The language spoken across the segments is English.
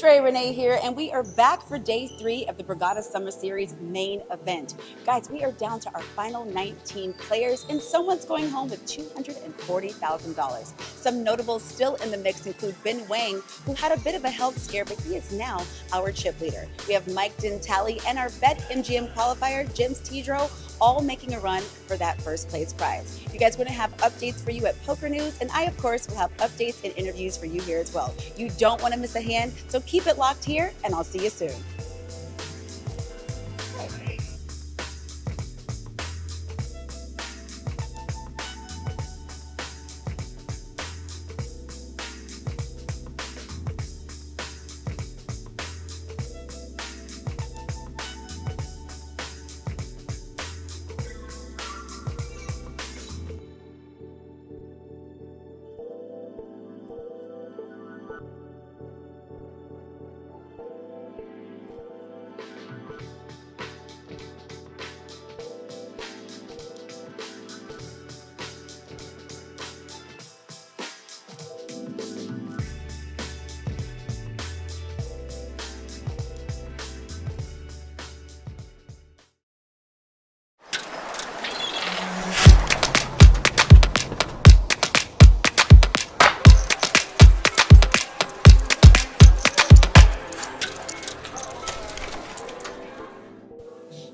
Trey Renee here, and we are back for day 3 of the Borgata Summer Series main event. Guys, we are down to our final 19 players, and someone's going home with $240,000. Some notables still in the mix include Ben Wang, who had a bit of a health scare, but he is now our chip leader. We have Mike Dintali and our Bet MGM qualifier, James Tidro, all making a run for that first place prize. You guys are going to have updates for you at Poker News, and I, of course, will have updates and interviews for you here as well. You don't want to miss a hand, so keep it locked here, and I'll see you soon.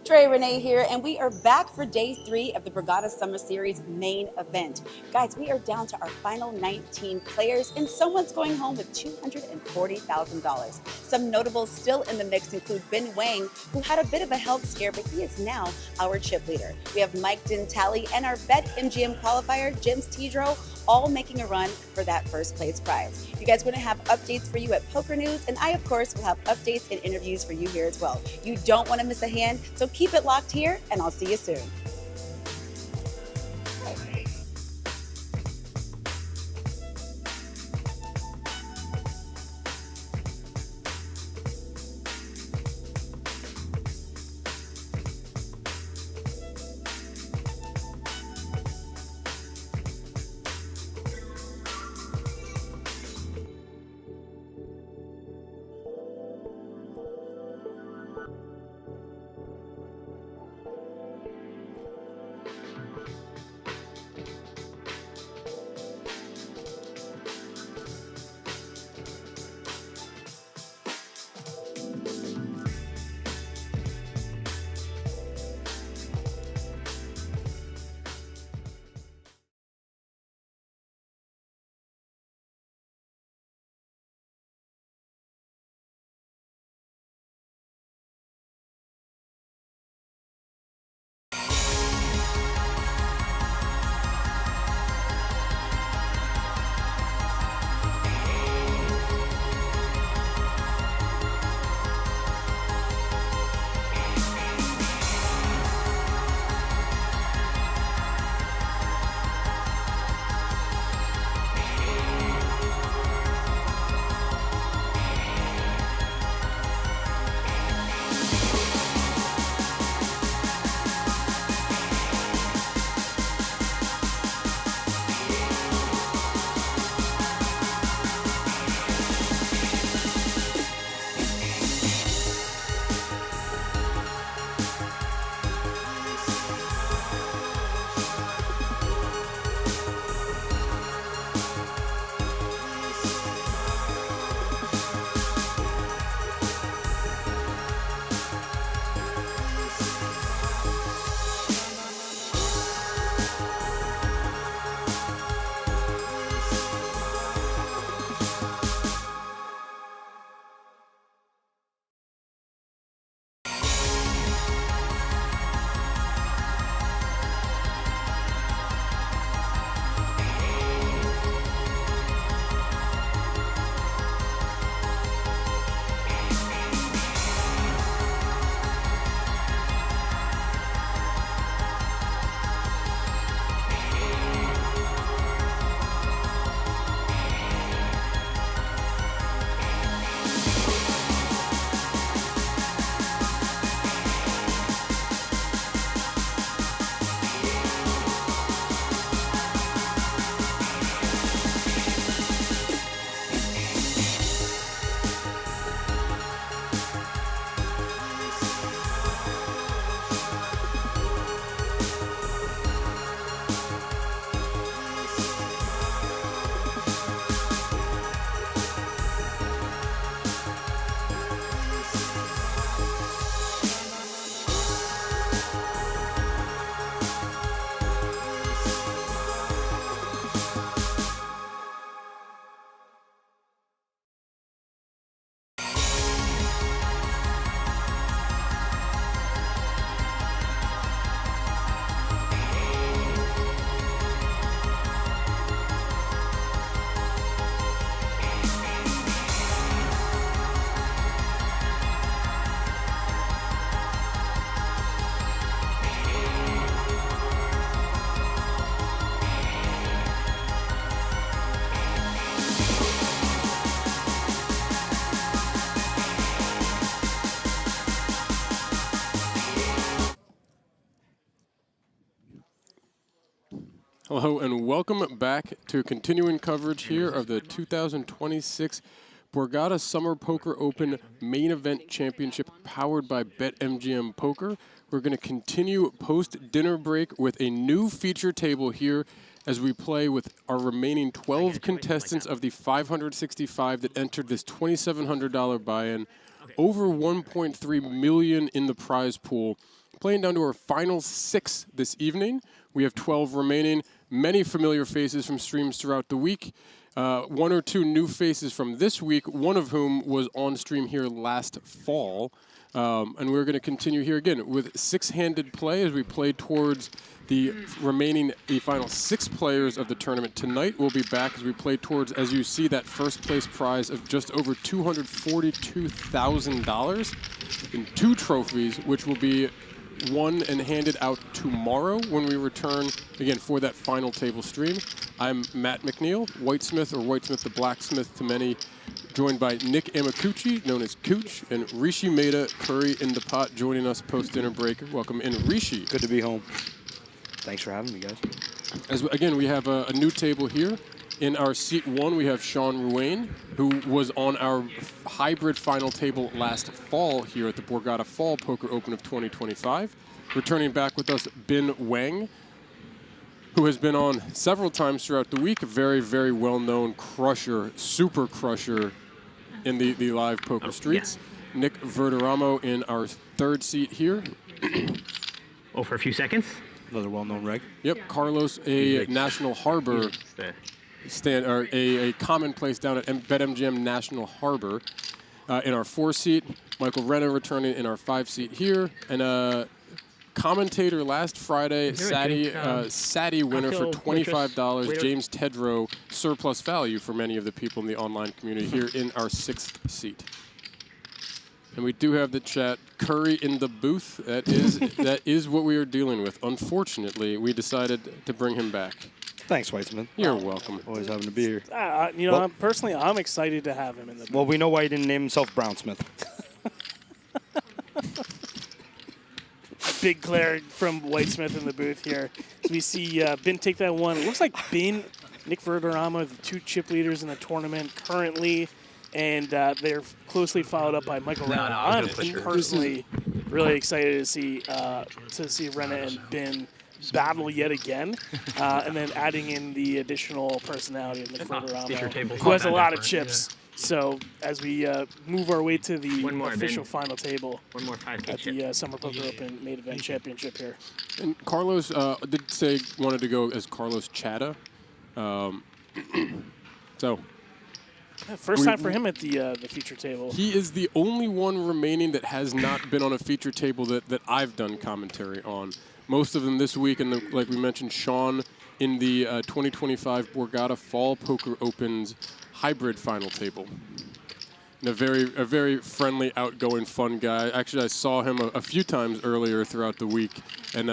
Trey Renee here, and we are back for day 3 of the Borgata Summer Series main event. Guys, we are down to our final 19 players, and someone's going home with $240,000. Some notables still in the mix include Ben Wang, who had a bit of a health scare, but he is now our chip leader. We have Mike Dintali and our Bet MGM qualifier, James Tidro, all making a run for that first place prize. You guys are going to have updates for you at Poker News, and I, of course, will have updates and interviews for you here as well. You don't want to miss a hand, so keep it locked here, and I'll see you soon. Hello and welcome back to continuing coverage here of the 2026 Borgata Summer Poker Open Main Event Championship powered by BetMGM Poker. We're going to continue post-dinner break with a new feature table here as we play with our remaining 12 contestants of the 565 that entered this $2,700 buy-in. Over 1.3 million in the prize pool. Playing down to our final 6 this evening. We have 12 remaining. Many familiar faces from streams throughout the week. 1 or 2 new faces from this week, one of whom was on stream here last fall. And we're going to continue here again with 6-handed play as we play towards the remaining final 6 players of the tournament. Tonight we'll be back as we play towards, as you see, that first place prize of just over $242,000 in 2 trophies, which will be won and handed out tomorrow when we return again for that final table stream. I'm Matt McNeil, Whitesmith or Whitesmith the Blacksmith to many, joined by Nick Amakuchi, known as Cooch, and Rishi Maeda, Curry in the Pot, joining us post-dinner break. Welcome in, Rishi. Good to be home. Thanks for having me, guys. Again, we have a new table here. In our seat 1, we have Sean Ruane, who was on our hybrid final table last fall here at the Borgata Fall Poker Open of 2025. Returning back with us, Ben Wang, who has been on several times throughout the week. A very, very well-known crusher, super crusher in the live poker streets. Yeah. Nick Verderamo in our 3rd seat here. Oh, for a few seconds? Another well-known reg. Yep, Carlos, a National Harbor a commonplace down at BetMGM National Harbor. In our 4 seat, Michael Renna returning in our 5 seat here. And commentator last Friday, Sadie winner for $25, James Tedrow, surplus value for many of the people in the online community here in our 6th seat. And we do have the chat, Curry in the booth. That is what we are dealing with. Unfortunately, we decided to bring him back. Thanks, Whitesman. You're welcome. Always having to be here. I'm excited to have him in the booth. Well, we know why he didn't name himself Brownsmith. Big Claire from Whitesmith in the booth here. So we see Ben take that one. It looks like Ben, Nick Verderamo, the 2 chip leaders in the tournament currently. And they're closely followed up by Michael Renna. I'm personally really excited to see Renna and Ben battle yet again, and then adding in the additional personality of Nick Verderamo, who has a lot of chips. So as we move our way to the official final table at the Summer Poker Open Main Event Championship here. And Carlos did say wanted to go as Carlos Chata. So. First time for him at the feature table. He is the only one remaining that has not been on a feature table that I've done commentary on. Most of them this week, and like we mentioned, Sean in the 2025 Borgata Fall Poker Open's hybrid final table. And a very friendly, outgoing, fun guy. Actually, I saw him a few times earlier throughout the week, and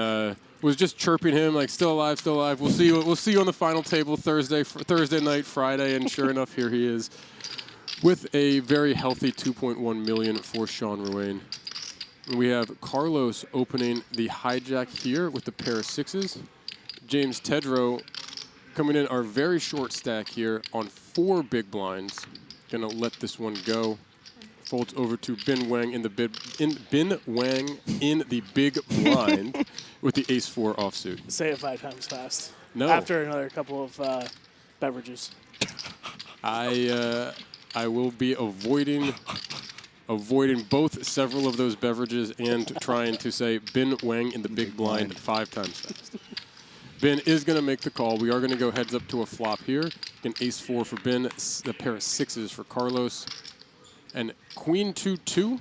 was just chirping him like, "Still alive, still alive. We'll see you on the final table Thursday night, Friday." And sure enough, here he is, with a very healthy 2.1 million for Sean Ruane. We have Carlos opening the hijack here with the pair of 6s. James Tedrow coming in our very short stack here on 4 big blinds. Gonna let this one go. Folds over to Ben Wang in the big blind with the ace-4 offsuit. Say it 5 times fast. No. After another couple of beverages. I will be avoiding several of those beverages and trying to say Ben Wang in the big blind 5 times fast. Ben is going to make the call. We are going to go heads up to a flop here. An ace-4 for Ben, the pair of 6s for Carlos. And queen 2-2.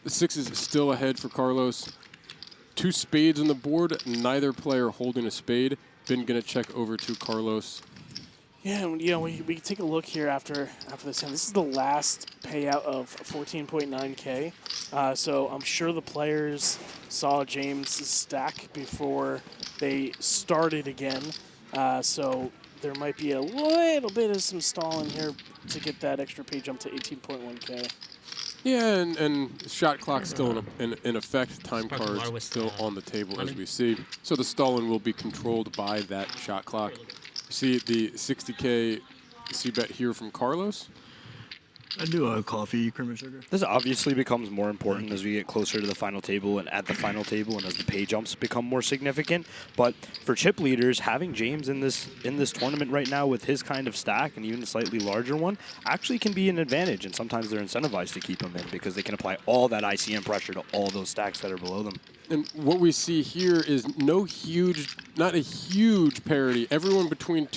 The 6 is still ahead for Carlos. 2 spades on the board, neither player holding a spade. Ben going to check over to Carlos. Yeah, we take a look here after this hand. This is the last payout of 14.9K. So I'm sure the players saw James' stack before they started again. So there might be a little bit of some stalling here to get that extra pay jump to 18.1K. Yeah, and shot clock still in effect. Time cards still on the table as we see. So the Stalin will be controlled by that shot clock. See the 60K c-bet here from Carlos. I do a coffee, cream and sugar. This obviously becomes more important as we get closer to the final table and at the final table, and as the pay jumps become more significant. But for chip leaders, having James in this tournament right now with his kind of stack and even a slightly larger one actually can be an advantage. And sometimes they're incentivized to keep him in because they can apply all that ICM pressure to all those stacks that are below them. And what we see here is not a huge parity. Everyone between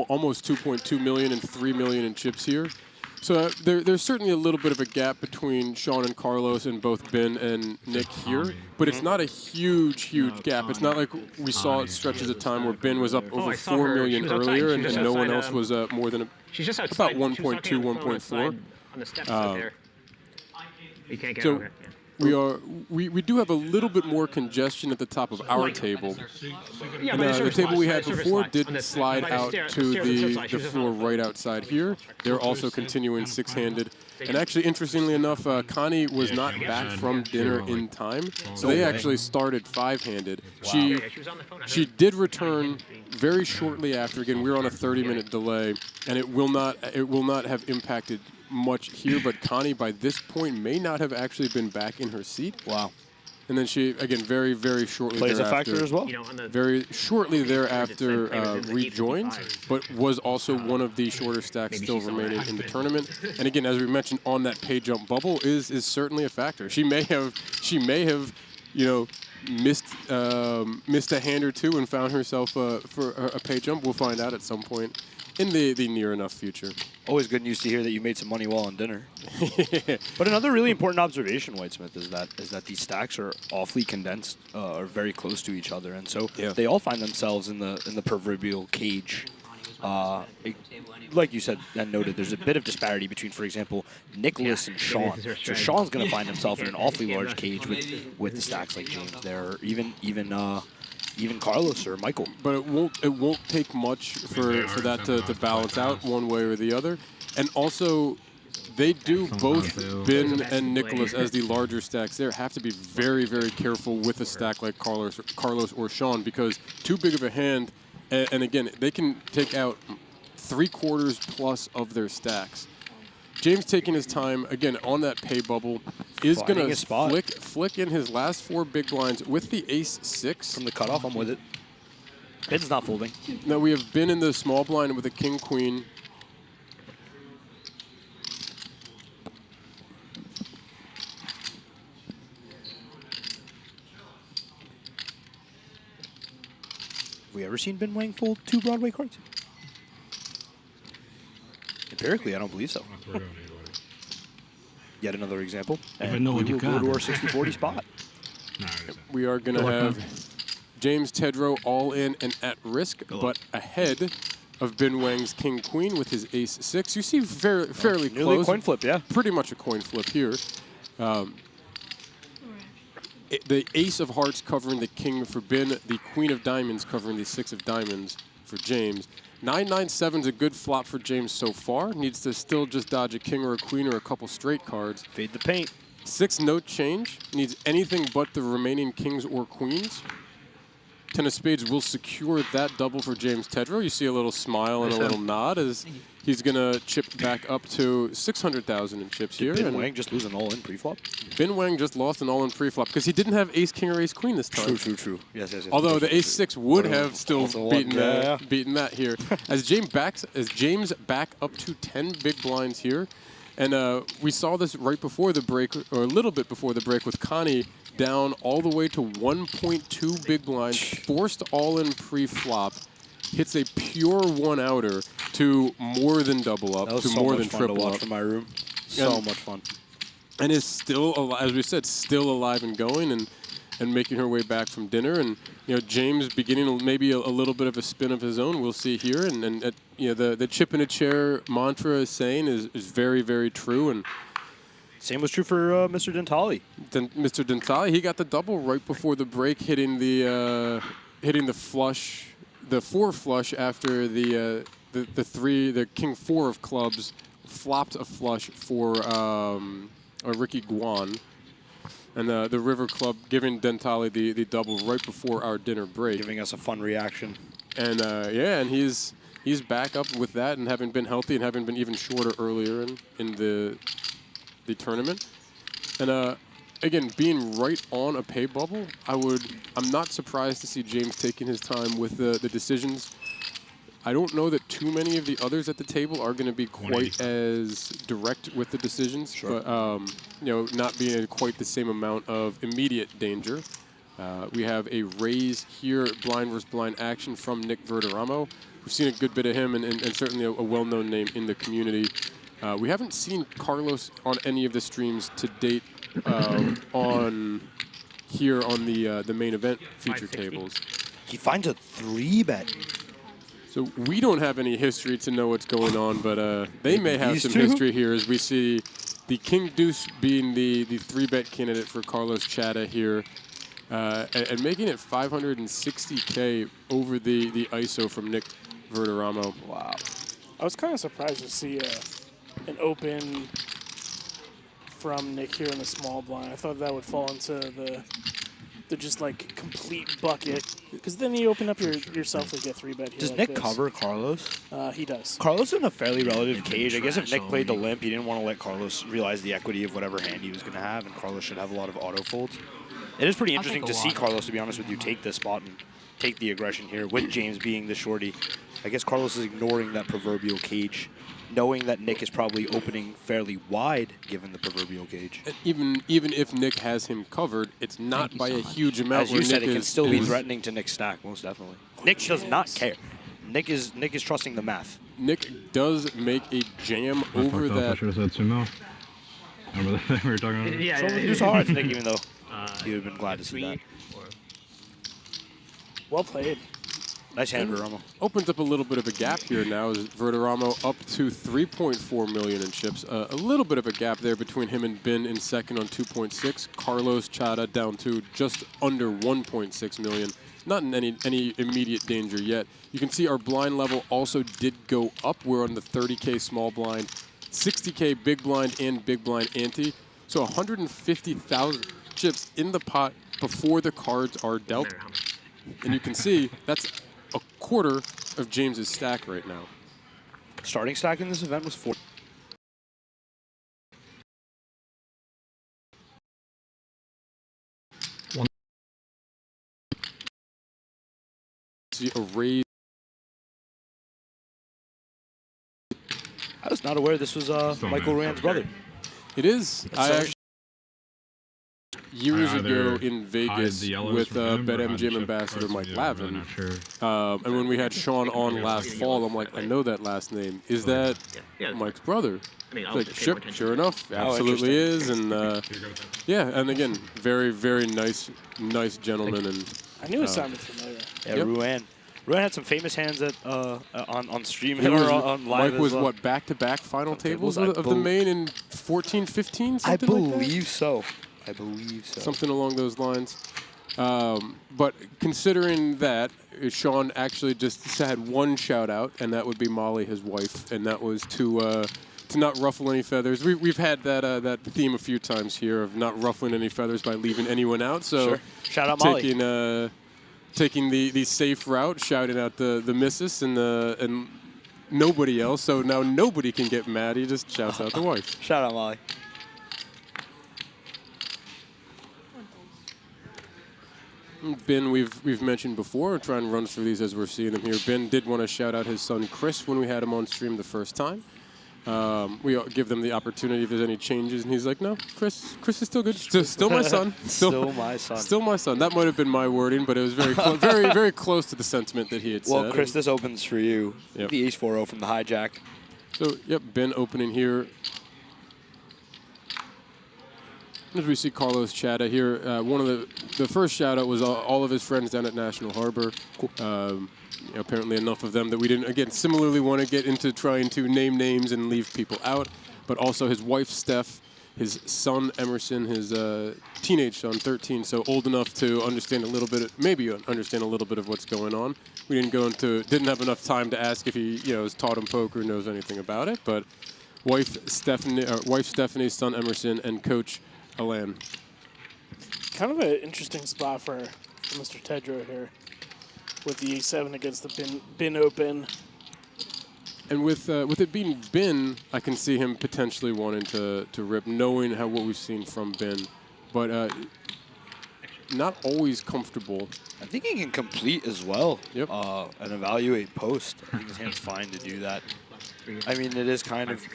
almost 2.2 million and 3 million in chips here. So there's certainly a little bit of a gap between Sean and Carlos and both Ben and Nick here, but it's not a huge gap. It's not like we saw at stretches of time where Ben was up over 4 million earlier and no one else was more than about 1.2, 1.4. On the steps up there. You can't get So over it. we do have a little bit more congestion at the top of our table. Yeah, And, the table we had before did slide out to the floor right outside here. They're also continuing six-handed. And actually, interestingly enough, Connie was not back from dinner in time, so they actually started five-handed. She did return very shortly after. Again, we were on a 30-minute delay, and it will not have impacted much here, but Connie by this point may not have actually been back in her seat. Wow. And then she, again, very, very shortly Plays a thereafter, factor as well? very shortly thereafter rejoined, but was also one of the shorter stacks still remaining in the tournament. And again, as we mentioned, on that pay jump bubble is certainly a factor. She may have, missed a hand or two and found herself for a pay jump. We'll find out at some point in the near enough future. Always good news to hear that you made some money while on dinner. But another really important observation, Whitesmith, is that these stacks are awfully condensed, or very close to each other, and so they all find themselves in the proverbial cage. Like you said and noted, there's a bit of disparity between, for example, Nicholas and Sean. So Sean's going to find himself in an awfully large cage with the stacks like James there, or even Carlos or Michael. But it won't take much for that to balance out one way or the other. And also, they do both, Ben and Nicholas, as the larger stacks there, have to be very, very careful with a stack like Carlos or Sean, because too big of a hand, and again, they can take out 3/4 plus of their stacks. James taking his time, again, on that pay bubble, is going to flick in his last 4 big blinds with the ace-6. From the cutoff, I'm with it. Ben's not folding. Now we have Ben in the small blind with a king-queen. Have we ever seen Ben Wang fold 2 Broadway cards? Empirically, I don't believe so. Yet another example. And we will go to our 60-40 spot. We are going to have James Tedrow all in and at risk, but ahead of Ben Wang's king-queen with his ace-6. You see fairly close. Nearly a coin flip, yeah. Pretty much a coin flip here. The ace of hearts covering the king for Ben, the queen of diamonds covering the 6 of diamonds for James. 9-9-7 is a good flop for James so far. Needs to still just dodge a king or a queen or a couple straight cards. Fade the paint. 6 no change. Needs anything but the remaining kings or queens. 10 of spades will secure that double for James Tedrow. You see a little smile and a little nod as he's going to chip back up to 600,000 in chips here. Did Ben Wang just lose an all-in pre-flop? Ben Wang just lost an all-in pre-flop because he didn't have ace-king or ace-queen this time. True. Yes. Although the ace-6 would have still beaten that here. As James back up to 10 big blinds here. And we saw this right before the break, or a little bit before the break, with Connie down all the way to 1.2 big blinds, forced all-in pre-flop, hits a pure one-outer to more than double up, to more than triple up. That was so much fun to watch from my room. So much fun. And is still, as we said, still alive and going, and making her way back from dinner. And James beginning maybe a little bit of a spin of his own. We'll see here. And the chip in a chair mantra is saying is very, very true. And same was true for Mr. Dentali. Mr. Dentali, he got the double right before the break, hitting the flush, the 4 flush after the king 4 of clubs flopped a flush for Ricky Guan. And the River Club giving Dentale the double right before our dinner break. Giving us a fun reaction. And yeah, and he's back up with that and having been healthy and having been even shorter earlier in the tournament. And again, being right on a pay bubble, I'm not surprised to see James taking his time with the decisions. I don't know that too many of the others at the table are going to be quite as direct with the decisions, but you know, not being in quite the same amount of immediate danger. We have a raise here, blind versus blind action from Nick Verderamo. We've seen a good bit of him and certainly a well-known name in the community. We haven't seen Carlos on any of the streams to date on the main event feature tables. He finds a 3-bet. So we don't have any history to know what's going on, but they may have some history here as we see the King Deuce being the 3-bet candidate for Carlos Chata here, and making it 560K over the ISO from Nick Verderamo. Wow. I was kind of surprised to see an open from Nick here in the small blind. I thought that would fall into the just like complete bucket, because then you open up yourself to get 3-bet here. Does like Nick this. cover Carlos? He does. Carlos is in a fairly relative cage. I guess if Nick played the limp, he didn't want to let Carlos realize the equity of whatever hand he was going to have, and Carlos should have a lot of auto folds. It is pretty interesting to see Carlos, to be honest with you, take this spot and take the aggression here with James being the shorty. I guess Carlos is ignoring that proverbial cage, knowing that Nick is probably opening fairly wide given the proverbial cage. Even if Nick has him covered, it's not by a huge amount. As you said, it can still be threatening to Nick's stack, most definitely. Nick does not care. Nick is trusting the math. Nick does make a jam over that. I should have said sumo. Remember that thing we were talking about? Yeah, So it's hard to Nick, even though he would have been glad to see that. Well played. Nice hand, Verderamo. Opens up a little bit of a gap here now as Verderamo up to 3.4 million in chips. A little bit of a gap there between him and Bin in second on 2.6. Carlos Chata down to just under 1.6 million. Not in any immediate danger yet. You can see our blind level also did go up. We're on the 30K small blind, 60K big blind and big blind ante. So 150,000 chips in the pot before the cards are dealt. And you can see that's a quarter of James's stack right now. Starting stack in this event was 4. See a raise. I was not aware this was Michael Rand's brother. It is. Years ago in Vegas with BetMGM ambassador Mike Lavin. And when we had Sean on last fall, I'm like, I know that last name. Is that Mike's brother? Like, sure enough, absolutely is. And yeah, and again, very, very nice gentleman. And I knew it sounded familiar. Yeah, Yep. Ruan had some famous hands at on stream It or was, on live. Mike was as well. what, back-to-back final tables I of the main in 14, 15, I something like that? believe so. I believe so. Something along those lines. But considering that, Sean actually just had one shout out, and that would be Molly, his wife, and that was to not ruffle any feathers. We've had that theme a few times here of not ruffling any feathers by leaving anyone out. So sure. Shout out Molly. Taking the safe route, shouting out the missus and nobody else. So now nobody can get mad. He just shouts out the wife. Shout out Molly. Ben, we've mentioned before. We'll try and run through these as we're seeing them here. Ben did want to shout out his son Chris when we had him on stream the first time. We give them the opportunity if there's any changes, and he's like, "No, Chris is still good. Still my son. Still my son. Still my son." That might have been my wording, but it was very very very close to the sentiment that he had said. Well, Chris, this opens for you. Yep. The ace 4-0 from the hijack. So, yep, Ben opening here. As we see Carlos Chata here, one of the first shout out was all of his friends down at National Harbor. Cool. Apparently enough of them that we didn't, again, similarly want to get into trying to name names and leave people out, but also his wife, Steph, his son, Emerson, his teenage son, 13, so old enough to understand a little bit, maybe understand a little bit of what's going on. We didn't have enough time to ask if he, has taught him poker, knows anything about it, but wife Stephanie, son Emerson, and coach Alan. Kind of an interesting spot for Mr. Tedrow here with the A7 against the bin open. And with it being bin, I can see him potentially wanting to rip, knowing what we've seen from bin, but not always comfortable. I think he can complete as well. Yep. And evaluate post. I think his hand's fine to do that. I mean, it is kind of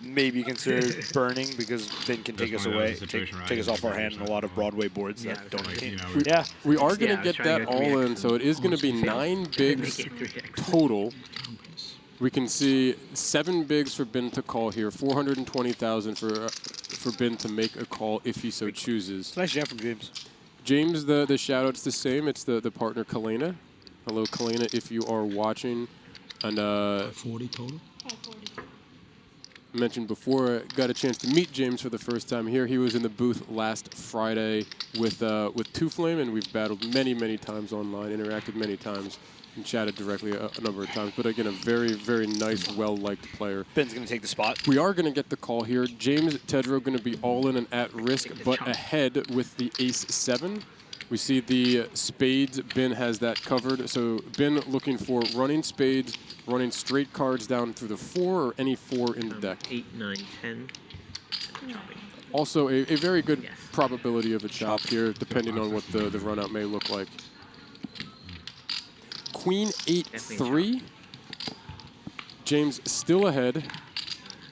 maybe considered burning because bin can take us away, take us off our hand in a lot of Broadway boards that don't. We are going to get that all in, so it is going to be 9 bigs total. We can see 7 bigs for bin to call here, 420,000 for bin to make a call if he so chooses. Nice jam from James. James, the shout out's the same. It's the partner Kalena. Hello, Kalena, if you are watching. And 40 total. Mentioned before, got a chance to meet James for the first time here. He was in the booth last Friday with Two Flame, and we've battled many times online, interacted many times, and chatted directly a number of times. But again, a very nice, well-liked player. Ben's going to take the spot. We are going to get the call here. James Tedrow going to be all in and at risk, but ahead with the ace-7. We see the spades. Ben has that covered. So Ben looking for running spades, running straight cards down through the 4 or any 4 in the deck. 8, 9, 10. Also, a very good probability of a chop here, depending on what the run out may look like. Queen 8-3. James still ahead.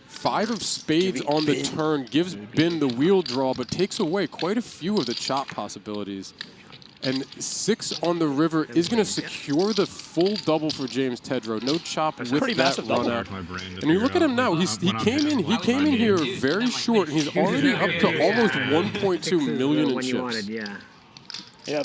5 of spades on the turn gives Ben the wheel draw, but takes away quite a few of the chop possibilities. And 6 on the river is going to secure the full double for James Tedrow. No chop with that run out. And you look at him now. He came in here very short, and he's already up to almost 1.2 million in chips. Yeah,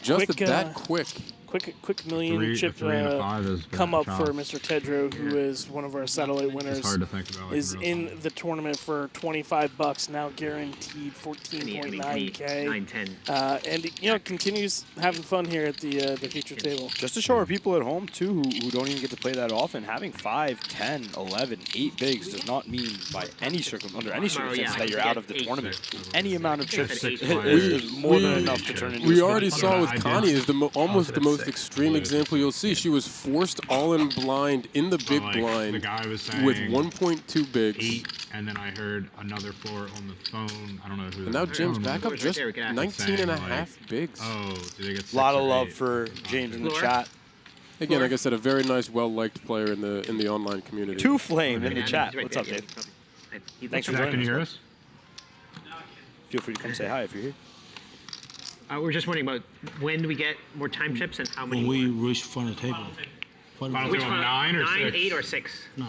Just that quick. Quick million chip come up for Mr. Tedrow, who is one of our satellite winners. Hard to think about, is in the tournament for $25 now, guaranteed 14.9K. And continues having fun here at the feature table. Just to show our people at home too, who don't even get to play that often, having 5, 10, 11, 8 bigs does not mean by any under any circumstance that you're out of the tournament. Any amount of chips is more than enough to turn into. We already saw with Connie is almost the most extreme example you'll see. She was forced all in blind in the big blind the guy was saying with 1.2 bigs. 8, and then I heard another 4 on the phone. I don't know who. And now Jim's back up just 19 and a half bigs. Oh, did they get 6 a lot of or love 8? for James in the chat. Again, like I said, a very nice, well-liked player in the online community. Two Flame in the chat. What's up, Dave? Thanks for joining Can you us. hear us? Feel free to come say hi if you're here. We're just wondering about when do we get more time chips and how many When we more? reach final table. Final Which table one? 9 or 9, 6? 8, or 6? 9.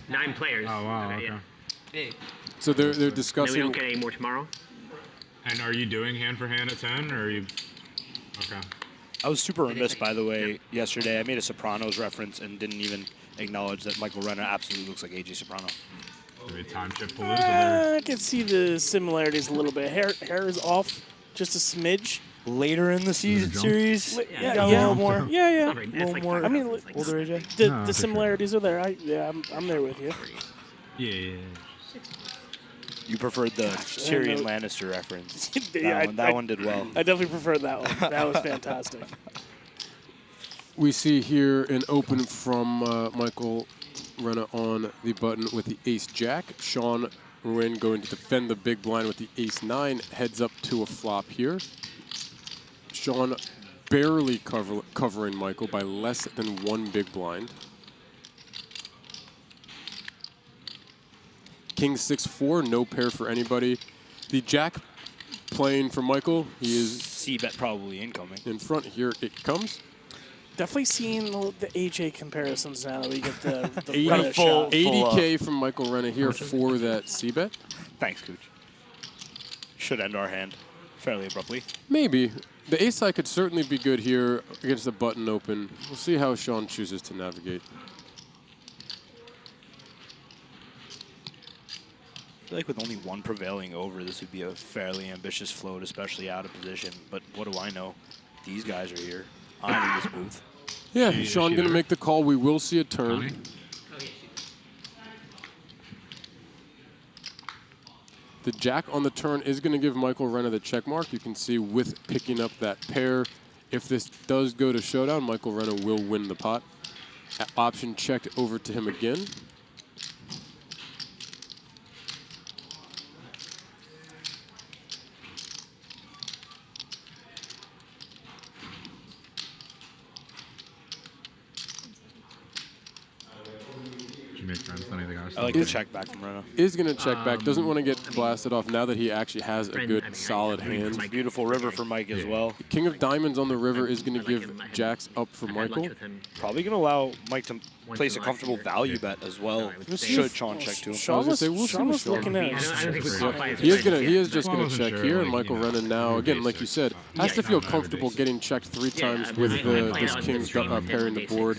9 players. Oh, wow, okay. Yeah. So they're And then we discussing. don't get any more tomorrow? And are you doing hand for hand at 10, or are you? Okay. I was super remiss, by the way, yesterday. I made a Sopranos reference and didn't even acknowledge that Michael Renner absolutely looks like AJ Soprano. Maybe time chip palooza there. I can see the similarities a little bit. Hair is off just a smidge. Later in the series, Yeah, got a little more. Yeah. It's A little like more. 5 I mean, it's like Older AJ. the for similarities are there. I'm there with you. Yeah. You preferred the Tyrion Lannister reference. Yeah, That one did well. I definitely prefer that one. That was fantastic. We see here an open from Michael Renner on the button with the ace-jack. Sean Ruin going to defend the big blind with the ace-9. Heads up to a flop here. Sean barely covering Michael by less than 1 big blind. King 6-4, no pair for anybody. The jack playing for Michael. He is C-bet probably incoming. in front. Here it comes. Definitely seeing the AJ comparisons now that we get the 80, right shot. 80K from Michael Renner here for that C-bet. Thanks, Cooch. Should end our hand fairly abruptly. Maybe. The ace-high could certainly be good here against the button open. We'll see how Sean chooses to navigate. I feel like with only one prevailing over, this would be a fairly ambitious float, especially out of position. But what do I know? These guys are here. I'm in this booth. Yeah, Is Sean she going to there? make the call. We will see a turn. Connie? The jack on the turn is going to give Michael Renna the check mark. You can see with picking up that pair, if this does go to showdown, Michael Renna will win the pot. Option checked over to him again. Make friends, anything else? I like the check back from Renna. Is going to check back. Doesn't want to get blasted off now that he actually has a good, solid hand. Beautiful river for Mike as well. King of Diamonds on the river is going to give jacks up for Michael. Probably going to allow Mike to place a comfortable value bet as well. Should Sean check to him. Sean was looking at it. He is just going to check here, and Michael Renna now, again, like you said, has to feel comfortable getting checked 3 times with this king pairing the board.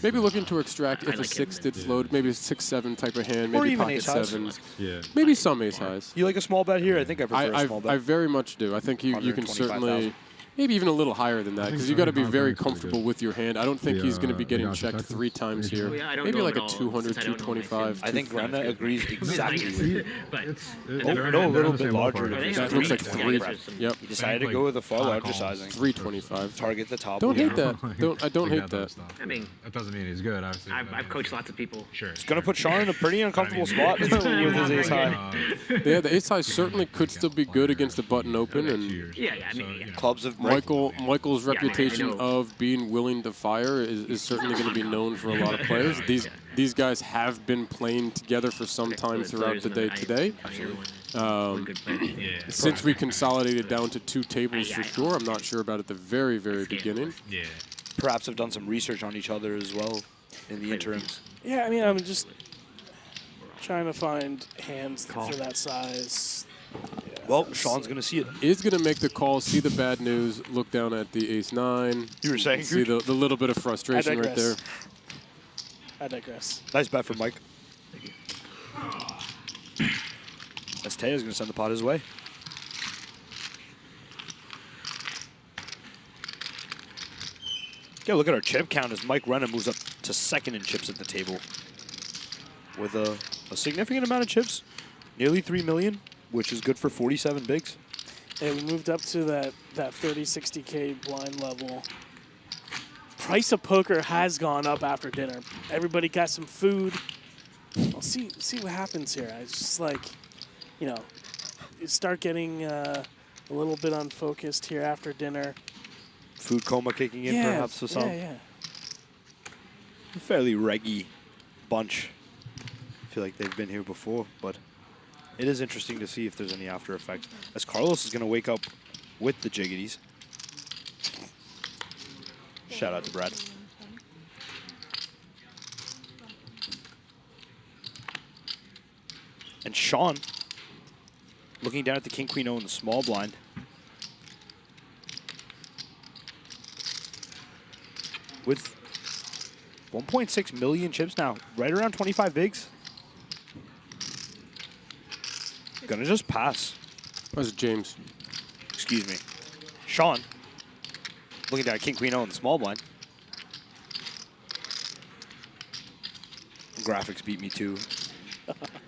Maybe looking to extract if a 6 did float, maybe a 6-7 type of hand, maybe pocket 7s, maybe some ace highs. You like a small bet here? I think I prefer a small bet. I very much do. I think you can certainly, maybe even a little higher than that, because you got to be very comfortable with your hand. I don't think he's going to be getting checked 3 times here. Maybe like a 200, 225. I think Renna agrees exactly with you. No, a little bit larger. That looks like 3. Yep. He decided to go with a far larger sizing. 325. Target the top. Don't hate that. I don't hate that. I mean, that doesn't mean he's good. I've coached lots of people. Sure. It's going to put Sean in a pretty uncomfortable spot with his ace high. Yeah, the ace high certainly could still be good against the button open, and clubs of Michael's reputation of being willing to fire is certainly going to be known for a lot of players. These guys have been playing together for some time throughout the day today. Since we consolidated down to 2 tables for sure, I'm not sure about at the very, very beginning. Yeah. Perhaps have done some research on each other as well in the interims. Yeah, I mean, I'm just trying to find hands for that size. Yeah, well, Sean's going to see it. Is going to make the call, see the bad news, look down at the ace-9. You were saying? See the little bit of frustration right there. I digress. Nice bet for Mike. Estea's going to send the pot his way. Yeah, look at our chip count as Mike Renna moves up to 2nd in chips at the table. With a significant amount of chips. Nearly 3 million, which is good for 47 bigs. Yeah, we moved up to that 30, 60K blind level. Price of poker has gone up after dinner. Everybody got some food. We'll see what happens here. It's just like, you know, you start getting a little bit unfocused here after dinner. Food coma kicking in, perhaps, for some. Yeah. A fairly reggy bunch. I feel like they've been here before, but it is interesting to see if there's any after effects. As Carlos is going to wake up with the jiggities. Shout out to Brad. And Sean, looking down at the King-Queen-O in the small blind. With 1.6 million chips now, right around 25 bigs. Gonna just pass. That's James. Excuse me. Sean, looking down at King-Queen-O in the small blind. Graphics beat me too.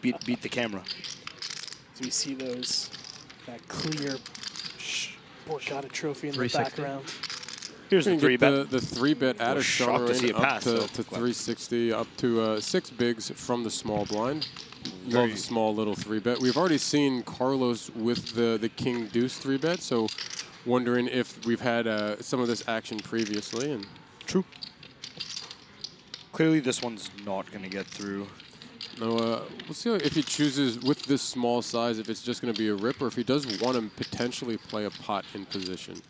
beat the camera. So we see that clear Borgata trophy in the background. Here's the 3-bet. The 3-bet out of Sean to see it up pass, to 360, up to 6 bigs from the small blind. Love a small little 3-bet. We've already seen Carlos with the King Deuce 3-bet, so wondering if we've had some of this action previously. And true. Clearly, this one's not going to get through. No, we'll see if he chooses with this small size, if it's just going to be a rip, or if he does want to potentially play a pot in position.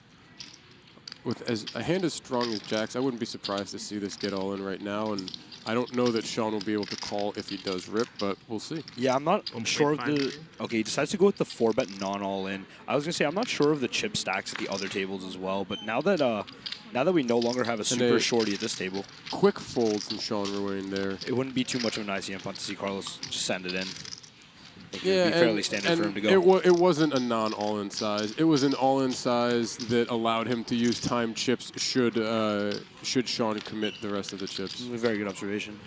With a hand as strong as Jack's, I wouldn't be surprised to see this get all in right now, and I don't know that Sean will be able to call if he does rip, but we'll see. Yeah, I'm not sure of the... Okay, he decides to go with the 4-bet non-all-in. I was going to say, I'm not sure of the chip stacks at the other tables as well, but now that we no longer have a super shorty at this table... Quick fold from Sean Ruane there. It wouldn't be too much of an ICM punt to see Carlos just send it in. Yeah, it'd be fairly standard for him to go. It wasn't a non-all-in size. It was an all-in size that allowed him to use time chips should Sean commit the rest of the chips. A very good observation.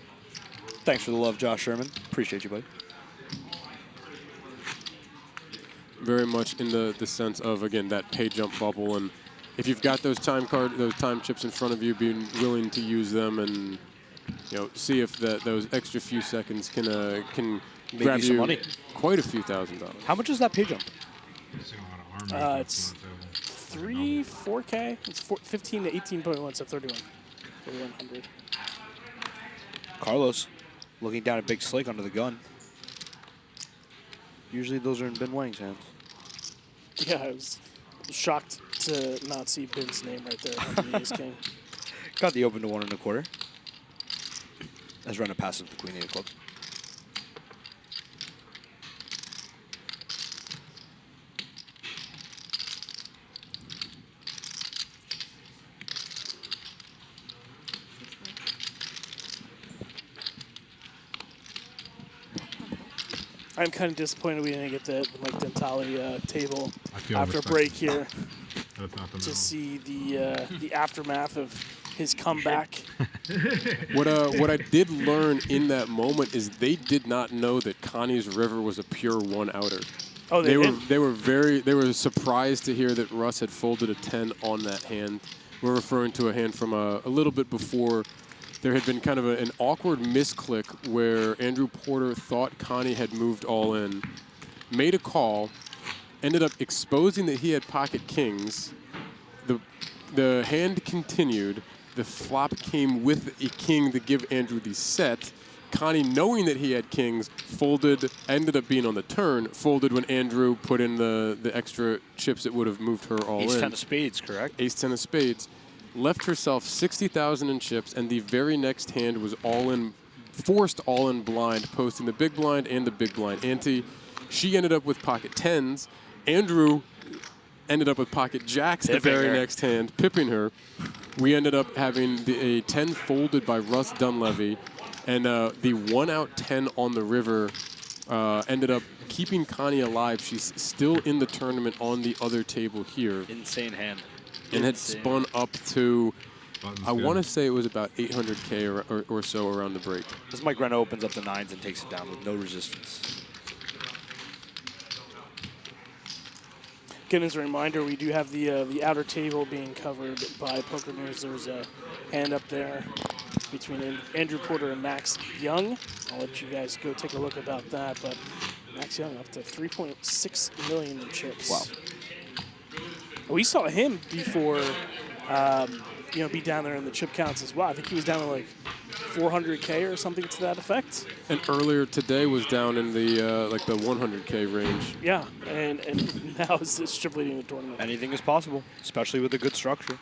Thanks for the love, Josh Sherman. Appreciate you, buddy. very much in the sense of, again, that pay jump bubble. And if you've got those time chips in front of you, being willing to use them and, you know, see if those extra few seconds can grab some you money. quite a few $1,000s. How much is that pay jump? Missing a lot of arm It's 4K. It's 15 to 18.1, so 3,100. Carlos looking down at Big Slick under the gun. Usually those are in Ben Wang's hands. Yeah, I was shocked to not see Ben's name right there on the Ace King. Got the open to 1 1/4. As Renna passes the Queen 8 of clubs. I'm kind of disappointed we didn't get the Mike Dentale table I feel after a respect. break here That's not the to move. see the aftermath of his comeback. What I did learn in that moment is they did not know that Connie's River was a pure one-outer. Oh, They didn't? were surprised to hear that Russ had folded a 10 on that hand. We're referring to a hand from a little bit before. There had been kind of an awkward misclick where Andrew Porter thought Connie had moved all in, made a call, ended up exposing that he had pocket kings. The hand continued. The flop came with a king to give Andrew the set. Connie, knowing that he had kings, folded, ended up being on the turn, folded when Andrew put in the extra chips that would have moved her all in. Ace 10 of spades, correct? Ace 10 of spades. Left herself 60,000 in chips, and the very next hand was all in, forced all in blind, posting the big blind and the big blind ante. She ended up with pocket tens. Andrew ended up with pocket jacks the very next hand, pipping her. We ended up having a 10 folded by Russ Dunleavy, and the 1-out 10 on the river ended up keeping Connie alive. She's still in the tournament on the other table here. Insane hand. And had spun up to, Button's I good. want to say it was about 800K or so around the break. This Mike Renna opens up the 9s and takes it down with no resistance. Again, as a reminder, we do have the outer table being covered by Poker News. There's a hand up there between Andrew Porter and Max Young. I'll let you guys go take a look about that. But Max Young up to 3.6 million in chips. Wow. We saw him before, be down there in the chip counts as well. I think he was down to like 400K or something to that effect. And earlier today was down in the like the 100K range. Yeah, and now it's chip leading the tournament. Anything is possible, especially with a good structure.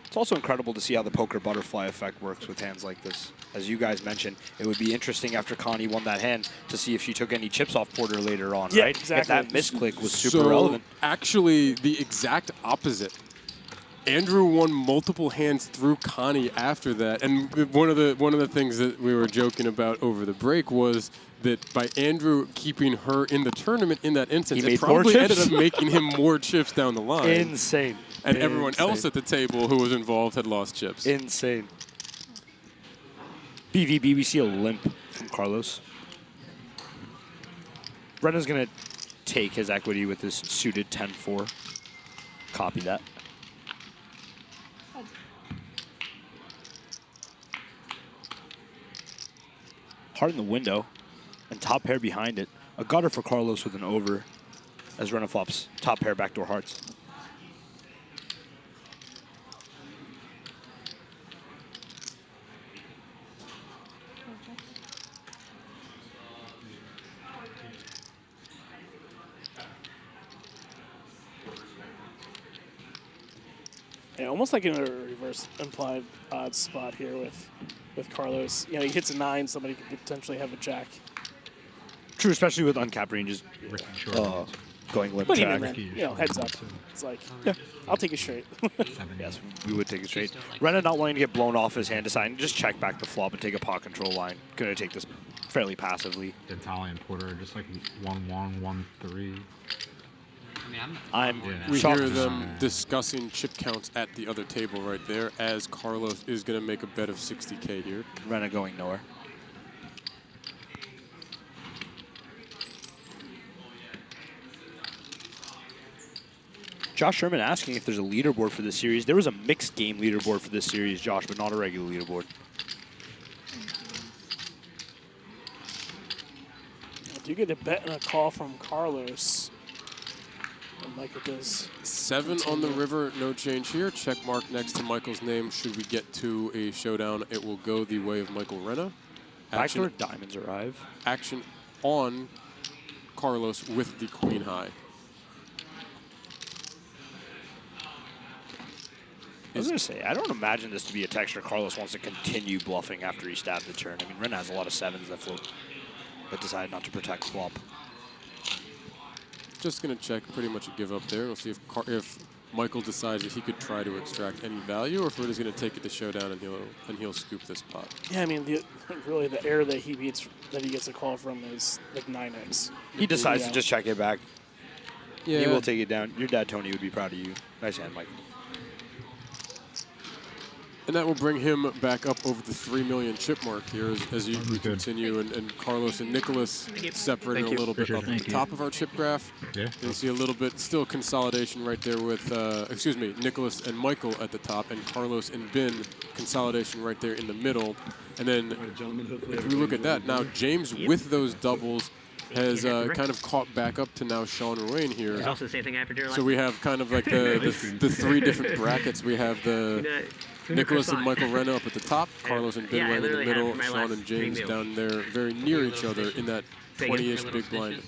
It's also incredible to see how the poker butterfly effect works with hands like this. As you guys mentioned, it would be interesting after Connie won that hand to see if she took any chips off Porter later on, Yeah, right? exactly. If that misclick was super So relevant. actually, the exact opposite. Andrew won multiple hands through Connie after that, and one of the things that we were joking about over the break was that by Andrew keeping her in the tournament in that instance, He it made more probably ended chips? up making him more chips down the line. Insane. And everyone Insane. else at the table who was involved had lost chips. Insane. BVB, we see a limp from Carlos. Brenna's going to take his equity with this suited 10-4. Copy that. Heart in the window, and top pair behind it. A gutter for Carlos with an over as Renna flops top pair backdoor hearts. Yeah, almost like in a reverse implied odds spot here with Carlos. You know, he hits a 9, somebody could potentially have a jack. True, especially with uncapped ranges Ricky Short. going limp But jack. even then, you know, heads up. It's like, yeah, I'll take it straight. Yes, we would take it straight. Renna not wanting to get blown off his hand, deciding to just check back the flop and take a pot control line. Going to take this fairly passively. Dentale and Porter just like 1-1, 1-3. I'm We shocked. hear them discussing chip counts at the other table right there as Carlos is going to make a bet of 60K here. Renna going nowhere. Josh Sherman asking if there's a leaderboard for this series. There was a mixed game leaderboard for this series, Josh, but not a regular leaderboard. I do get a bet and a call from Carlos. And Michael does. 7 on the river, no change here. Check mark next to Michael's name. Should we get to a showdown, it will go the way of Michael Renna. Backdoor diamonds arrive. Action on Carlos with the queen high. I was going to say, I don't imagine this to be a texture Carlos wants to continue bluffing after he stabbed the turn. I mean, Renna has a lot of 7s that float, but decided not to protect flop. Just going to check, pretty much a give up there. We'll see if Michael decides that he could try to extract any value, or if we're just going to take it to showdown and he'll scoop this pot. Yeah, I mean, really the error that he gets a call from is like 9x. He decides to just check it back. Yeah. He will take it down. Your dad, Tony, would be proud of you. Nice hand, Mike. And that will bring him back up over the 3 million chip mark here as we continue. And Carlos and Nicholas separating a little bit up at the top of our chip graph. Yeah. You'll see a little bit still consolidation right there with, Nicholas and Michael at the top, and Carlos and Ben consolidation right there in the middle. And then if we look at that, now James with those doubles has kind of caught back up to now Sean Ruane here. It's also the same thing after dinner. So we have kind of like the 3 different brackets. We have the Nicholas and Michael Renna up at the top, Carlos and Ben in the middle, Sean and James down there very near each other in that 20-ish big blind.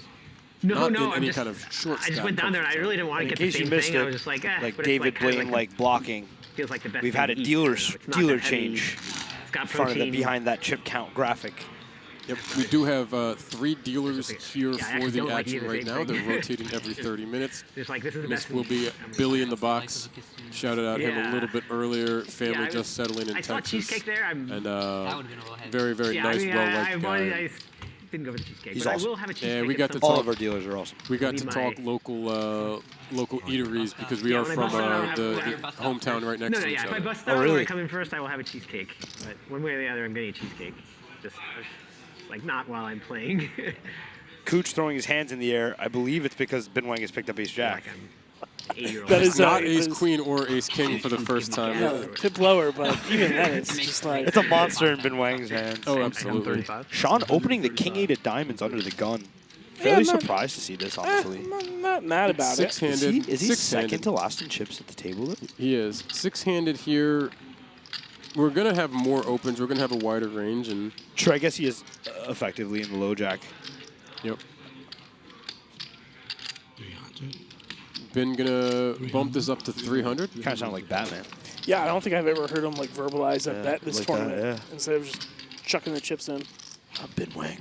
No, Not in I'm any just, kind of short I just went down there and I really didn't want to In get the case you same missed thing. I it, was just like, like but David it's like, Blaine, like blocking. feels like the best. We've had a thing to eat, dealer's so it's not dealer that heavy. change It's got in front of the protein. behind that chip count graphic. Yep, we do have 3 dealers here I for actually the don't like action either right thing. now. They're rotating every 30 minutes. Just like, this is the This best will thing. be Billy in the box. Shouted out him a Yeah. little bit earlier. Family Yeah, just settling in I saw Texas. cheesecake there. And That would have been a little heavy. very, very Yeah, nice, I mean, well-liked guy. I didn't go for the cheesecake, He's but awesome. I will have a cheesecake. Yeah, we at got some to All point. of our dealers are awesome. We got Be to my- talk local eateries because we Yeah, are when I from bust out, I'll the have- hometown right next No, to each yeah. If I other. bust Oh, out or really? I come in first, I will have a cheesecake. But one way or the other, I'm getting a cheesecake. Just like not while I'm playing. Cooch throwing his hands in the air. I believe it's because Ben Wang has picked up ace jack. 8-year-old. That It's is not it ace is- queen or ace king for the first time. Yeah, tip lower, but even then, it's just like It's a monster in Ben Wang's hands. Oh, absolutely. 35. Sean opening the king-8 of diamonds under the gun. Yeah, Fairly not- surprised to see this, honestly. not mad about it. Six-handed. Is he Six-handed. second to last in chips at the table? Though? He is. 6-handed here. We're going to have more opens. We're going to have a wider range. And Sure, I guess he is effectively in the low jack. yep. Been going to bump this up to 300. Kind of sound like Batman. Yeah, I don't think I've ever heard him like verbalize a bet this like that, tournament yeah. instead of just chucking the chips in. Ben Wang.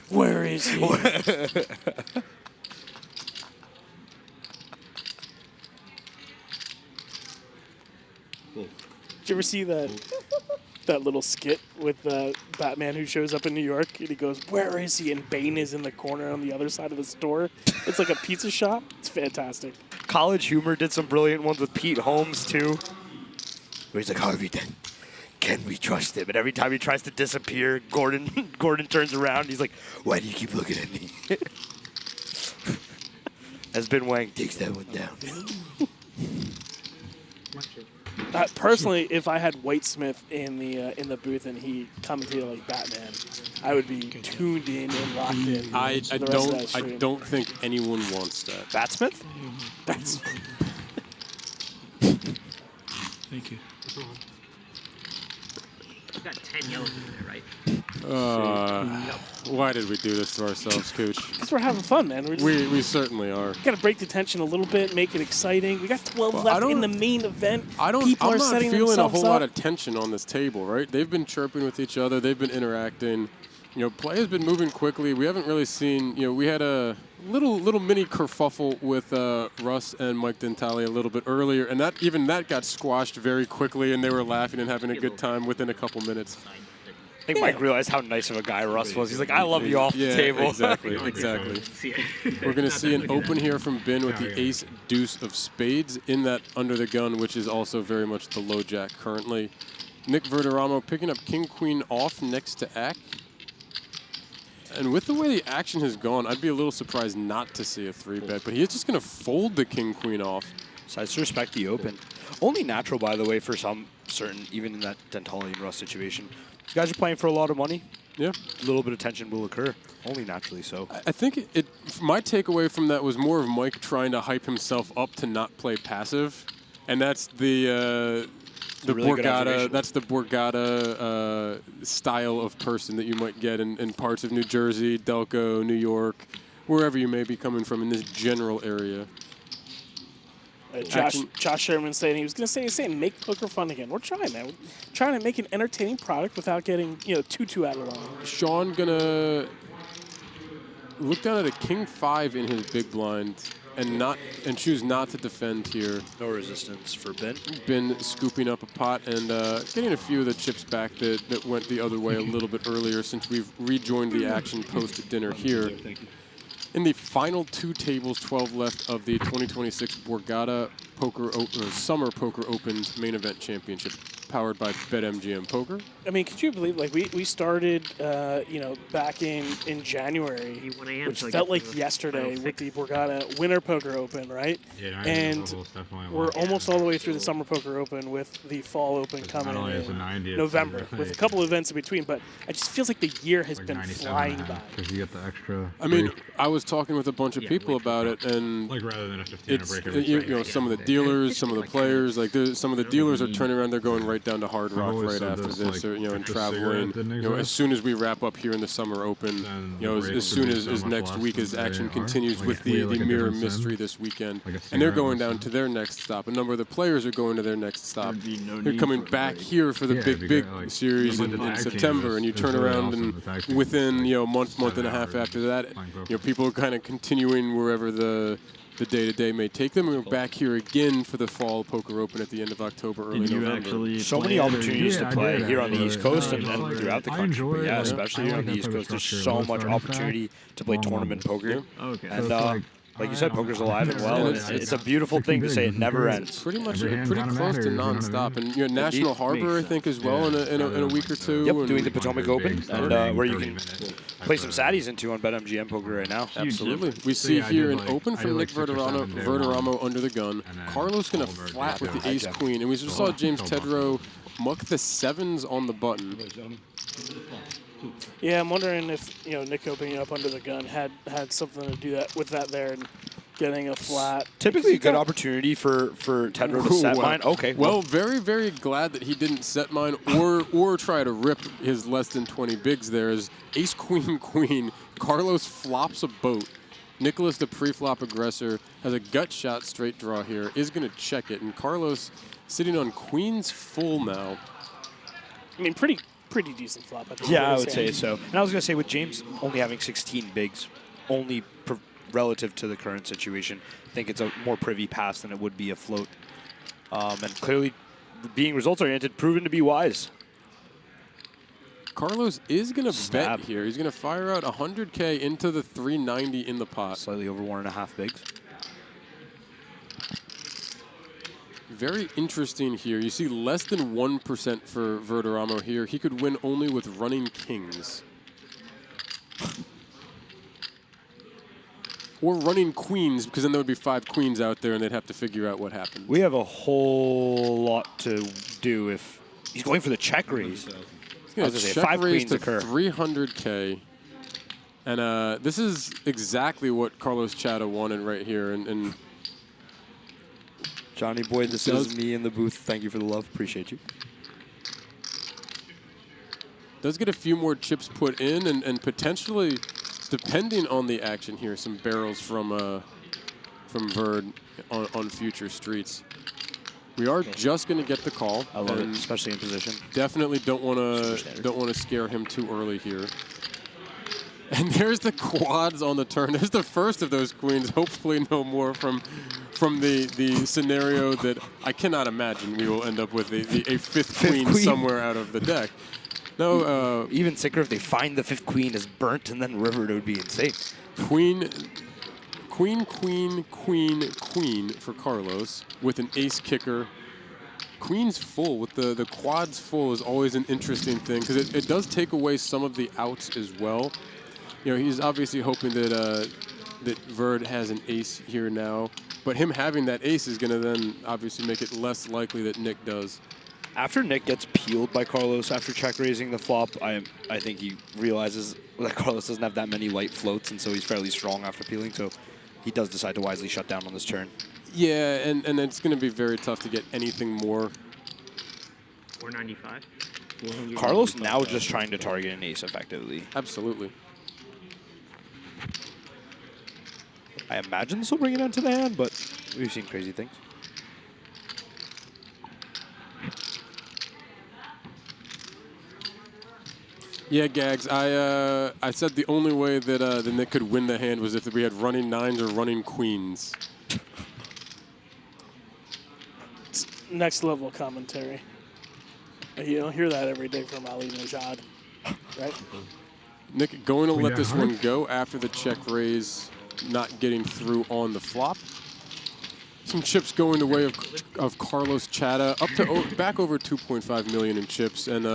Where is he? Did you ever see that little skit with Batman who shows up in New York and he goes, "Where is he?" and Bane is in the corner on the other side of the store. It's like a pizza shop. It's fantastic. College Humor did some brilliant ones with Pete Holmes, too. Where he's like, Harvey Dent, can we trust him? And every time he tries to disappear, Gordon turns around and he's like, why do you keep looking at me? As Ben Wang takes that one down. Personally, if I had Whitesmith in the booth and he commentated like Batman, I would be tuned in and locked in. I for the rest of that I stream. don't think anyone wants that. Batsmith? That's Thank you. I've got 10 yellows in there, right? Why did we do this to ourselves, Cooch? because we're having fun, man. We're just, We certainly are. gotta break the tension a little bit, make it exciting. We got 12 Well, left in the main event. People I'm are not setting feeling a themselves whole up. lot of tension on this table, right? They've been chirping with each other. They've been interacting. You know, play has been moving quickly. We haven't really seen, we had a little mini kerfuffle with Russ and Mike Dentale a little bit earlier, and that got squashed very quickly, and they were laughing and having a good time within a couple minutes. I think Mike realized how nice of a guy Russ was. He's like, I love you off the table. Exactly, exactly. See it. We're going to see an open here from Ben with the ace deuce of spades in that under the gun, which is also very much the low jack currently. Nick Verderamo picking up king queen off next to Ack. And with the way the action has gone, I'd be a little surprised not to see a 3-bet, but he is just going to fold the king-queen off. Decides to respect the open. Only natural, by the way, for some certain, even in that Dentali and Russ situation. These guys are playing for a lot of money. Yeah. A little bit of tension will occur, only naturally so. I think my takeaway from that was more of Mike trying to hype himself up to not play passive, and that's the really good Borgata. observation. That's the Borgata style of person that you might get in parts of New Jersey, Delco, New York, wherever you may be coming from in this general area. Josh Sherman saying he was going to say make poker fun again. We're trying that. We're trying to make an entertaining product without getting too out of line. Sean gonna look down at a king-5 in his big blind and choose not to defend here. No resistance for Ben. Been scooping up a pot and getting a few of the chips back that went the other way a little bit earlier since we've rejoined the action post-dinner here. In the final 2 tables, 12 left of the 2026 Borgata Summer Poker Open main event championship, powered by BetMGM Poker. I mean, could you believe, like, we started, back in January, 1 a.m. which till I felt get like to the yesterday final with 6. the Borgata Winter Poker Open, right? Yeah, And we're almost all the way through the Summer Poker Open with the Fall Open coming not only is it in 90, it's November, like- with a couple events in between, but it just feels like the year has like been 97 flying and a by. half, 'cause you get the extra. I mean, break. I was talking with a bunch of people about it, and like rather than a 15 it's break. some of the dealers, some of the players, like some of the dealers are turning around. They're going right down to Hard Rock always right said after this, this, like, or, and if the traveling. cigarette didn't As exist, soon as we wrap up here in the Summer Open, then as the rates soon would be as so much next less week as than they action are. continues Like, with if we the had, like, a Mirror difference in, Mystery this weekend, like, a and they're cigarette going was down in. to their next stop. A number of the players are going to their next stop. There'd be no They're need coming for a back break. here for the Yeah, big because, like, series but in the tag team September, is- and you is turn really around awesome. and The tag team is within like month and a 7 half hours after that, playing poker. people are kind of continuing wherever the day-to-day may take them. We're back here again for the Fall Poker Open at the end of October, early Did you November. actually So play many it, or opportunities you- to I play did here on the actually. East Coast and, No, and like, throughout the I country. enjoy But it, yeah, like, especially I here like on the that East type of Coast, there's structure. so Low much starting opportunity to play long tournament limit. poker. Okay. And So like you said, poker's alive and well. And It's a beautiful thing to say it never ends. Pretty much, Every hand pretty kinda close to matters, you know what I nonstop, mean? and National Harbor, I Makes think, as well Yeah, in a week or two. Yep, and doing the Potomac Open, and where you can play some saddies. saddies into on BetMGM Poker right now. Absolutely. We see yeah, I here did an like- open I from did Nick like 6 or 7 day one. Verderamo under the gun. And then Carlos going to all of our flat with day the two. ace queen, and we just saw James Till Tedrow muck the 7s on the button. Yeah, I'm wondering if Nick opening up under the gun had something to do that with that there and getting a flat. Typically a good opportunity for Tedrow to set mine. Okay, Well, very, very glad that he didn't set mine or try to rip his less than 20 bigs there. As ace, queen, queen, Carlos flops a boat. Nicholas, the pre-flop aggressor, has a gut shot straight draw here, is going to check it. And Carlos sitting on queens full now. I mean, pretty decent flop. think yeah, I is would saying. say so. And I was going to say, with James only having 16 bigs, only relative to the current situation, I think it's a more privy pass than it would be a float. And clearly, being results-oriented, proven to be wise. Carlos is going to Stab. bet here. He's going to fire out 100K into the 390 in the pot. Slightly over 1.5 bigs. Very interesting here. You see less than 1% for Verderamo here. He could win only with running kings. Or running queens, because then there would be 5 queens out there and they'd have to figure out what happened. We have a whole lot to do if he's going for the check raise. He's I going was to gonna say, check 5 raise queens to occur. 300K. And this is exactly what Carlos Chata wanted right here. And Johnny Boy, this Does- is me in the booth. Thank you for the love. Appreciate you. does get a few more chips put in and potentially, depending on the action here, some barrels from Verd on future streets. We are just going to get the call. I love it, and especially in position. Definitely don't want standard. to scare him too early here. And there's the quads on the turn. There's the first of those queens. Hopefully no more from the scenario that I cannot imagine we will end up with a fifth queen queen. somewhere out of the deck. No, Even sicker if they find the 5th queen is burnt and then rivered, it would be insane. queen, queen, queen, queen, queen for Carlos with an ace kicker. Queen's full with the quads full is always an interesting thing because it does take away some of the outs as well. he's obviously hoping that that Verd has an ace here now, but him having that ace is going to then obviously make it less likely that Nick does. After Nick gets peeled by Carlos after check raising the flop, I think he realizes that Carlos doesn't have that many light floats, and so he's fairly strong after peeling. So he does decide to wisely shut down on this turn. Yeah, and it's going to be very tough to get anything more. 495. Carlos now just trying to target an ace effectively. Absolutely. I imagine this will bring it down to the hand, but we've seen crazy things. Yeah, Gags, I said the only way that Nick could win the hand was if we had running nines or running queens. It's next level commentary. You don't hear that every day from Ali Najad, right? Nick going to let this one go after the check raise, not getting through on the flop. Some chips going the way of Carlos Chata, up to back over 2.5 million in chips, and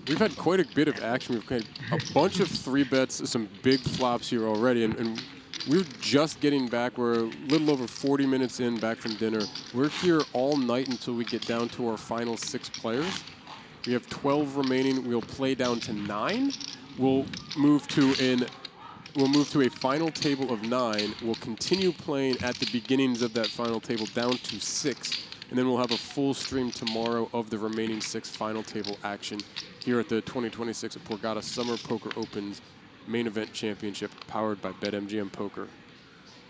we've had quite a bit of action. We've had a bunch of 3-bets, some big flops here already, and we're just getting back. We're a little over 40 minutes in, back from dinner. We're here all night until we get down to our final 6 players. We have 12 remaining. We'll play down to 9. We'll move to a final table of 9. We'll continue playing at the beginnings of that final table down to 6. And then we'll have a full stream tomorrow of the remaining 6 final table action here at the 2026 Borgata Summer Poker Open's main event championship powered by BetMGM Poker.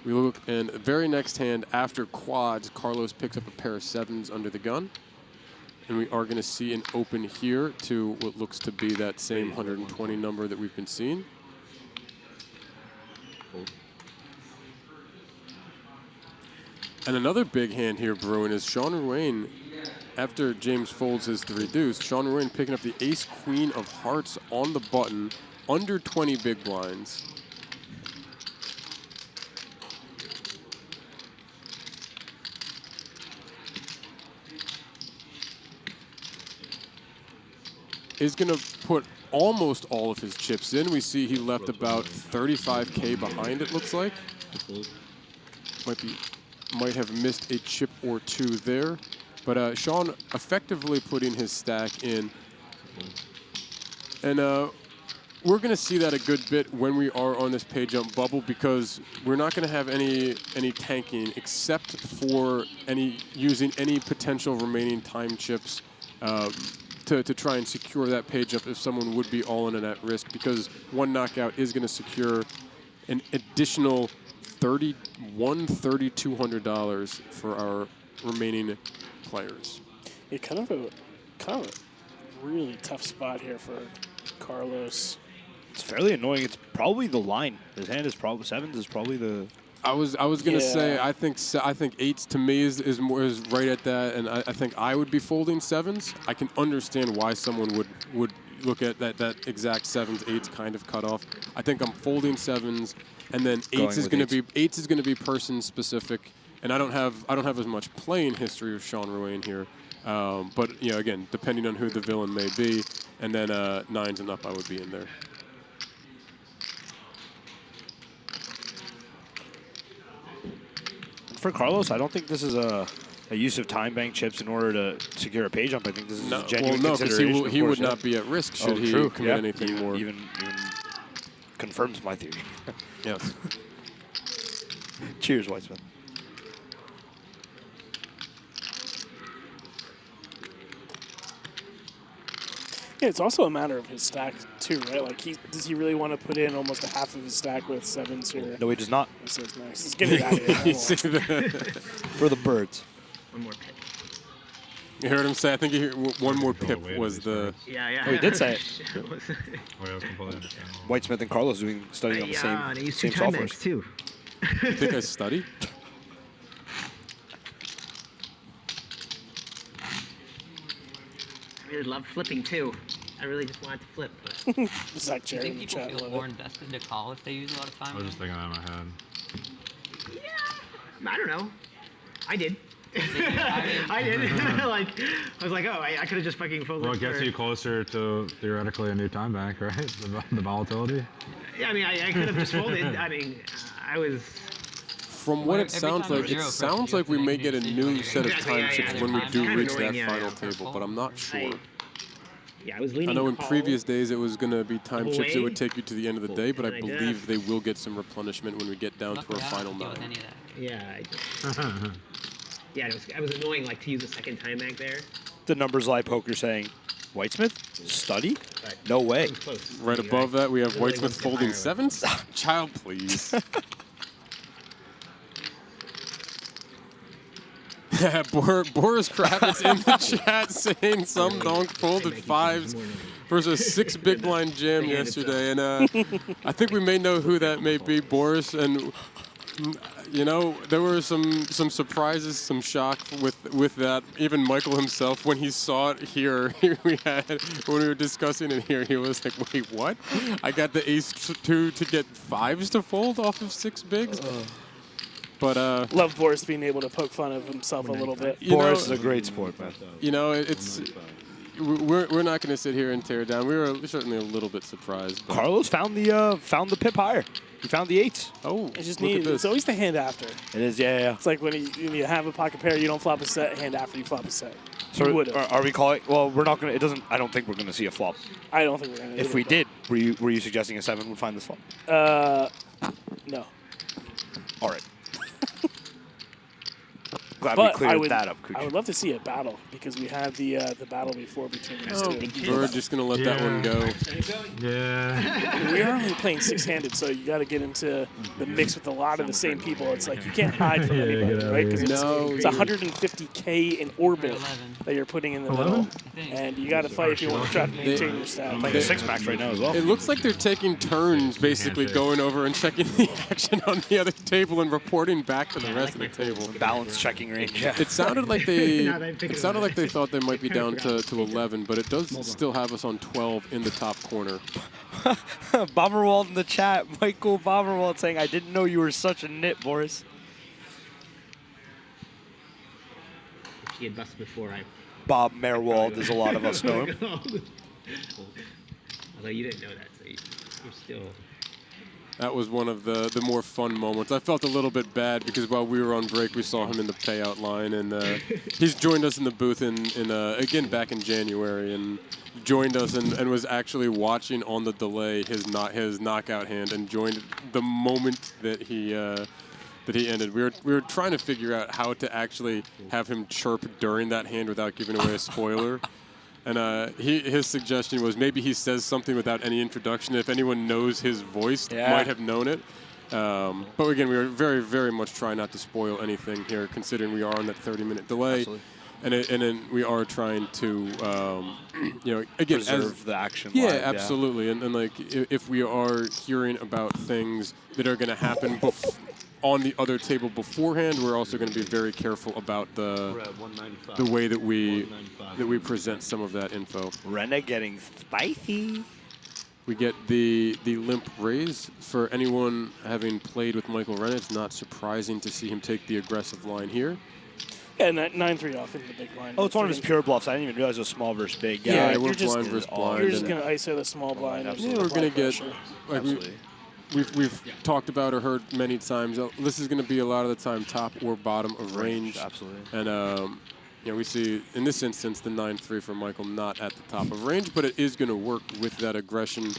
We look, and the very next hand after quads, Carlos picks up a pair of 7s under the gun. And we are going to see an open here to what looks to be that same 120 number that we've been seeing. And another big hand here brewing is Sean Ruane, after James folds his 3 deuce, Sean Ruane picking up the ace queen of hearts on the button, under 20 big blinds. Is going to put almost all of his chips in. We see he left about 35K behind, it looks like. Might have missed a chip or 2 there. But Sean effectively putting his stack in. And we're going to see that a good bit when we are on this pay jump bubble, because we're not going to have any tanking except for using any potential remaining time chips to try and secure that page up if someone would be all in and at risk, because one knockout is going to secure an additional $3,200 for our remaining players. Yeah, kind of a really tough spot here for Carlos. It's fairly annoying. It's probably the line. His hand is probably 7s is probably the. I was gonna say I think 8s to me is right at that, and I think I would be folding 7s. I can understand why someone would look at that exact 7s 8s kind of cutoff. I think I'm folding 7s, and then 8s is gonna be person specific, and I don't have as much playing history of Sean Ruane here, but again, depending on who the villain may be, and then 9s and up I would be in there. For Carlos, I don't think this is a use of time bank chips in order to secure a pay jump. I think this is a genuine consideration. Because he would not be at risk should he commit anything more. Even confirms my theory. Yes. Cheers, Weitzman. Yeah, it's also a matter of his stack too, right? Like, does he really want to put in almost a half of his stack with 7s here? No, he does not. So it's nice. Let's get it out of here. You see that? For the birds. One more pip. You heard him say, I think one more pip was the... Yeah. Oh, he did say it. Wait, I was completely understandable. Whitesmith and Carlos studying on the same software. Too. You think I study? I really love flipping too. I really just wanted to flip. But Zach Do you Jerry think in the people chat. feel Love more it. invested to call if they use a lot of time? I was just thinking that in my head. I don't know. I did. I I did. I was like, oh, I could have just fucking folded. Well, it gets for- you closer to theoretically a new time bank, right? The volatility. Yeah, I mean, I could have just folded. I mean, I was. From what it sounds like, it sounds like we may get a new set of Exactly, time yeah, chips yeah. when we It's do kind of reach annoying, that yeah, final yeah. table, but I'm not sure. Yeah, I was leaning. I know in call previous days it was going to be time the whole chips that way. would take you to the end of the day, but I And I believe just- they will get some replenishment when we get down to our final 9. Yeah, I just. Yeah, it was annoying, like to use a second time mag there. The numbers lie poker saying, Whitesmith, study? But No way. it was close. Right You above guys that, we have literally Whitesmith went to folding fire with it. 7s. Child, please. Boris Kravitz in the chat saying some donk folded 5s versus 6 big blind jam yesterday, and I think we may know who that may be, Boris. And you know, there were some surprises, some shock with that. Even Michael himself, when he saw it here, when we were discussing it here, he was like, "Wait, what? I got the ace 2 to get 5s to fold off of 6 bigs." But Love Boris being able to poke fun of himself a little bit. Boris is a great sport, man. You know, we're not going to sit here and tear it down. We were certainly a little bit surprised. But Carlos found the pip higher. He found the 8s. oh, It's just look at neat. this. It's always the hand after. It is, yeah. It's like when you have a pocket pair, you don't flop a set. Hand after you flop a set. So You would have. are we calling? Well, we're not gonna. It doesn't. I don't think we're gonna see a flop. I don't think we're gonna. If we did, were you suggesting a 7 would find this flop? No. All right. Glad we But cleared that up, I would love to see a battle because we had the battle before between these Oh, two. we're just going to let that one go. Yeah. We are only playing 6-handed, so you got to get into the mix with a lot of the same people. It's like you can't hide from anybody, right? Because it's 150K in orbit that you're putting in the middle, and you got to fight if you want to try to maintain your stat. Playing a 6-max right now as well. It looks like they're taking turns, basically going over and checking the action on the other table and reporting back to the rest of the table. Balance checking range. Yeah. It sounded like they thought they might be down to 11, but it does still have us on 12 in the top corner. Bomberwald in the chat. Michael Bomberwald saying, "I didn't know you were such a nit, Boris." He had busted before I. Bob Merwald, as a lot of us know him. Although you didn't know that, so you're still. That was one of the more fun moments. I felt a little bit bad because while we were on break, we saw him in the payout line, and he's joined us in the booth again back in January, and joined us and was actually watching on the delay his knockout hand, and joined the moment that he ended. We were trying to figure out how to actually have him chirp during that hand without giving away a spoiler. And his suggestion was maybe he says something without any introduction. If anyone knows his voice, might have known it. But again, we were very, very much trying not to spoil anything here, considering we are on that 30-minute delay. Absolutely. And then we are trying to, again, preserve the action. Yeah, live, absolutely. And like, if we are hearing about things that are going to happen on the other table beforehand, we're also going to be very careful about the way that we present some of that info. Rena getting spicy. We get the limp raise. For anyone having played with Michael Renna, it's not surprising to see him take the aggressive line here. Yeah, 9-3 off in the big blind. Oh, it's one of his pure bluffs. I didn't even realize it was small versus big. Yeah, you're we're just- blind versus blind. You're just going to ISO the small blind. Yeah, we're going to get, like we've talked about or heard many times, this is going to be a lot of the time top or bottom of range. Absolutely. And we see in this instance the 9-3 for Michael not at the top of range, but it is going to work with that aggression.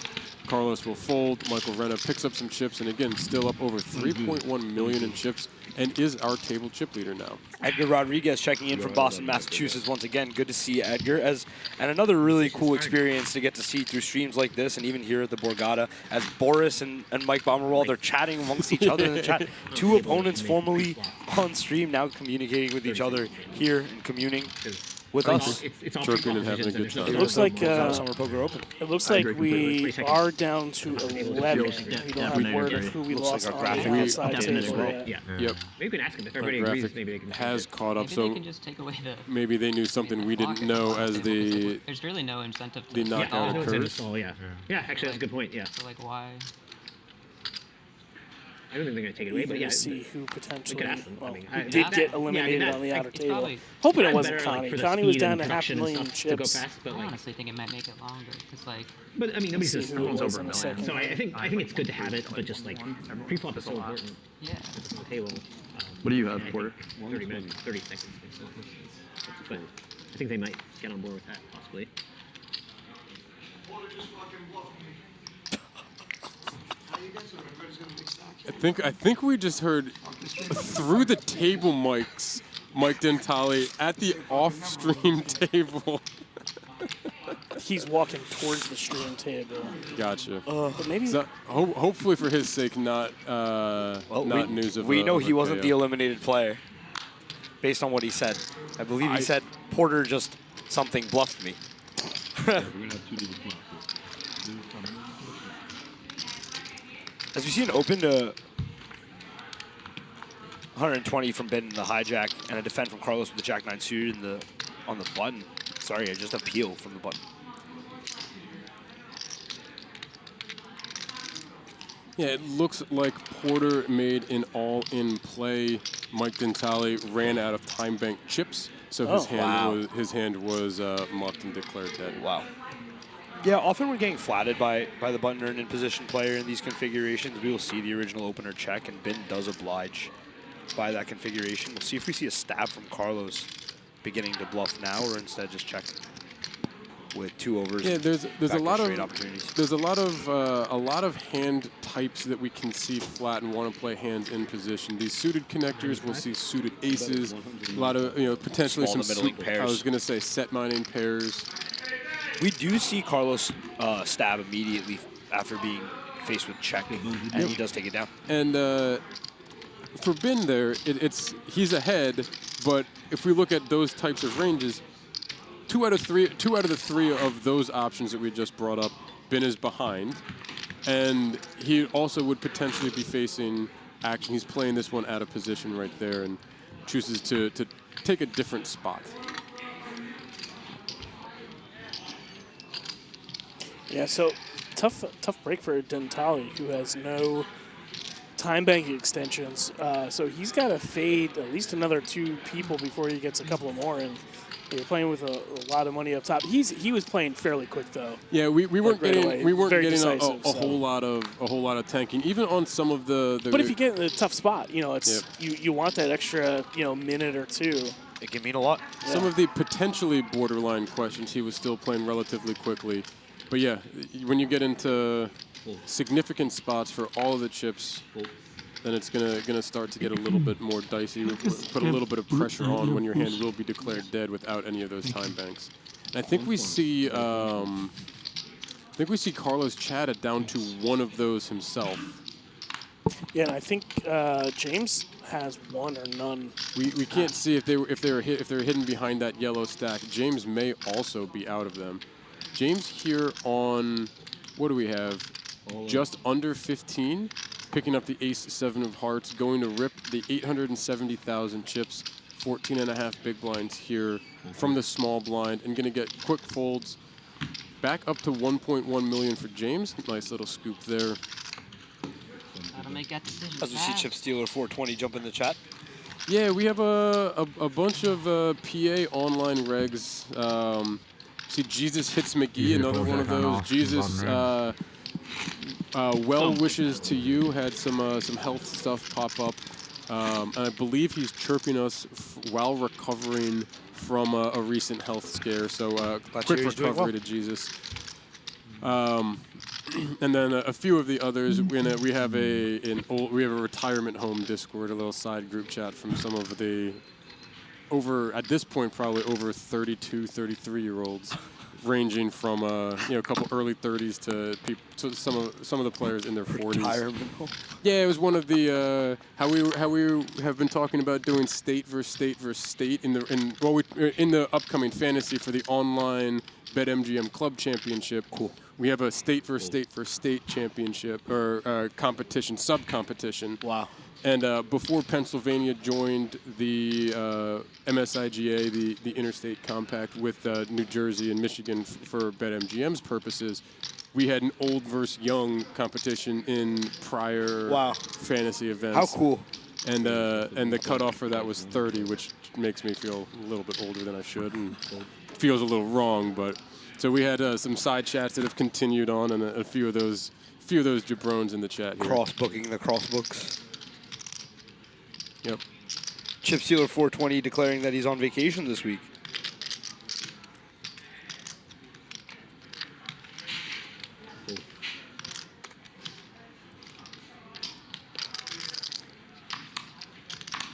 Carlos will fold. Michael Renna picks up some chips, and again, still up over 3.1 million in chips, and is our table chip leader now. Edgar Rodriguez checking in from Boston, Massachusetts once again. Good to see Edgar. And another really cool experience to get to see through streams like this, and even here at the Borgata, as Boris and Mike Bomberwald are chatting amongst each other in the chat. Two opponents formerly on stream, now communicating with each other here and communing with us. It's all Chirping and having a good time. It looks like Summer Poker Open. it looks like we are down to 11. We don't have word of who we Looks lost like our on graphic the is outside updated table as well. yet. Yeah. Yep. Maybe we can ask him if Our everybody agrees. graphic Maybe they can. has caught up, Maybe so they can just take away the. maybe they knew something we didn't know as the There's really no incentive to. the knockout no occurs. incentive. Oh yeah. Yeah, actually that's a good point. Yeah. So like why? I don't think they're going to take it away, Eager but yeah. to see who potentially ask them. I mean, who I- did that- get yeah, I mean, eliminated that- on the outer it's table. probably- Hoping it That's wasn't better, like, Connie. for the Connie was speed down and to half a production and million stuff to go chips. fast, but I like, honestly think it might make it longer because like but I mean, nobody see says who it everyone's was over a in a million. second. So I think it's good to have it, but just like pre-flop is so important yeah. at the table. What do you and have, I think Porter? 30 minutes, 30 seconds. Makes no sense. But I think they might get on board with that possibly. I think we just heard through the table mics, Mike Dentale at the off-stream table. He's walking towards the stream table. Gotcha. But maybe So, hopefully for his sake, not news of. We know of he a wasn't the KO. eliminated player, based on what he said. I believe he said Porter just something bluffed me. We're gonna have 2 different plots. As we see an open to 120 from Ben in the hijack and a defend from Carlos with the Jack-9 suited in on the button. Sorry, just a peel from the button. Yeah, it looks like Porter made an all-in play. Mike Dentale ran out of time bank chips, so his hand was mucked and declared dead. Wow. Yeah, often we're getting flatted by the button earned in position player in these configurations. We will see the original opener check, and Ben does oblige by that configuration. We'll see if we see a stab from Carlos beginning to bluff now, or instead just check with 2 overs. Yeah, there's a lot of opportunities. there's a lot of hand types that we can see flat and want to play hands in position. These suited connectors, we'll see suited aces, a lot of potentially Small some to middling pairs. I was gonna say set mining pairs. We do see Carlos stab immediately after being faced with check, and he does take it down. And for Ben there, he's ahead, but if we look at those types of ranges, two out of the three of those options that we just brought up, Ben is behind, and he also would potentially be facing action. He's playing this one out of position right there and chooses to take a different spot. Yeah, so tough break for Dentale, who has no time banking extensions. So he's got to fade at least another 2 people before he gets a couple more. And you're playing with a lot of money up top. He was playing fairly quick though. Yeah, we weren't right getting away. we weren't Very getting decisive, a whole lot of tanking, even on some of the. But if you get in a tough spot, it's Yep. you want that extra minute or 2. It can mean a lot. Some of the potentially borderline questions, he was still playing relatively quickly. But yeah, when you get into significant spots for all of the chips, then it's gonna start to get a little bit more dicey. Put a little bit of pressure on when your hand will be declared dead without any of those time banks. And I think we see Carlos Chad it down to 1 of those himself. Yeah, and I think James has 1 or none. We can't see if they're hidden behind that yellow stack. James may also be out of them. James here on, what do we have? Just under 15, picking up the ace-7 of hearts, going to rip the 870,000 chips, 14.5 big blinds here from the small blind, and going to get quick folds back up to 1.1 million for James. Nice little scoop there. Gotta make that decision. As we see fast. Chip Stealer 420 jump in the chat. Yeah, we have a bunch of PA online regs. See, Jesus Hits McGee, another one of those. Jesus, well wishes to you. Had some health stuff pop up, and I believe he's chirping us while recovering from a recent health scare. So quick recovery to Jesus. And then a few of the others. We have a retirement home Discord, a little side group chat from some of the at this point probably over 32, 33-year-olds, ranging from a couple early 30s to some of the players in their 40s. Retirement. Yeah, it was one of the how we have been talking about doing state versus state in the upcoming fantasy for the online BetMGM Club Championship. Cool. We have a state versus state championship or competition, sub-competition. Wow. And before Pennsylvania joined the MSIGA, the Interstate Compact with New Jersey and Michigan for BetMGM's purposes, we had an old versus young competition in prior fantasy events. How cool. And the cutoff for that was 30, which makes me feel a little bit older than I should, and feels a little wrong. But so we had some side chats that have continued on, and a few of those jabrones in the chat here. Cross-booking the cross-books. Yep. Chip Stealer 420 declaring that he's on vacation this week.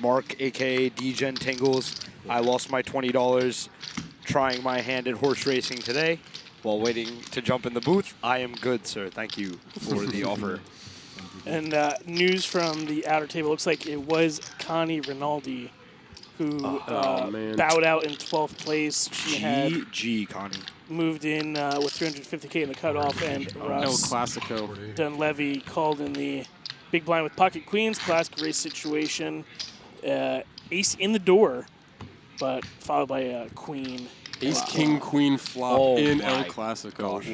Mark, a.k.a. D-Gen Tingles. I lost my $20 trying my hand at horse racing today while waiting to jump in the booth. I am good, sir. Thank you for the offer. And news from the outer table, looks like it was Connie Rinaldi who bowed out in 12th place. She had Connie. Moved in with 350K in the cutoff, and Russ El Clasico. Dunleavy called in the big blind with pocket queens, classic race situation. Ace in the door, but followed by a queen. Ace, king, queen flop in El Clasico. Gosh.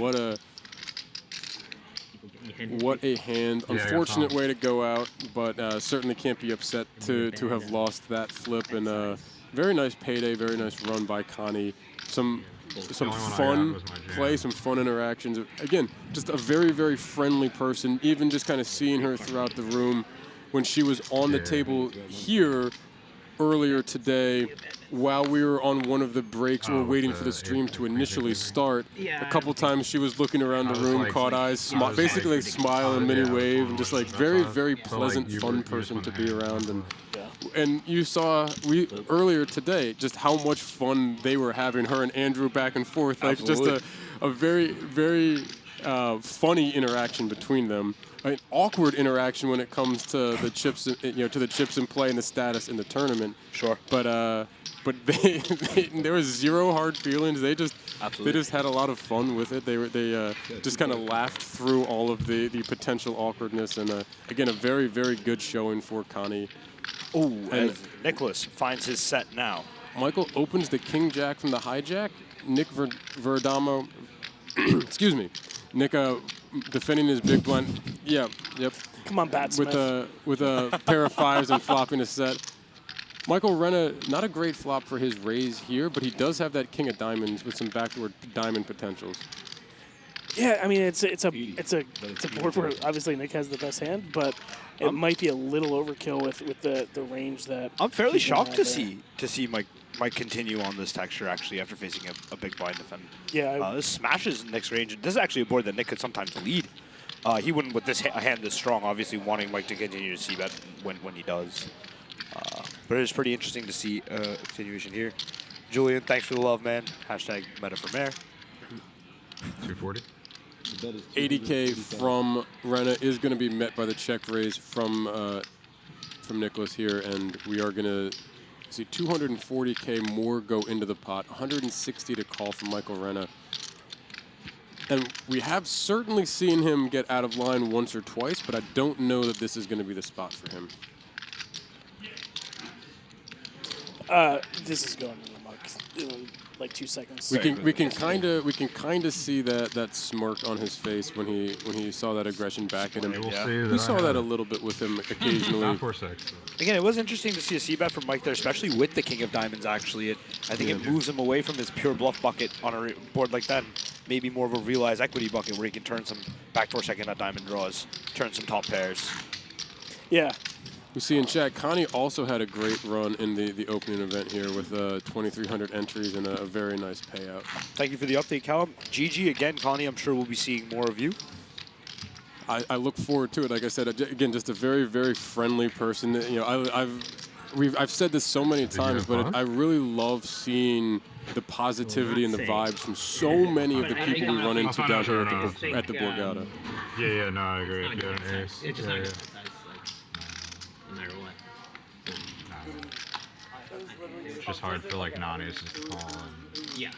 What a hand. Unfortunate way to go out, but certainly can't be upset to have lost that flip. And very nice payday, very nice run by Connie. Some fun play, some fun interactions. Again, just a very, very friendly person. Even just kind of seeing her throughout the room when she was on the table here earlier today, while we were on one of the breaks or waiting for the stream to initially start, a couple times she was looking around the room, caught eyes, basically like smile and mini wave, and just like very, very pleasant, fun person to be around. And you saw earlier today just how much fun they were having, her and Andrew back and forth, like just a very, very funny interaction between them. An awkward interaction when it comes to the chips, to the chips in play and the status in the tournament. Sure. But there was zero hard feelings. They just had a lot of fun with it. They just kind of laughed through all of the potential awkwardness, and again, a very, very good showing for Connie. Oh, and Nicholas finds his set now. Michael opens the king jack from the hijack. Nick Verdamo, excuse me, Nick defending his big blind. Yeah, yep. Come on, Batsmith. With a pair of fives and flopping a set. Michael Renna, not a great flop for his raise here, but he does have that king of diamonds with some backdoor diamond potentials. Yeah, I mean it's a board where obviously Nick has the best hand, but it might be a little overkill with the range that. I'm fairly shocked to see Mike continue on this texture actually after facing a big blind defender. Yeah, this smashes Nick's range. This is actually a board that Nick could sometimes lead. He wouldn't with this hand this strong, obviously wanting Mike to continue to see bet when he does. But it is pretty interesting to see continuation here. Julian, thanks for the love, man. Hashtag meta for mayor. 240. 80K from Renna is going to be met by the check raise from Nicholas here, and we are going to see 240K more go into the pot, 160 to call from Michael Renna. And we have certainly seen him get out of line once or twice, but I don't know that this is going to be the spot for him. This is going in the muck in like 2 seconds. We can kind of see that smirk on his face when he saw that aggression back at him. We saw that a little bit with him occasionally. Again, it was interesting to see a c-bet from Mike there, especially with the king of diamonds. Actually, I think it moves him away from his pure bluff bucket on a board like that. Maybe more of a realized equity bucket where he can turn some backdoor second nut diamond draws, turn some top pairs. Yeah. We see in chat, Connie also had a great run in the opening event here with 2,300 entries and a very nice payout. Thank you for the update, Callum. GG again, Connie. I'm sure we'll be seeing more of you. I look forward to it. Like I said, again, just a very, very friendly person. I've said this so many times, but I really love seeing the positivity and the vibes from so many of the people we run into down here at the Borgata. Yeah, no, I agree. Yeah. No matter what. It's just hard for like non-aces to call. Yeah.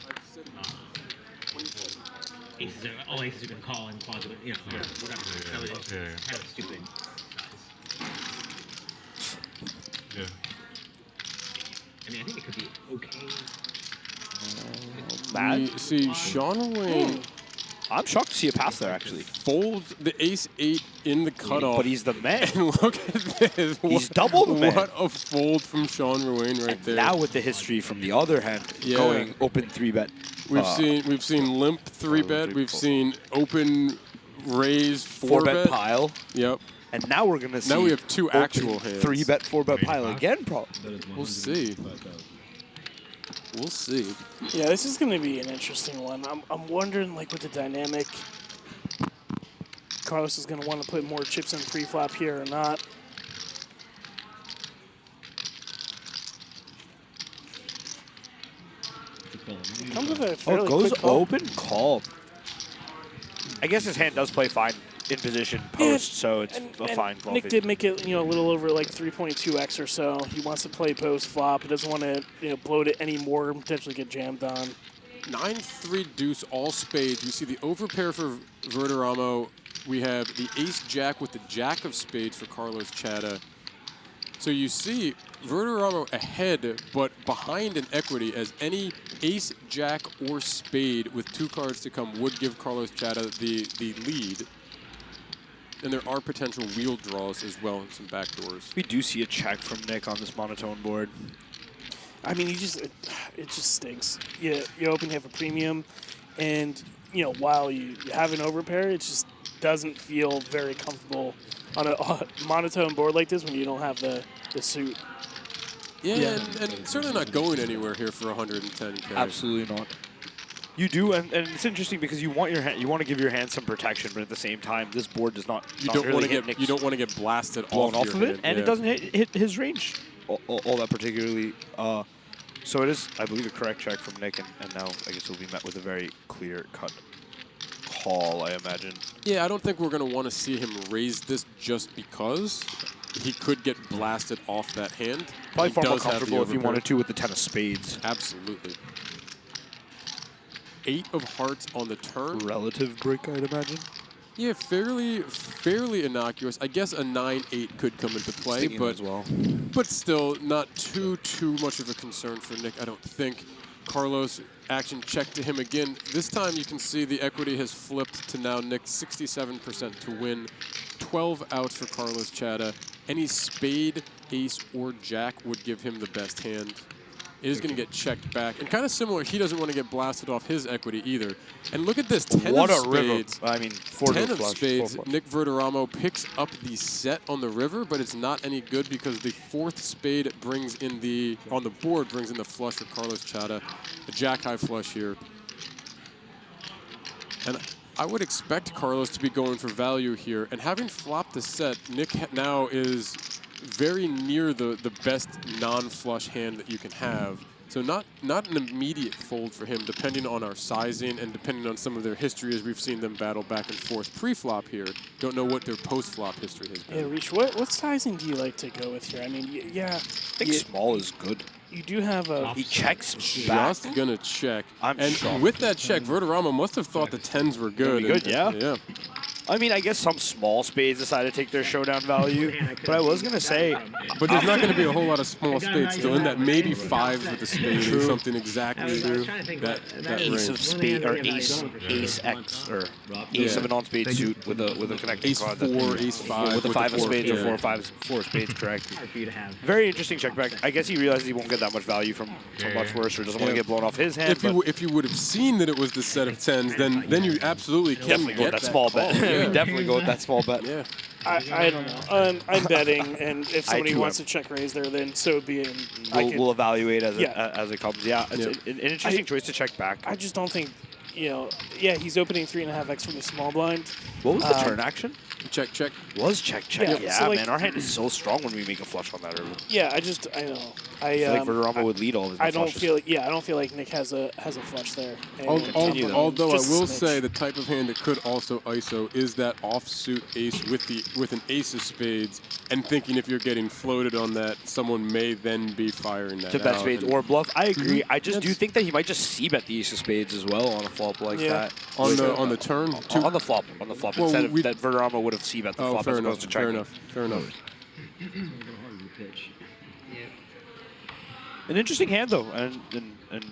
Aces are, all aces are going to call and pause it, whatever. So it's kind of stupid. Yeah. I mean, I think it could be okay. We see Sean Wayne I'm shocked to see a pass there, actually. Folds the ace-8 in the cutoff. But he's the man. And look at this. He's double the man. What a fold from Sean Ruane right there. Now with the history from the other hand, going open 3-bet. We've seen limp 3-bet. We've seen open raise 4-bet pile. Yep. And now we're gonna see. Now we have two actual hands. 3-bet, 4-bet pile again, probably. We'll see. We'll see. Yeah, this is going to be an interesting one. I'm wondering, like, with the dynamic, Carlos is going to want to put more chips in pre-flop here or not. Comes with a fairly goes quick call. open call. I guess his hand does play fine in position post, so it's a fine call. Nick did make it, a little over like 3.2x or so. He wants to play post flop. He doesn't want to, bloat it anymore and potentially get jammed on. 9-3 deuce all spades. We see the overpair for Verderamo. We have the ace-jack with the jack of spades for Carlos Chata. So you see Verderamo ahead, but behind in equity, as any ace, jack, or spade with 2 cards to come would give Carlos Chata the lead. And there are potential wheel draws as well and some backdoors. We do see a check from Nick on this monotone board. I mean, it just stinks. You open, you have a premium, and while you have an overpair, it just doesn't feel very comfortable on a monotone board like this when you don't have the suit. Yeah. And certainly not going anywhere here for 110K. Absolutely not. You do, and it's interesting because you want to give your hand some protection, but at the same time, this board does not. You don't want to get blasted blown off your of it, hand. and it doesn't hit his range all that particularly. So it is, I believe, a correct check from Nick, and now I guess we'll be met with a very clear-cut call, I imagine. Yeah, I don't think we're going to want to see him raise this just because he could get blasted off that hand. Probably He far more does have the comfortable if he overpair. wanted to with the 10 of spades. Absolutely. 8 of hearts on the turn. Relative break, I'd imagine. Yeah, fairly innocuous. I guess a 9-8 could come into play, but as well. But still, not too much of a concern for Nick, I don't think. Carlos, action check to him again. This time you can see the equity has flipped to now Nick 67% to win. 12 outs for Carlos Chata. Any spade, ace, or jack would give him the best hand. It is going to get checked back. And kind of similar, he doesn't want to get blasted off his equity either. And look at this, 10 what of a spades. river. I mean, 10 of spades. Nick Verderamo picks up the set on the river, but it's not any good because the 4th spade brings in on the board brings in the flush for Carlos Chata. A jack-high flush here. And I would expect Carlos to be going for value here. And having flopped the set, Nick now is very near the best non-flush hand that you can have. So not an immediate fold for him, depending on our sizing and depending on some of their history, as we've seen them battle back and forth pre-flop here. Don't know what their post-flop history has been. Yeah, Reach, what sizing do you like to go with here? I mean, yeah. I think small is good. You do have a... He checks back. Just going to check. And shocked. With that check, Verderamo must have thought the 10s were good. Yeah. I mean, I guess some small spades decided to take their showdown value, but I was going to say... But there's not going to be a whole lot of small spades still in that. Maybe 5s with a spade or something exactly that ace range. of spade or ace X or ace of a non-spade suit with a connecting ace card. 4, ace 5. With the 5 of spades or 4 spades, correct. Very interesting check back. I guess he realizes he won't get that much value from so much worse or doesn't want to get blown off his hand. If you would have seen that it was the set of 10s, then you absolutely can definitely get that small bet. Definitely go with that small bet. Yeah. I don't know. I'm betting, and if somebody wants to check raise there, then so be it. We'll evaluate as it comes. Yeah, it's an interesting choice to check back. I just don't think, he's opening 3.5x from the small blind. What was the turn action? Check. Was check. Yeah, so man, our hand is so strong when we make a flush on that river. Yeah, I know. I feel like Verderamo would lead all of his I don't flushes. feel like Nick has a flush there. Although I will say the type of hand that could also ISO is that offsuit ace with an ace of spades, and thinking if you're getting floated on that, someone may then be firing that to bet out spades or bluff. I agree. I just do think that he might just c-bet the ace of spades as well on a flop like that. On the turn? On the flop. Well, instead of that Verderamo would have c-bet the flop as opposed to checking. Fair enough. An interesting hand, though, and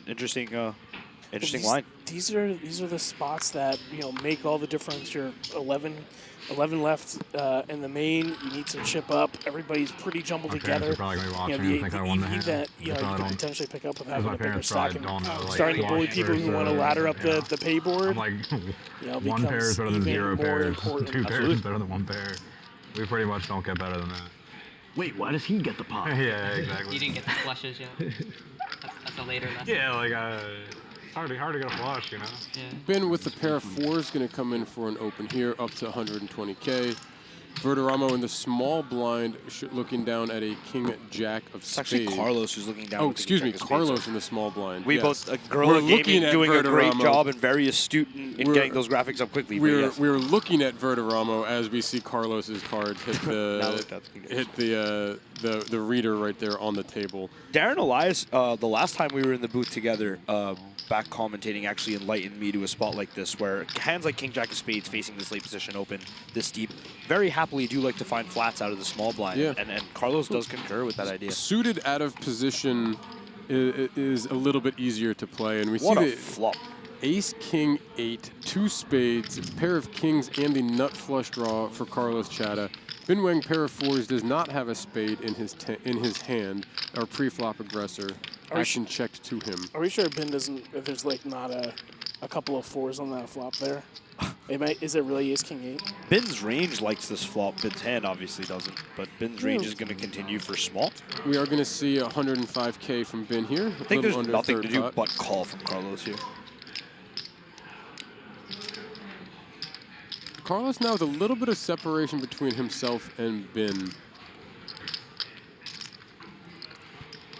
interesting Interesting line. These are the spots that make all the difference. You're 11 left in the main. You need to chip up. Everybody's pretty jumbled My together. parents are probably gonna be watching The and think I won the EV hand. that They you probably could don't- potentially pick up with Because having my a bigger parents stack probably and don't know, like, starting to bully flush people who want to versus, ladder up you know. the pay board. I'm like, one pair is better than becomes zero even more pairs. important. Two pairs Absolutely. is better than one pair. We pretty much don't get better than that. Wait, why does he get the pot? Yeah, exactly. You didn't get the flushes yet. That's a later lesson. Yeah, like it's hard to get a flush, you know. Yeah. Ben with the pair of fours going to come in for an open here, up to 120K. Verderamo in the small blind, looking down at a king-jack of It's actually spades. Carlos who's looking down. Oh, with the excuse me, king-jack of spades. Carlos in the small blind. We yes. both, Gorilla We're looking Gaming at doing a great Verderamo. job and very astute in getting those graphics up quickly. but yes. We're looking at Verderamo as we see Carlos's cards hit Now the that that's hit the reader right there on the table. Darren Elias, the last time we were in the booth together, back commentating actually enlightened me to a spot like this where hands like King Jack of Spades facing this late position open this deep very happily do like to find flats out of the small blind. Yeah. And Carlos does concur with that idea. Suited out of position is a little bit easier to play, and we What see a the flop. Ace, King, 8, 2 spades, pair of kings, and the nut flush draw for Carlos Chata. Bin Wang, pair of fours, does not have a spade in his hand. Our pre-flop aggressor. Action checked to him. Are we sure Ben doesn't? If there's like not a couple of fours on that flop there, is it really Ace King 8? Bin's range likes this flop. Bin's hand obviously doesn't, but Bin's range is going to continue for small. We are going to see 105K from Bin here. I think there's nothing to do but call from Carlos here. Carlos now with a little bit of separation between himself and Bin.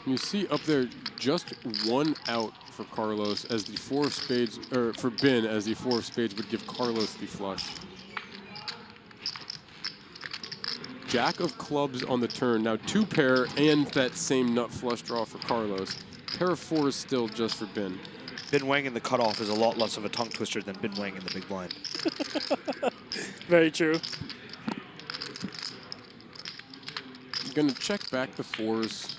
You see up there just one out for Carlos as the 4 of spades, or for Bin as the 4 of spades would give Carlos the flush. Jack of clubs on the turn. Now 2 pair and that same nut flush draw for Carlos. Pair of fours still just for Bin. Bin Wang in the cutoff is a lot less of a tongue twister than Bin Wang in the big blind. Very true. I'm going to check back the fours.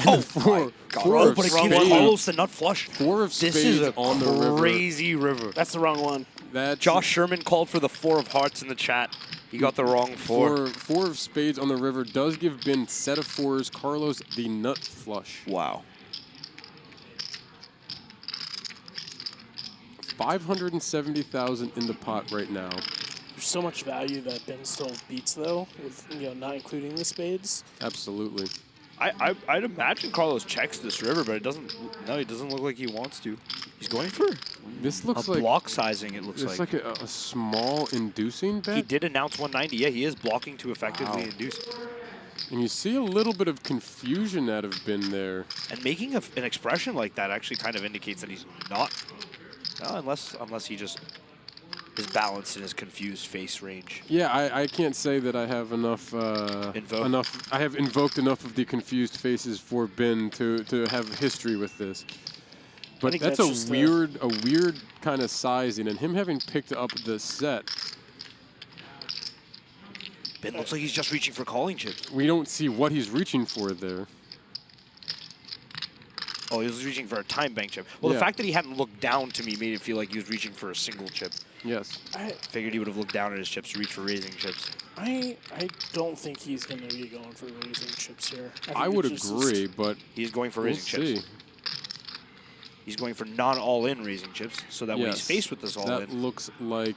Oh, four oh, of but it spades. gives Carlos the nut flush. 4 of This spades is a on the river. crazy river. That's the wrong one. That's Josh Sherman called for the 4 of hearts in the chat. He got the wrong 4. 4 of spades on the river does give Bin set of fours. Carlos the nut flush. Wow. 570,000 in the pot right now. There's so much value that Ben still beats though, with not including the spades. Absolutely. I'd imagine Carlos checks this river, but it doesn't. No, he doesn't look like he wants to. He's going for This looks a like block sizing. It looks it's like. like a small inducing bet. He did announce 190. Yeah, he is blocking to effectively Wow. induce. And you see a little bit of confusion out of Bin there. And making an expression like that actually kind of indicates that he's not. Unless he just is balanced in his confused face range. Yeah, I can't say that I have enough I have invoked enough of the confused faces for Bin to have history with this. But think that's that's a just weird kind of sizing, and him having picked up the set, Ben looks like he's just reaching for calling chips. we don't see what he's reaching for there. Oh, he was reaching for a time bank chip. Well, Yeah. the fact that he hadn't looked down to me made it feel like he was reaching for a single chip. Yes. Figured he would have looked down at his chips to reach for raising chips. I don't think he's going to be going for raising chips here. I would agree, but He's going for we'll raising chips. see. He's going for non-all-in raising chips, so that when he's Yes. faced with this That all-in, looks like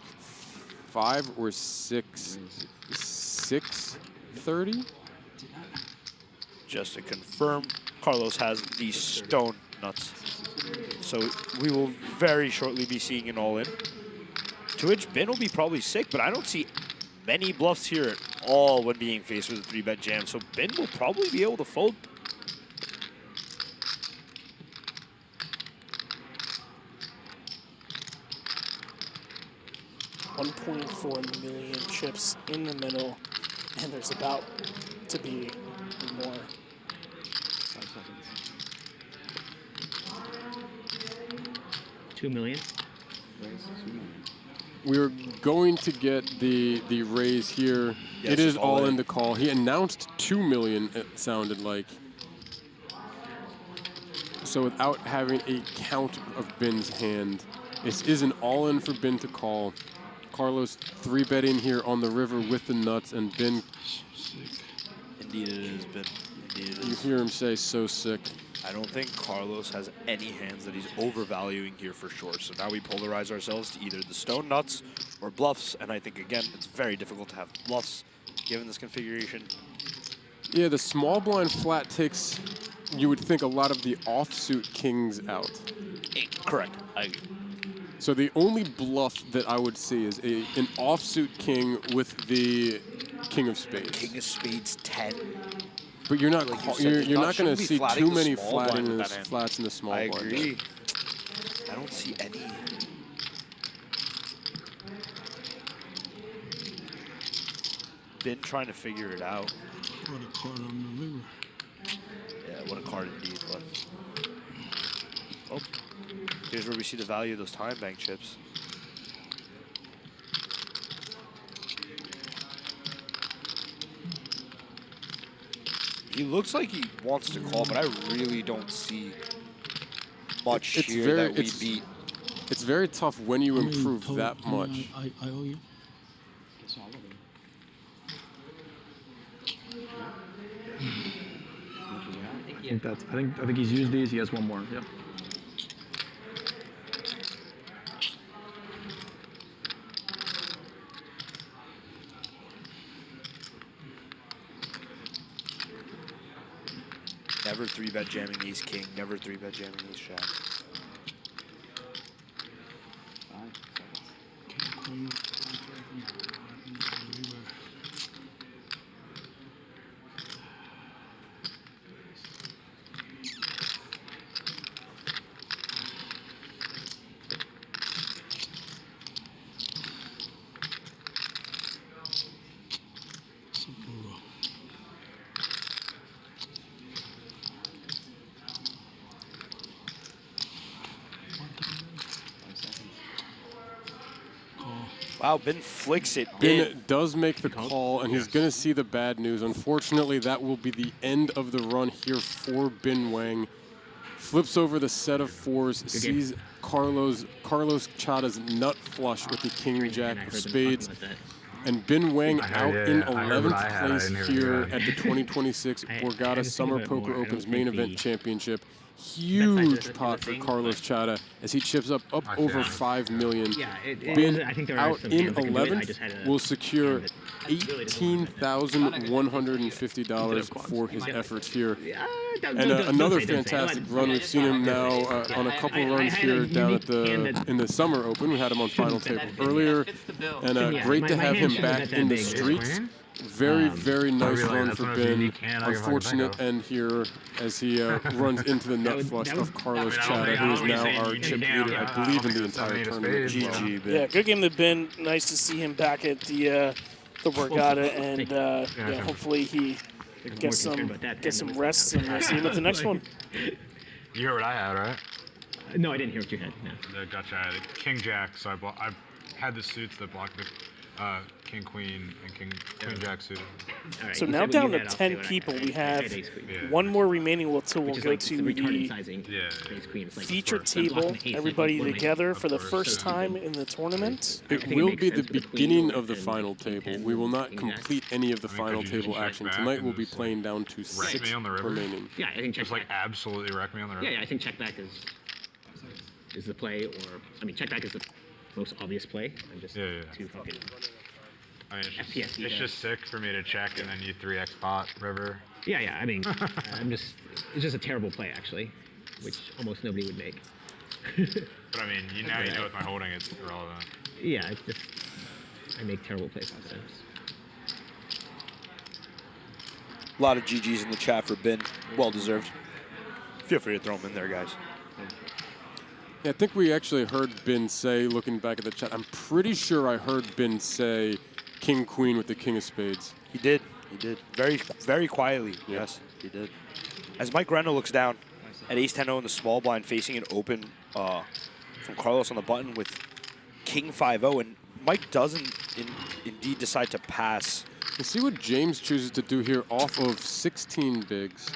5 or 630. just to confirm, Carlos has the stone nuts. So we will very shortly be seeing an all-in. To which Ben will be probably sick, but I don't see many bluffs here at all when being faced with a 3-bet jam. So Ben will probably be able to fold. $1.4 million chips in the middle, and there's about to be more. 2 million. We're going to get the raise here. Yes, it is it's all all in. in the call. He announced 2 million, it sounded like. So without having a count of Bin's hand, this is an all-in for Bin to call. Carlos 3-betting here on the river with the nuts, and Bin. Indeed it is, Bin. Indeed it You is. hear him say, "So sick." I don't think Carlos has any hands that he's overvaluing here for sure. So now we polarize ourselves to either the stone nuts or bluffs, and I think, again, it's very difficult to have bluffs given this configuration. Yeah, the small blind flat takes, you would think, a lot of the offsuit kings out. Correct. I agree. So the only bluff that I would see is an offsuit king with the king of spades. King of spades 10. But you're not Like you said, you're not going shouldn't to be see flatting too the many small blind with that hand. flats in the small I blind. agree. I don't see any. Been trying to figure it out. What a card on the river. Yeah, what a card indeed. But oh, here's where we see the value of those time bank chips. He looks like he wants to call, but I really don't see much It's here very- that we it's- beat. It's very tough when you How many improve total that do much. I owe you? I think he's used these. He has one more. Yep. Never 3-bet jamming ace king. Never 3-bet jamming ace jack. Wow, Ben flicks it in. Ben does make the call, and he's going to see the bad news. Unfortunately, that will be the end of the run here for Bin Wang. Flips over the set of fours, sees Carlos Chada's nut flush with the king jack of spades. And Bin Wang out in 11th place here at the 2026 Borgata Summer Poker Open's main event championship. Huge pot for Carlos Chada as he chips up over 5 million. Bin out in 11th will secure $18,150 for his efforts here. And another fantastic run. We've seen him now on a couple runs here down at in the Summer Open. We had him on Final Table earlier, and great to have him back in the streets. Very, very nice run for Ben. Unfortunate end here as he runs into the nut flush of Carlos Chada, who is now our chip leader, I believe, in the entire tournament. GG, Ben. Yeah, good game to Ben. Nice to see him back at the Borgata, and yeah, hopefully he gets some rest and see him at the next one. You heard what I had, right? No, I didn't hear what you had. No. Gotcha. I had King Jack, so I had the suits that block the King Queen and King Jack suited. Right, So now down to 10 people. We have one more remaining until we'll go to the feature table. Everybody together for the first time in the tournament. It will be the beginning of the final table. We will not complete any of the final table action. Tonight we'll be playing down to 6 remaining. Yeah, I think check Just like back. absolutely wreck me on the river. Yeah, I think check back is the play, or I mean check back is the most obvious play. I'm just too fucking. I mean, it's just sick for me to check and then you 3x pot river. Yeah. I mean, it's just a terrible play actually, which almost nobody would make. But I mean, now you know with my holding, it's irrelevant. Yeah, it's just I make terrible plays sometimes. A lot of GGs in the chat for Ben. Well deserved. Feel free to throw them in there, guys. Yeah, I think we actually heard Ben say, looking back at the chat, I'm pretty sure I heard Ben say King Queen with the King of Spades. He did. He did. Very, very quietly. Yes, he did. As Mike Reno looks down at ace-10-0 in the small blind, facing an open from Carlos on the button with King 5-0, and Mike doesn't indeed decide to pass. We'll see what James chooses to do here off of 16 bigs.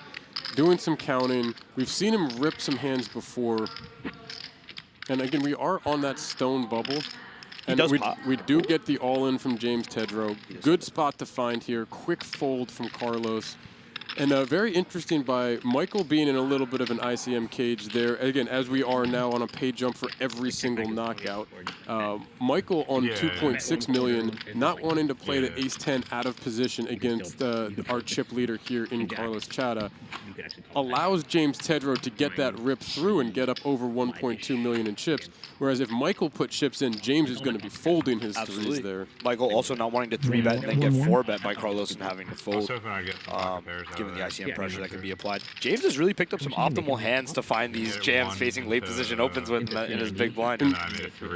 doing some counting. We've seen him rip some hands before. And again, we are on that stone bubble. And we do get the all-in from James Tedrow. Good spot to find here. Quick fold from Carlos. And very interesting by Michael being in a little bit of an ICM cage there. Again, as we are now on a pay jump for every single knockout. Michael on 2.6 million, not wanting to play the ace-10 out of position against our chip leader here in Carlos Chata, allows James Tedrow to get that rip through and get up over 1.2 million in chips. Whereas if Michael put chips in, James is going to be folding his threes there. Michael also not wanting to 3-bet and then get 4-bet by Carlos and having to fold. Given the ICM pressure that can be applied. James has really picked up some optimal hands to find these jams facing late position opens with in his big blind. And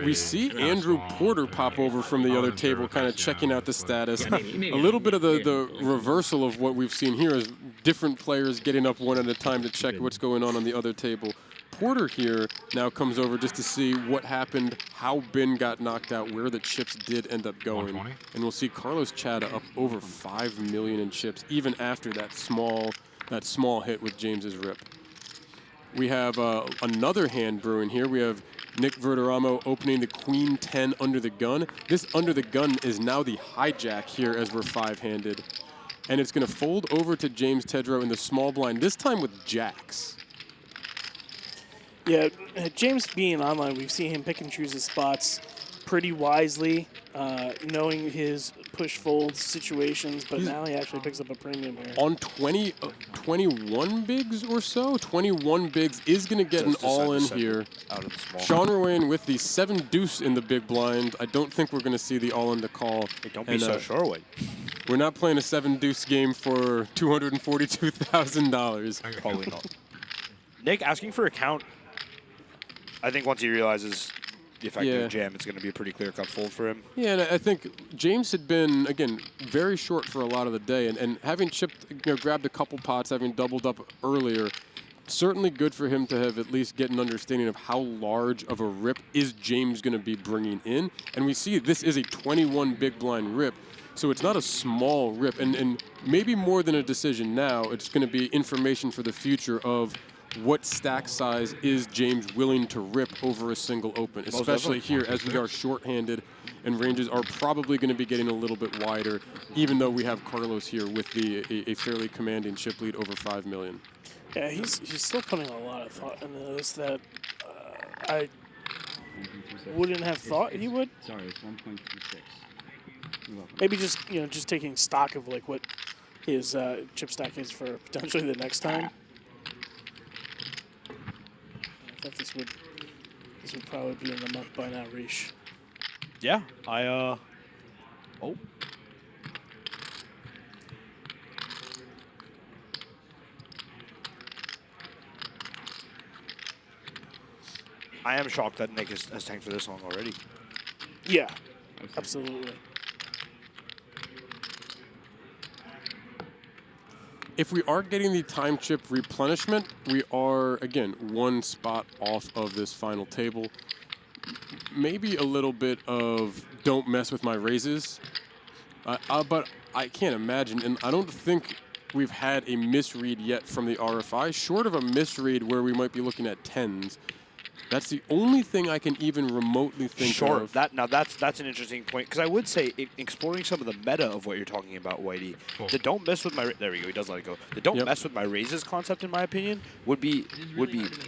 we see Andrew Porter pop over from the other table, kind of checking out the status. A little bit of the reversal of what we've seen here is different players getting up one at a time to check what's going on the other table. Porter here now comes over just to see what happened, how Ben got knocked out, where the chips did end up going. And we'll see Carlos Chata up over 5 million in chips, even after that small hit with James's rip. We have another hand brewing here. We have Nick Verderamo opening the Queen 10 under the gun. This under the gun is now the hijack here as we're 5-handed. And it's going to fold over to James Tedrow in the small blind, this time with jacks. Yeah, James being online, we've seen him pick and choose his spots pretty wisely, knowing his push-fold situations, but now he actually picks up a premium here. On 21 bigs or so, 21 bigs is going to get an all-in here. Out of the small. Sean Rowan with the 7 deuce in the big blind. I don't think we're going to see the all-in to call. Hey, don't be so sure, Wade. We're not playing a 7 deuce game for $242,000. Probably not. Nick asking for a count. I think once he realizes the effective jam, it's going to be a pretty clear-cut fold for him. Yeah, and I think James had been, again, very short for a lot of the day, and having chipped, grabbed a couple pots, having doubled up earlier, certainly good for him to have at least get an understanding of how large of a rip is James going to be bringing in. And we see this is a 21 big blind rip, so it's not a small rip, and maybe more than a decision now, it's going to be information for the future of what stack size is James willing to rip over a single open, especially here as we are short-handed and ranges are probably going to be getting a little bit wider, even though we have Carlos here with a fairly commanding chip lead over 5 million. Yeah, he's still putting a lot of thought into this that I wouldn't have thought he would. Sorry, it's 1.26. Maybe just taking stock of like what his chip stack is for potentially the next time. I thought this would probably be in the month by now, Reish. Yeah, I am shocked that Nick has tanked for this long already. Yeah, absolutely. If we are getting the time chip replenishment, we are, again, one spot off of this final table. Maybe a little bit of don't mess with my raises, but I can't imagine, and I don't think we've had a misread yet from the RFI, short of a misread where we might be looking at 10s. That's the only thing I can even remotely think of. That's an interesting point, because I would say exploring some of the meta of what you're talking about, Whitey. The don't mess with my there we go. He does let it go. The don't mess with my raises concept, in my opinion, would be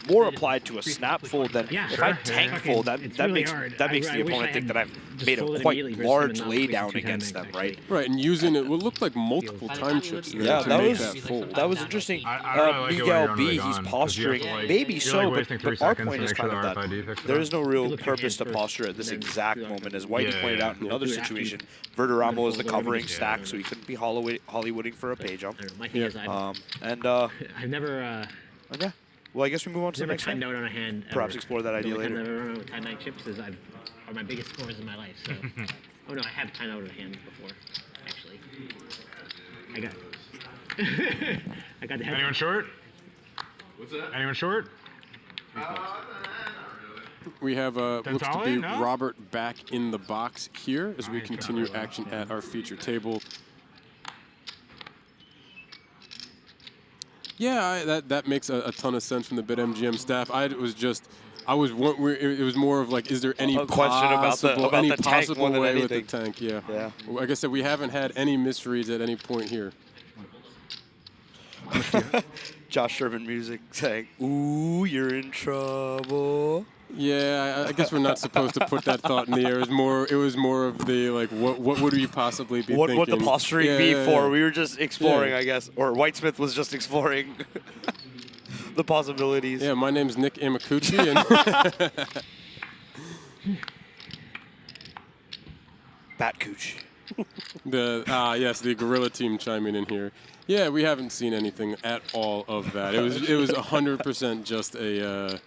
more applied to a snap fold than if I tank fold. That makes the opponent think that I've made a quite large laydown against them, right? Right, and using it will look like multiple time chips. Yeah, that was interesting. Miguel B, he's on, posturing, like, maybe so, wasting but 3 our seconds point to is make kind sure of the that RFID picks it there up. is no real purpose to posture at this exact moment. As Whitey pointed out in another situation, Verderamo was the covering stack, so he couldn't be Hollywooding for a pay jump. My thing is, I've never. Okay. Well, I guess we move on to the next timed one. out on a hand. Perhaps explore that idea later. I've never run out with timed 9 chips are my biggest scores in my life. So, oh no, I have timed out a hand before, actually. I got the head. Anyone short? What's that? Anyone short? We have looks to be No? Robert back in the box here as we continue action at our feature table. Yeah, that makes a ton of sense from the BetMGM staff. It was more of like, is there any A question about the tank possible more than way with the anything. tank? Yeah. Yeah. Like I said, we haven't had any misreads at any point here. Josh Sherman music saying, "Ooh, you're in trouble." Yeah, I guess we're not supposed to put that thought in the air. It was more of the like, what would we possibly be What thinking? would the posturing be Yeah, for? yeah. We were just exploring, Yeah. I guess, or Whitesmith was just exploring the possibilities. Yeah, my name's Nick Amakuchi, and Batcooch. the Gorilla team chiming in here. Yeah, we haven't seen anything at all of that. It was 100% just a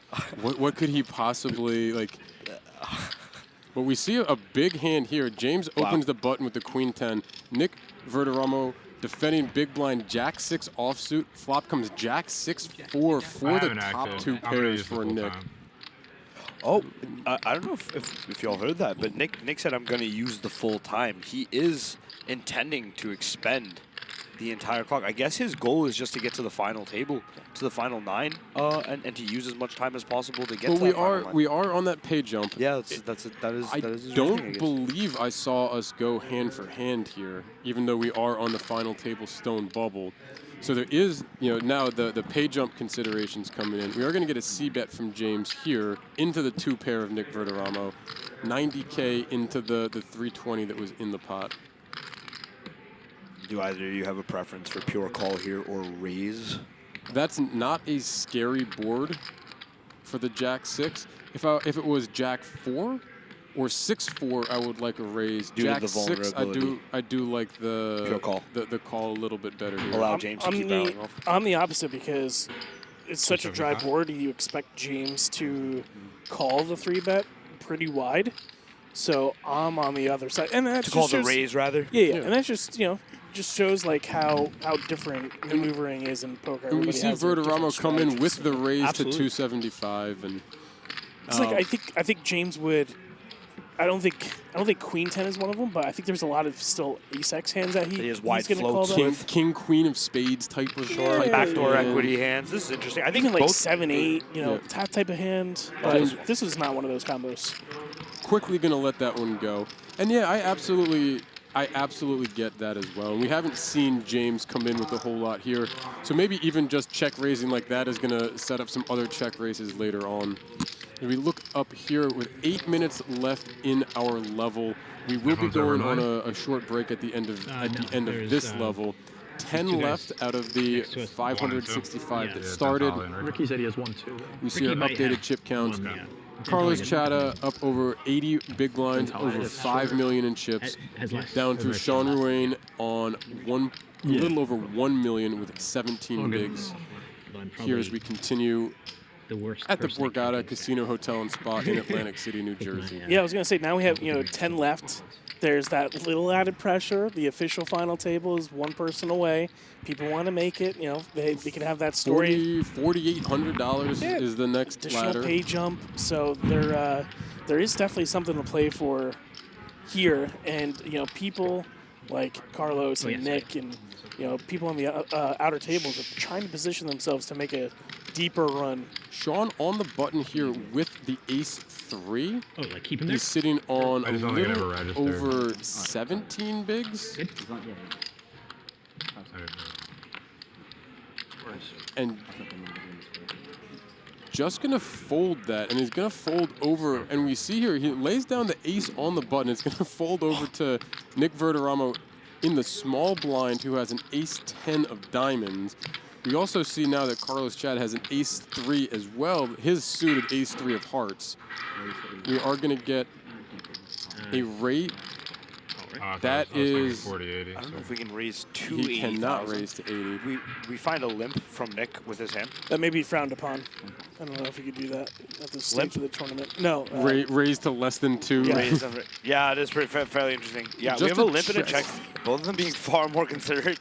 what could he possibly like? But we see a big hand here. James opens the button with the Queen 10. Nick Verderamo defending big blind Jack 6 offsuit. Flop comes Jack 6-4 for the top two pairs for Nick. Oh, I don't know if y'all heard that, but Nick said I'm going to use the full time. He is intending to expend the entire clock. I guess his goal is just to get to the final table, to the final 9, and to use as much time as possible to get to that final 9. We are on that pay jump. Yeah, that is. I don't believe I saw us go hand for hand here, even though we are on the final table stone bubble. So there is, now the pay jump considerations coming in. We are going to get a C bet from James here into the 2 pair of Nick Verderamo, 90K into the 320 that was in the pot. Do either of you have a preference for pure call here or raise? That's not a scary board for the Jack 6. If it was Jack 4 or 6-4, I would like a raise. Due to Jack the 6, I do like the pure call. The call a little bit better here. Allow James to keep barreling off. I'm the opposite because it's such a dry board. You expect James to call the 3-bet pretty wide. So I'm on the other side, and that To call the raise rather. Yeah, and that's just just shows like how different maneuvering is in poker. And we see Verderamo come in with the raise Absolutely. to 275, and it's like I think James would. I don't think Queen 10 is one of them, but I think there's a lot of still Ace-X hands that He has he's wide going to call floats that. King Queen of Spades type of Yeah. Backdoor hand. equity hands. This is interesting. I think Even like both 7-8, Yeah. that type of hand. But this was not one of those combos. Quickly going to let that one go. And yeah, I absolutely get that as well. And we haven't seen James come in with a whole lot here. So maybe even just check raising like that is going to set up some other check raises later on. As we look up here with 8 minutes left in our level, we will be going on a short break at the end of this level. 10 left out of the 565 that started. Ricky said he has 1, 2. We see our updated chip counts. Carlos Chata up over 80 big blinds, over 5 million in chips, down to Sean Ruane on a little over 1 million with 17 bigs. Here as we continue at the Borgata Casino Hotel and Spa in Atlantic City, New Jersey. Yeah, I was going to say, now we have 10 left. There's that little added pressure. The official final table is one person away. People want to make it. They can have that story. $4,800 is the next Additional ladder. pay jump. So there is definitely something to play for here. And, people like Carlos and Nick and, people on the outer tables are trying to position themselves to make a deeper run. Sean on the button here with the ace-3. Oh, like keep him there? He's sitting on I a just don't think it ever little registered. over 17 bigs. Good. And just going to fold that, and he's going to fold over, and we see here, he lays down the ace on the button. It's going to fold over to Nick Verderamo in the small blind, who has an ace-10 of diamonds. We also see now that Carlos Chad has an ace-3 as well, his suited ace-3 of hearts. We are going to get a rate. That is... 40-80. I don't know if we can raise to He 80,000. cannot raise to 80. We find a limp from Nick with his hand. That may be frowned upon. I don't know if you could do that at this stage of the tournament. No. Raise to less than 2. Yeah, it is fairly interesting. Yeah, Just we have a a limp and a check. check. Both of them being far more considerate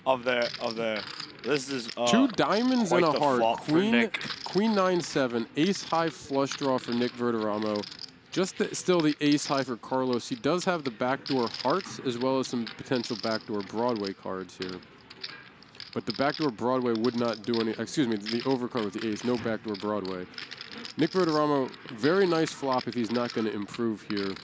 of the. This is 2 diamonds and quite a the heart. flop for Nick. Queen 9-7, ace high flush draw for Nick Verderamo. Just still the ace high for Carlos. He does have the backdoor hearts as well as some potential backdoor Broadway cards here. but the backdoor Broadway would not do any, excuse me, the overcard with the ace, no backdoor Broadway. Nick Verderamo, very nice flop if he's not going to improve here.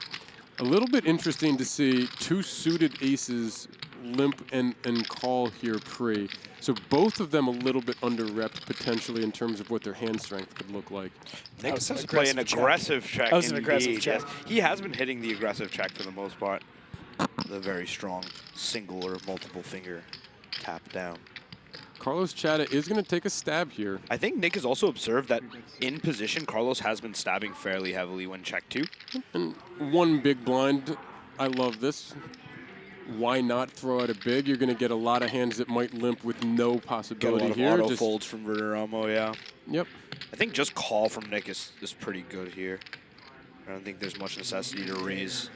A little bit interesting to see two suited aces limp and call here pre. So both of them a little bit under-repped potentially in terms of what their hand strength could look like. Nick has to play an aggressive check. That was an aggressive check. Yes. He has been hitting the aggressive check for the most part. The very strong single or multiple finger tap down. Carlos Chata is going to take a stab here. I think Nick has also observed that in position, Carlos has been stabbing fairly heavily when check 2. And one big blind. I love this. Why not throw out a big? You're going to get a lot of hands that might limp with no possibility Get a here. lot of auto folds from Verderamo, yeah. Yep. I think just call from Nick is pretty good here. I don't think there's much necessity to raise.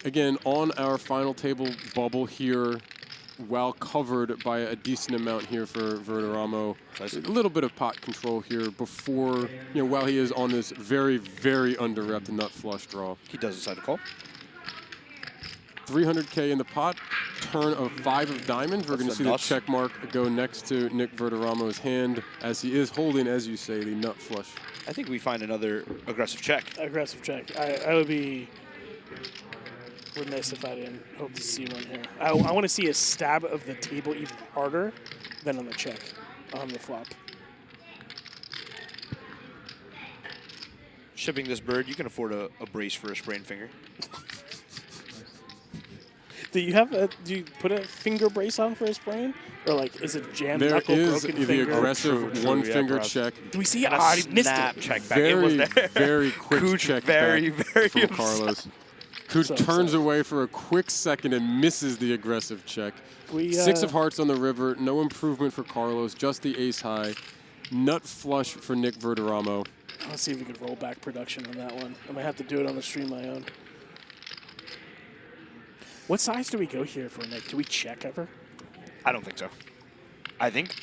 Again, on our final table bubble here, while covered by a decent amount here for Verderamo. A little bit of pot control here before, while he is on this very, very under-repped nut flush draw. He does decide to call. 300K in the pot, turn of 5 of diamonds. We're going to see the check mark go next to Nick Verderamo's hand as he is holding, as you say, the nut flush. I think we find another aggressive check. Aggressive check. I would be remiss if I didn't hope to see one here. I want to see a stab of the table even harder than on the check on the flop. Shipping this bird, you can afford a brace for a sprained finger. Do you put a finger brace on for a sprain? Or like, is it jam there knuckle, is broken the finger? aggressive one-finger check. Do we see it? I missed it. Check back in was there. Very quick Cooch check very from upset. Carlos. Cooch turns away for a quick second and misses the aggressive check. 6 of hearts on the river, no improvement for Carlos, just the ace high. Nut flush for Nick Verderamo. Let's see if we can roll back production on that one. I might have to do it on the stream my own. What size do we go here for Nick? Do we check ever? I don't think so. I think,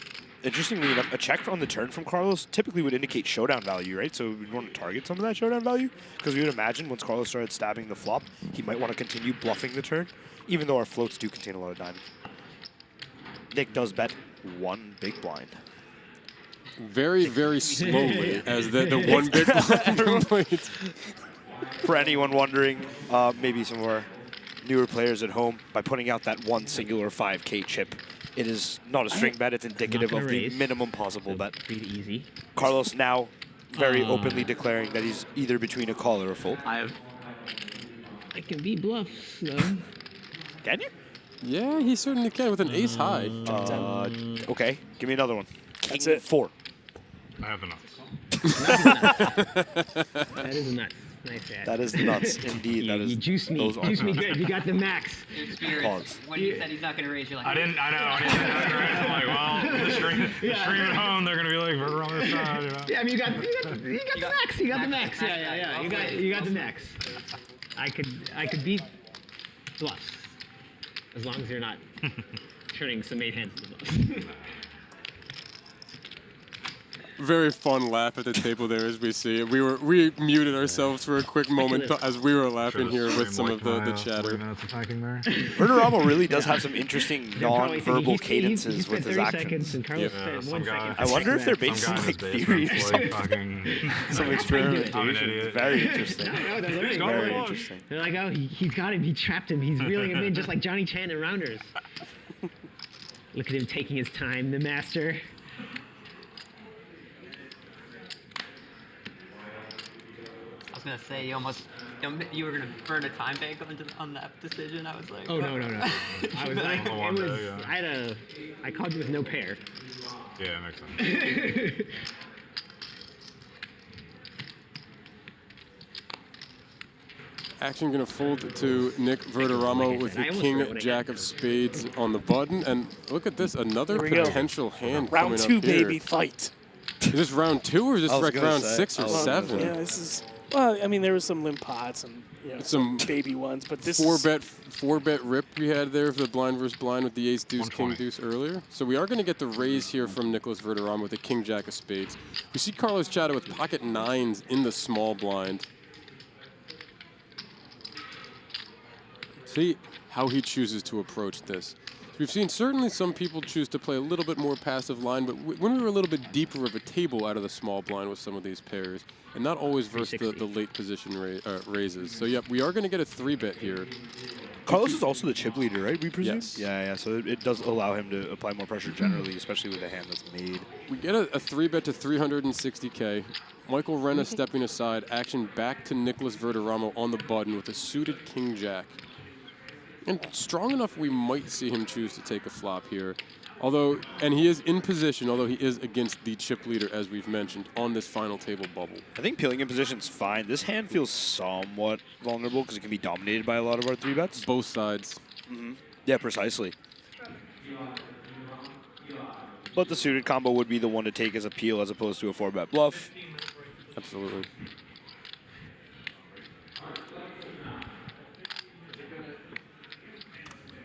interestingly enough, a check on the turn from Carlos typically would indicate showdown value, right? So we'd want to target some of that showdown value because we would imagine once Carlos started stabbing the flop, he might want to continue bluffing the turn, even though our floats do contain a lot of diamonds. Nick does bet 1 big blind. Very, very slowly as the one big blind completes. For anyone wondering, maybe some of our newer players at home, by putting out that one singular 5K chip, it is not a string bet, it's indicative of the minimum possible bet. Pretty easy. Carlos now very openly declaring that he's either between a call or a fold. I can beat bluffs, though. Can you? Yeah, he certainly can with an ace high. Okay, give me another one. That's it. 4. I have the nuts. That is nuts. Nice ad. That is nuts, indeed. That is. You juiced me. Juiced me good. You got the max. In spirit, Pause. when you said he's not going to raise, you're like, I know. I didn't think I was right. I'm like, well, the stream at home, they're going to be like, we're on this side, you know? Yeah, I mean, you got the max. You got the max. Yeah. You got the max. I could beat bluffs as long as you're not turning some 8 hands into bluffs. Very fun laugh at the table there as we see it. We muted ourselves for a quick moment as we were laughing here with some of the chatter. Verderamo really does have some interesting non-verbal cadences with his actions. I wonder if they're based on like theory or something. Some experimentation. Very interesting. Very interesting. They're like, oh, he's got him. He trapped him. He's reeling him in just like Johnny Chan in Rounders. Look at him taking his time, the master. I was going to say, you were going to burn a time bank on that decision. I was like, oh, no. I was like, I called you with no pair. Yeah, makes sense. Action going to fold to Nick Verderamo with the king, jack of spades on the button. And look at this, another potential hand round coming up 2, here. baby, fight. Is this round 2 or is this like round 6 or 7? Yeah, this is. Well, I mean, there was some limp pots and some baby ones, but this four bet rip we had there for the blind versus blind with the ace deuce king deuce earlier. So we are going to get the raise here from Nicholas Verderamo with the king jack of spades. We see Carlos Chata with pocket 9s in the small blind. See how he chooses to approach this. We've seen certainly some people choose to play a little bit more passive line, but when we were a little bit deeper of a table out of the small blind with some of these pairs, and not always versus the late position raises. So, yep, we are going to get a 3-bet here. Carlos is also the chip leader, right? We presume? Yes. Yeah, so it does allow him to apply more pressure generally, especially with a hand that's made. We get a 3-bet to 360K. Michael Renna stepping aside, action back to Nicholas Verderamo on the button with a suited king-jack. And strong enough we might see him choose to take a flop here. Although, and he is in position, although he is against the chip leader, as we've mentioned, on this final table bubble. I think peeling in position's fine. This hand feels somewhat vulnerable because it can be dominated by a lot of our 3-bets. Both sides. Yeah, precisely. But the suited combo would be the one to take as a peel as opposed to a 4-bet bluff. Absolutely.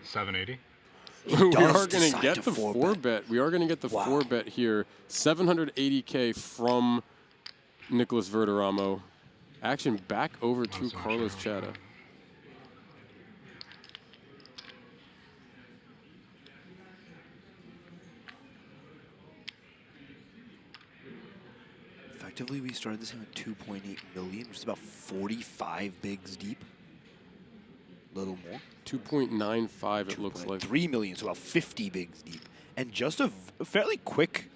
$780. We are going to get the 4-bet. We are going to get the 4-bet here. 780K from Nicholas Verderamo. Action back over to Carlos Chata. Effectively, we started this hand with 2.8 million, which is about 45 bigs deep. A little more. 2.95 it looks like. 3 million, so about 50 bigs deep. And just a fairly quick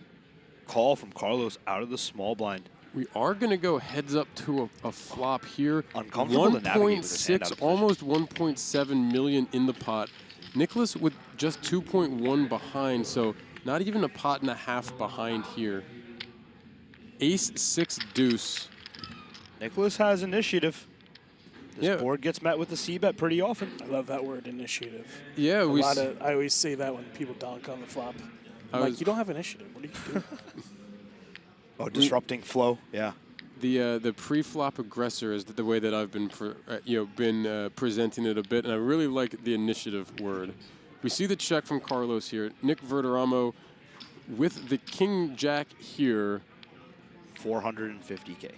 call from Carlos out of the small blind. We are going to go heads up to a flop here. Uncomfortable to navigate with this hand out of 1.6, almost 1.7 million in the pot. Nicholas with just 2.1 behind, so not even a pot and a half behind here. Ace 6 deuce. Nicholas has initiative. This board gets met with a C-bet pretty often. I love that word, initiative. Yeah, I always say that when people donk on the flop. I'm like, you don't have initiative. What are you doing? Oh, disrupting flow. Yeah. The pre-flop aggressor is the way that I've been presenting it a bit, and I really like the initiative word. We see the check from Carlos here. Nick Verderamo with the king jack here. 450K.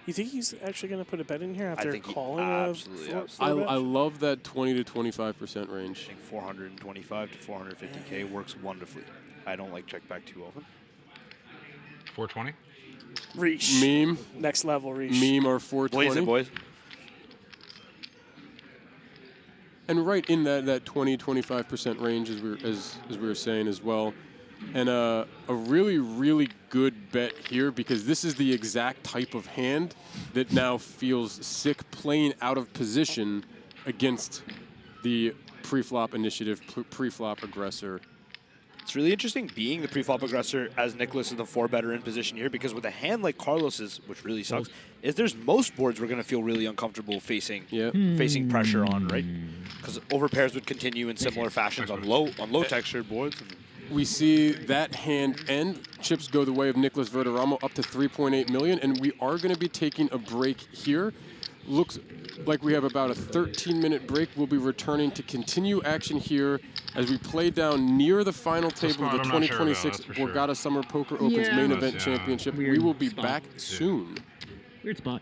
You think he's actually going to put a bet in here after calling absolutely. I love that 20 to 25% range. I think 425 to 450K works wonderfully. I don't like check back too often. 420? Reach. Meme. Next level reach. Meme or 420. Blaze it, boys. And right in that 20-25% range, as we were saying as well. And a really, really good bet here because this is the exact type of hand that now feels sick playing out of position against the pre-flop initiative, pre-flop aggressor. It's really interesting being the pre-flop aggressor as Nicholas is the 4-better in position here because with a hand like Carlos's, which really sucks, is there's most boards we're going to feel really uncomfortable facing pressure on, right? Because overpairs would continue in similar fashions on low textured boards. We see that hand end. Chips go the way of Nicholas Verderamo up to 3.8 million, and we are going to be taking a break here. Looks like we have about a 13-minute break. We'll be returning to continue action here as we play down near the final table of the 2026 Borgata Summer Poker Open's main event championship. We will be back soon. Weird spot.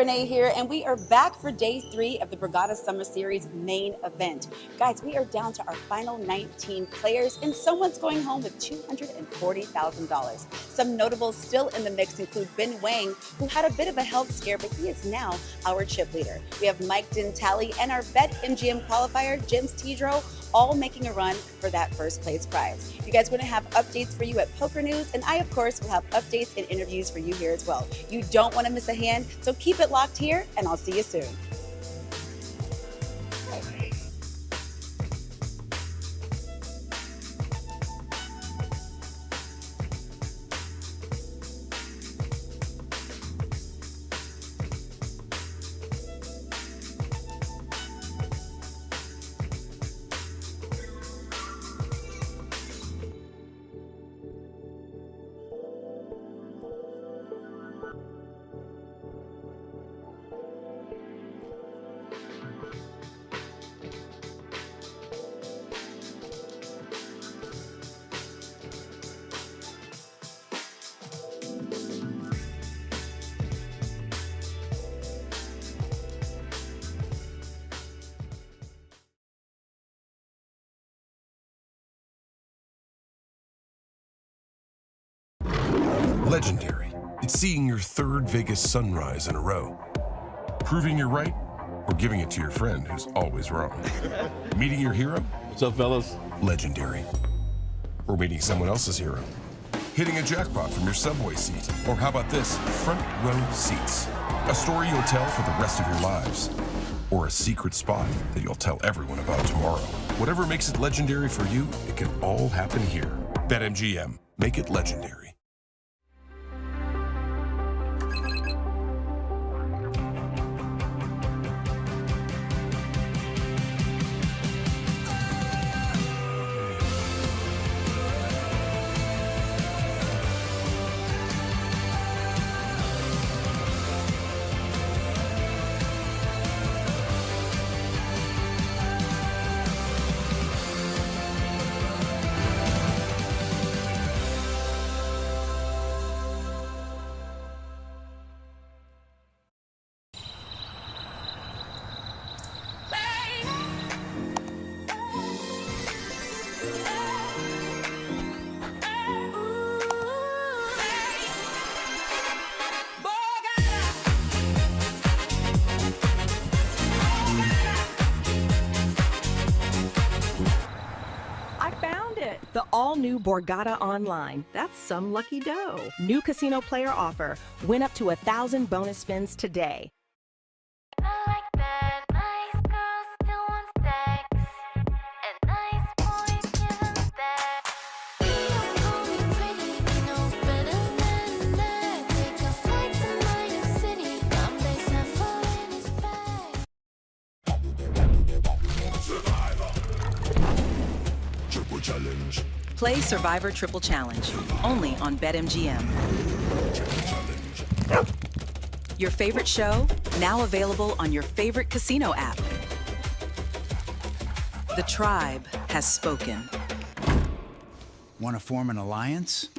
Renee here, and we are back for day 3 of the Borgata Summer Series main event. Guys, we are down to our final 19 players, and someone's going home with $240,000. Some notables still in the mix include Ben Wang, who had a bit of a health scare, but he is now our chip leader. We have Mike Dintali and our BetMGM qualifier, James Tidro, all making a run for that first place prize. You guys are going to have updates for you at Poker News, and I, of course, will have updates and interviews for you here as well. You don't want to miss a hand, so keep it locked here, and I'll see you soon. Legendary. It's seeing your 3rd Vegas sunrise in a row. Proving you're right, or giving it to your friend who's always wrong. Meeting your hero? What's up, fellas? Legendary. Or meeting someone else's hero. Hitting a jackpot from your subway seat. Or how about this? Front row seats. A story you'll tell for the rest of your lives. Or a secret spot that you'll tell everyone about tomorrow. Whatever makes it legendary for you, it can all happen here. BetMGM. Make it legendary. The all-new Borgata Online. That's some lucky dough. New casino player offer. Win up to 1,000 bonus spins today. Challenge. Play Survivor Triple Challenge, only on BetMGM. Your favorite show, now available on your favorite casino app. The tribe has spoken. Want to form an alliance?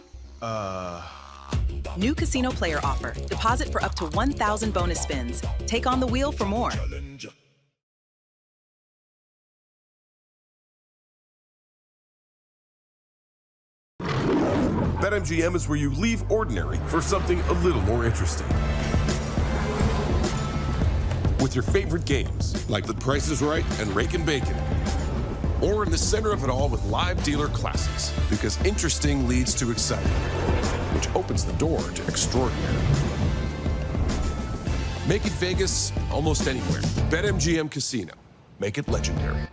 New casino player offer. Deposit for up to 1,000 bonus spins. Take on the wheel for more. BetMGM is where you leave ordinary for something a little more interesting. With your favorite games, like The Price is Right and Rakin' Bacon. Or in the center of it all with live dealer classics, because interesting leads to exciting, which opens the door to extraordinary. Make it Vegas almost anywhere. BetMGM Casino. Make it legendary.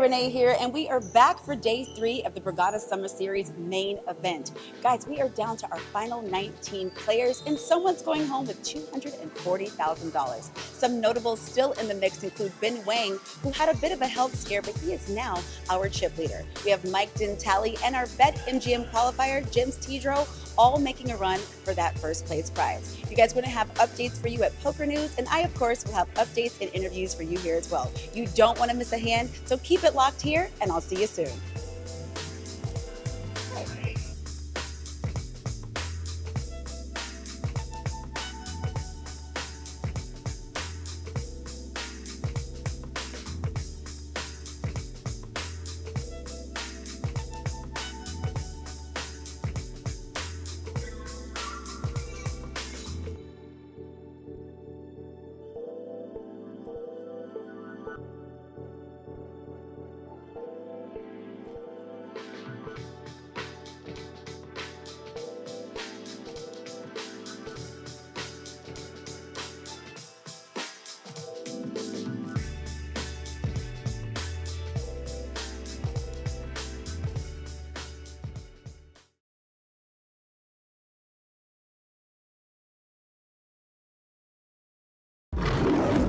Renee here, and we are back for day 3 of the Borgata Summer Series main event. Guys, we are down to our final 19 players, and someone's going home with $240,000. Some notables still in the mix include Ben Wang, who had a bit of a health scare, but he is now our chip leader. We have Mike Dintali and our BetMGM qualifier, James Tidro, all making a run for that first place prize. You guys are going to have updates for you at Poker News, and I, of course, will have updates and interviews for you here as well. You don't want to miss a hand, so keep it locked here, and I'll see you soon.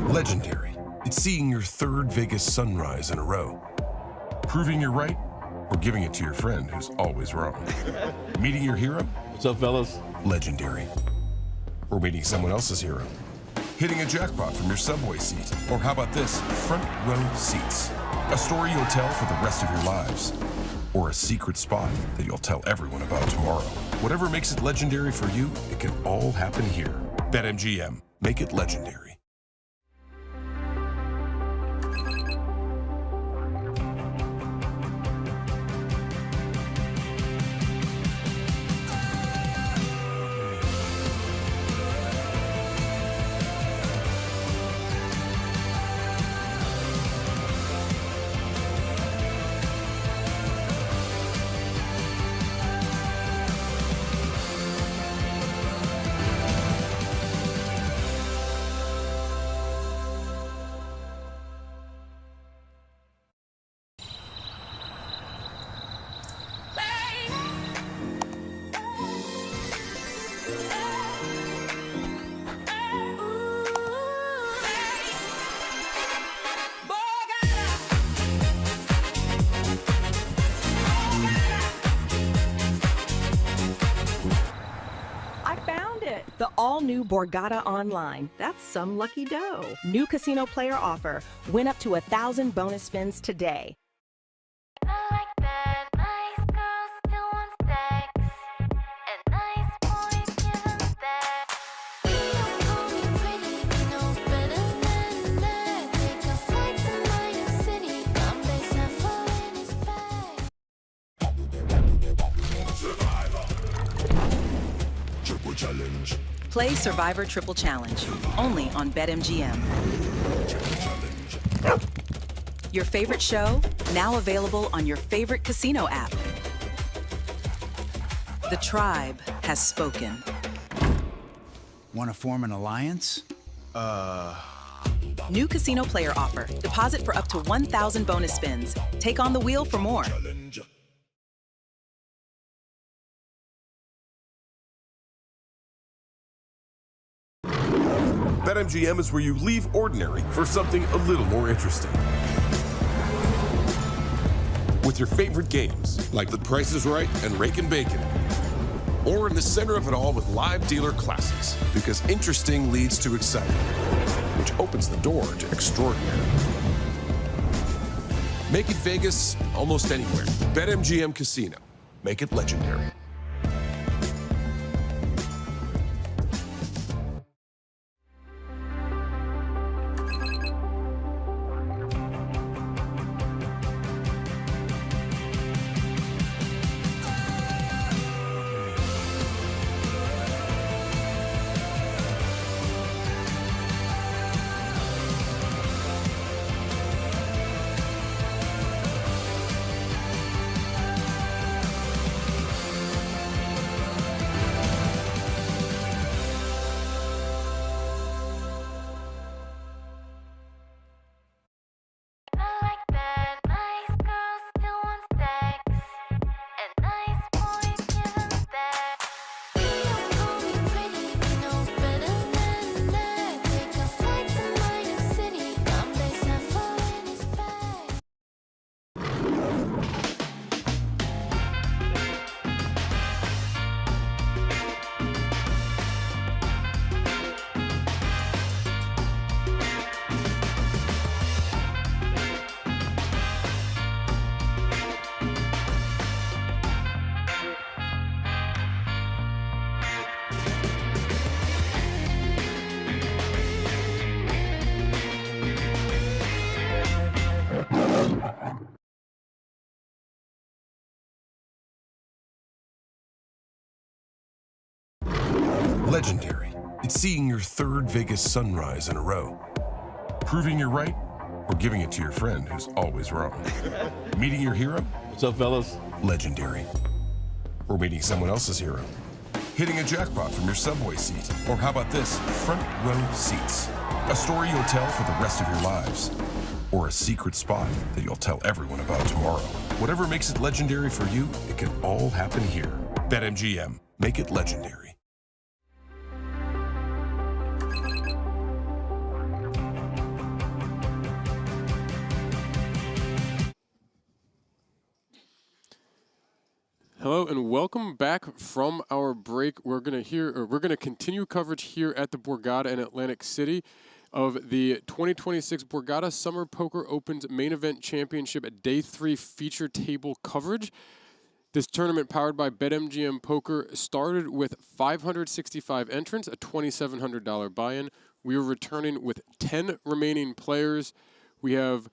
Legendary. It's seeing your 3rd Vegas sunrise in a row. Proving you're right, or giving it to your friend who's always wrong. Meeting your hero? What's up, fellas? Legendary. Or meeting someone else's hero. Hitting a jackpot from your subway seat. Or how about this? Front row seats. A story you'll tell for the rest of your lives. Or a secret spot that you'll tell everyone about tomorrow. Whatever makes it legendary for you, it can all happen here. BetMGM. Make it legendary. The all-new Borgata Online. That's some lucky dough. New casino player offer. Win up to 1,000 bonus spins today. Challenge. Play Survivor Triple Challenge, only on BetMGM. Your favorite show, now available on your favorite casino app. The tribe has spoken. Want to form an alliance? New casino player offer. Deposit for up to 1,000 bonus spins. Take on the wheel for more. BetMGM is where you leave ordinary for something a little more interesting. With your favorite games, like The Price is Right and Rakin' Bacon. Or in the center of it all with live dealer classics, because interesting leads to exciting, which opens the door to extraordinary. Make it Vegas almost anywhere. BetMGM Casino. Make it legendary. Legendary. It's seeing your third Vegas sunrise in a row. Proving you're right, or giving it to your friend who's always wrong. Meeting your hero? What's up, fellas? Legendary. Or meeting someone else's hero. Hitting a jackpot from your subway seat. Or how about this? Front row seats. A story you'll tell for the rest of your lives. Or a secret spot that you'll tell everyone about tomorrow. Whatever makes it legendary for you, it can all happen here. BetMGM. Make it legendary. Hello and welcome back from our break. We're going to continue coverage here at the Borgata in Atlantic City of the 2026 Borgata Summer Poker Open's main event championship at Day 3 feature table coverage. This tournament, powered by BetMGM Poker, started with 565 entrants, a $2,700 buy-in. We are returning with 10 remaining players. We have,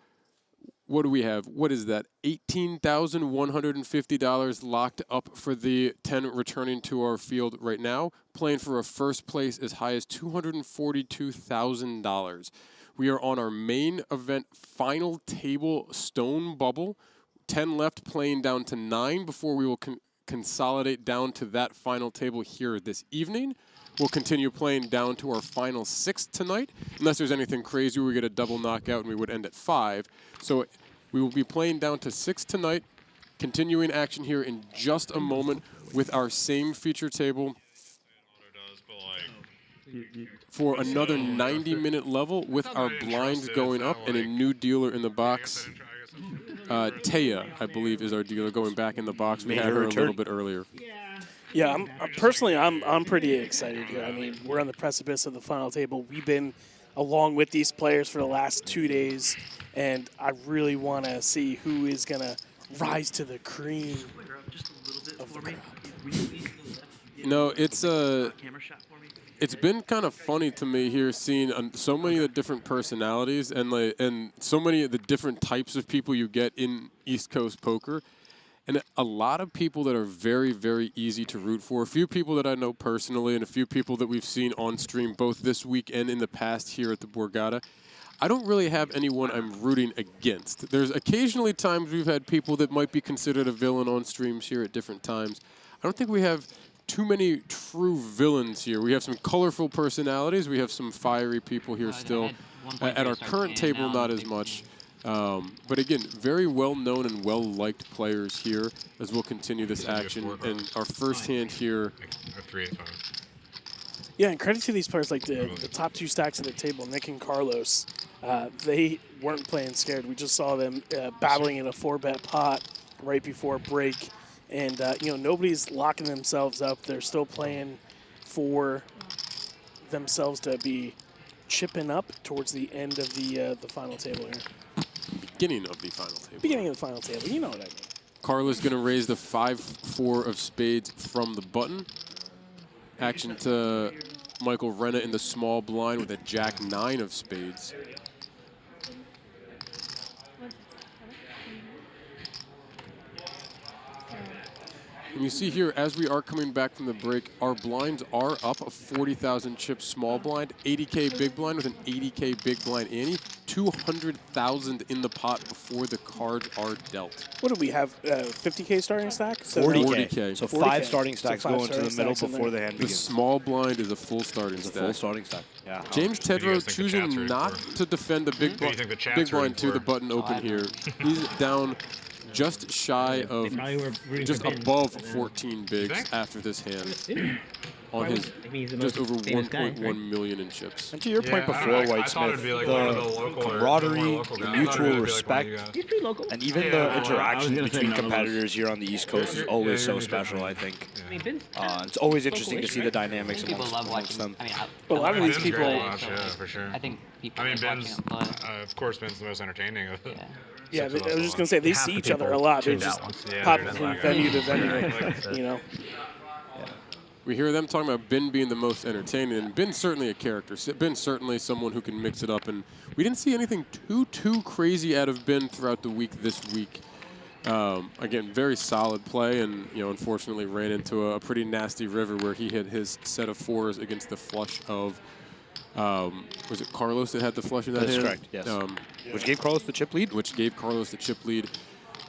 what do we have? What is that? $18,150 locked up for the 10 returning to our field right now, playing for a first place as high as $242,000. We are on our main event final table stone bubble. 10 left, playing down to 9 before we will consolidate down to that final table here this evening. We'll continue playing down to our final 6 tonight, unless there's anything crazy. We get a double knockout and we would end at 5. So we will be playing down to 6 tonight, continuing action here in just a moment with our same feature table for another 90-minute level with our blinds going up and a new dealer in the box. Taya, I believe, is our dealer going back in the box. We had her a little bit earlier. Yeah, I'm pretty excited here. I mean, we're on the precipice of the final table. We've been along with these players for the last 2 days, and I really want to see who is going to rise to the cream of the crop. You know, it's been kind of funny to me here seeing so many of the different personalities and so many of the different types of people you get in East Coast poker. And a lot of people that are very, very easy to root for. A few people that I know personally and a few people that we've seen on stream both this week and in the past here at the Borgata. I don't really have anyone I'm rooting against. There's occasionally times we've had people that might be considered a villain on streams here at different times. I don't think we have too many true villains here. We have some colorful personalities. We have some fiery people here still. At our current table, not as much. But again, very well-known and well-liked players here as we'll continue this action. And our first hand here. Yeah, and credit to these players like the top 2 stacks at the table, Nick and Carlos. They weren't playing scared. We just saw them battling in a 4-bet pot right before break. And, you know, nobody's locking themselves up. They're still playing for themselves to be chipping up towards the end of the final table here. Beginning of the final table. Beginning of the final table. You know what I mean. Carlos going to raise the 5-4 of spades from the button. Action to Michael Renna in the small blind with a Jack-9 of spades. And you see here, as we are coming back from the break, our blinds are up a 40,000 chip small blind, 80K big blind with an 80K big blind ante, 200,000 in the pot before the cards are dealt. What do we have? 50K starting stack? 40K. So 40K. 5 starting stacks so 5 go into the middle before the hand begins. The small blind is a full starting stack. Full starting stack. Yeah. James Tedrow choosing not to defend the big blind to the button open here. He's down just shy of, just above 14 bigs after this hand on his just over 1.1 million in chips. And to your point before, Whitesmith, the camaraderie, the mutual respect, and even the interaction between competitors here on the East Coast is always so special, I think. It's always interesting to see the dynamics amongst them. A lot of these people... Yeah, for sure. I think people Ben's, of course, Ben's the most entertaining of the... Yeah, I was just going to say, they see each other a lot. They're just popping from venue to venue, you know. We hear them talking about Ben being the most entertaining, and Ben's certainly a character. Ben's certainly someone who can mix it up, and we didn't see anything too crazy out of Ben throughout the week this week. Again, very solid play, and unfortunately ran into a pretty nasty river where he hit his set of 4s against the flush of. Was it Carlos that had the flush in that hand? That's correct. Yes. Which gave Carlos the chip lead.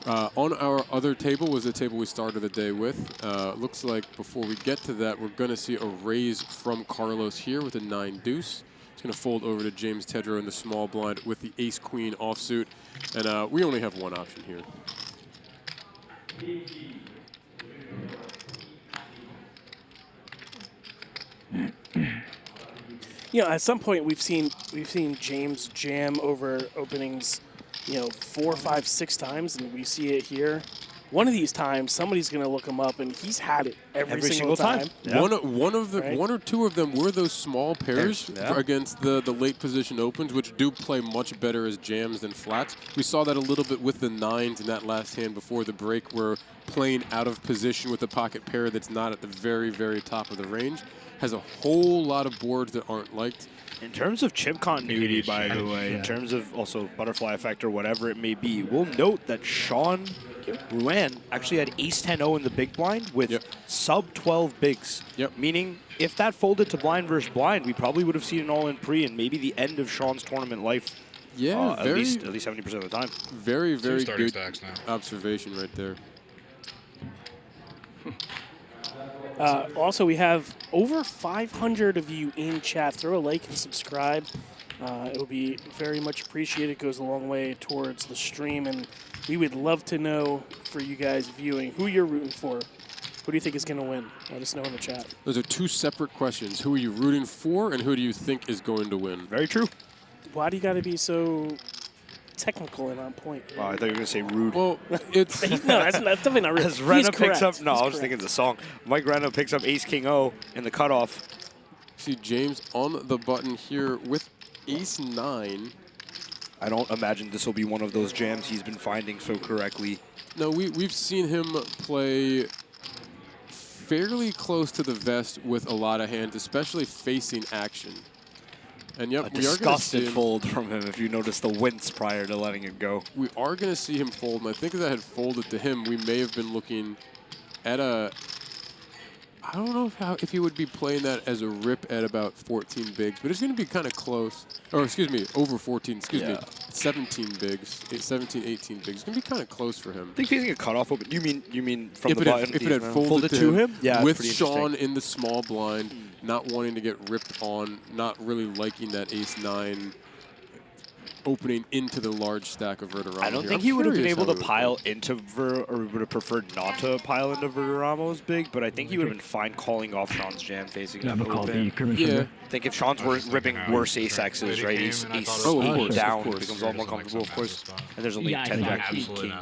On our other table was the table we started the day with. Looks like before we get to that, we're going to see a raise from Carlos here with a 9 deuce. It's going to fold over to James Tedrow in the small blind with the ace-queen offsuit. And we only have one option here. At some point we've seen James jam over openings, 4, 5, 6 times, and we see it here. One of these times, somebody's going to look him up, and he's had it every single time. Yeah. One or two of them were those small pairs against the late position opens, which do play much better as jams than flats. We saw that a little bit with the 9s in that last hand before the break, where playing out of position with a pocket pair that's not at the very, very top of the range has a whole lot of boards that aren't liked. In terms of chip continuity, by the way, in terms of also butterfly effect or whatever it may be, we'll note that Sean Ruan actually had ace-10-0 in the big blind with sub-12 bigs. Meaning, if that folded to blind versus blind, we probably would have seen an all-in pre and maybe the end of Sean's tournament life. Yeah, at least 70% of the time. Very, very good observation right there. Also, we have over 500 of you in chat. Throw a like and subscribe. It will be very much appreciated. It goes a long way towards the stream, and we would love to know for you guys viewing who you're rooting for. Who do you think is going to win? Let us know in the chat. Those are two separate questions. Who are you rooting for, and who do you think is going to win? Very true. Why do you got to be so technical and on point? Wow, I thought you were going to say rude. Well, it's no, that's definitely not rude. As Rena picks up, I was thinking the song. Mike Rena picks up ace-king-0 in the cutoff. See James on the button here with ace-9. I don't imagine this will be one of those jams he's been finding so correctly. No, we've seen him play fairly close to the vest with a lot of hands, especially facing action. And a disgusted fold from him if you notice the wince prior to letting it go. We are going to see him fold, and I think if that had folded to him, we may have been looking at a... I don't know if he would be playing that as a rip at about 14 bigs, but it's going to be kind of close. Or, excuse me, over 14, 17 bigs, 17, 18 bigs. It's going to be kind of close for him. I think facing a cutoff open, you mean from if the button? If it had folded to him? Yeah, with Sean in the small blind, not wanting to get ripped on, not really liking that ace-9 opening into the large stack of Verderamo. I don't think he would have been able to pile into or would have preferred not to pile into Verderamo's big, but I think he would have been fine calling off Sean's jam facing that open. I think if Sean's ripping worse ace-X's, right, ace down becomes a lot more comfortable, of course. And there's only 10 jack, 8 king,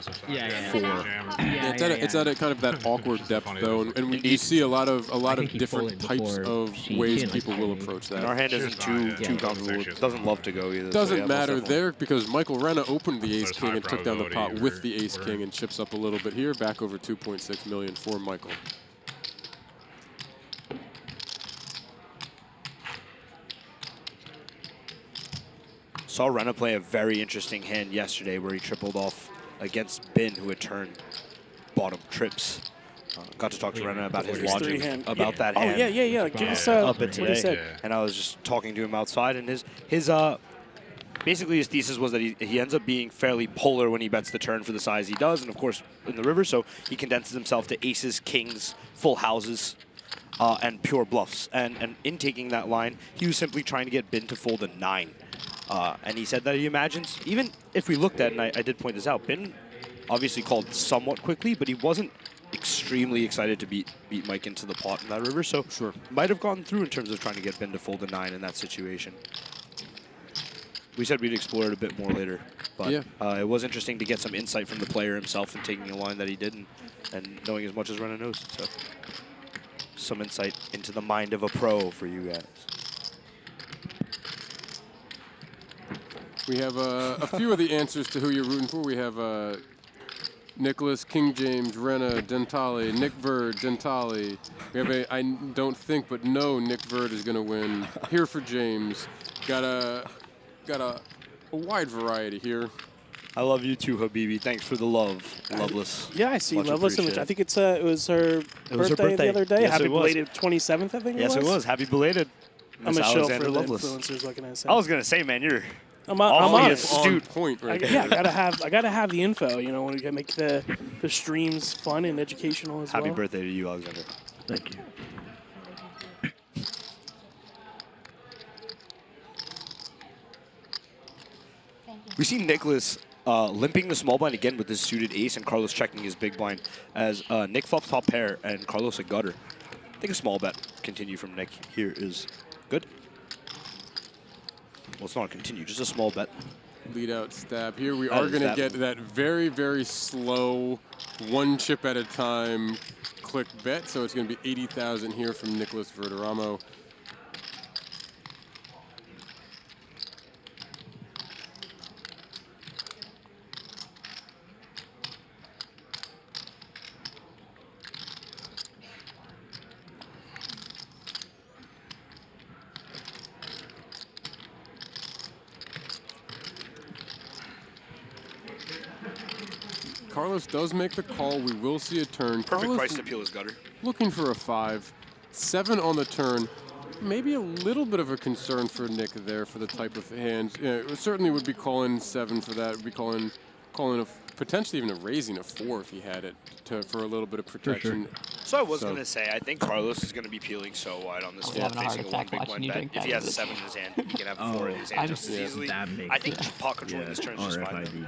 4. It's at a kind of that awkward depth though, and you see a lot of different types of ways people will approach that. And our hand isn't too comfortable. It doesn't love to go either. Doesn't matter there because Michael Rena opened the ace-king and took down the pot with the ace-king and chips up a little bit here, back over 2.6 million for Michael. Saw Rena play a very interesting hand yesterday where he tripled off against Bin, who had turned bottom trips. Got to talk to Rena about his logic about that hand. Oh, yeah. Give us up what he said. And I was just talking to him outside, and his basically his thesis was that he ends up being fairly polar when he bets the turn for the size he does, and of course in the river, so he condenses himself to aces, kings, full houses, and pure bluffs. And in taking that line, he was simply trying to get Bin to fold a 9. And he said that he imagines, even if we looked at it, and I did point this out, Bin obviously called somewhat quickly, but he wasn't extremely excited to beat Mike into the pot in that river, so might have gone through in terms of trying to get Bin to fold a 9 in that situation. We said we'd explore it a bit more later, but it was interesting to get some insight from the player himself and taking a line that he did and knowing as much as Rena knows. So some insight into the mind of a pro for you guys. We have a few of the answers to who you're rooting for. We have Nicholas, King James, Rena, Dentale, Nick Verd, Dentale. We have I don't think, but no, Nick Verd is going to win. Here for James. Got a wide variety here. I love you too, Habibi. Thanks for the love, Loveless. Yeah, I see Much Loveless Image. appreciated. I think it was her birthday the other day. Yes, Happy it was. belated 27th, I think Yes, it was. Happy belated. I'm Miss a show Alexander for the Loveless. influencers. What can I say? I was gonna say, man, you're I'm honest. astute. Point right Yeah, I gotta have the info. You know, when we make the streams fun and educational as well. Happy birthday to you, Alexander. Thank you. We see Nicholas limping the small blind again with his suited ace and Carlos checking his big blind as Nick flops top pair and Carlos a gutter. I think a small bet continue from Nick here is good. Well, it's not a continue, just a small bet. Lead out stab. Here we That are is going to that. get that very, very slow, one chip at a time click bet. So it's going to be 80,000 here from Nicholas Verderamo. Carlos does make the call. We will see a turn. Perfect Carlos price to peel his gutter. looking for a 5. 7 on the turn. Maybe a little bit of a concern for Nick there for the type of hands. Yeah, it certainly would be calling 7 for that. Would be calling a potentially even a raising a 4 if he had it for a little bit of protection. So I was going to say, I think Carlos is going to be peeling so wide on this flop, having a heart facing a one attack big watching blind you bet. drink If he that. has a 7 in his hand, he can have a 4 in his hand I'm- just as easily. I think pot controlling this turn is just fine.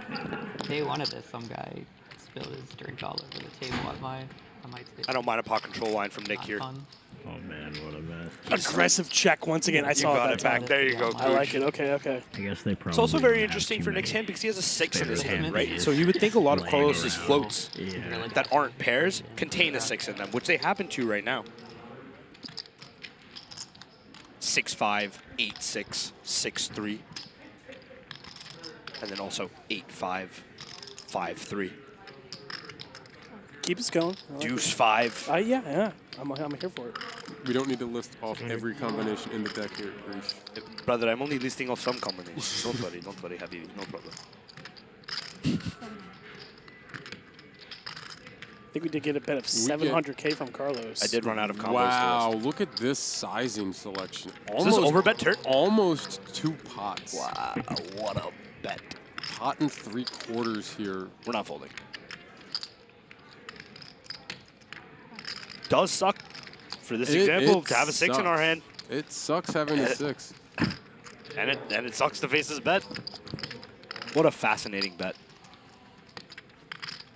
Day one of this, some guy spilled his drink all over the table at my table. I don't mind a pot control line from Nick here. Oh man, what a mess. Aggressive check once again. I saw got that it back. time. There you go, I like it. Okay. I guess they probably. It's also very have interesting too for Nick's many hand because he has a 6 in his spare hand, right? hands So you would think a lot of laying Carlos's around. floats Yeah. that aren't pairs contain a 6 in them, which they happen to right now. 6-5, 8-6, 6-3, and then also 8-5, 5-3. Keep us going. I like Deuce it. 5. Yeah. I'm here for it. We don't need to list off every combination in the deck here, Grish. Brother, I'm only listing off some combinations. Don't worry, Habibi, no problem. I think we did get a bet of 700K from Carlos. I did run out of combos. Wow, look at this sizing selection. Is this overbet turn? Almost 2 pots. Wow, what a bet. Pot and 3/4 here. We're not folding. Does suck for this example to have a 6 in our hand. It sucks having a 6. And it sucks to face this bet. What a fascinating bet.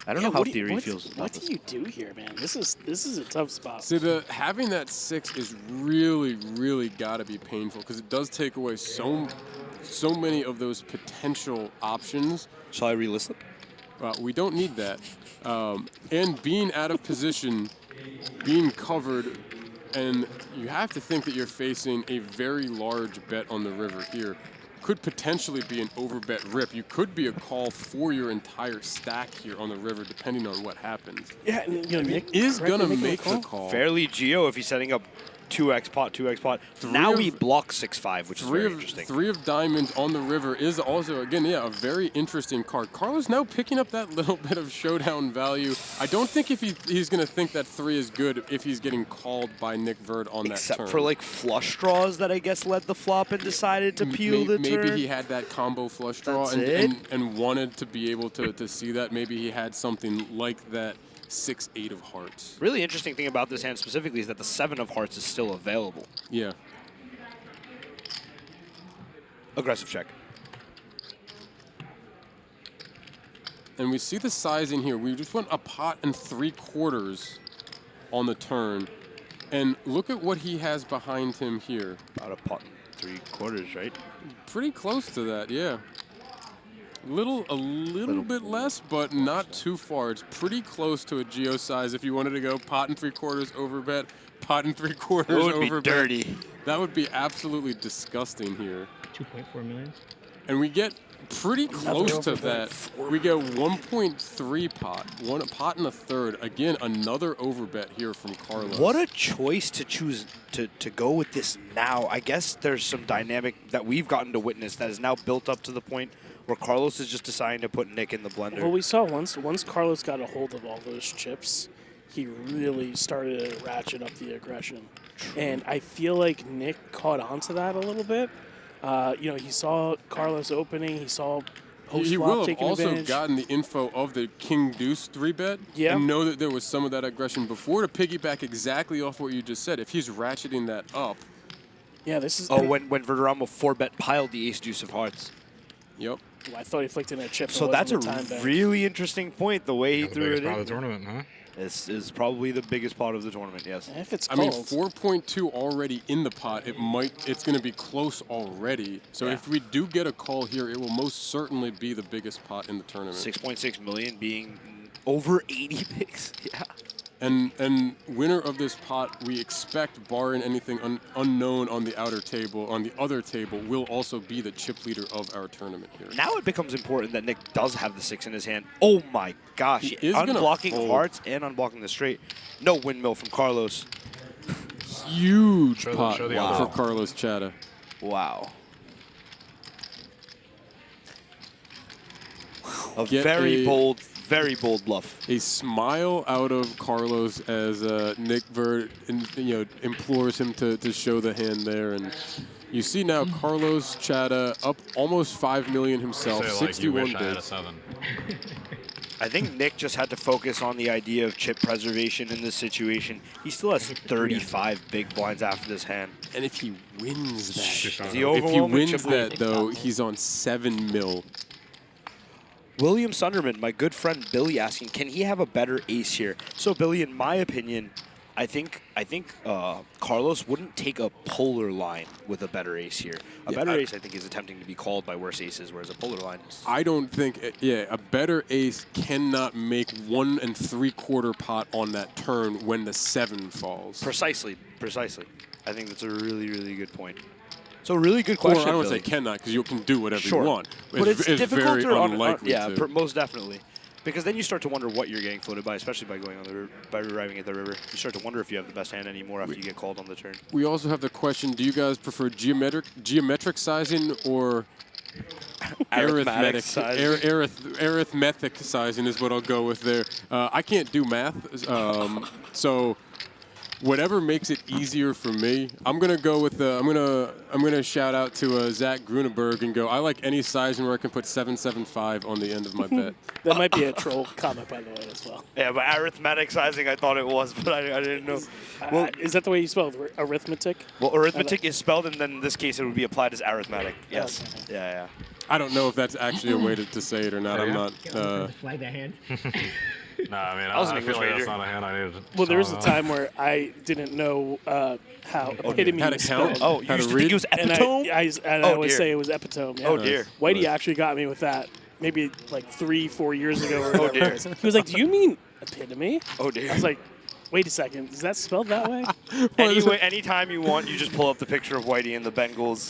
I don't know how Theory feels about What this. do you do here, man? This is a tough spot. See, having that 6 is really, really got to be painful because it does take away so many of those potential options. Shall I relist them? We don't need that. And being out of position, being covered, and you have to think that you're facing a very large bet on the river here. Could potentially be an overbet rip. You could be a call for your entire stack here on the river, depending on what happens. Yeah, and, you know, Nick is correctly gonna making a make the call. Fairly Geo if he's setting up 2x pot, 2x pot. Now we block 6-5, which is very interesting. 3 of diamonds on the river is also, again, a very interesting card. Carlos now picking up that little bit of showdown value. I don't think if he's going to think that 3 is good if he's getting called by Nick Verd on that turn. Except for like flush draws that I guess led the flop and decided to peel the turn. Maybe he had that combo flush draw and wanted to be able to see that. Maybe he had something like that 6-8 of hearts. Really interesting thing about this hand specifically is that the 7 of hearts is still available. Yeah. Aggressive check. And we see the sizing here. We just went a pot and 3/4 on the turn. And look at what he has behind him here. About a pot and 3/4, right? Pretty close to that, yeah. A little bit less, but not too far. It's pretty close to a geo size if you wanted to go pot and 3/4 overbet, pot and 3/4 That would be overbet. dirty. That would be absolutely disgusting here. 2.4 million. And we get pretty close to that. We get 1.3 pot, a pot and a third. Again, another overbet here from Carlos. What a choice to choose to go with this now. I guess there's some dynamic that we've gotten to witness that is now built up to the point where Carlos is just deciding to put Nick in the blender. Well, we saw once Carlos got a hold of all those chips, he really started to ratchet up the aggression. And I feel like Nick caught on to that a little bit. He saw Carlos opening. He saw he will have taking also advantage. gotten the info of the King Deuce 3-bet Yeah. and know that there was some of that aggression before to piggyback exactly off what you just said. If he's ratcheting that up. Yeah, this is. Oh, when Verderamo 4-bet piled the ace deuce of hearts. Yep. Well, I thought he flicked in a chip. So that's a really interesting point. The way he threw it part in. of the tournament, huh? This is probably the biggest part of the tournament. Yes. If it's I mean, 4.2 already in the pot. It's going to be close already. So if we do get a call here, it will most certainly be the biggest pot in the tournament. 6.6 million being over 80 picks. Yeah. And winner of this pot, we expect, barring anything unknown on the outer table, on the other table, will also be the chip leader of our tournament here. Now it becomes important that Nick does have the 6 in his hand. Oh my gosh. He is gonna unblocking fold. hearts and unblocking the straight. No windmill from Carlos. Huge Show pot the for Carlos Chata. Wow. A Get very bold bluff. A smile out of Carlos as Nick Verd implores him to show the hand there. And you see now Carlos Chata up almost 5 million himself, Say, like, you 61 wish I had a bids. 7. I think Nick just had to focus on the idea of chip preservation in this situation. He still has 35 big blinds after this hand. And if he wins that, Is he if he overwhelming wins chip that lead? though, he's on 7 mil. William Sunderman, my good friend Billy, asking, can he have a better ace here? So Billy, in my opinion, I think Carlos wouldn't take a polar line with a better ace here. A better ace, I think, is attempting to be called by worse aces, whereas a polar line is... I don't think, a better ace cannot make 1 3/4 pot on that turn when the 7 falls. Precisely. I think that's a really, really good point. So really good question, Or I don't Billy. say cannot, because you can do whatever Sure. you want. But it's difficult very to unlikely yeah, to. most definitely. Because then you start to wonder what you're getting floated by, especially by going on by arriving at the river. You start to wonder if you have the best hand anymore after you get called on the turn. We also have the question, do you guys prefer geometric sizing or Arithmetic sizing. arithmetic sizing is what I'll go with there. I can't do math, so whatever makes it easier for me. I'm gonna go with I'm gonna shout out to Zach Grunenberg and go. I like any sizing where I can put 775 on the end of my bet. That might be a troll comment, by the way, as well. Yeah, but arithmetic sizing, I thought it was, but I didn't know. Well, Is that the way you spell it? Arithmetic? well, arithmetic is spelled, and then in this case, it would be applied as arithmetic. Yes. Okay. Yeah. I don't know if that's actually a way to say it or not. I'm not. Flag that hand. No, I mean, I was an I feel English like that's major. not a hand I needed. Well, there was a time where I didn't know how epitome How to was count? spelled. Oh, you How to used to think read? it was And epitome? I Oh, would dear. say it was epitome. Yeah. Oh, dear. Whitey actually got me with that maybe like 3-4 years ago. Or Oh, whatever. dear. He was like, "Do you mean epitome?" Oh, dear. I was like, "Wait a second, is that spelled that way?" Anyway, anytime you want, you just pull up the picture of Whitey in the Bengals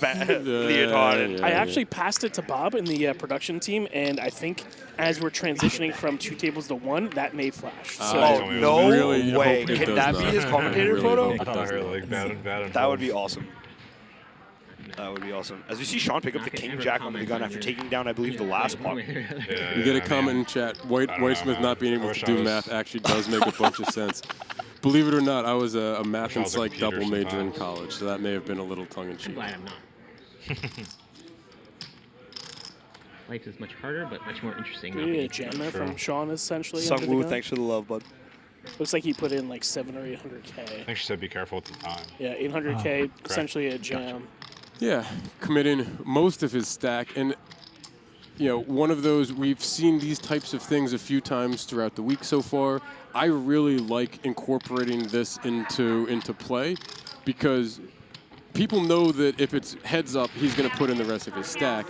leotard. And I actually passed it to Bob in the production team, and I think as we're transitioning from 2 tables to 1, that may flash. So Oh, no really way. hope it Can does that be not. his commentator Really photo? hope I it thought I does heard not. like bad. That would be awesome. That would be awesome. As we see Sean pick up the King Jack on the gun after taking down, I believe, the last pot. Yeah, You get a I comment mean, in chat. I don't know, Whitesmith man. not being I able wish to I do was- math actually does make a bunch of sense. Believe it or not, I was a math Wish I and was a psych computer double major in sometimes. college, so that may have been a little tongue-in-cheek. Glad I'm not. Life is much harder, but much more interesting. not maybe being a jam able there to- from Sean, essentially. under the Sungwoo, gun. thanks for the love, bud. Looks like he put in like 700 or I 800K. think she said be careful at the time. Yeah, 800K, essentially a jam. Yeah, committing most of his stack. And, one of those, we've seen these types of things a few times throughout the week so far. I really like incorporating this into play because people know that if it's heads up, he's going to put in the rest of his stack.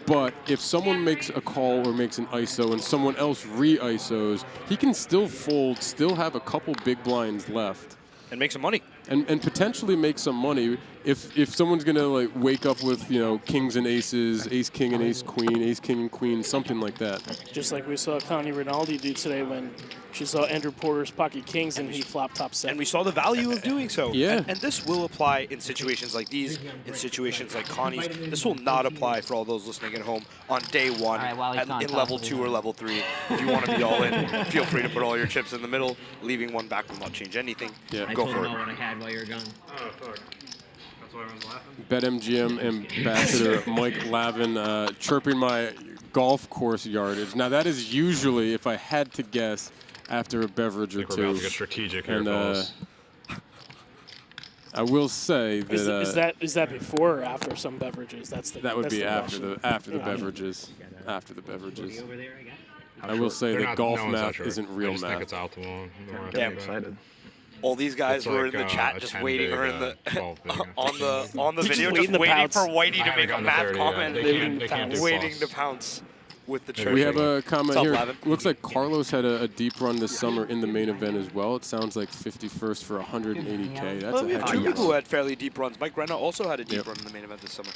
But if someone makes a call or makes an ISO and someone else re-ISOs, he can still fold, still have a couple big blinds left. And make some money. And potentially make some money if someone's going to like wake up with, kings and aces, ace king and ace queen, ace king and queen, something like that. Just like we saw Connie Rinaldi do today when She saw Andrew Porter's pocket kings, and he flopped top 7. And we saw the value of doing so. Yeah. And this will apply in situations like these, in situations like Connie's. This will not apply for all those listening at home on day 1 in level 2 or level 3. If you want to be all in, feel free to put all your chips in the middle. Leaving one back will not change anything. Yeah. Go for it. I told him what I had while you were gone. Oh, fuck. That's why I was laughing. BetMGM ambassador Mike Lavin chirping my golf course yardage. Now, that is usually, if I had to guess, after a beverage or I think two. we're about to get strategic here, And fellas. I will say that is that before or after some beverages? that would be after the beverages. After the beverages. I will say They're that not- golf no one's that math short. isn't real I just math. think it's optimal. Damn excited. All these guys It's were like, in the chat a just 10 waiting, big, or in the 12 big. on the Just video, waiting just to waiting pounce. for Whitey I to haven't make a gotten math 30 yet. comment. They can't do Waiting plus. to pounce with the church. We have a comment What's up, here. Lavin? Looks like Carlos had a deep run this summer in the main event as well. It sounds like 51st for 180K. That's Well, a we have heck two of a people who run. had fairly deep runs. Mike Renna also had a deep Yep. run in the main event this summer.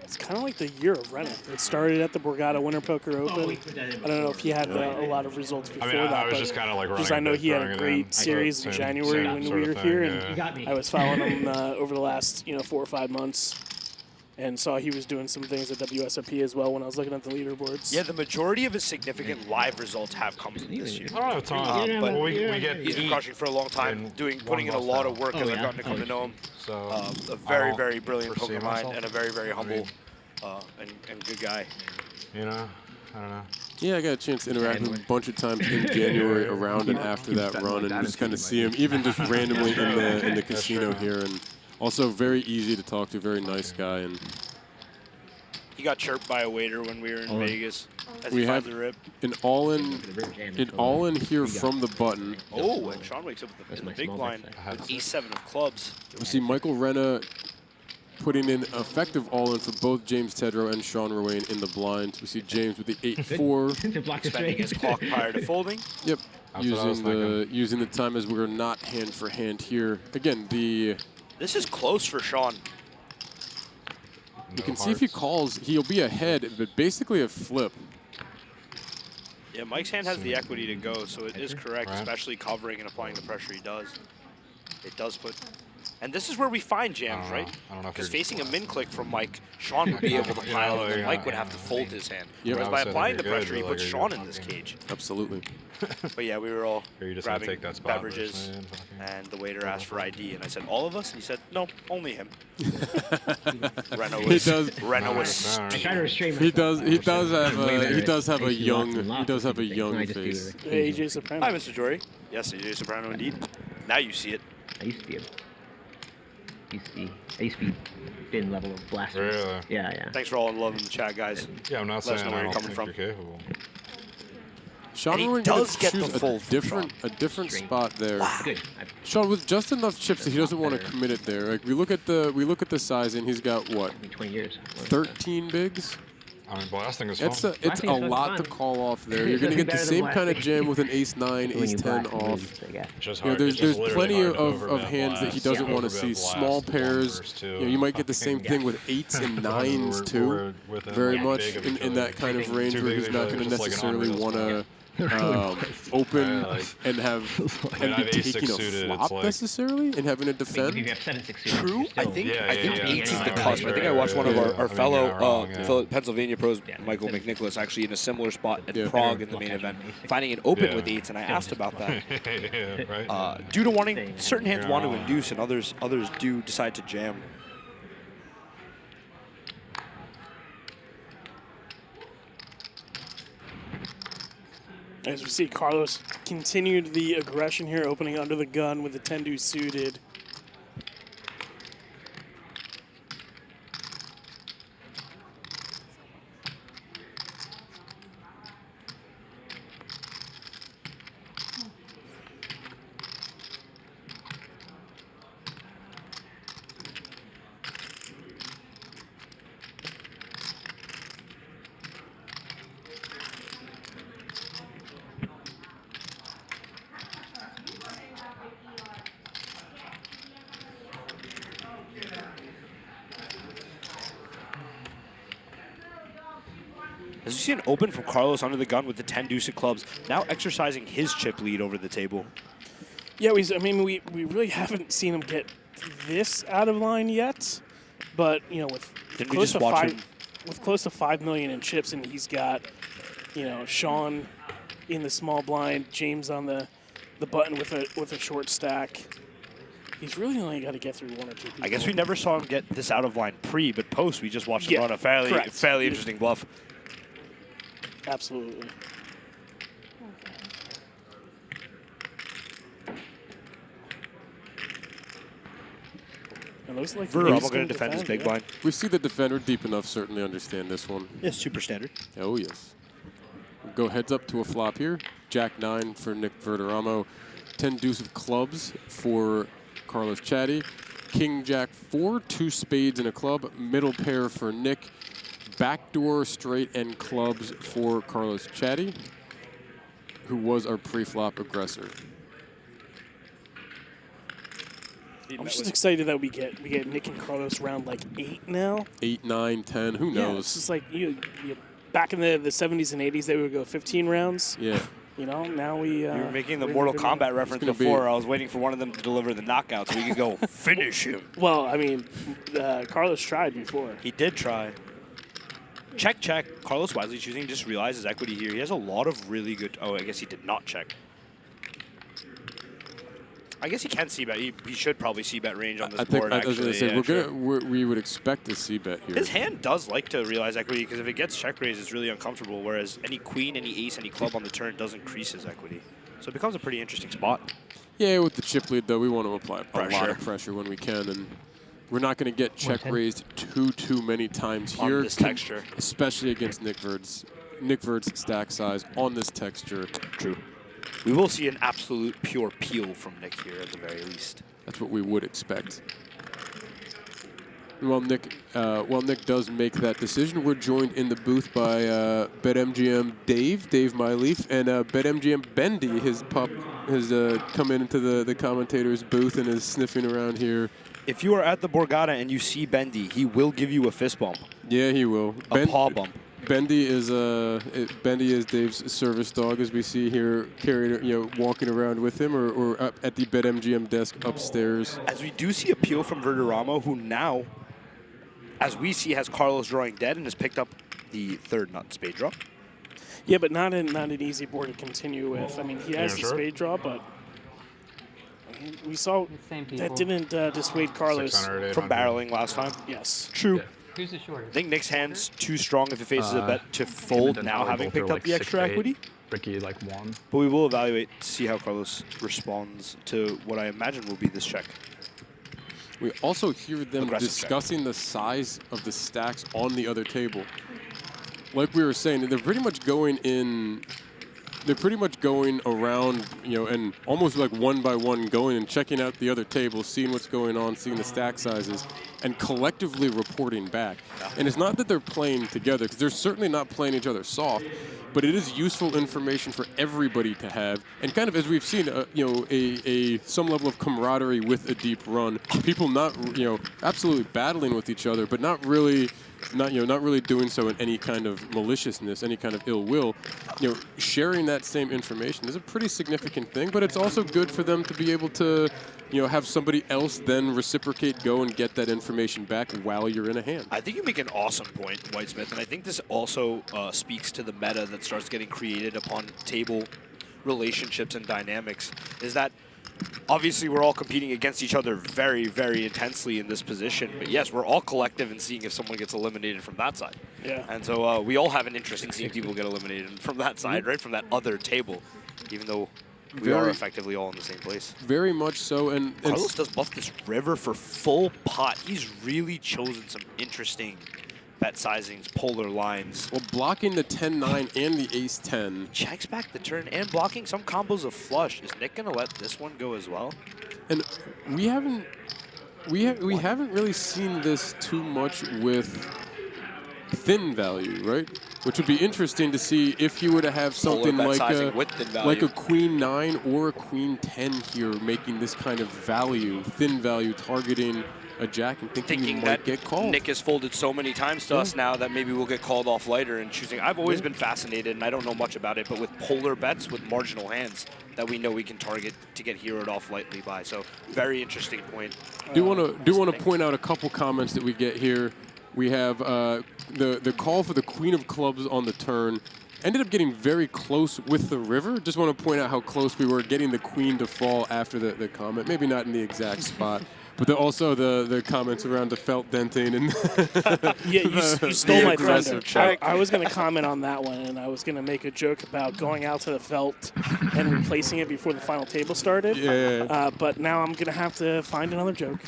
It's kind of like the year of Renna. It started at the Borgata Winter Poker Open. I don't know if he had a lot of results before that. I was but just kind of like running. just I know he had a throwing it great in. series in Same January when sort we of were thing, here, yeah. and I was following him over the last 4 or 5 months, and saw he was doing some things at WSOP as well when I was looking at the leaderboards. Yeah, the majority of his significant live results have come from this year. I don't have time. But we get he's been crushing for a long time, and putting in a one lot loss of work now. as I've gotten to come to know him. So A I very, don't very brilliant foresee poker mind myself. and a very, very humble and good guy. You know, I don't know. Yeah, I got a chance to interact with him a bunch of times in January around and after that run, and just kind of see him, even just randomly in the casino here, and also very easy to talk to, very nice guy. And He got chirped by a waiter when we were in Vegas as we he have finds the rip. an all in here from the button. Oh, and Sean wakes up in the big blind with E7 of clubs. We see Michael Renna putting in effective all-in for both James Tedrow and Sean Ruane in the blind. We see James with the 8-4. Spending his clock prior to folding. Yep. That's what I was Using the time as we're not hand for hand here. Again, This is close for Sean. You can see if he calls, he'll be ahead, but basically a flip. Yeah, Mike's hand has the equity to go, so it is correct, especially covering and applying the pressure he does. It does put... And this is where we find jams, right? Because facing a min click from Mike, Sean would be able to pile in, and Mike would have to fold his hand. Yep. Whereas by applying the pressure, he puts Sean in this cage. Absolutely. But yeah, we were all just grabbing take that spot beverages, and the waiter asked for ID, and I said, all of us? And he said, no, only him. Renault was steaming. He does have a young face. Hey, AJ Soprano. Hi, Mr. Jory. Yes, AJ Soprano indeed. Now you see it. I used to be I used to be bin level of blaster. Really? Yeah. Thanks for all the love in the chat, guys. Yeah, I'm not Let us saying know I where you're don't coming think from. you're capable. Sean And he Ruane does get choose the full a different spot there. Good. Sean with just enough chips that he doesn't want to commit it there. Like we look at the size, and he's got what? 20 years. 13 bigs. I mean, blasting is It's fun. a lot to call off there. You're gonna get the same kind of jam with an ace-9, ace-10 off. Just You know, hard. It's there's just plenty literally hard of to hands that he overbet doesn't want to blast, see. overbet Small blast, pairs. one versus two, You know, you might get the same fucking- thing with 8s and 9s too. Very much in that kind of range where he's not going to necessarily want to open and be taking a flop necessarily and having to defend. True. I think Yeah, 8 is the yeah, cusp. I think I watched one of our I fellow mean, yeah. Pennsylvania pros, Michael McNicholas, actually in a similar spot at Prague in the main event, finding an open with 8s, and I asked about that. Yeah, right. Due to wanting, certain hands want to induce, and others do decide to jam. As we see, Carlos continued the aggression here, opening under the gun with the 10-2 suited. As we see an open from Carlos under the gun with the 10 deuce of clubs, now exercising his chip lead over the table. Yeah, we really haven't seen him get this out of line yet, but you know, with close to 5 million in chips, and he's got, you know, Sean in the small blind, James on the button with a short stack. He's really only got to get through 1 or 2 people. I guess we never saw him get this out of line pre, but post we just watched him run a fairly interesting bluff. Absolutely. It looks like Verderamo going to defend his big blind. We see the defender deep enough certainly understand this one. Yes, super standard. Oh, yes. Go heads up to a flop here. Jack 9 for Nick Verderamo. 10 deuce of clubs for Carlos Chatty. King Jack 4, 2 spades and a club. Middle pair for Nick. Backdoor straight and clubs for Carlos Chatty, who was our pre-flop aggressor. I'm just excited that we get Nick and Carlos round like 8 now. 8, 9, 10, who knows? Yeah, it's just like you back in the 70s and 80s, they would go 15 rounds. Yeah. You know, now we... You were making the Mortal Kombat reference before. I was waiting for one of them to deliver the knockout so we could go finish him. Well, I mean, Carlos tried before. He did try. Check, check. Carlos wisely choosing to just realize his equity here. He has a lot of really good... Oh, I guess he did not check. I guess he can c-bet. He should probably c-bet range on this board, I was going to say, yeah, we would expect to c-bet here. His hand does like to realize equity, because if it gets check raised, it's really uncomfortable, whereas any queen, any ace, any club on the turn does increase his equity. So it becomes a pretty interesting spot. Yeah, with the chip lead, though, we want to apply a lot Pressure. of pressure when we can, and we're not going to get check raised too many times here. On this texture. Especially against Nick Verd's stack size on this texture. True. We will see an absolute pure peel from Nick here at the very least. That's what we would expect. While Nick does make that decision, we're joined in the booth by BetMGM Dave Myleaf, and BetMGM Bendy has come into the commentator's booth and is sniffing around here. If you are at the Borgata and you see Bendy, he will give you a fist bump. Yeah, he will. A paw bump. Bendy is Dave's service dog, as we see here, walking around with him, or up at the BetMGM desk upstairs. As we do see a peel from Verderamo, who now, as we see, has Carlos drawing dead and has picked up the third nut spade draw. Yeah, but not an easy board to continue with. I mean, he has the spade draw, but we saw that didn't dissuade Carlos from barreling last time. Yes. True. Yeah. Who's the shortest? I think Nick's hand's too strong if it faces a bet to fold now, having picked up the extra equity. Ricky like 1. But we will evaluate to see how Carlos responds to what I imagine will be this check. We also hear them discussing the size of the stacks on the other table. Like we were saying, they're pretty much going in. They're pretty much going around, and almost like one by one going and checking out the other tables, seeing what's going on, seeing the stack sizes, and collectively reporting back. And it's not that they're playing together, because they're certainly not playing each other soft, but it is useful information for everybody to have. And kind of as we've seen, some level of camaraderie with a deep run. People not, absolutely battling with each other, but not really doing so in any kind of maliciousness, any kind of ill will. Sharing that same information is a pretty significant thing, but it's also good for them to be able to, have somebody else then reciprocate, go and get that information back while you're in a hand. I think you make an awesome point, Whitesmith, and I think this also speaks to the meta that starts getting created upon table relationships and dynamics, is that obviously we're all competing against each other very, very intensely in this position, but yes, we're all collective in seeing if someone gets eliminated from that side. Yeah. And so we all have an interest in seeing people get eliminated from that side, right, from that other table, even though we are effectively all in the same place. Very much so. And Carlos does bluff this river for full pot. He's really chosen some interesting bet sizings, polar lines. Well, blocking the 10-9 and the ace-10. Checks back the turn and blocking some combos of flush. Is Nick going to let this one go as well? And we haven't really seen this too much with thin value, right? Which would be interesting to see if you were to have something like a queen 9 or a queen 10 here, making this kind of value, thin value, targeting a jack and thinking you might that get called. Nick has folded so many times to us now that maybe we'll get called off lighter and choosing. I've always been fascinated, and I don't know much about it, but with polar bets with marginal hands that we know we can target to get heroed off lightly by. So very interesting point. Do want to point out a couple comments that we get here. We have the call for the Queen of Clubs on the turn. Ended up getting very close with the river. Just want to point out how close we were getting the queen to fall after the comment. Maybe not in the exact spot, but also the comments around the felt denting and you stole my thunder. I was going to comment on that one, and I was going to make a joke about going out to the felt and replacing it before the final table started. Yeah. But now I'm going to have to find another joke.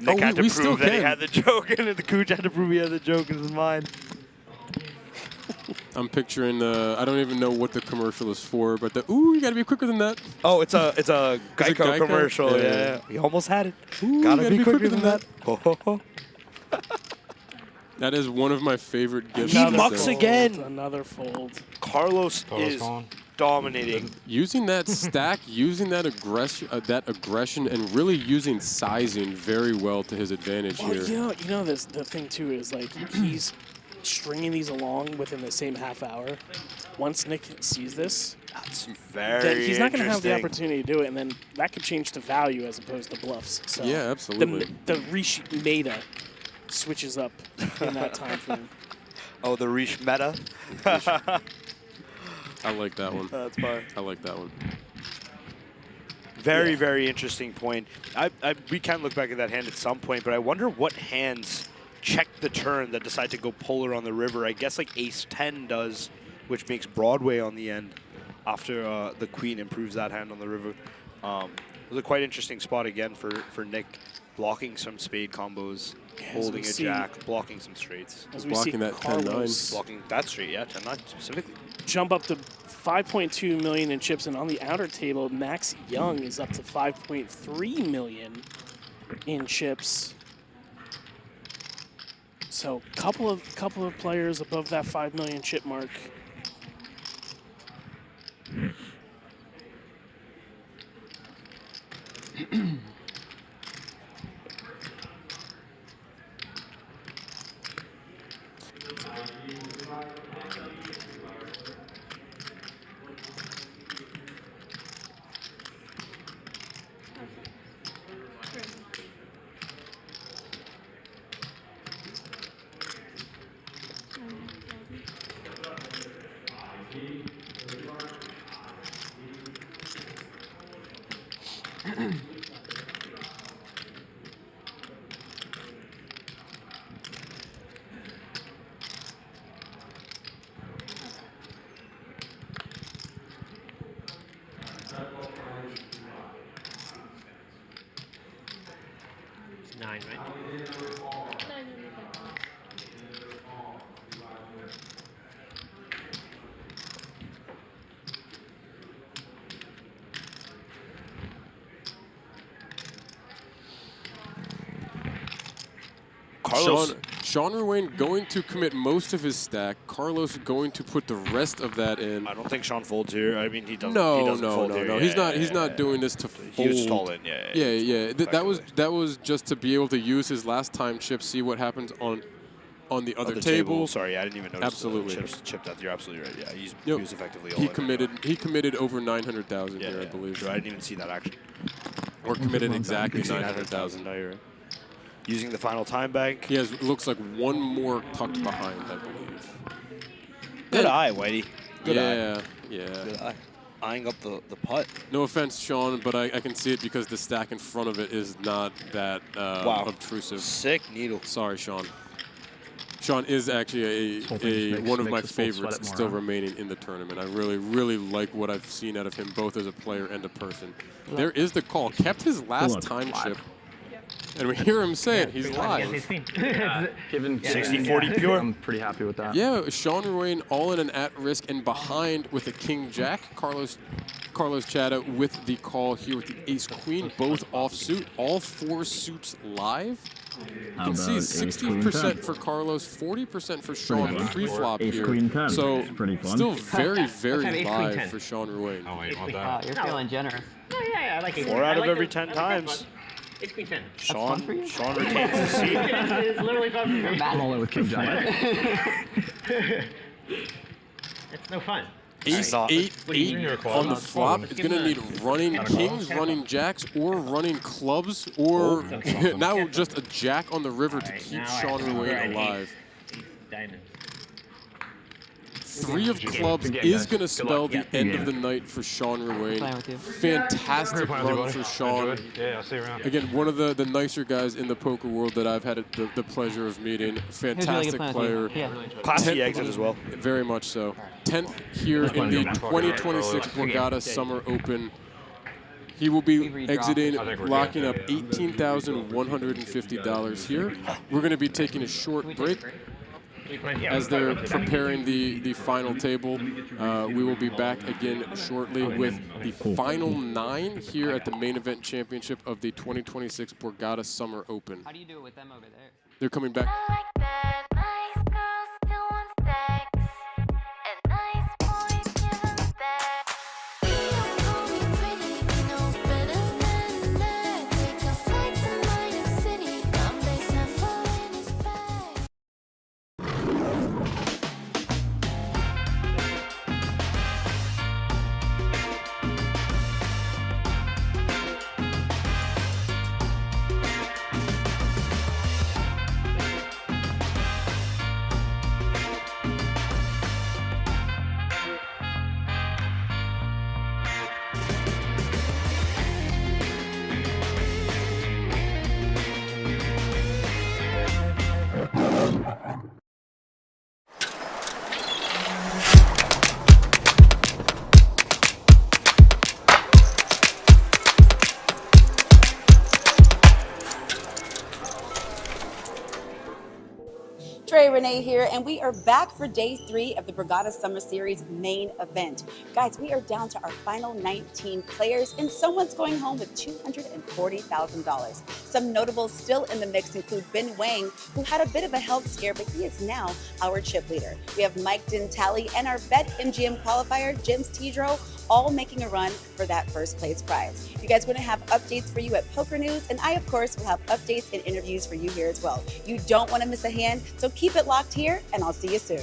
Nick had to prove that he had the joke, and then the Cooch had to prove he had the joke in his mind. I'm picturing I don't even know what the commercial is for, but ooh, you gotta be quicker than that. Oh, it's a Geico commercial. Yeah. You almost had it. Ooh, gotta be quicker than that. Ho, ho, ho. That is one of my favorite gifts. He mucks again. Another fold. Carlos is dominating. Using that stack, using that aggression, and really using sizing very well to his advantage here. You know the thing too is like he's stringing these along within the same half hour. Once Nick sees this, then he's not going to have the opportunity to do it, and then that could change to value as opposed to bluffs. So yeah, absolutely. The Rish meta switches up in that time frame. Oh, the Rish meta? I like that one. That's fine. I like that one. Very, very interesting point. We can look back at that hand at some point, but I wonder what hands check the turn that decide to go polar on the river. I guess like ace-10 does, which makes Broadway on the end after the queen improves that hand on the river. It was a quite interesting spot again for Nick, blocking some spade combos, holding a jack, blocking some straights. As we blocking see that 10-9. Blocking that straight, yeah, 10-9 specifically. Jump up to 5.2 million in chips, and on the outer table, Max Young is up to 5.3 million in chips. So couple of players above that 5 million chip mark. Nine, right? Carlos. Sean Ruane going to commit most of his stack. Carlos going to put the rest of that in. I don't think Sean folds here. I mean, he doesn't. No, he doesn't fold here. no. Yeah, He's not doing this to fold. He was stall in. Yeah. That was just to be able to use his last time chip, see what happens on the other table. Sorry, I didn't even notice. Absolutely. Chipped that. You're absolutely right. Yeah, he was effectively all in. He committed over 900,000 here, I believe. Sure, I didn't even see that action. Or committed exactly 900,000. No, you're right. Using the final time bank. He has, looks like one more tucked behind, I believe. Good eye, Whitey. Good eye. Yeah. Good eye. Eyeing up the putt. No offense, Sean, but I can see it because the stack in front of it is not that obtrusive. Sick needle. Sorry, Sean. Sean is actually one of my favorites still remaining in the tournament. I really, really like what I've seen out of him, both as a player and a person. There is the call. Kept his last time chip. And we hear him say it. He's live. Given 60-40 pure. I'm pretty happy with that. Yeah, Sean Ruane all in and at risk and behind with a king-jack. Carlos Chata with the call here with the ace-queen, both off-suit. All four suits live. You can see 60% for Carlos, 40% for Sean pre-flop here. So still very, very live for Sean Ruane. Oh, wait, you're feeling generous. Yeah, I like it. 4 out of every 10 times. Ace Queen 10. Sean retains his seat. It's literally fun for me. I'm all in with King Jack. It's no fun. Ace 8 on the flop. It's going to need running kings, running jacks, or running clubs, or now just a jack on the river to keep Sean Ruane alive. Diamonds. 3 of clubs is going to spell the end of the night for Sean Ruane. Fantastic run for Sean. Yeah, I'll see you around. Again, one of the nicer guys in the poker world that I've had the pleasure of meeting. Fantastic player. Classy exit as well. Very much so. 10th here in the 2026 Borgata Summer Open. He will be exiting, locking up $18,150 here. We're going to be taking a short break. As they're preparing the final table, we will be back again shortly with the final 9 here at the main event championship of the 2026 Borgata Summer Open. How do you do it with them over there? They're coming back. Renee here, and we are back for day 3 of the Borgata Summer Series main event. Guys, we are down to our final 19 players, and someone's going home with $240,000. Some notables still in the mix include Ben Wang, who had a bit of a health scare, but he is now our chip leader. We have Mike Dintali and our BetMGM qualifier, James Tidro, all making a run for that first place prize. You guys are going to have updates for you at Poker News, and I, of course, will have updates and interviews for you here as well. You don't want to miss a hand, so keep it locked here, and I'll see you soon.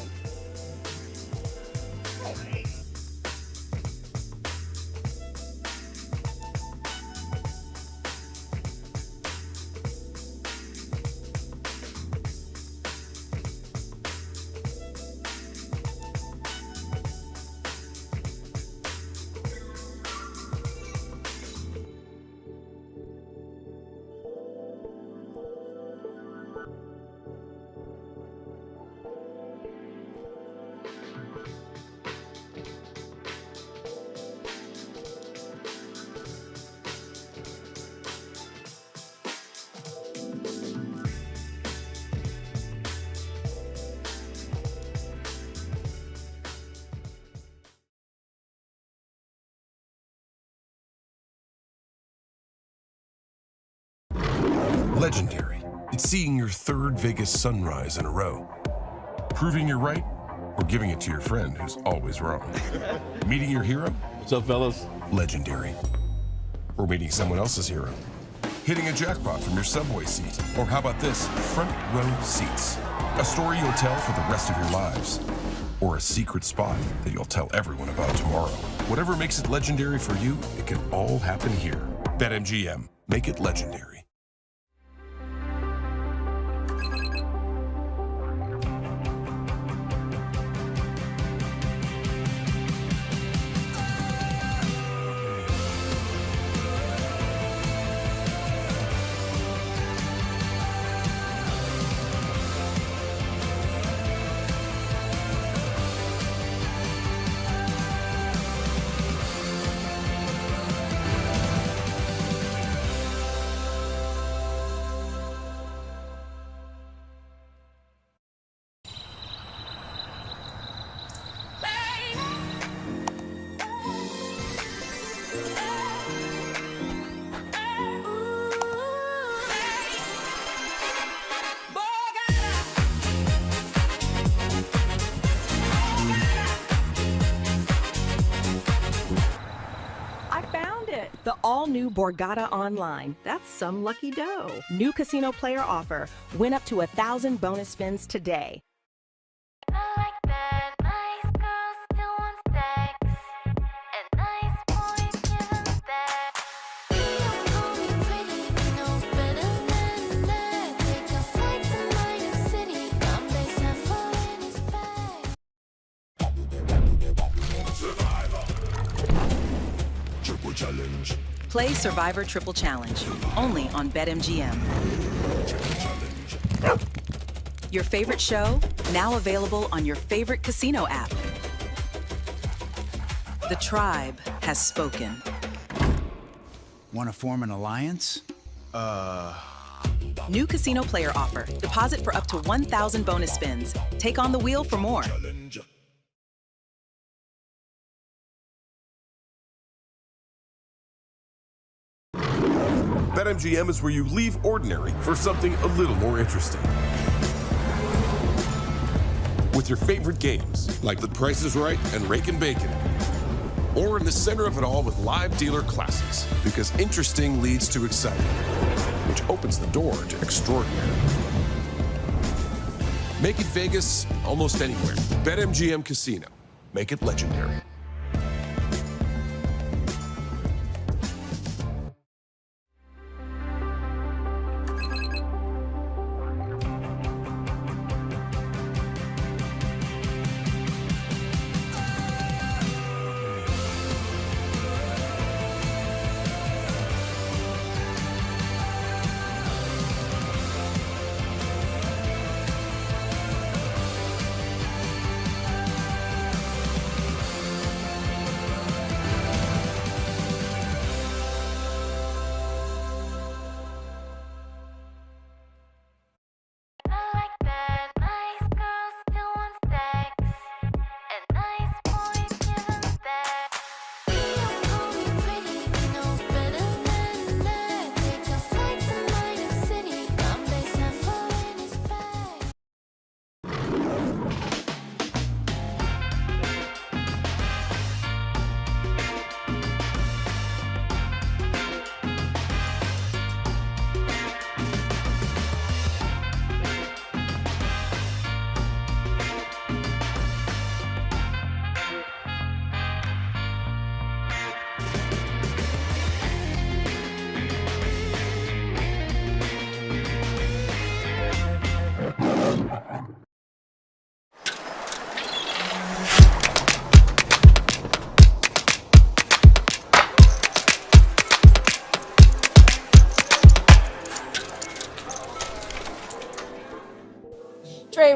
Legendary. It's seeing your 3rd Vegas sunrise in a row. Proving you're right, or giving it to your friend who's always wrong. Meeting your hero? What's up, fellas? Legendary. Or meeting someone else's hero. Hitting a jackpot from your subway seat. Or how about this? Front row seats. A story you'll tell for the rest of your lives. Or a secret spot that you'll tell everyone about tomorrow. Whatever makes it legendary for you, it can all happen here. BetMGM. Make it legendary. it. The all-new Borgata Online. That's some lucky dough. New casino player offer. Win up to 1,000 bonus spins today. Challenge. Play Survivor Triple Challenge, only on BetMGM. Your favorite show, now available on your favorite casino app. The tribe has spoken. Want to form an alliance? New casino player offer. Deposit for up to 1,000 bonus spins. Take on the wheel for more. BetMGM is where you leave ordinary for something a little more interesting. With your favorite games, like The Price is Right and Rake and Bacon. Or in the center of it all with live dealer classics, because interesting leads to exciting, which opens the door to extraordinary. Make it Vegas almost anywhere. BetMGM Casino. Make it legendary.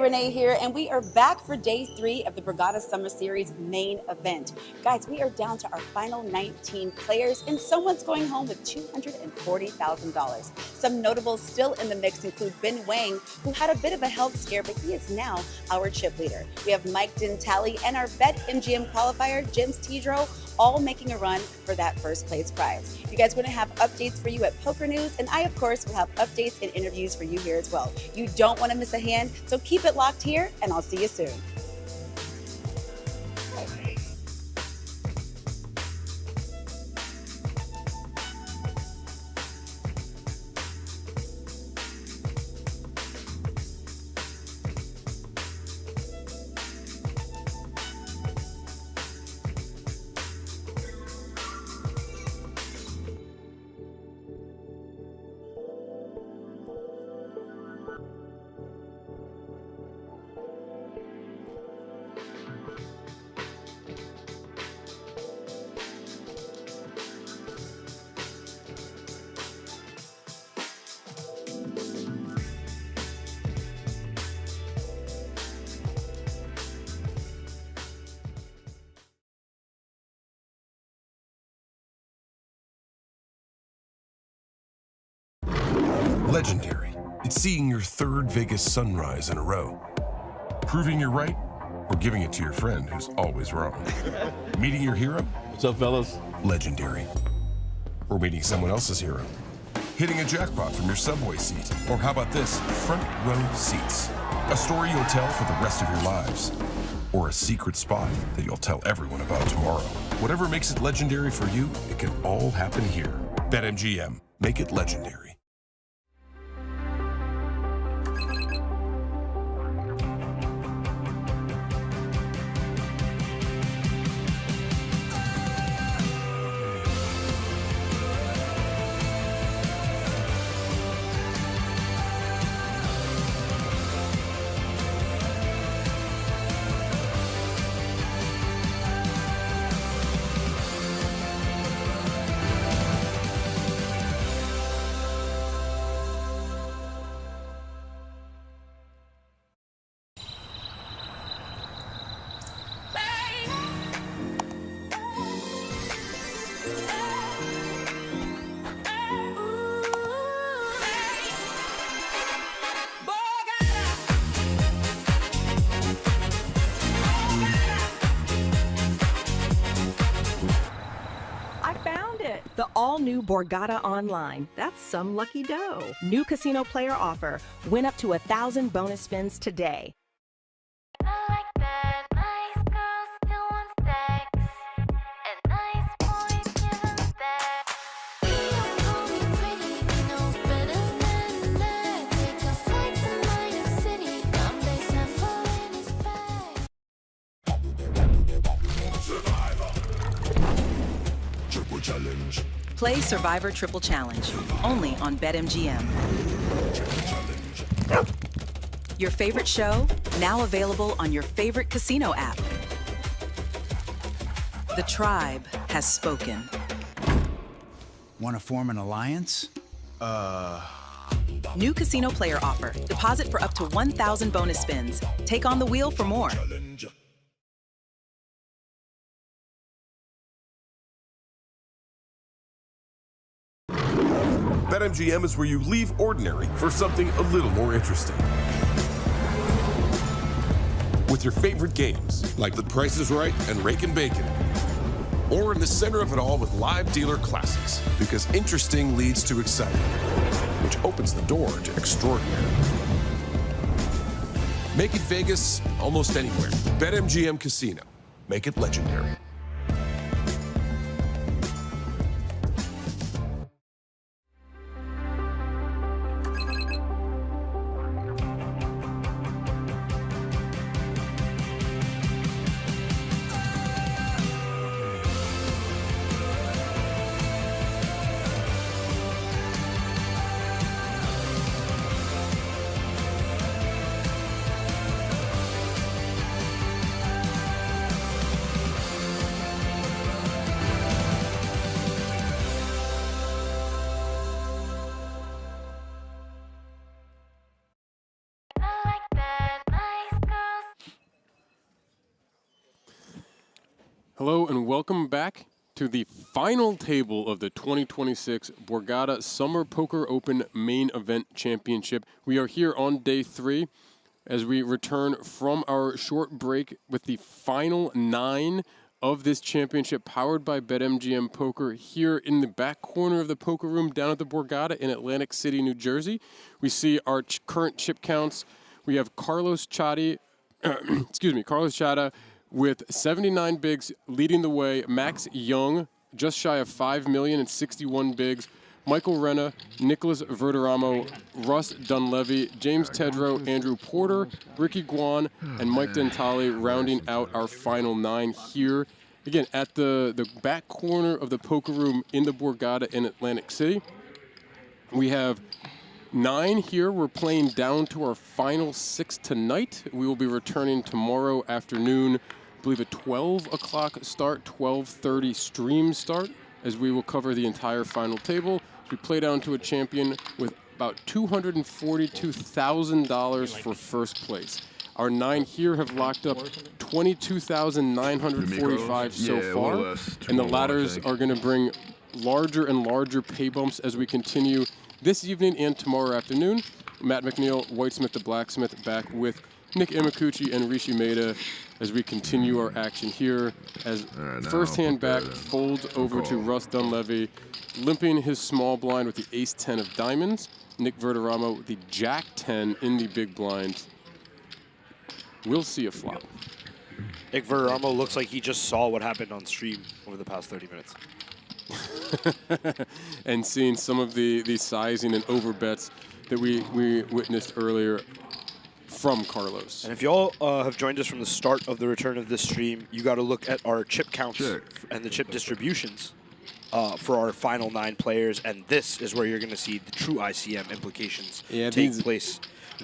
Renee here, and we are back for day 3 of the Borgata Summer Series main event. Guys, we are down to our final 19 players, and someone's going home with $240,000. Some notables still in the mix include Ben Wang, who had a bit of a health scare, but he is now our chip leader. We have Mike Dintali and our BetMGM qualifier, James Tidro, all making a run for that first place prize. You guys are going to have updates for you at Poker News, and I, of course, will have updates and interviews for you here as well. You don't want to miss a hand, so keep it locked here, and I'll see you soon. Legendary. It's seeing your third Vegas sunrise in a row. Proving you're right, or giving it to your friend who's always wrong. Meeting your hero? What's up, fellas? Legendary. Or meeting someone else's hero. Hitting a jackpot from your subway seat. Or how about this? Front row seats. A story you'll tell for the rest of your lives. Or a secret spot that you'll tell everyone about tomorrow. Whatever makes it legendary for you, it can all happen here. BetMGM. Make it legendary. The all-new Borgata Online. That's some lucky dough. New casino player offer. Win up to 1,000 bonus spins today. Challenge. Play Survivor Triple Challenge, only on BetMGM. Your favorite show, now available on your favorite casino app. The tribe has spoken. Want to form an alliance? New casino player offer. Deposit for up to 1,000 bonus spins. Take on the wheel for more. BetMGM is where you leave ordinary for something a little more interesting. With your favorite games, like The Price is Right and Rakin' Bacon. Or in the center of it all with live dealer classics, because interesting leads to exciting, which opens the door to extraordinary. Make it Vegas almost anywhere. BetMGM Casino. Make it legendary. Hello and welcome back to the final table of the 2026 Borgata Summer Poker Open Main Event Championship. We are here on day 3 as we return from our short break with the final 9 of this championship powered by BetMGM Poker here in the back corner of the poker room down at the Borgata in Atlantic City, New Jersey. We see our current chip counts. We have Carlos Chada with 79 bigs leading the way. Max Young, just shy of 5 million and 61 bigs. Michael Renna, Nicholas Verderamo, Russ Dunleavy, James Tedrow, Andrew Porter, Ricky Guan, and Mike Dentale rounding out our final 9 here. Again, at the back corner of the poker room in the Borgata in Atlantic City. We have 9 here. We're playing down to our final 6 tonight. We will be returning tomorrow afternoon. I believe a 12 o'clock start, 12:30 stream start, as we will cover the entire final table. We play down to a champion with about $242,000 for first place. Our 9 here have locked up $22,945 so far, and the ladders are going to bring larger and larger pay bumps as we continue this evening and tomorrow afternoon. Matt McNeil, Whitesmith the Blacksmith, back with Nick Imakuchi and Rishi Maeda as we continue our action here. As first hand back folds over to Russ Dunleavy, limping his small blind with the ace-10 of diamonds. Nick Verderamo with the jack-10 in the big blind. We'll see a flop. Nick Verderamo looks like he just saw what happened on stream over the past 30 minutes. And seeing some of the sizing and overbets that we witnessed earlier from Carlos. And if y'all have joined us from the start of the return of this stream, you got to look at our chip counts and the chip distributions for our final 9 players, and this is where you're going to see the true ICM implications take place.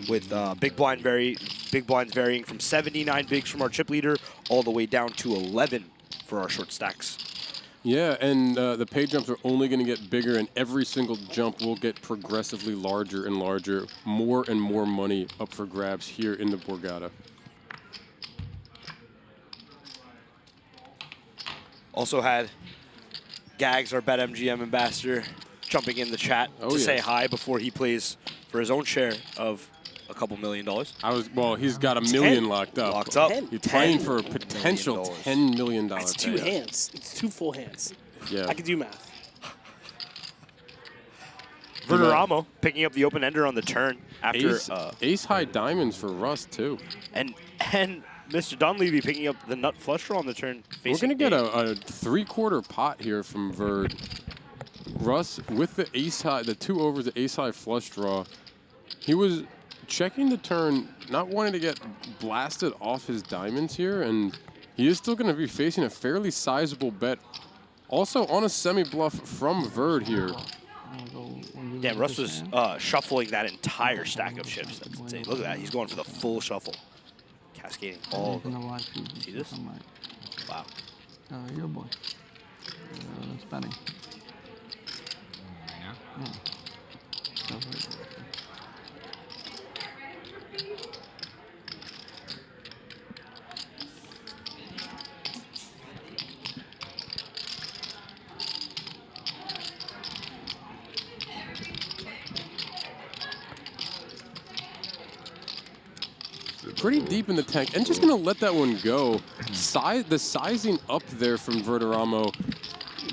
With big blinds varying from 79 bigs from our chip leader all the way down to 11 for our short stacks. Yeah, and the pay jumps are only going to get bigger, and every single jump will get progressively larger and larger. More and more money up for grabs here in the Borgata. Also had Gags, our BetMGM ambassador, jumping in the chat to say hi before he plays for his own share of a couple $1 million. He's got $1 million locked up. Locked up. He's playing for a potential $10 million. It's 2 hands. It's 2 full hands. Yeah. I can do math. Verderamo picking up the open ender on the turn after ace high diamonds for Russ too. And Mr. Dunleavy picking up the nut flush draw on the turn. We're gonna get a 3/4 pot here from Verd. Russ with the ace high, the 2 overs, the ace high flush draw. He was checking the turn, not wanting to get blasted off his diamonds here, and he is still going to be facing a fairly sizable bet. Also on a semi-bluff from Verd here. Yeah, Russ was shuffling that entire stack of chips. That's insane. Look at that. He's going for the full shuffle. Cascading all of them. See this? Wow. Your boy. That's betting. Yeah. Pretty deep in the tank, and just going to let that one go. The sizing up there from Verderamo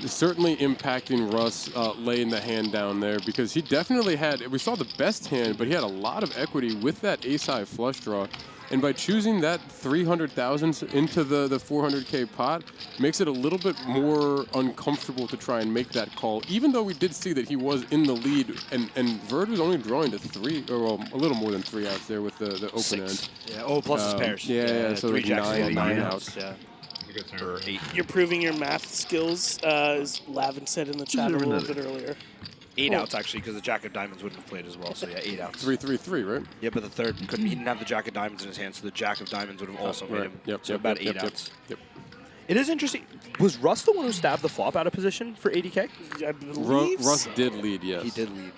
is certainly impacting Russ laying the hand down there, because he definitely had, we saw the best hand, but he had a lot of equity with that ace-high flush draw. And by choosing that 300,000 into the 400K pot, makes it a little bit more uncomfortable to try and make that call, even though we did see that he was in the lead, and Verd was only drawing to 3, or well, a little more than 3 outs there with the open 6. end. Yeah, plus his pairs. Yeah, so 3 like jacks, 9 outs. Yeah. Or 8. You're proving your math skills, as Lavin said in the chat a little bit earlier. 8 outs, actually, because the Jack of Diamonds wouldn't have played as well. So, yeah, 8 outs. 3-3-3, right? Yeah, but the third, he didn't have the Jack of Diamonds in his hand, so the Jack of Diamonds would have also made him. Yep, so about 8 outs. Yep. It is interesting. Was Russ the one who stabbed the flop out of position for 80K? I believe Russ did lead, yes. He did lead.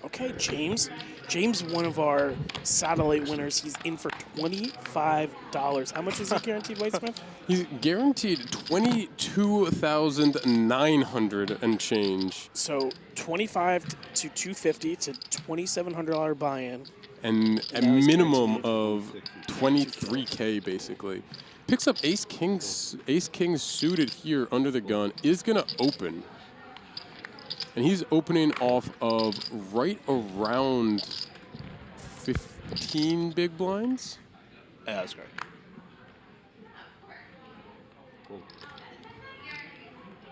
Okay, James. James, one of our satellite winners, he's in for $25. How much is he guaranteed, Whitesmith? He's guaranteed $22,900 and change. So $25 to $250 to $2,700 buy-in. And a minimum of 23K basically. Picks up ace king suited here under the gun, is gonna open. And he's opening off of right around 15 big blinds. Yeah, that's correct.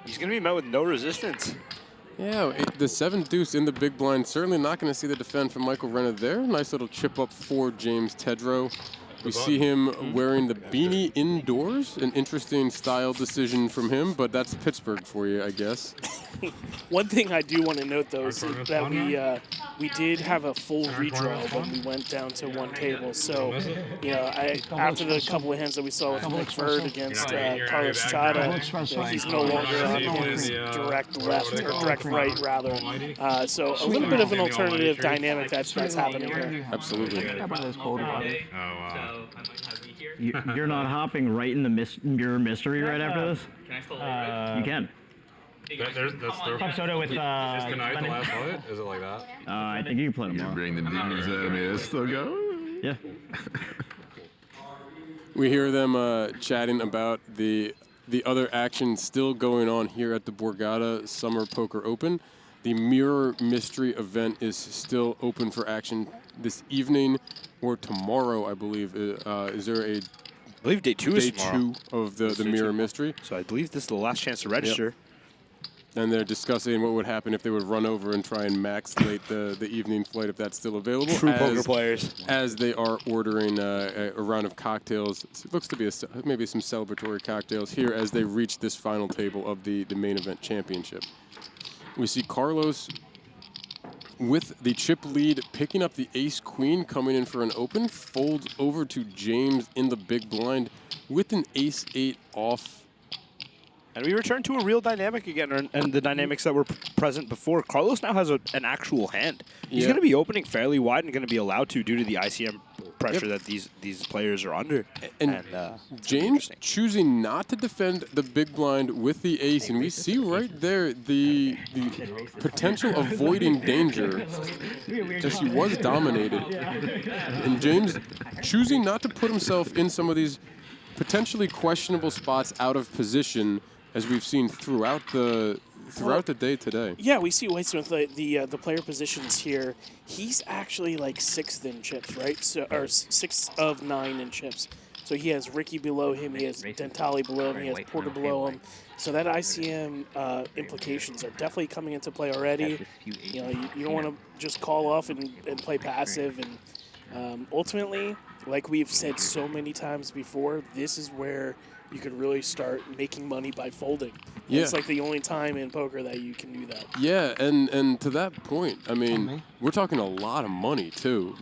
He's going to be met with no resistance. Yeah, the 7 deuce in the big blind. Certainly not going to see the defend from Michael Renner there. Nice little chip up for James Tedrow. We see him wearing the beanie indoors. An interesting style decision from him, but that's Pittsburgh for you, I guess. One thing I do want to note, though, is that we did have a full redraw when we went down to 1 table. So, after the couple of hands that we saw with Nick Verd against Carlos Chada, he's no longer on his direct left, or direct right, rather. So a little bit of an alternative dynamic that's happening here. Absolutely. How about this cold water? Oh, wow. So I might have you here. You're not hopping right in your mystery right after this? Can I still lay You can. That's Pop soda with Is tonight the last fight? Is it like that? I think you can play tomorrow. Bring the demons out of me. Let's still go. Yeah. We hear them chatting about the other action still going on here at the Borgata Summer Poker Open. The Mirror Mystery event is still open for action this evening or tomorrow, I believe. Is there a... I believe day 2 is tomorrow. Day 2 of the Mirror Mystery. So I believe this is the last chance to register. Yep. And they're discussing what would happen if they would run over and try and max late the evening flight if that's still available. True poker players. As they are ordering a round of cocktails. It looks to be maybe some celebratory cocktails here as they reach this final table of the main event championship. We see Carlos with the chip lead picking up the ace-queen, coming in for an open, folds over to James in the big blind with an ace-8 off. And we return to a real dynamic again, and the dynamics that were present before. Carlos now has an actual hand. He's going to be opening fairly wide and going to be allowed to due to the ICM pressure that these players are under. And James choosing not to defend the big blind with the ace, and we see right there the potential avoiding danger as he was dominated. And James choosing not to put himself in some of these potentially questionable spots out of position, as we've seen throughout the day today. Yeah, we see Whitesmith, the player positions here. He's actually like 6th in chips, right? So, or 6 of 9 in chips. So he has Ricky below him, he has Dentale below him, he has Porter below him. So that ICM implications are definitely coming into play already. You know, you don't want to just call off and play passive. And ultimately, like we've said so many times before, this is where you could really start making money by folding. Yeah. It's like the only time in poker that you can do that. Yeah, and to that point, I mean, we're talking a lot of money too.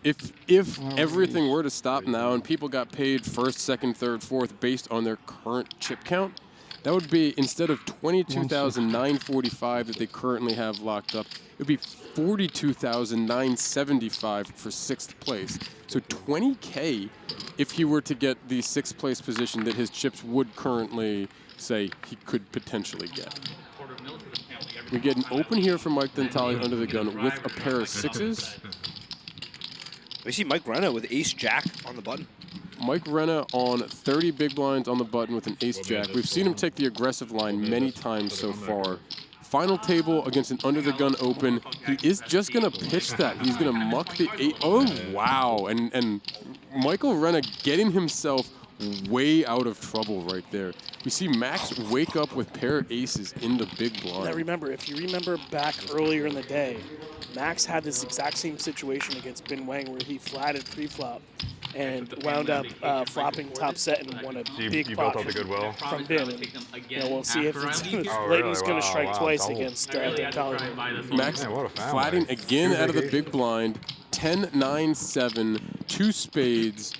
If everything were to stop now and people got paid first, second, third, fourth based on their current chip count, that would be, instead of $22,945 that they currently have locked up, it would be $42,975 for 6th place. So $20K if he were to get the 6th place position that his chips would currently say he could potentially get. We get an open here for Mike Dentale under the gun with a pair of 6s. We see Mike Renna with ace-jack on the button. Mike Renna on 30 big blinds on the button with an ace-jack. We've seen him take the aggressive line many times so far. Final table against an under-the-gun open. He is just going to pitch that. He's going to muck the 8. Oh, wow. And Michael Renna getting himself way out of trouble right there. We see Max wake up with pair of aces in the big blind. Now remember, if you remember back earlier in the day, Max had this exact same situation against Bin Wang where he flatted pre-flop and wound up flopping top set and won a big pot from Bin. And, we'll see if Leighton's going to strike twice against Dentale. Max flatting again out of the big blind. 10, 9, 7, 2 spades.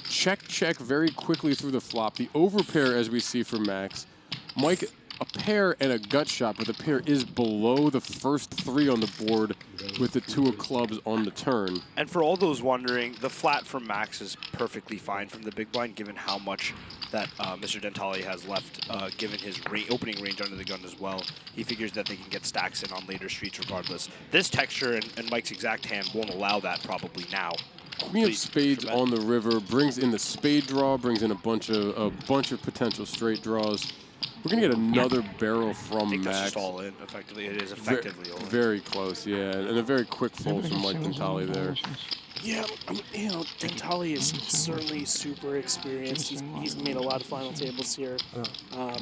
Check, check very quickly through the flop. The overpair, as we see for Max. Mike, a pair and a gut shot, but the pair is below the first 3 on the board with the 2 of clubs on the turn. And for all those wondering, the flat from Max is perfectly fine from the big blind, given how much that Mr. Dentale has left, given his opening range under the gun as well. He figures that they can get stacks in on later streets regardless. This texture and Mike's exact hand won't allow that probably now. Queen of spades on the river, brings in the spade draw, brings in a bunch of potential straight draws. We're going to get another barrel from I think Max. that's just all in, effectively. It is effectively all in. Very close, yeah. And a very quick fold from Mike Dentale there. Yeah, Dentale is certainly super experienced. He's made a lot of final tables here. I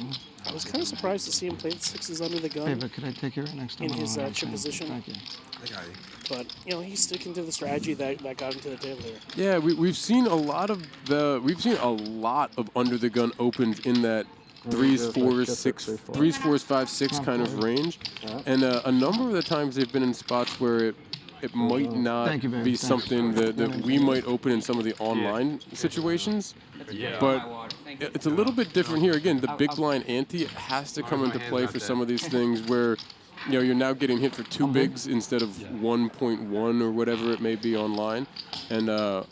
was kind of surprised to see him play the 6s under the gun. Hey, but could I take you right next time? In his chip position. Thank you. But he's sticking to the strategy that got him to the table there. Yeah, we've seen a lot of under the gun opens in that 3s, 4s, 3s, 4s, 5, 6 kind of range, and a number of the times they've been in spots where it might not be something that we might open in some of the online situations, but it's a little bit different here. Again, the big blind ante has to come into play for some of these things where you're now getting hit for 2 bigs instead of 1.1 or whatever it may be online, and as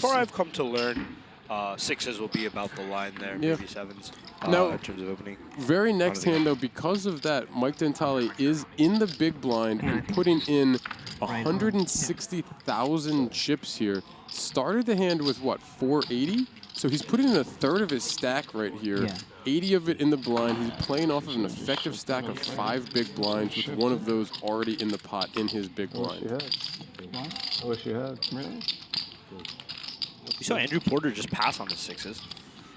far I've come to learn, 6s will be about the line there, maybe 7s. Now, in terms of opening. Very next hand, though, because of that, Mike Dentale is in the big blind and putting in 160,000 chips here. Started the hand with, what, 480? So he's putting in a third of his stack right here. Yeah. 80 of it in the blind. He's playing off of an effective stack of 5 big blinds with one of those already in the pot in his big blind. I wish you had. Really? We saw Andrew Porter just pass on the 6s.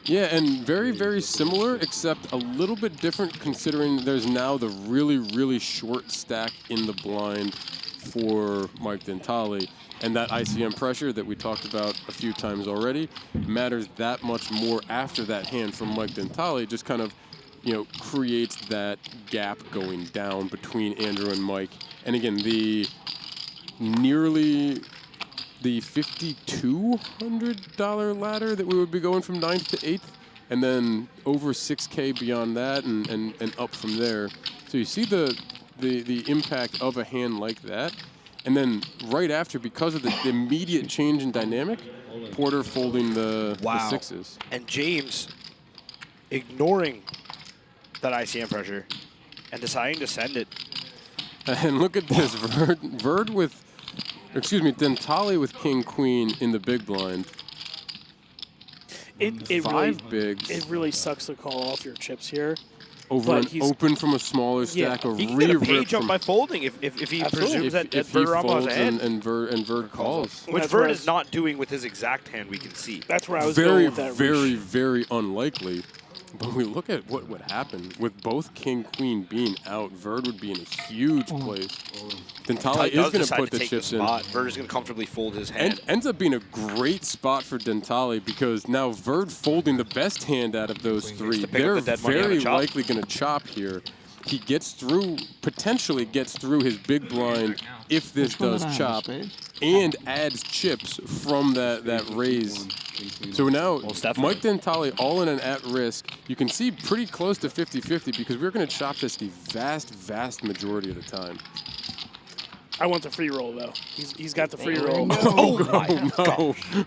Yeah, and very, very similar, except a little bit different considering there's now the really, really short stack in the blind for Mike Dentale. And that ICM pressure that we talked about a few times already matters that much more after that hand from Mike Dentale. Just kind of, creates that gap going down between Andrew and Mike. And again, the $5,200 ladder that we would be going from 9th to 8th, and then over 6K beyond that, and up from there. So you see the impact of a hand like that. And then right after, because of the immediate change in dynamic, Porter folding the 6s. And James ignoring that ICM pressure and deciding to send it. And look at this, Dentale with King Queen in the big blind. It 5 bigs. It really sucks to call off your chips here. Over an open from a smaller stack, he can get a page up by folding if he presumes that Verderamo has a hand. And Verd calls. Which Verd is not doing with his exact hand, we can see. That's where I was going with that. Very unlikely. But we look at what would happen with both King Queen being out. Verd would be in a huge place. Dentale is going to put the chips in. Verd is going to comfortably fold his hand. And ends up being a great spot for Dentale because now Verd folding the best hand out of those 3. They're very likely going to chop here. He gets through, potentially gets through his big blind if this does chop, and adds chips from that raise. So now Mike Dentale all in and at risk. You can see pretty close to 50-50 because we're going to chop this the vast majority of the time. I want the free roll, though. He's got the free roll. No.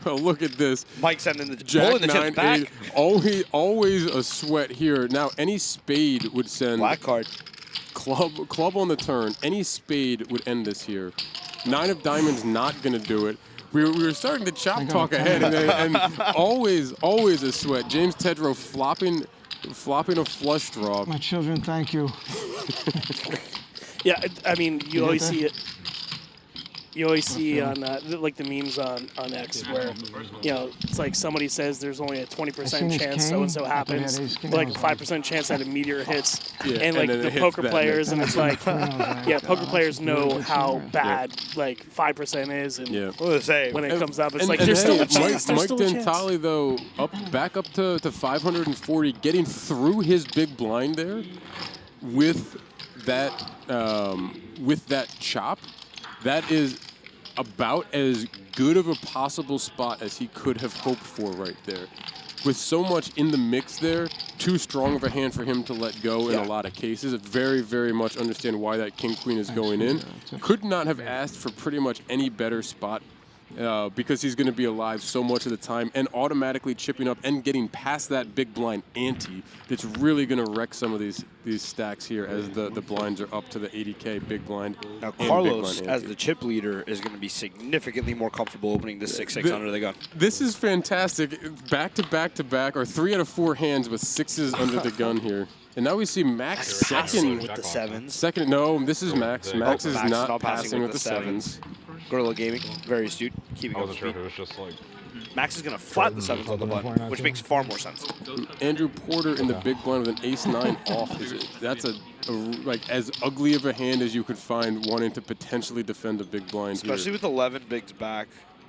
Oh, look at this. Mike sending the Jack the 9, back. 8. Always a sweat here. Now, any spade would send... Black card. Club on the turn. Any spade would end this here. 9 of diamonds not going to do it. We were starting to chop talk ahead, and always a sweat. James Tedrow flopping a flush draw. My children, thank you. Yeah, I mean, you always see it. You always see on like the memes on X where it's like somebody says there's only a 20% chance so and so happens, like a 5% chance that a meteor hits, and like the poker players, and it's like poker players know how bad like 5% is, and when it comes up, it's like there's still a chance. Mike Dentale though back up to 540, getting through his big blind there with that chop. That is about as good of a possible spot as he could have hoped for right there. With so much in the mix there, too strong of a hand for him to let go in a lot of cases. It very much understand why that King-Queen is going in. Could not have asked for pretty much any better spot because he's going to be alive so much of the time and automatically chipping up and getting past that big blind ante that's really going to wreck some of these stacks here as the blinds are up to the 80K big blind. Now Carlos, as the chip leader, is going to be significantly more comfortable opening this 6-6 under the gun. This is fantastic. Back to back, or 3 out of 4 hands with 6s under the gun here. And now we see Max second with the 7s. Second, no, this is Max. Max is not passing with the 7s. Gorilla Gaming, very astute, keeping up the speed. Max is going to flat the 7s on the button, which makes far more sense. Andrew Porter in the big blind with an ace-9 off. That's like as ugly of a hand as you could find wanting to potentially defend a big blind Especially here. with 11 bigs back.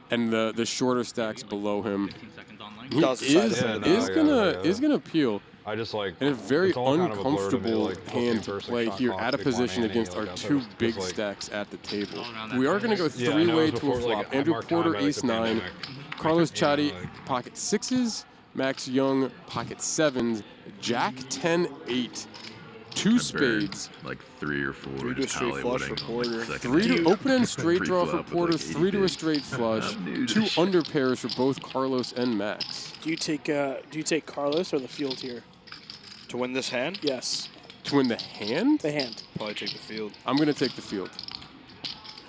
And the shorter stacks below him. He is gonna peel. I just like and a very uncomfortable hand to play here out of position against our 2 big stacks at the table. We are going to go 3-way to a flop. Andrew Porter ace-9, Carlos Chadi pocket 6s, Max Young pocket 7s, Jack 10-8, 2 spades, like 3 or 4. 3 to a straight flush for Porter. 3 to open and straight draw for Porter. 3 to a straight flush. 2 under pairs for both Carlos and Max. Do you take Carlos or the field here? To win this hand? Yes. To win the hand? The hand. Probably take the field. I'm going to take the field.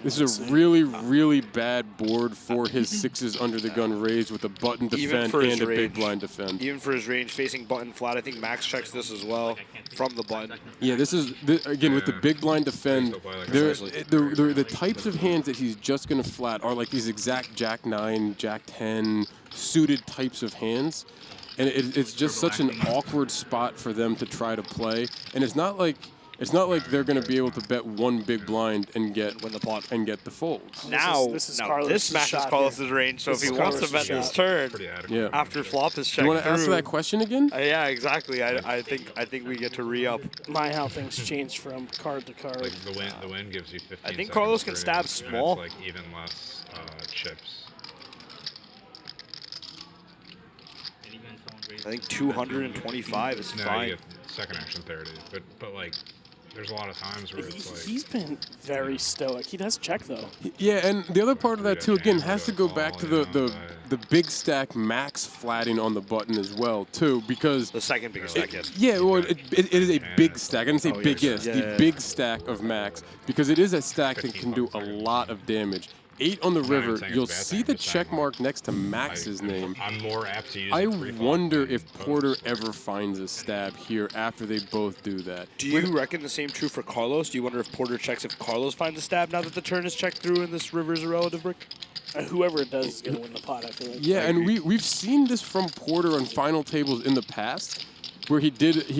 This is a really, really bad board for his sixes under the gun raised with a button defend and a big blind defend. Even for his range, facing button flat, I think Max checks this as well from the button. Yeah, this is, again, with the big blind defend, the types of hands that he's just going to flat are like these exact Jack 9, Jack 10 suited types of hands. And it's just such an awkward spot for them to try to play. And it's not like they're going to be able to bet one big blind and get win the pot and get the folds. Now this smashes Carlos's range. So if he wants to bet this turn, after flop is checked through. You want to answer that question again? Yeah, exactly. I think we get to re-up. My how things change from card to card. Like the win gives you 15. I think Carlos can stab small. Like even less chips. I think 225 is fine. You get second action 30, but like, there's a lot of times where it's like he's been very stoic. He does check though. Yeah, and the other part of that too, again, has to go back to the big stack max flatting on the button as well too, because the second biggest stack, yes. Yeah, well, it is a big stack. I didn't say biggest. The big stack of max, because it is a stack that can do a lot of damage. 8 on the river, you'll see the check mark next to Max's name. I'm more apt to use I wonder if Porter ever finds a stab here after they both do that. Do you reckon the same true for Carlos? Do you wonder if Porter checks if Carlos finds a stab now that the turn is checked through and this river is a relative brick? Whoever it does is going to win the pot, I feel like. Yeah, and we've seen this from Porter on final tables in the past, where he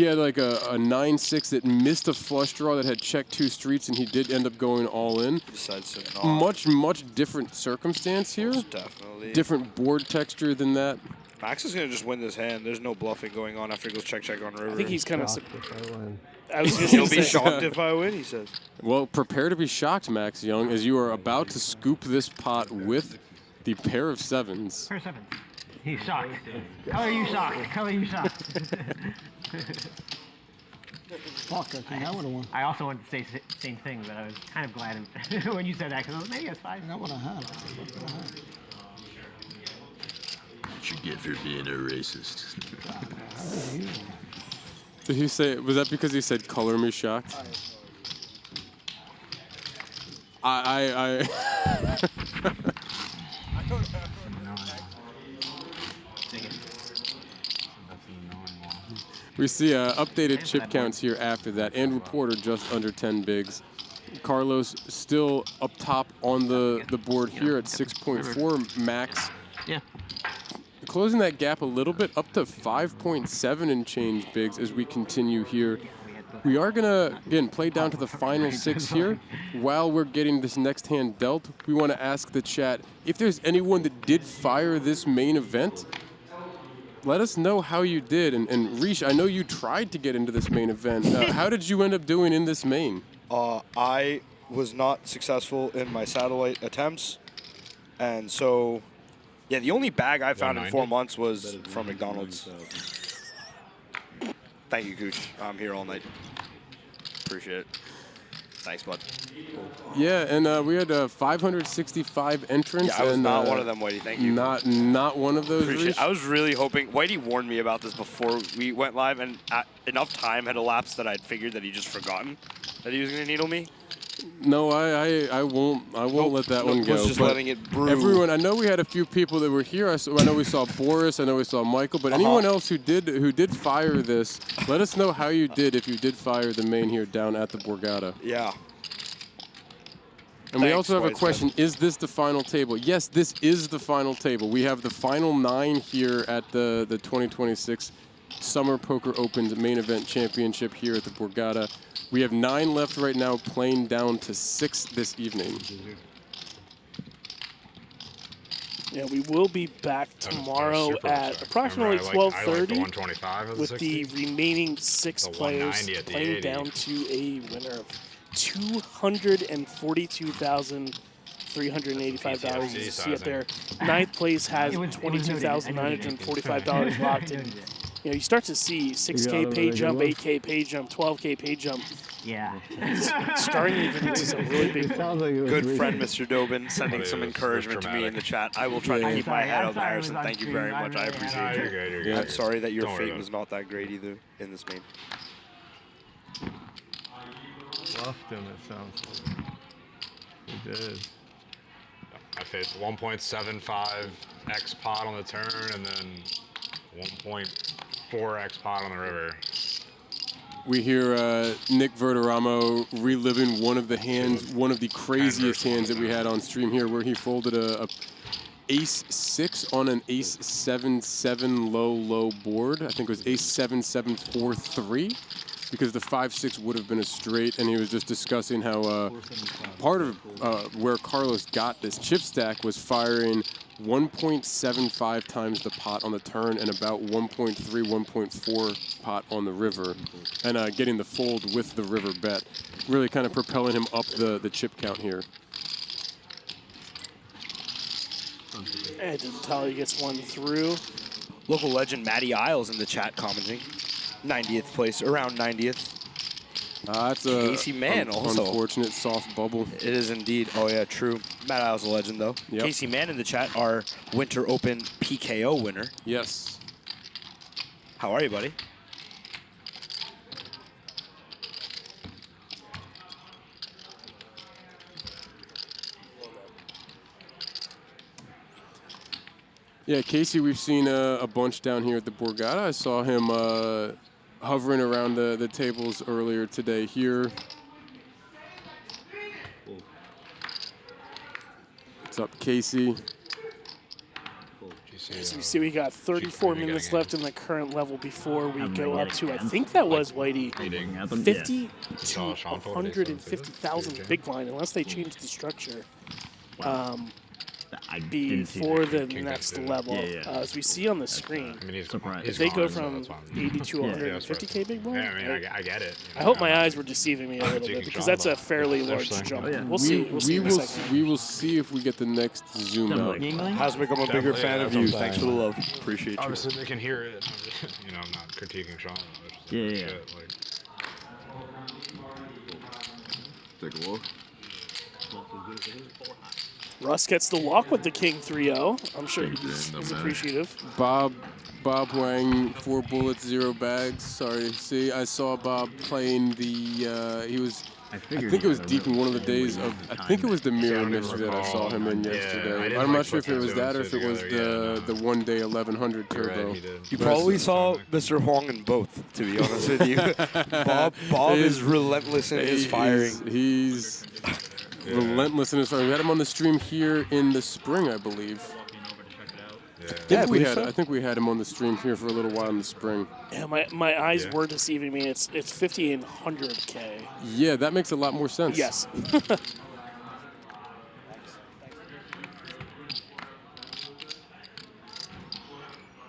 had like a 9-6 that missed a flush draw that had checked 2 streets, and he did end up going all in. Decides to not. Much different circumstance here. Definitely. Different board texture than that. Max is going to just win this hand. There's no bluffing going on after he goes check on river. I think he's kind of. He'll be shocked if I win, he says. Well, prepare to be shocked, Max Young, as you are about to scoop this pot with the pair of sevens. Pair of sevens. He's shocked. Color you shocked. Color you shocked. Fuck, I think I would have won. I also wanted to say the same thing, but I was kind of glad when you said that, because I was like, maybe that's fine. I would have had. What you get for being a racist? Did he say, was that because he said color me shocked? I We see updated chip counts here after that. Andrew Porter just under 10 bigs. Carlos still up top on the board here at 6.4 max. Yeah. Closing that gap a little bit up to 5.7 and change bigs as we continue here. We are going to, again, play down to the final 6 here. While we're getting this next hand dealt, we want to ask the chat if there's anyone that did fire this main event. Let us know how you did. And Rish, I know you tried to get into this main event. How did you end up doing in this main? I was not successful in my satellite attempts. And so, yeah, the only bag I found in 4 months was from McDonald's. Thank you, Cooch. I'm here all night. Appreciate it. Thanks, bud. Yeah, and we had 565 entrants. Yeah, I was and, not one of them, Whitey. Thank you. Not one of those. Appreciate it. I was really hoping. Whitey warned me about this before we went live, and enough time had elapsed that I'd figured that he'd just forgotten that he was going to needle me. No, I won't let that one go. Just letting it brew. Everyone, I know we had a few people that were here. I know we saw Boris. I know we saw Michael. But anyone else who did fire this, let us know how you did if you did fire the main here down at the Borgata. Yeah. And we also have a question, is this the final table? Yes, this is the final table. We have the final 9 here at the 2026 Summer Poker Open's main event championship here at the Borgata. We have 9 left right now, playing down to 6 this evening. Yeah, we will be back tomorrow at approximately 12:30 with the remaining 6 players playing down to a winner of $242,385. As you see it there, 9th place has $22,945 locked in. You know, you start to see 6K pay jump, 8K pay jump, 12K pay jump. Yeah. It's starting to get into some really big. Good friend, Mr. Dobin, sending some encouragement to me in the chat. I will try to keep my head up, Harrison. Thank you very much. I appreciate you. You're good. I'm sorry that your fate was not that great either in this main. Bluffed him, it sounds like. It is. I faced 1.75x pot on the turn and then 1.4x pot on the river. We hear Nick Verderamo reliving one of the hands, one of the craziest hands that we had on stream here, where he folded a ace-6 on an ace-7-7 low board. I think it was ace-7-7-4-3, because the 5-6 would have been a straight, and he was just discussing how part of where Carlos got this chip stack was firing 1.75 times the pot on the turn and about 1.3, 1.4 pot on the river, and getting the fold with the river bet, really kind of propelling him up the chip count here. And Tali gets one through. Local legend Matty Isles in the chat commenting. 90th place, around 90th. That's Casey Mann also. Unfortunate soft bubble. It is indeed. Oh, yeah, true. Matt Isles a legend, though. Yep. Casey Mann in the chat, our Winter Open PKO winner. Yes. How are you, buddy? Yeah, Casey, we've seen a bunch down here at the Borgata. I saw him hovering around the tables earlier today here. What's up, Casey? So you see we got 34 minutes left in the current level before we go up to, I think that was, Whitey, 50 to 150,000 big blind, unless they change the structure. Before the next level, as we see on the screen, if they go from 80 to 150k big blind, I get it. I hope my eyes were deceiving me a little bit, because that's a fairly large jump. We'll see. We will see if we get the next zoom out. Has become a bigger fan of you. Thanks for the love. Appreciate you. Obviously, they can hear it. You know, I'm not critiquing Sean. Yeah. Take a look. Russ gets the walk with the King 3-0. I'm sure he's appreciative. Bob Wang, 4 bullets, 0 bags. Sorry. See, I saw Bob playing the. He was. I think it was deep in one of the days of. I think it was the Mirror Mystery that I saw him in yesterday. I'm not sure if it was that or if it was the 1 day 1100 turbo. You probably saw Mr. Huang in both, to be honest with you. Bob is relentless in his firing. He's relentless in his firing. We had him on the stream here in the spring, I believe. I think we had him on the stream here for a little while in the spring. Yeah, my eyes were deceiving me. It's 5,800K. Yeah, that makes a lot more sense. Yes.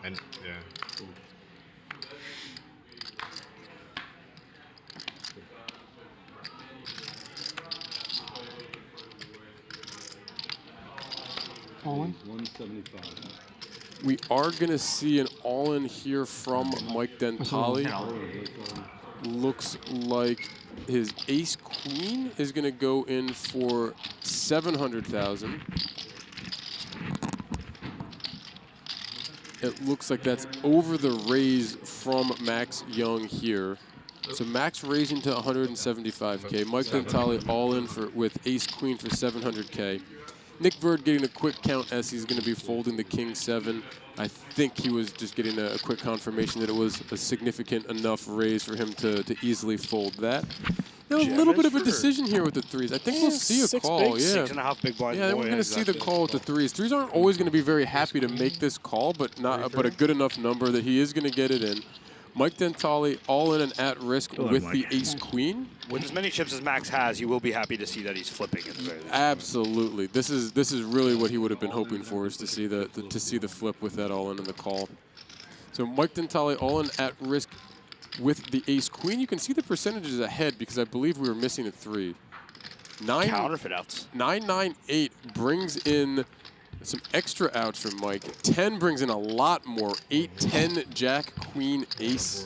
And All-in? 175. We are going to see an all-in here from Mike Dentale. Looks like his ace-queen is going to go in for 700,000. It looks like that's over the raise from Max Young here. So Max raising to 175K. Mike Dentale all in with ace-queen for 700K. Nick Verd getting a quick count as he's going to be folding the King 7. I think he was just getting a quick confirmation that it was a significant enough raise for him to easily fold that. A little bit of a decision here with the threes. I think we'll see a call. Big, 6.5 big blind. Yeah, we're going to see the call with the threes. Threes aren't always going to be very happy to make this call, but a good enough number that he is going to get it in. Mike Dentale all in and at risk with the ace-queen. With as many chips as Max has, you will be happy to see that he's flipping at the very least. Absolutely. This is really what he would have been hoping for, is to see the flip with that all in and the call. So Mike Dentale all in at risk with the ace-queen. You can see the percentages ahead because I believe we were missing a 3. Counterfeit outs. 998 brings in some extra outs from Mike. 10 brings in a lot more. 8, 10, Jack, Queen, Ace.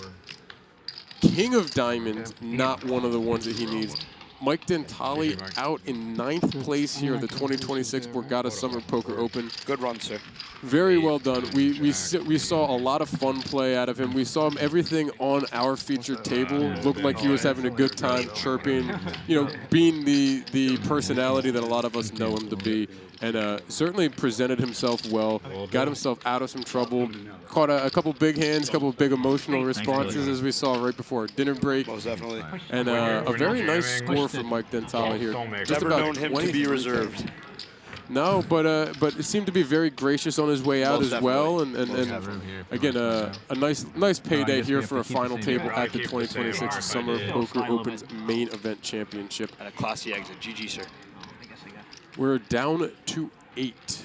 King of Diamonds, not one of the ones that he needs. Mike Dentale out in 9th place here at the 2026 Borgata Summer Poker Open. Good run, sir. Very well done. We saw a lot of fun play out of him. We saw him everything on our featured table. Looked like he was having a good time, chirping, you know, being the personality that a lot of us know him to be. And certainly presented himself well, got himself out of some trouble, caught a couple big hands, a couple of big emotional responses as we saw right before our dinner break. Most definitely. And a very nice score for Mike Dentale here. Just Never about known him to be reserved. No, but it seemed to be very gracious on his way out Most as well, and again a nice payday here for a final table at the 2026 Summer Poker Open's main event championship. And a classy exit. GG, sir. We're down to 8.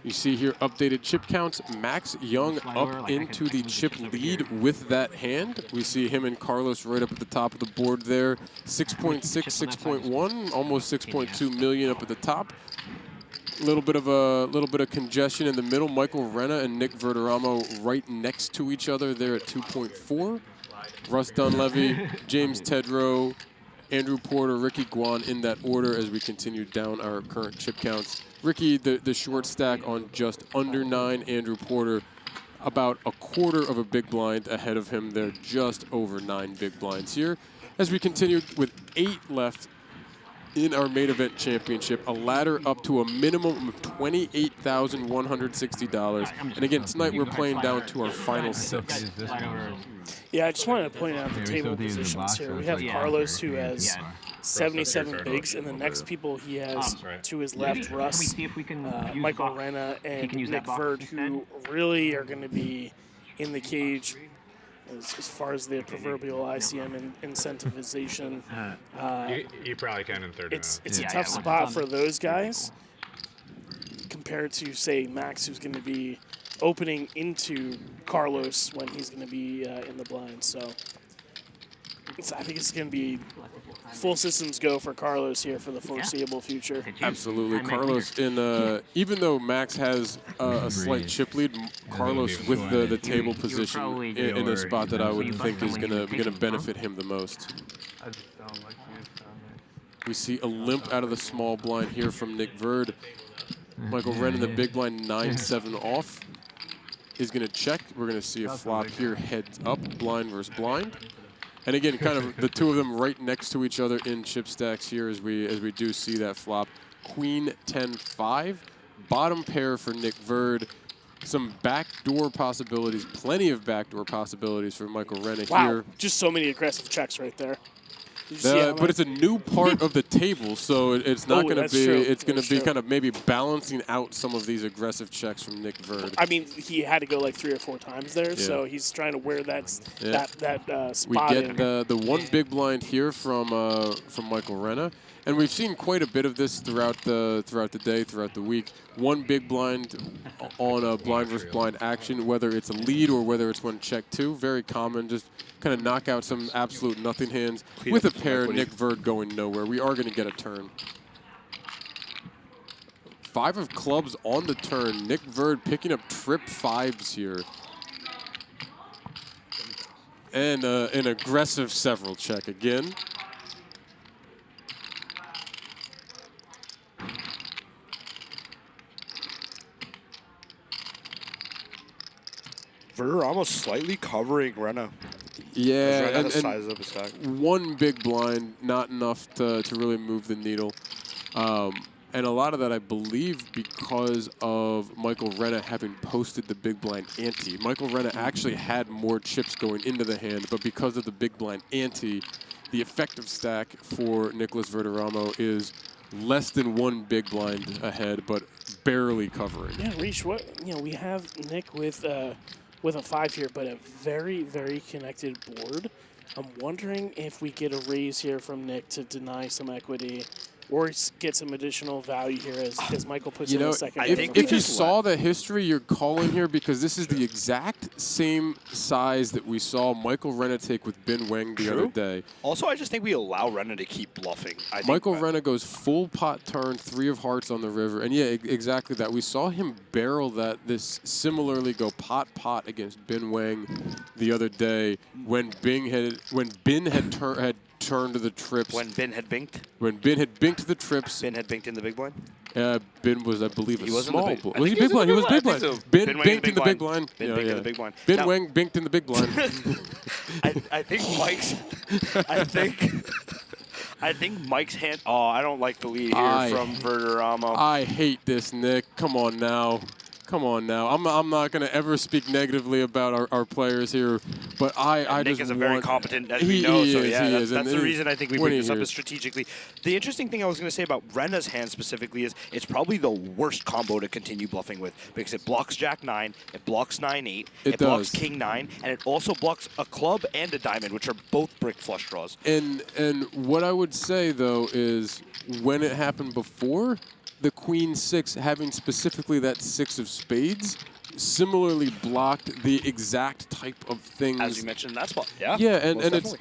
You see here updated chip counts. Max Young up into the chip lead with that hand. We see him and Carlos right up at the top of the board there. 6.6, 6.1, almost 6.2 million up at the top. Little bit of congestion in the middle. Michael Renna and Nick Verderamo right next to each other there at 2.4. Russ Dunleavy, James Tedrow, Andrew Porter, Ricky Guan in that order as we continue down our current chip counts. Ricky, the short stack on just under 9. Andrew Porter, about a quarter of a big blind ahead of him. They're just over 9 big blinds here. As we continue with 8 left in our main event championship, a ladder up to a minimum of $28,160. And again, tonight we're playing down to our final 6. Yeah, I just wanted to point out the table positions here. We have Carlos, who has 77 bigs, and the next people he has to his left, Russ, Michael Renna, and Nick Verd, who really are going to be in the cage as far as the proverbial ICM incentivization. You probably can in third. It's a tough spot for those guys compared to, say, Max, who's going to be opening into Carlos when he's going to be in the blind. So I think it's going to be full systems go for Carlos here for the foreseeable future. Absolutely. Carlos, even though Max has a slight chip lead, Carlos with the table position in a spot that I would think is going to benefit him the most. We see a limp out of the small blind here from Nick Verd. Michael Wren in the big blind, 9-7 off. Is going to check. We're going to see a flop here, heads up, blind versus blind. And again, kind of the two of them right next to each other in chip stacks here as we do see that flop. Queen 10-5, bottom pair for Nick Verd. Some backdoor possibilities, plenty of backdoor possibilities for Michael Renna here. Just so many aggressive checks right there. But it's a new part of the table, so it's not going to be. True. It's going to be kind of maybe balancing out some of these aggressive checks from Nick Verd. I mean, he had to go like 3 or 4 times there, so he's trying to wear that spot. We get the one big blind here from Michael Renna, and we've seen quite a bit of this throughout the day, throughout the week. One big blind on a blind versus blind action, whether it's a lead or whether it's one check 2. Very common. Just kind of knock out some absolute nothing hands with a pair. Nick Verd going nowhere. We are going to get a turn. 5 of clubs on the turn. Nick Verd picking up trip 5s here. And an aggressive several check again. Verd almost slightly covering Renna. Yeah, and size up a stack. One big blind, not enough to really move the needle. And a lot of that, I believe, because of Michael Renna having posted the big blind ante. Michael Renna actually had more chips going into the hand, but because of the big blind ante, the effective stack for Nicholas Verderamo is less than 1 big blind ahead, but barely covering. Yeah, Reach, we have Nick with a 5 here, but a very, very connected board. I'm wondering if we get a raise here from Nick to deny some equity or get some additional value here as Michael puts in a second. If you saw the history, you're calling here because this is the exact same size that we saw Michael Renna take with Ben Wang the other day. Also, I just think we allow Renna to keep bluffing. Michael Renna goes full pot turn, 3 of hearts on the river, and yeah, exactly that. We saw him barrel this similarly go pot against Ben Wang the other day when Ben had turn to the trips. When Bin had binked? When Bin had binked the trips. Bin had binked in the big blind? Bin was, I believe, He a was in the small big- blind. I Was he think big blind? He was big I think blind. so. Bin Bin binked in the big blind. Bin binked in the big blind. Bin Now- Wang binked in the big blind. I think Mike's. I think Mike's hand. Oh, I don't like the lead here from Verderamo. I hate this, Nick. Come on now. Come on now. I'm not going to ever speak negatively about our players here, but I Nick just is a very want- competent, as we know. So yeah, that's And the reason I think we when bring he this up hears- is strategically. The interesting thing I was going to say about Rena's hand specifically is it's probably the worst combo to continue bluffing with because it blocks Jack 9, it blocks 9-8, it blocks does. King 9, and it also blocks a club and a diamond, which are both brick flush draws. And what I would say though is when it happened before, the Queen 6 having specifically that 6 of spades similarly blocked the exact type of things. As you mentioned in that spot, yeah. Yeah, most and definitely.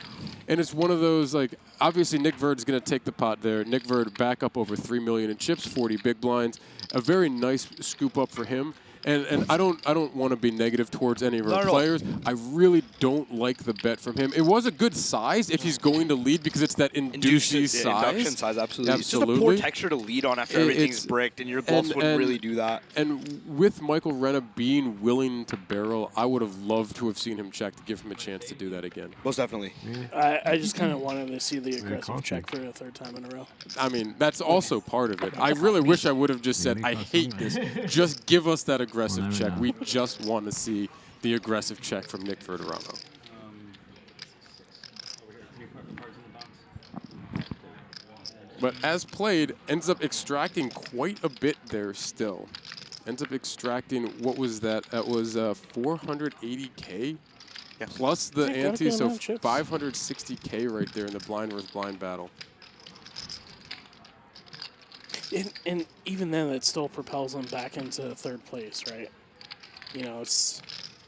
it's one of those, like, obviously Nick Verd's going to take the pot there. Nick Verd back up over 3 million in chips, 40 big blinds. A very nice scoop up for him. And I don't want to be negative towards any of our players. I really don't like the bet from him. It was a good size if he's going to lead because it's that inducing size. Induction size, absolutely. It's just a Absolutely. poor texture to lead on after everything's bricked, and your bluffs wouldn't really do that. And with Michael Renna being willing to barrel, I would have loved to have seen him check to give him a chance to do that again. Most definitely. I just kind of wanted to see the aggressive check for a third time in a row. I mean, that's also part of it. I really wish I would have just said, I hate this. Just give us that aggressive check. We just want to see the aggressive check from Nick Verderamo. But as played, ends up extracting quite a bit there still. Ends up extracting, what was that? That was 480K plus the ante, so 560K right there in the blind versus blind battle. And even then, it still propels them back into third place, right? You know, it's...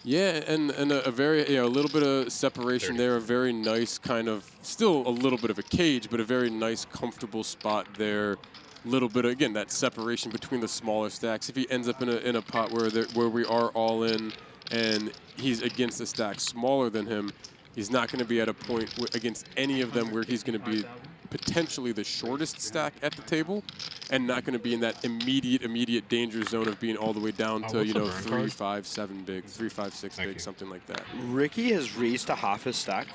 Yeah, and a very, a little bit of separation there, a very nice kind of, still a little bit of a cage, but a very nice, comfortable spot there. Little bit of, again, that separation between the smaller stacks. If he ends up in a pot where we are all in and he's against a stack smaller than him, he's not going to be at a point against any of them where he's going to be potentially the shortest stack at the table and not going to be in that immediate danger zone of being all the way down to, you know, 3, 5, 7 big, 3, 5, 6 big, something like that. Ricky has raised to half his stack.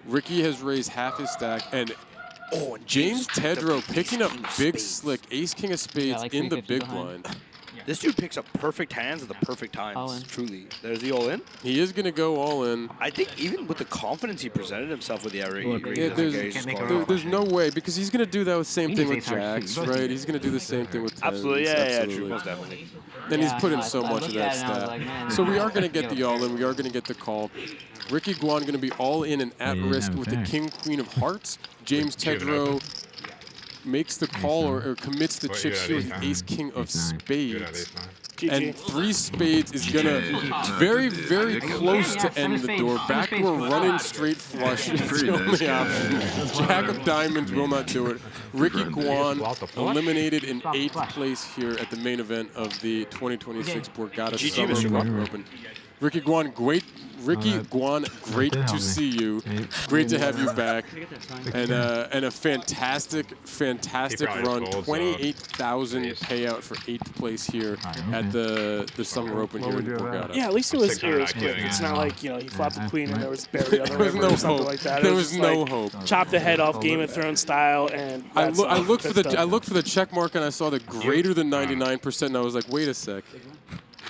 Ricky has raised half his stack, and James Tedrow picking up big slick ace king of spades in the big blind. This dude picks up perfect hands at the perfect times. Truly. There's the all in. He is going to go all in. I think even with the confidence he presented himself with the there's no way, because he's going to do that with same thing with jacks, right? He's going to do the same thing with tens. Absolutely, yeah, true, most definitely. And he's put in so much of that stat. So we are going to get the all in. We are going to get the call. Ricky Guan going to be all in and at risk with the king, queen of hearts. James Tedrow makes the call or commits the chips here with the ace king of spades. And 3 spades is going to very, very close to end the door. Backdoor running straight flush is the only option. Jack of diamonds will not do it. Ricky Guan eliminated in 8th place here at the main event of the 2026 Borgata Summer Poker Open. Ricky Guan, great to see you. Great to have you back. And a fantastic run. 28,000 payout for 8th place here at the Summer Open here in Borgata. Yeah, at least it was quick. It's not like, you know, he flopped the queen and there was buried on the There was river no or something hope. like that. There was no hope. Chop the head off Game of Thrones style, and I looked for the check mark and I saw the greater than 99%, and I was like, wait a sec.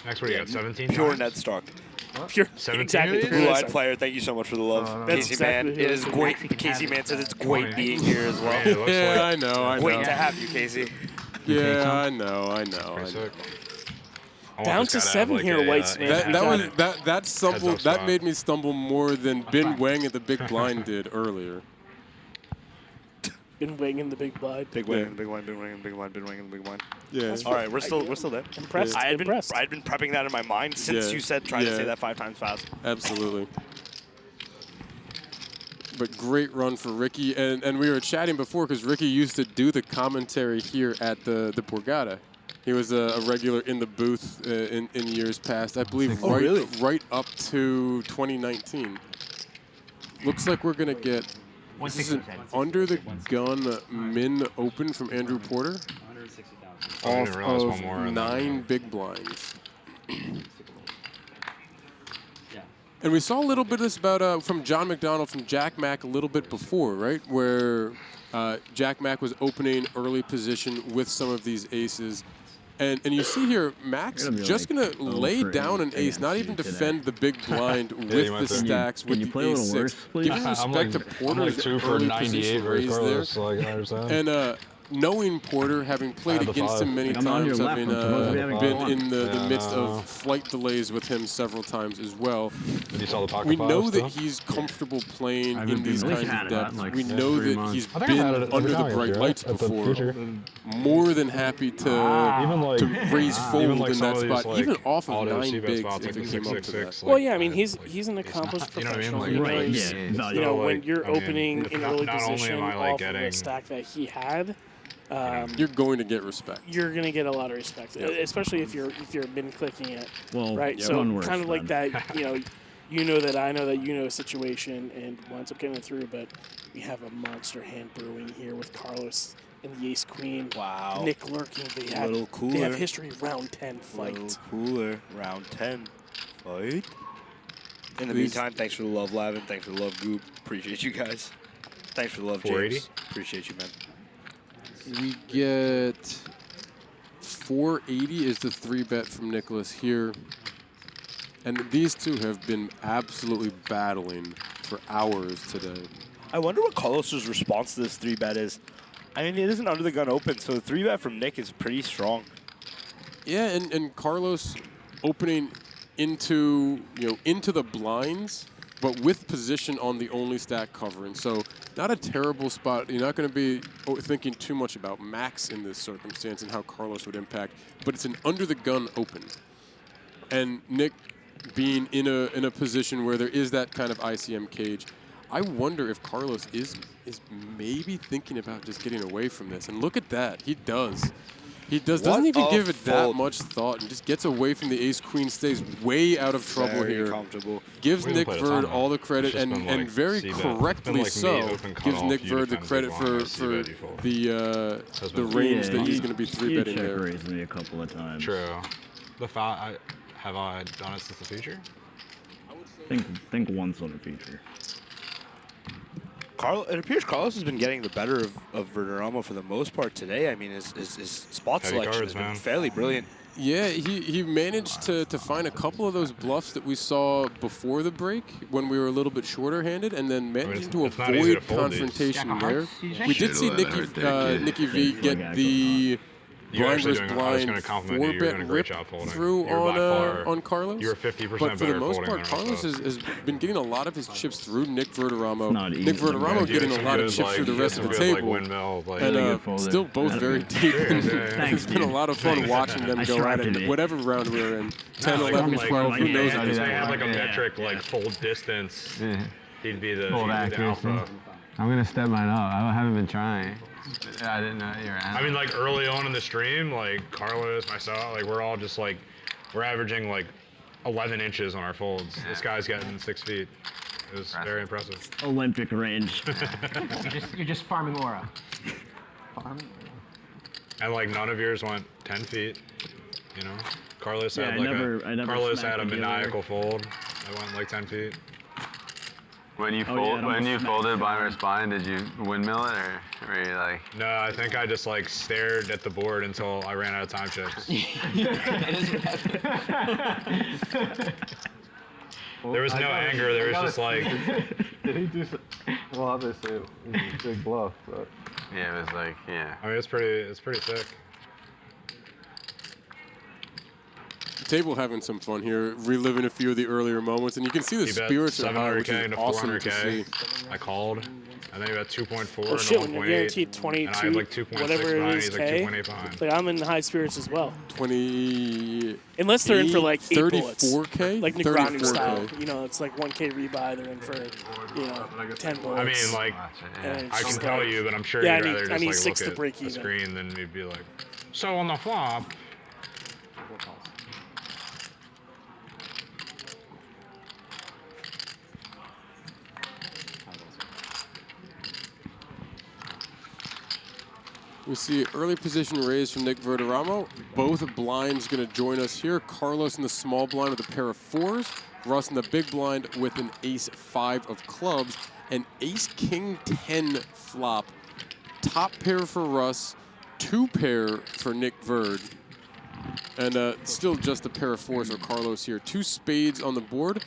Next, what do you got? 17? Pure Ned Stark. Pure, 17? exactly. Blue-eyed player, thank you so much for the love. Casey, man, it is great. Casey, man, says it's great being here as well. Yeah, I know. Great to have you, Casey. Yeah, I know. Down to 7 here, White Smith. That made me stumble more than Bin Wang at the big blind did earlier. Bin Wang in the big blind. Big Wang in the big blind, Bin Wang in the big blind, Bin Wang in the big blind. Yeah. All right, we're still there. Impressed. I had been prepping that in my mind since you said trying to say that 5 times fast. Absolutely. But great run for Ricky, and we were chatting before because Ricky used to do the commentary here at the Borgata. He was a regular in the booth in years past, I believe. Right up to 2019. Looks like we're gonna get This is an under the gun min open from Andrew Porter. Off of 9 big blinds. And we saw a little bit of this about from John McDonald from Jack Mack a little bit before, right? Where Jack Mack was opening early position with some of these aces. And you see here, Max just going to lay down an ace, not even defend the big blind with the stacks, with the ace-6. Giving respect to Porter's early position raise there. And knowing Porter, having played against him many times, having been in the midst of flight delays with him several times as well, we know that he's comfortable playing in these kinds of depths. We know that he's been under the bright lights before. More than happy to raise fold in that spot, even off of 9 bigs if it came up to that. Well, yeah, I mean, he's an accomplished professional. He knows, you know, when you're opening in early position off of a stack that he had, you're going to get respect. You're going to get a lot of respect, especially if you're been clicking it, right? Yeah, so kind of like that, you know that I know that you know a situation and winds up getting it through. But we have a monster hand brewing here with Carlos and the Ace Queen. Wow. Nick lurking. They have history round 10 fight. Little cooler round 10 fight. In the meantime, thanks for the love, Lavin. Thanks for the love, Goop. Appreciate you guys. Thanks for the love, James. Appreciate you, man. We get 480 is the 3-bet from Nicholas here. And these two have been absolutely battling for hours today. I wonder what Carlos's response to this 3-bet is. I mean, it isn't under the gun open, so the 3-bet from Nick is pretty strong. Yeah, and Carlos opening into the blinds, but with position on the only stack covering. So not a terrible spot. You're not going to be thinking too much about Max in this circumstance and how Carlos would impact, but it's an under the gun open. And Nick being in a position where there is that kind of ICM cage, I wonder if Carlos is maybe thinking about just getting away from this. And look at that. He does. He doesn't even give it that much thought and just gets away from the ace-queen, stays way out of trouble here. Comfortable. Gives Nick Verd all the credit, and very correctly so, gives Nick Verd the credit for the range that he's going to be 3-betting there. He check-raised me a couple of times. True. The foul, have I done it since the feature? Think once on the feature. It appears Carlos has been getting the better of Verderamo for the most part today. I mean, his spot selection has been fairly brilliant. Yeah, he managed to find a couple of those bluffs that we saw before the break when we were a little bit shorter-handed, and then managed to avoid confrontation there. We did see Nicky V get the blind versus blind 4-bet rip through on Carlos. You're 50% but for the better most folding part, than Carlos has been getting a lot of his chips through Nick Verderamo. Nick easy. Verderamo getting a lot of chips through the rest of the table. And still both very deep. It's been a lot of fun watching them go at it. Whatever round we're in, 10, 11, 12, who knows at this They have point. like a metric, like fold distance. He'd be the alpha. I'm going to step mine up. I haven't been trying. I didn't know you were asking. I mean, like early on in the stream, like Carlos, myself, like we're all just like, we're averaging like 11 inches on our folds. This guy's getting 6 feet. It was very impressive. Olympic range. You're just farming aura. And like none of yours went 10 feet, you know? Carlos Yeah, had I like never Carlos smacked had a him together. maniacal fold that went like 10 feet. When you folded blind versus blind, did you windmill it or were you like? No, I think I just like stared at the board until I ran out of time chips. There was no anger. There was just like. Did he do? Well, obviously it was a big bluff, but. Yeah, it was like I mean, it's pretty sick. Table having some fun here, reliving a few of the earlier moments, and you can see the spirits are high, which is awesome to see. I called, and then you got 2.4 Oh shit, and when 1.8. you're guaranteed 22, and I had like 2.6 whatever it behind, is, he's like K, 2.8 behind. like I'm in high spirits as well. 20. Unless they're in for like 8 bullets. 34K? Like Negreanu 34K. style. You know, it's like 1K rebuy, they're in for, 10 bullets. I mean, like, And it's I can just tell like- you, but I'm sure yeah, you'd I rather need just 6 like to look break at the even. screen than you'd be like, so on the flop. We see early position raise from Nick Verderamo. Both blinds going to join us here. Carlos in the small blind with a pair of 4s. Russ in the big blind with an ace-5 of clubs. And ace-king 10 flop. Top pair for Russ. 2 pair for Nick Verd. And still just a pair of 4s for Carlos here. 2 spades on the board.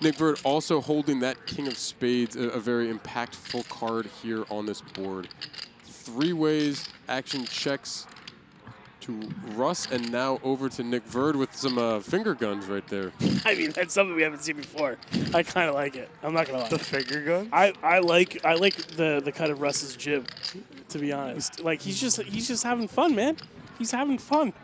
Nick Verd also holding that king of spades, a very impactful card here on this board. 3 ways, action checks to Russ, and now over to Nick Verd with some finger guns right there. I mean, that's something we haven't seen before. I kind of like it. I'm not gonna lie. The finger gun? I like the cut of Russ's jib, to be honest. Like he's just having fun, man. He's having fun.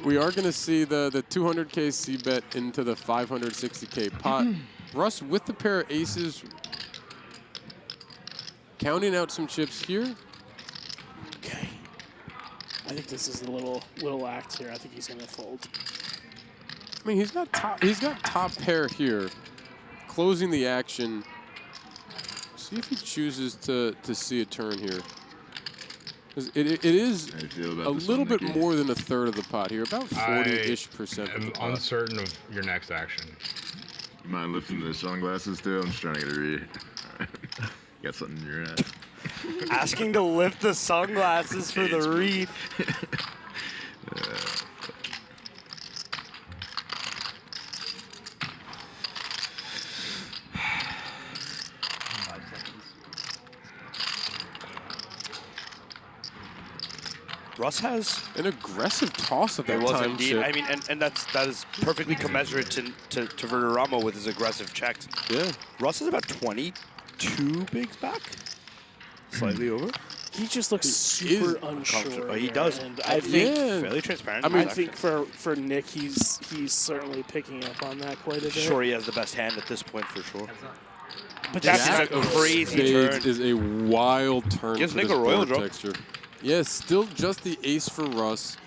We are going to see the 200K C-bet into the 560K pot. Russ with the pair of aces, counting out some chips here. Okay. I think this is a little act here. I think he's going to fold. I mean, he's got top pair here, closing the action. See if he chooses to see a turn here. It is a little bit more than a third of the pot here, about 40-ish%. I'm uncertain of your next action. You mind lifting the sunglasses too? I'm just trying to get a read. Got something in your hand. Asking to lift the sunglasses for the read. Russ has an aggressive toss at that was time. Indeed. I mean, and that is perfectly commensurate to Verderamo with his aggressive checks. Yeah. Russ is about 22 bigs back, slightly over. He just looks super unsure. He does. And I think fairly transparent. I think for Nick, he's certainly picking up on that quite a bit. Sure, he has the best hand at this point for sure. But that's a crazy turn. Is a wild turn. Gives for Nick this a royal board draw. texture. Yes, still just the ace for Russ.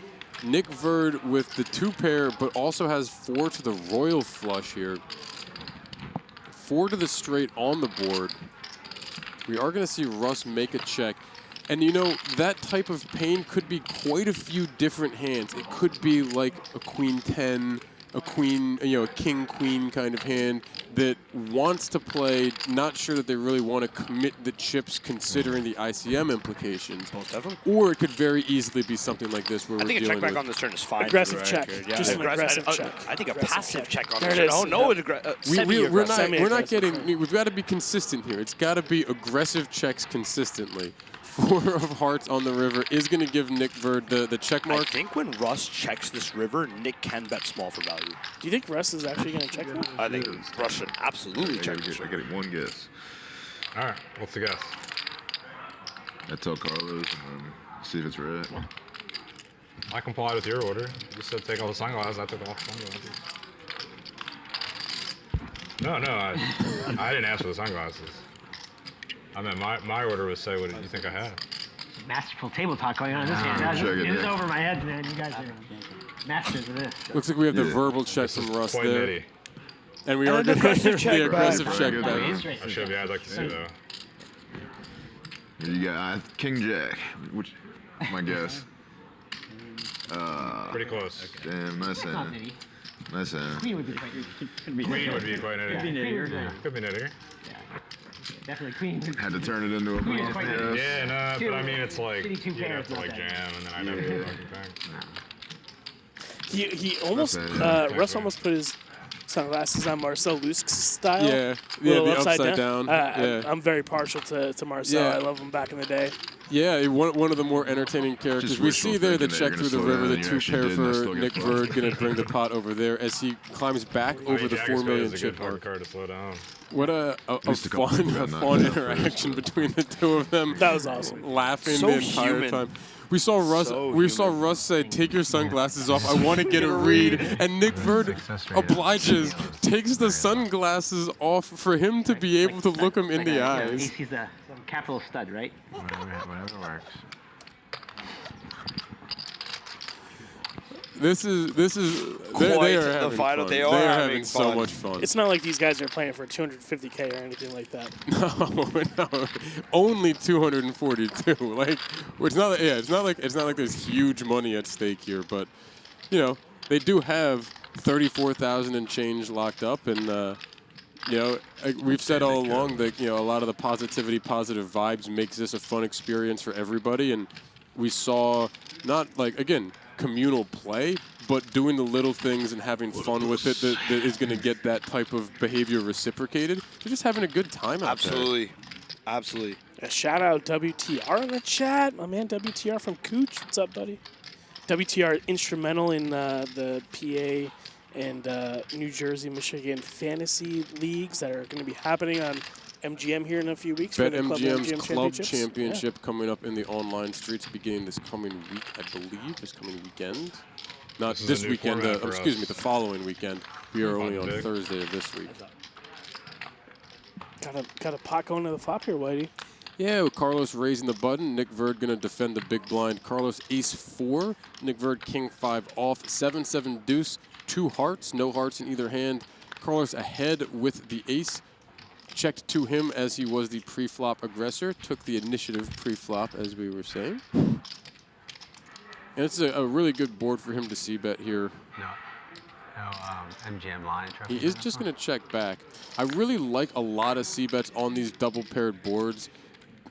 Nick Verd with the 2 pair, but also has 4 to the royal flush here. 4 to the straight on the board. We are going to see Russ make a check. And you know, that type of pain could be quite a few different hands. It could be like a queen 10, a queen, a king queen kind of hand that wants to play, not sure that they really want to commit the chips considering the ICM implications. Most definitely. Or it could very easily be something like this where I we're think a dealing check back with on this turn is fine. Aggressive check. Yeah. Just an aggressive check. I think a passive check on There this it turn. is. Oh, no, we're not getting. We've got to be consistent here. It's got to be aggressive checks consistently. 4 of hearts on the river is going to give Nick Verd the check mark. I think when Russ checks this river, Nick can bet small for value. Do you think Russ is actually going to check that? I think Russ should absolutely check. I get one guess. All right, what's the guess? I tell Carlos and see if it's red. I complied with your order. You said take off the sunglasses. I took off the sunglasses. No, I didn't ask for the sunglasses. I mean, my order was say what you think I had. Masterful table talk going on in this game. It's over my head, man. You guys are masters of this. Looks like we have the verbal check from Russ Quite there. nitty. And we are going to the aggressive check back. I should have. I'd like to see though. You got King Jack, which my guess. Pretty close. Damn, nice hand. Nice hand. Queen would be quite Queen would be quite nitty. Could be nittier. Definitely queen. Had to turn it into a bluff. Yeah, no, but I mean, it's like City two you'd have pairs, to like not jam, and then I'd have to do fucking thing. He almost Russ almost put his sunglasses on Marcel Lusk's style. Yeah, the upside down. I'm very partial to Marcel. Yeah. I love him back in the day. Yeah, one of the more entertaining characters. Just We see there the wishful check thinking through the that you're river, the gonna 2 slow pair down, and you for actually Nick did, Verd, going to bring the pot over there as he climbs back over the 4 million is a chip good hard mark. card to slow down. What a least a couple people got knocked fun out interaction between the 2 of them. That was awesome. Laughing So the entire human. time. We saw Russ say, "Take your sunglasses off. I want to get a read." And Nick Verd obliges, takes the sunglasses off for him to be able to look him in the eyes. He's a capital stud, right? Whatever works. This is they are having final. fun. They They are are having having so fun. much fun. It's not like these guys are playing for 250K or anything like that. No, only 242. Like, it's not. It's not like there's huge money at stake here, but you know they do have 34,000 and change locked up, and you know we've said all along that a lot of the positivity, positive vibes makes this a fun experience for everybody, and we saw not like again communal play, but doing the little things and having fun with it that is going to get that type of behavior reciprocated. You're just having a good time out there. Absolutely. A shout out WTR in the chat. My man WTR from Cooch. What's up, buddy? WTR instrumental in the PA and New Jersey, Michigan fantasy leagues that are going to be happening on MGM here in a few weeks. BetMGM's Club Championship coming up in the online streets beginning this coming week, I believe, this coming weekend. Not this weekend, excuse me, the following weekend. We are only on Thursday of this week. Got a pot going to the flop here, Whitey. Yeah, with Carlos raising the button, Nick Verd going to defend the big blind. Carlos ace-4, Nick Verd king-5 off, 7-7 deuce, 2 hearts, no hearts in either hand. Carlos ahead with the ace. Checked to him as he was the pre-flop aggressor, took the initiative pre-flop, as we were saying. And it's a really good board for him to c-bet here. No MGM line. He is just going to check back. I really like a lot of c-bets on these double-paired boards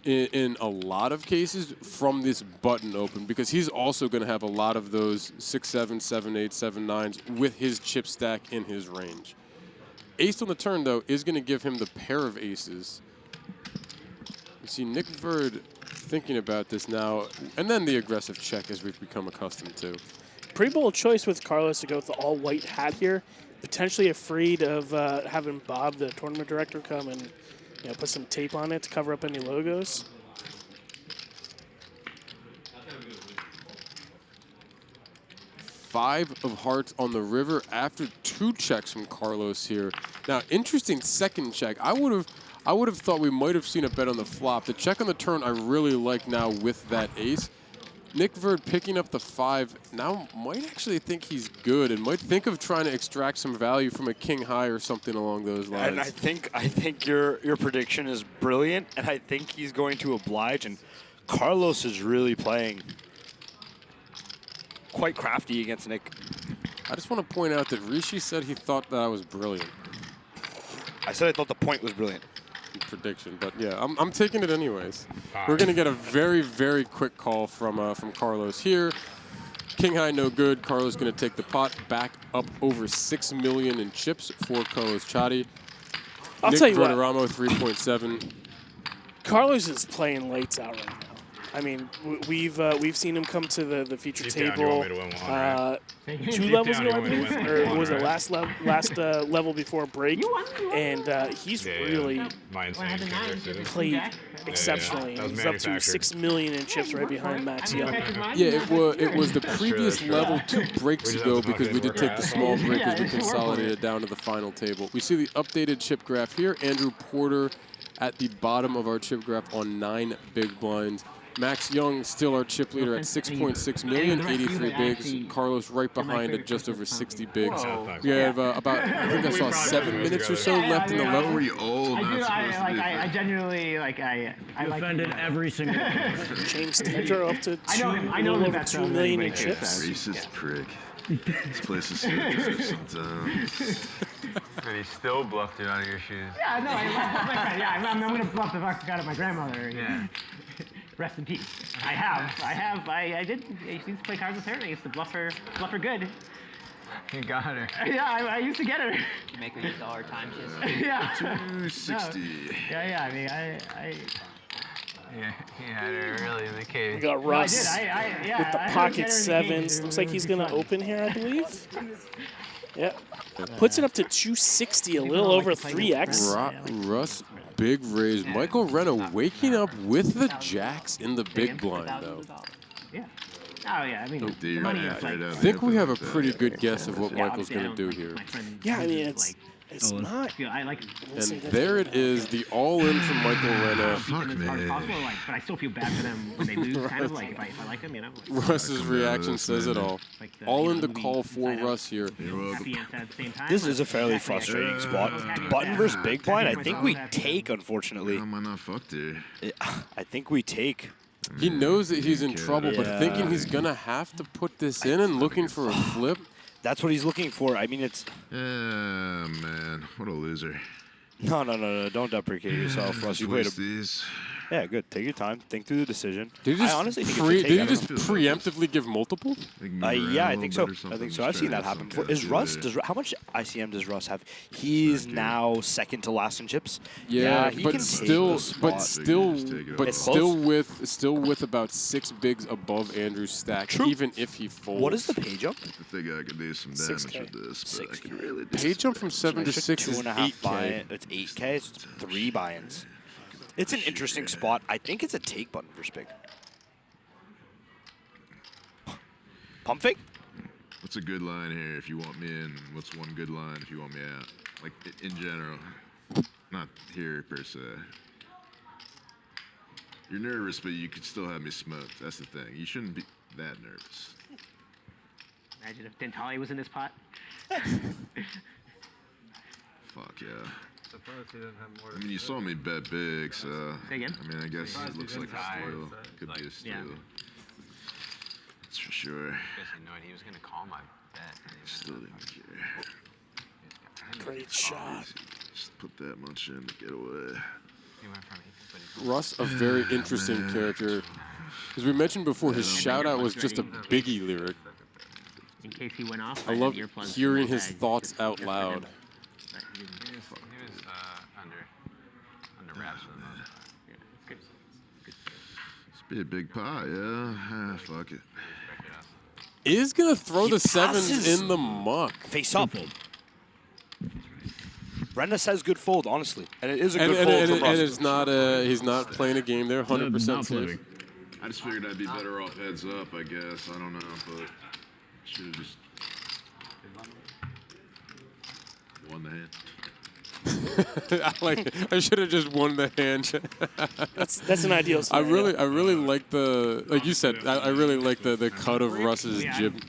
in a lot of cases from this button open, because he's also going to have a lot of those 6-7, 7-8, 7-9s with his chip stack in his range. Ace on the turn, though, is going to give him the pair of aces. You see Nick Verd thinking about this now, and then the aggressive check as we've become accustomed to. Pretty bold choice with Carlos to go with the all-white hat here. Potentially afraid of having Bob, the tournament director, come and put some tape on it to cover up any logos. Five of hearts on the river after 2 checks from Carlos here. Now, interesting second check. I would have thought we might have seen a bet on the flop. The check on the turn I really like now with that ace. Nick Verd picking up the 5 now might actually think he's good and might think of trying to extract some value from a king high or something along those lines. And I think your prediction is brilliant, and I think he's going to oblige. And Carlos is really playing quite crafty against Nick. I just want to point out that Rishi said he thought that I was brilliant. I said I thought the point was brilliant. Prediction, but yeah, I'm taking it anyways. We're gonna get a very, very quick call from Carlos here. King high, no good. Carlos gonna take the pot back up over 6 million in chips for Carlos Chadi. I'll Nick tell you Verderamo, what. 3.7. Carlos is playing lights out right now. I mean, we've seen him come to the feature table 2 levels ago, I believe, or was it last level before break? And he's really played exceptionally. He's up to 6 million in chips right behind Max Young. Yeah, it was the previous level 2 breaks ago, because we did take the small break as we consolidated down to the final table. We see the updated chip graph here. Andrew Porter at the bottom of our chip graph on 9 big blinds. Max Young still our chip leader at 6.6 million, 83 bigs. Carlos right behind at just over 60 bigs. We have about, I think I saw 7 minutes or so left in the level. I genuinely I defended every single James Tedger up to I know over 2 million in chips. Racist prick. This place is serious sometimes. And he still bluffed you out of your shoes. Yeah, no, I'm going to bluff the fuck out of my grandmother. Yeah. Rest in peace. I did. I used to play cards with her. I used to bluff her good. You got her. Yeah, I used to get her. You make her use all her time. Yeah. 260. No. Yeah, I mean, Yeah, he had her really in the cage. We got Russ No, I did. with the pocket 7s. Looks like he's going to open here, I believe. Yeah. Puts it up to 260, a little over 3x. Russ, big raise. Michael Renna waking up with the jacks in the big blind, though. Yeah. Oh, yeah, I mean, money is like... I think we have a pretty good guess of what Michael's going to do here. Yeah, I mean, It's not. Yeah, I like. And there it is, the all-in from Michael Renna. But I still feel bad for them when they lose. Kind of like if I like them, you know. Like, Russ's reaction says it all. All in the call for Russ here. This is a fairly frustrating spot. Button versus big blind, I think we take, unfortunately. How am I not fucked here? I think we take. He knows that he's in trouble, but Yeah. thinking he's going to have to put this in and looking for a flip. That's what he's looking for. I mean, it's... Yeah, man. What a loser. No. Don't deprecate yourself, Russ. You played a... These. Yeah, good. Take your time. Think through the decision. Did he just, I honestly think it's a take. did he just preemptively give multiple? Yeah, I think so. I've seen that happen before. Is Russ? How much ICM does Russ have? He's now second to last in chips. Yeah, he but can still, take but It's still with about 6 bigs above Andrew's stack, True. even if he folds. What is the pay jump? I think I could do some damage with this, but I could really do Pay jump from 7 to 6 is 2.5 8K. buy-in. It's 8K. It's 3 buy-ins. It's an interesting spot. I think it's a take button for Spig. Pump fake? What's a good line here if you want me in? What's one good line if you want me out? Like, in general. Not here, per se. You're nervous, but you could still have me smoked. That's the thing. You shouldn't be that nervous. Imagine if Dentali was in this pot. Fuck yeah. I mean, you saw me bet big, so... Say again? I mean, I guess it looks like a steal. Could be a steal. Yeah. That's for sure. I guess he knew it. He was gonna call my bet. Still didn't care. Great shot. Just put that much in to get away. Russ, a very interesting character. As we mentioned before, his shout-out was just a Biggie lyric. In case he went off. I love hearing his thoughts out loud. He was under wraps for the most part. Yeah, it's good. It's be a big pie, yeah. Fuck it. Is gonna throw He the 7s passes. in the muck. Face up. Brenda says good fold, honestly. And it is a good fold from Russ. And it's not he's not playing a game there, 100% safe. I just figured I'd be better off heads up, I guess. I don't know, but should have just won the hand. I should have just won the hand. That's an ideal scenario. I really like the, like you said, I really like the cut of Russ's jib.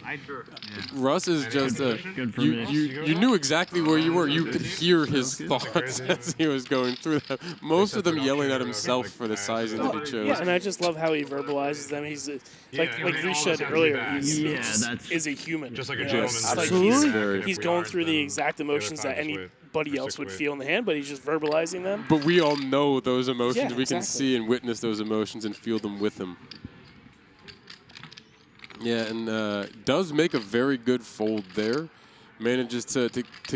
Russ is just you knew exactly where you were. You could hear his thoughts as he was going through them. Most of them yelling at himself for the sizing that he chose. Yeah, and I just love how he verbalizes them. He's like we said earlier, he's is a human. Just like a You know, gentleman. it's like Absolutely. he's going through the exact emotions that anybody else would feel in the hand, but he's just verbalizing them. But we all know those emotions. Yeah, we can exactly. see and witness those emotions and feel them with him. Yeah, and does make a very good fold there. Manages to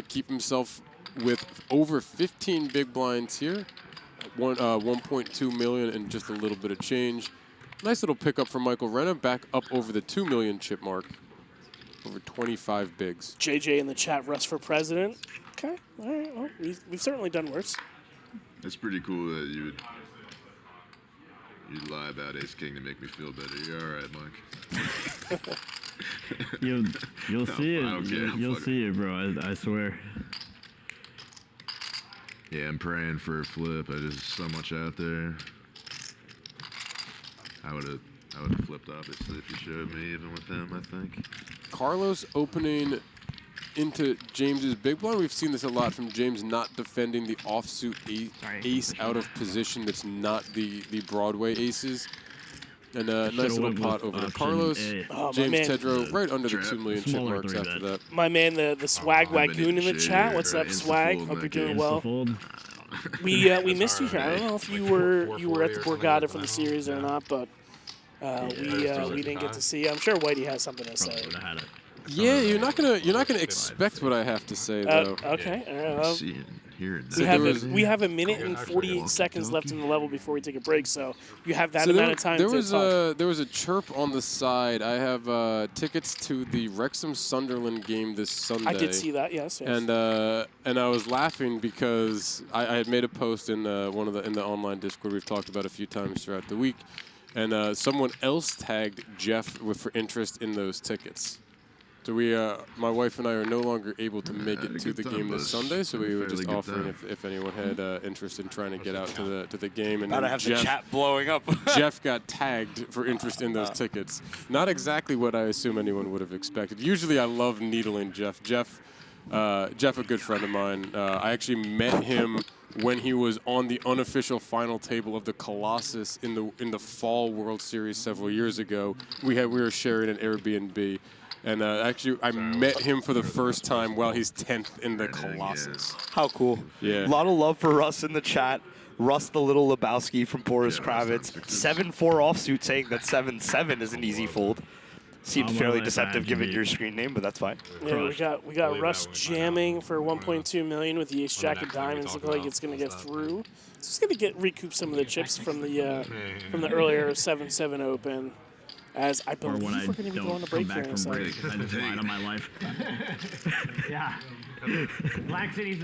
keep himself with over 15 big blinds here. 1.2 million and just a little bit of change. Nice little pickup from Michael Renna, back up over the 2 million chip mark. Over 25 bigs. JJ in the chat, Russ for president. Okay, all right. Well, we've certainly done worse. It's pretty cool that you'd lie about Ace King to make me feel better. You're all right, Mike. You'll see it. You'll see it, bro. I swear. Yeah, I'm praying for a flip. There's so much out there. I would have flipped, obviously, if you showed me, even with him, I think. Carlos opening into James's big blind. We've seen this a lot from James, not defending the offsuit ace out of position that's not the Broadway aces. And a nice little pot over to Carlos. Oh, James Tedrow right under the 2 million chip marks after that. My man, the swag wagoon in the chat. What's up, swag? Hope you're doing well. We missed you here. I don't know if you were at the Borgata for the series or not, but we didn't get to see you. I'm sure Whitey has something to say. Yeah, you're not gonna expect what I have to say though. Okay. See it, hear it. We have a minute and 48 seconds left in the level before we take a break, so you have that amount of time to talk. There was a chirp on the side. I have tickets to the Wrexham Sunderland game this Sunday. I did see that. Yes. And I was laughing because I had made a post in in the online Discord we've talked about a few times throughout the week, and someone else tagged Jeff for interest in those tickets. So we, my wife and I are no longer able to make it to the game this Sunday, so we were just offering if anyone had interest in trying to get out to the game. And Gotta have the chat blowing up. Jeff got tagged for interest in those tickets. Not exactly what I assume anyone would have expected. Usually I love needling Jeff. Jeff, a good friend of mine. I actually met him when he was on the unofficial final table of the Colossus in the Fall World Series several years ago. We were sharing an Airbnb. And actually, I met him for the first time while he's 10th in the Colossus. How cool. Yeah. A lot of love for Russ in the chat. Russ the Little Lebowski from Boris Kravitz. 7-4 offsuit saying that 7-7 is an easy fold. Seems fairly deceptive given your screen name, but that's fine. Yeah, we got Russ jamming for 1.2 million with the ace jack of diamonds. Look like it's going to get through. It's just going to recoup some of the chips from the earlier 7-7 open. As I believe we're going to be going to break here in a second. I just lied on my life. Yeah. Black City's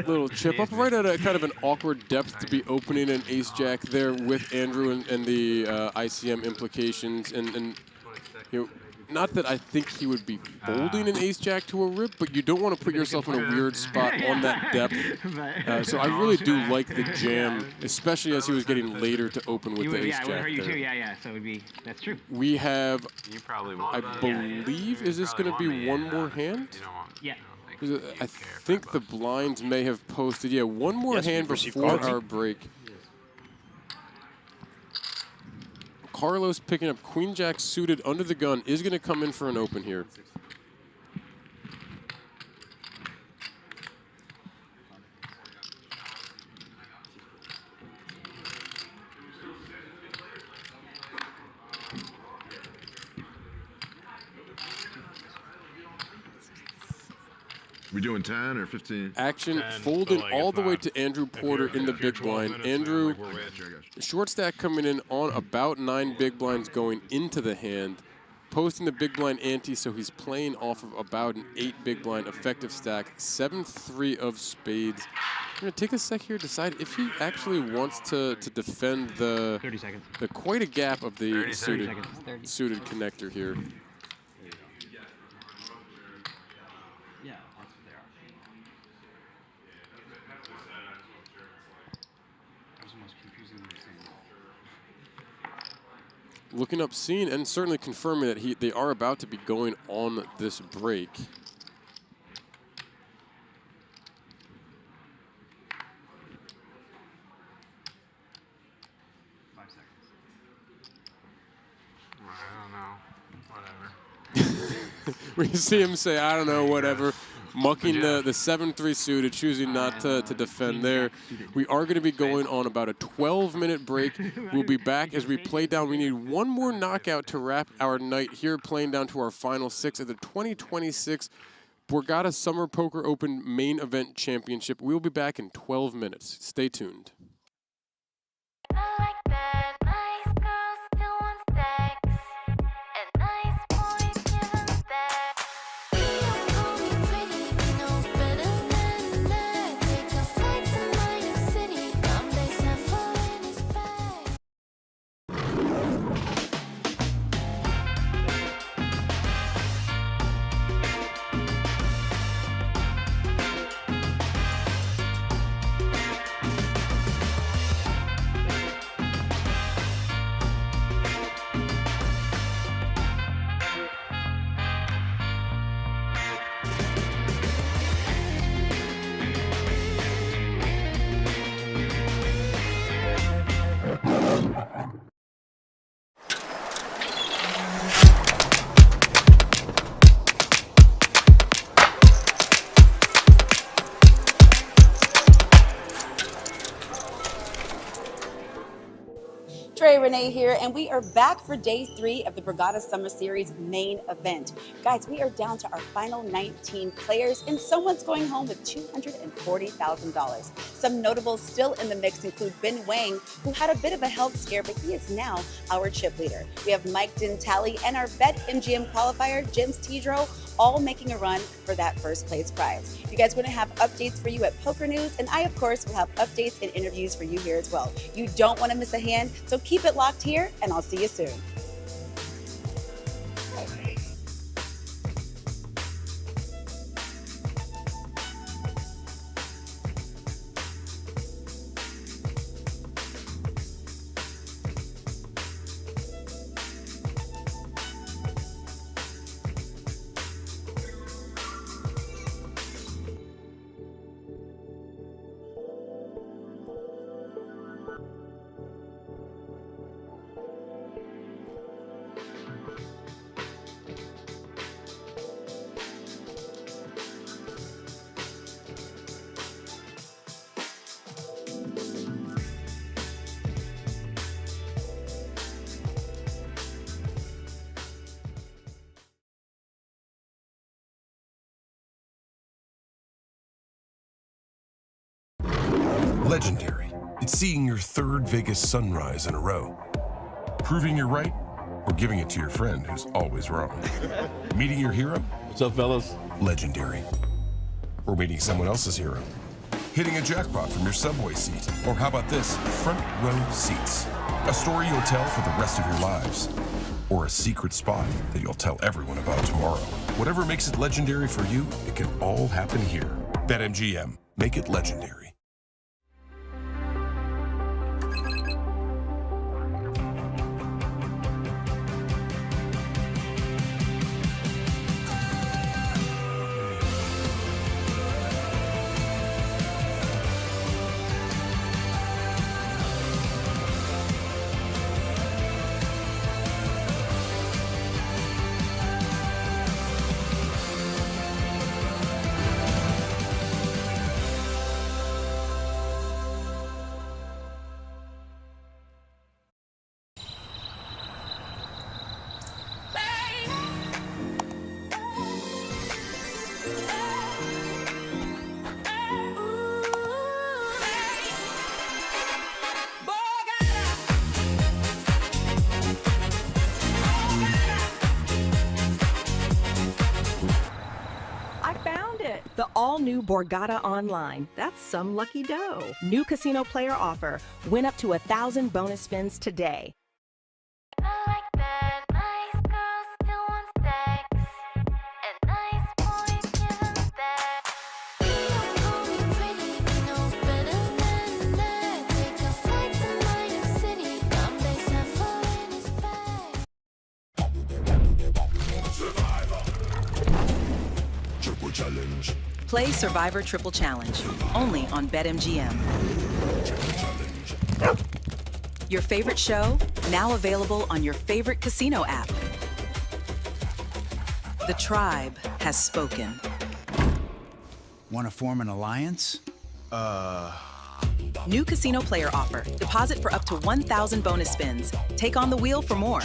Little chip up right at a kind of an awkward depth to be opening an ace jack there with Andrew and the ICM implications. And you know, not that I think he would be folding an ace jack to a rip, but you don't want to put yourself in a weird spot on that depth. So I really do like the jam, especially as he was getting later to open with the ace jack. Yeah, it would hurt you there. too. Yeah. So it would be, that's true. We have, I Yeah. believe, is this going to be one more hand? Yeah. I think the blinds may have posted, one more hand we've received before cards. our break. Carlos picking up Queen Jack suited under the gun is going to come in for an open here. We doing 10 or 15? Action folded all the way to Andrew Porter in the big blind. Andrew, short stack coming in on about 9 big blinds going into the hand, posting the big blind ante, so he's playing off of about an 8 big blind effective stack, 7-3 of spades. I'm going to take a sec here, decide if he actually wants to defend the 30 seconds. the quite a gap of the suited connector here. Looking up scene and certainly confirming that they are about to be going on this break. We see him say, I don't know, whatever. Mucking the 7-3 suited, choosing not to defend there. We are going to be going on about a 12-minute break. We'll be back as we play down. We need one more knockout to wrap our night here, playing down to our final 6 of the 2026 Borgata Summer Poker Open Main Event Championship. We'll be back in 12 minutes. Stay tuned. Renee here, and we are back for day 3 of the Borgata Summer Series main event. Guys, we are down to our final 19 players, and someone's going home with $240,000. Some notables still in the mix include Ben Wang, who had a bit of a health scare, but he is now our chip leader. We have Mike Dintali and our BetMGM qualifier, James Tidro, all making a run for that first place prize. You guys are going to have updates for you at Poker News, and I, of course, will have updates and interviews for you here as well. You don't want to miss a hand, so keep it locked here, and I'll see you soon. Legendary. It's seeing your third Vegas sunrise in a row. Proving you're right, or giving it to your friend who's always wrong. Meeting your hero? What's up, fellas? Legendary. Or meeting someone else's hero. Hitting a jackpot from your subway seat. Or how about this? Front row seats. A story you'll tell for the rest of your lives. Or a secret spot that you'll tell everyone about tomorrow. Whatever makes it legendary for you, it can all happen here. BetMGM. Make it legendary. The all-new Borgata Online. That's some lucky dough. New casino player offer. Win up to 1,000 bonus spins today. Challenge. Play Survivor Triple Challenge, only on BetMGM. Your favorite show, now available on your favorite casino app. The tribe has spoken. Want to form an alliance? New casino player offer. Deposit for up to 1,000 bonus spins. Take on the wheel for more.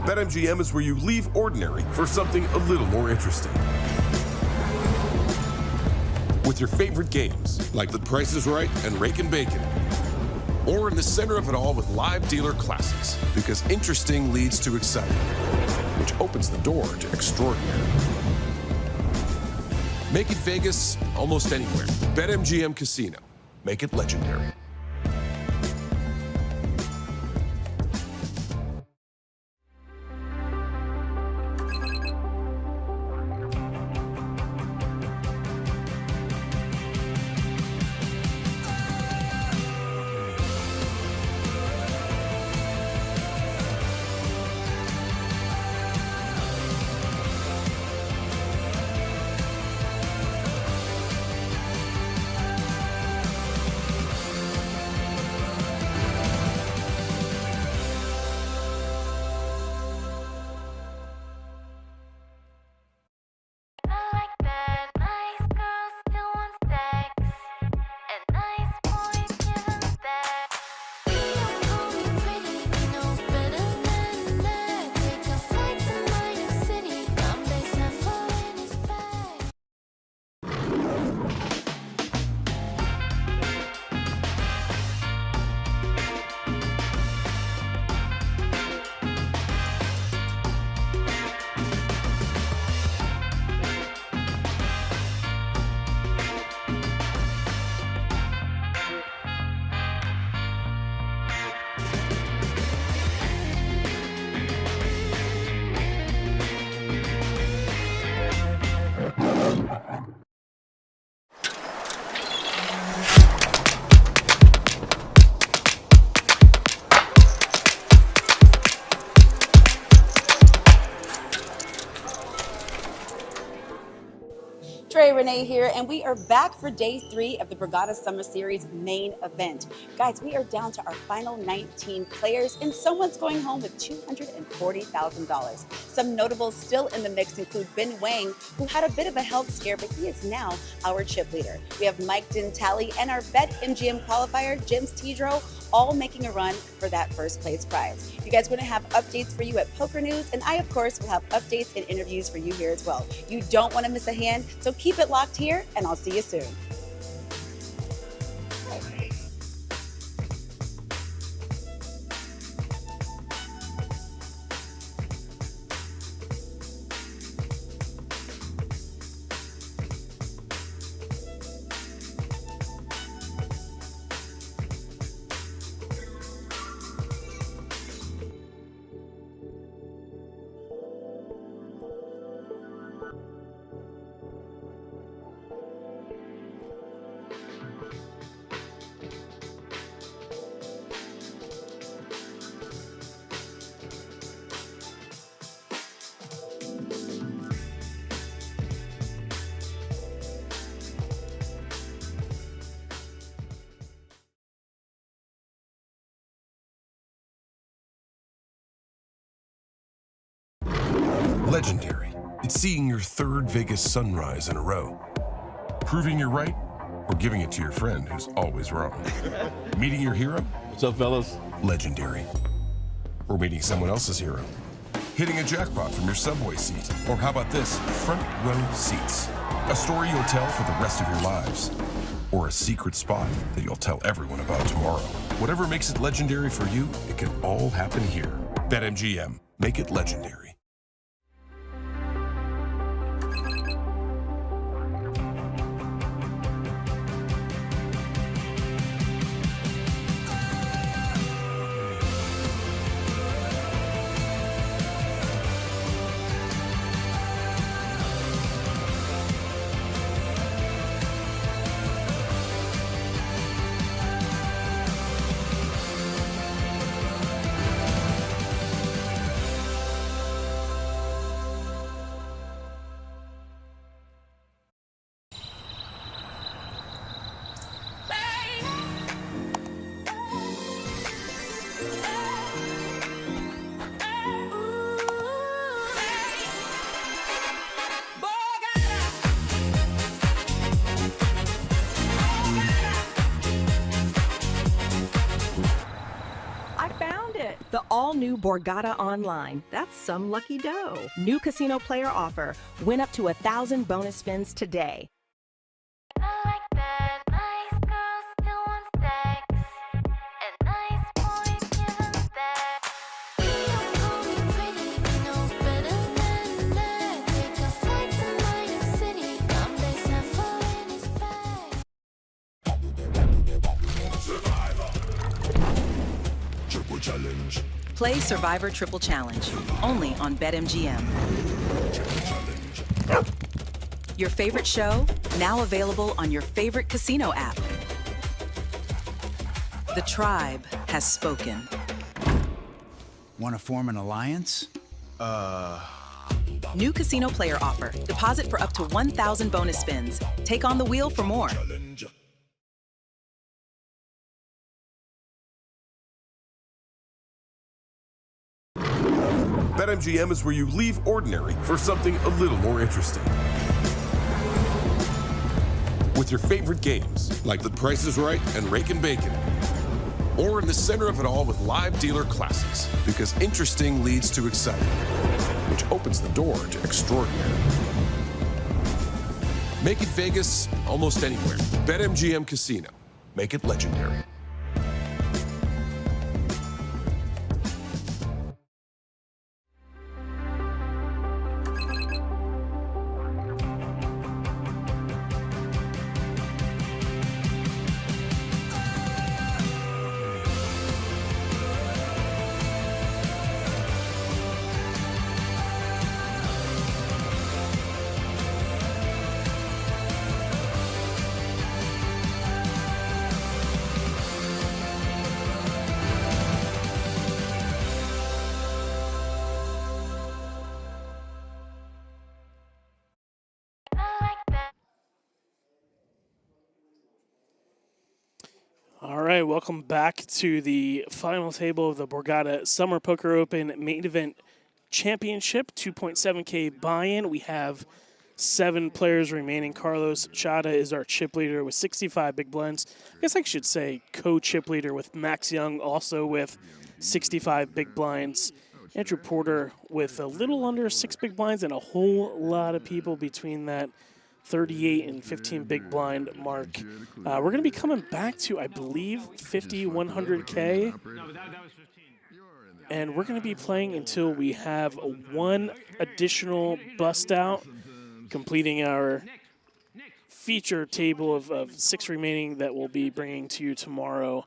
BetMGM is where you leave ordinary for something a little more interesting. With your favorite games, like The Price is Right and Rake and Bacon. Or in the center of it all with live dealer classics, because interesting leads to exciting, which opens the door to extraordinary. Make it Vegas almost anywhere. BetMGM Casino. Make it legendary. Renee here, and we are back for day 3 of the Borgata Summer Series main event. Guys, we are down to our final 19 players, and someone's going home with $240,000. Some notables still in the mix include Ben Wang, who had a bit of a health scare, but he is now our chip leader. We have Mike Dintali and our BetMGM qualifier, James Tidro, all making a run for that first place prize. You guys are going to have updates for you at Poker News, and I, of course, will have updates and interviews for you here as well. You don't want to miss a hand, so keep it locked here, and I'll see you soon. Legendary. It's seeing your third Vegas sunrise in a row. Proving you're right, or giving it to your friend who's always wrong. Meeting your hero? What's up, fellas? Legendary. Or meeting someone else's hero. Hitting a jackpot from your subway seat. Or how about this? Front row seats. A story you'll tell for the rest of your lives. Or a secret spot that you'll tell everyone about tomorrow. Whatever makes it legendary for you, it can all happen here. BetMGM. Make it legendary. The all-new Borgata Online. That's some lucky dough. New casino player offer. Win up to 1,000 bonus spins today. Challenge. Play Survivor Triple Challenge, only on BetMGM. Your favorite show, now available on your favorite casino app. The tribe has spoken. Want to form an alliance? New casino player offer. Deposit for up to 1,000 bonus spins. Take on the wheel for more. BetMGM is where you leave ordinary for something a little more interesting. With your favorite games, like The Price is Right and Rake and Bacon. Or in the center of it all with live dealer classics, because interesting leads to exciting, which opens the door to extraordinary. Make it Vegas almost anywhere. BetMGM Casino. Make it legendary. All right, welcome back to the final table of the Borgata Summer Poker Open Main Event Championship, 2.7K buy-in. We have 7 players remaining. Carlos Chada is our chip leader with 65 big blinds. I guess I should say co-chip leader with Max Young, also with 65 big blinds. Andrew Porter with a little under 6 big blinds, and a whole lot of people between that 38 and 15 big blind mark. We're going to be coming back to, I believe, 50, 100K. And we're going to be playing until we have one additional bust out, completing our feature table of 6 remaining that we'll be bringing to you tomorrow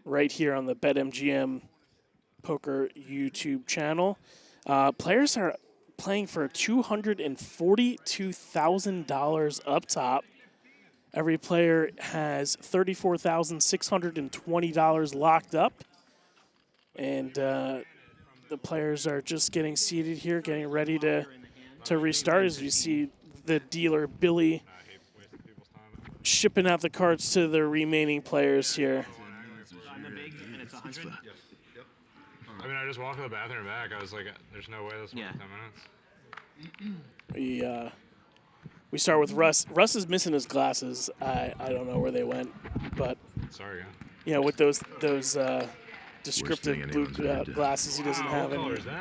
right here on the BetMGM Poker YouTube channel. Players are playing for $242,000 up top. Every player has $34,620 locked up. And the players are just getting seated here, getting ready to restart as we see the dealer, Billy, shipping out the cards to the remaining players here. I mean, I just walked to the bathroom and back. I was like, there's no way this will 10 minutes. We start with Russ. Russ is missing his glasses. I don't know where they went, but sorry, with those descriptive blue glasses he doesn't have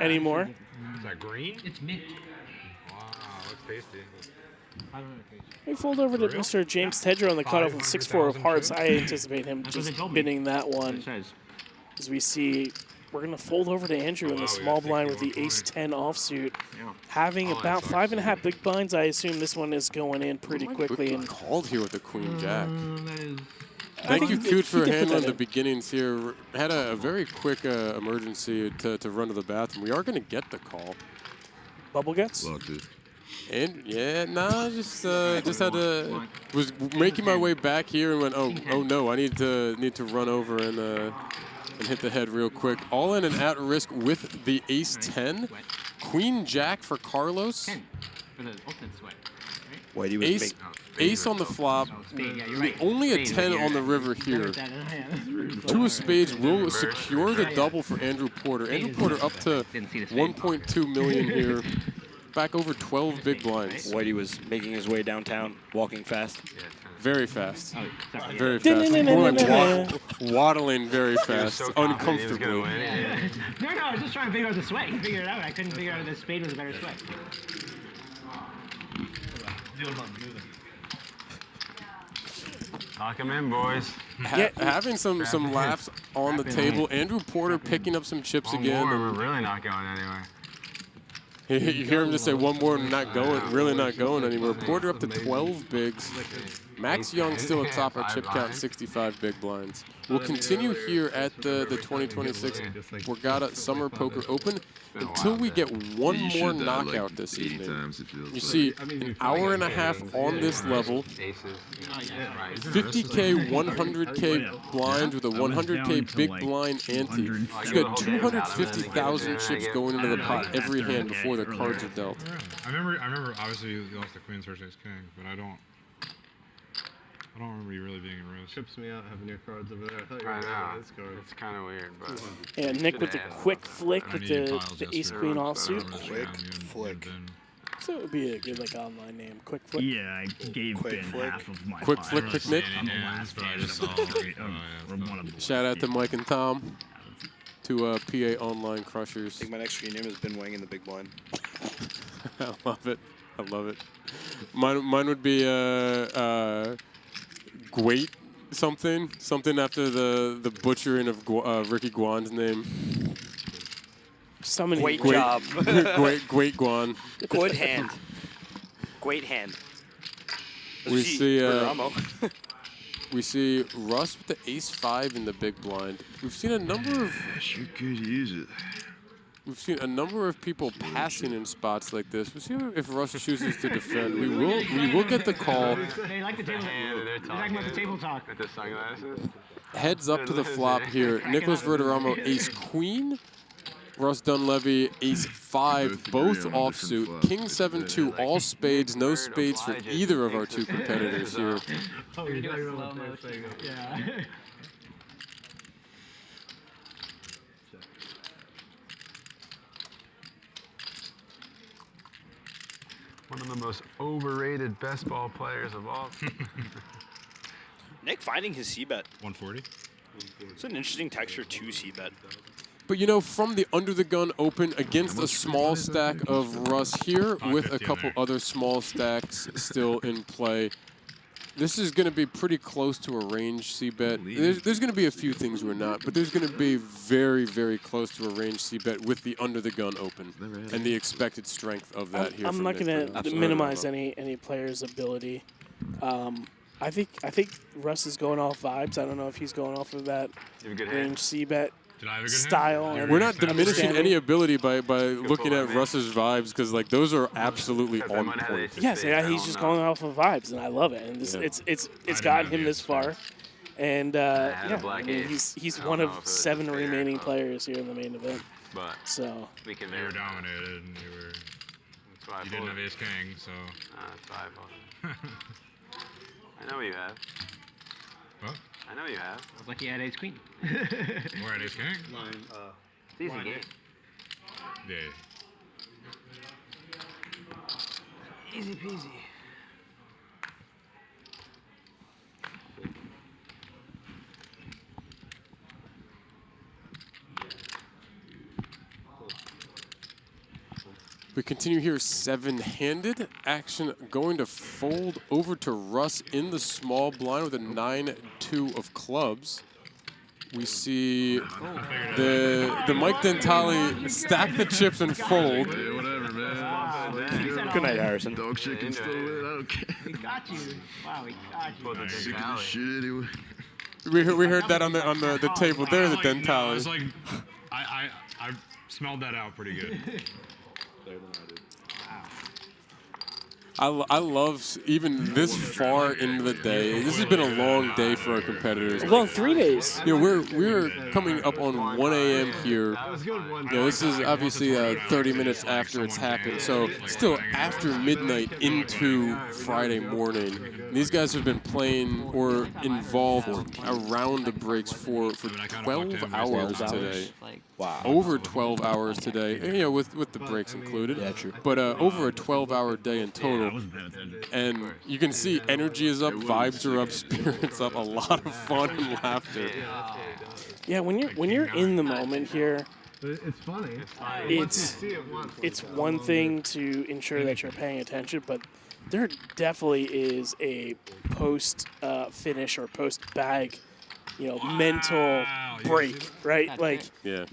anymore. Is that green? It's mint. Wow, looks tasty. We fold over to Mr. James Tedger on the cutoff with 6-4 of hearts. I anticipate him just binning that one. As we see, we're going to fold over to Andrew in the small blind with the ace-10 offsuit. Having about 5.5 big blinds, I assume this one is going in pretty quickly. And called here with the queen-jack. Thank you, Cute, for handling the beginnings here. Had a very quick emergency to run to the bathroom. We are going to get the call. Bubble gets? And just had to, was making my way back here and went, oh no, I need to run over and hit the head real quick. All in and at risk with the ace-10. Queen-jack for Carlos. Ace on the flop. Only a 10 on the river here. 2 of spades will secure the double for Andrew Porter. Andrew Porter up to 1.2 million here. Back over 12 big blinds. Whitey was making his way downtown, walking fast. Very fast. Very fast. More like waddling very fast. Uncomfortably. No, I was just trying to figure out the sway. He figured it out. I couldn't figure out if the spade was a better sway. Lock him in, boys. Having some laughs on the table. Andrew Porter picking up some chips again. We're really not going anywhere. You hear him just say one more and really not going anymore. Porter up to 12 bigs. Max Young still atop our chip count, 65 big blinds. We'll continue here at the 2026 Borgata Summer Poker Open until we get one more knockout this evening. You see, an hour and a half on this level, 50K, 100K blinds with a 100K big blind ante. You got 250,000 chips going into the pot every hand before the cards are dealt. I remember. Obviously, you lost the queen's versus ace king, but I don't remember you really being a risk. Trips me out having your cards over there. I thought you I were know. this card. It's kind of weird, but. Yeah, Nick with the quick flick with the ace-queen offsuit. Quick flick. So it would be a good online name. Quick flick. Yeah, I gave Ben half of my Quick flick, pick Nick. on the last hand. Shout out to Mike and Tom. To PA Online Crushers. I think my next screen name has been Wang in the big blind. I love it. I love it. Mine would be Gwait something after the butchering of Ricky Guan's name. Great job. Gwait Guan. Good hand. Great hand. We see Russ with the ace-5 in the big blind. We've seen a number of. Sure could use it. We've seen a number of people passing in spots like this. We'll see if Russ chooses to defend. We will get the call. They like the table talk. They're talking about the table talk. With the sunglasses. Heads up to the flop here. Nicholas Verderamo, ace-queen. Russ Dunleavy, ace-5, both offsuit. King-7-2, all spades, no spades for either of our two competitors here. Oh, you're doing slow motion. Yeah. One of the most overrated best ball players of all. Nick finding his C-bet. 140. It's an interesting texture to C-bet. But you know, from the Under the Gun Open against a small stack of Russ here with a couple other small stacks still in play, this is going to be pretty close to a range C-bet. There's going to be a few things we're not, but there's going to be very, very close to a range C-bet with the Under the Gun Open and the expected strength of that here. I'm not going to minimize any player's ability. I think Russ is going off vibes. I don't know if he's going off of that range C-bet style. We're not diminishing any ability by looking at Russ's vibes, because like those are absolutely on point. Yes, yeah, he's just going off of vibes, and I love it. And this, it's gotten him this far. And yeah, I mean, he's one of 7 remaining players here in the main event. But so they were dominated, and you didn't have Ace King, so. That's why I folded. I know what you have. What? I know you have. I was lucky I had Ace Queen. We're at Ace King? It's easy game. Yeah. Easy peasy. We continue here 7-handed. Action going to fold over to Russ in the small blind with a 9-2 of clubs. We see the Mike Dentale stack the chips and fold. Hey, whatever, man. Good night, Harrison. Dog chicken still lit. I don't care. We got you. Wow, we got you. Sick of this shit anyway. We heard that on the table there, the Dentale. No, I was like, I smelled that out pretty good. I love even this far into the day. This has been a long day for our competitors. Well, 3 days. You know, we're coming up on 1 a.m. here. You know, this is obviously 30 minutes after it's happened, so still after midnight into Friday morning. These guys have been playing or involved around the breaks for 12 hours today. Wow. Over 12 hours today, you know, with the breaks included. Yeah, true. But over a 12-hour day in total. And you can see energy is up, vibes are up, spirits up, a lot of fun and laughter. Yeah, when you're in the moment here, It's funny. it's one thing to ensure that you're paying attention, but there definitely is a post finish or post bag, you know, mental break, right? Like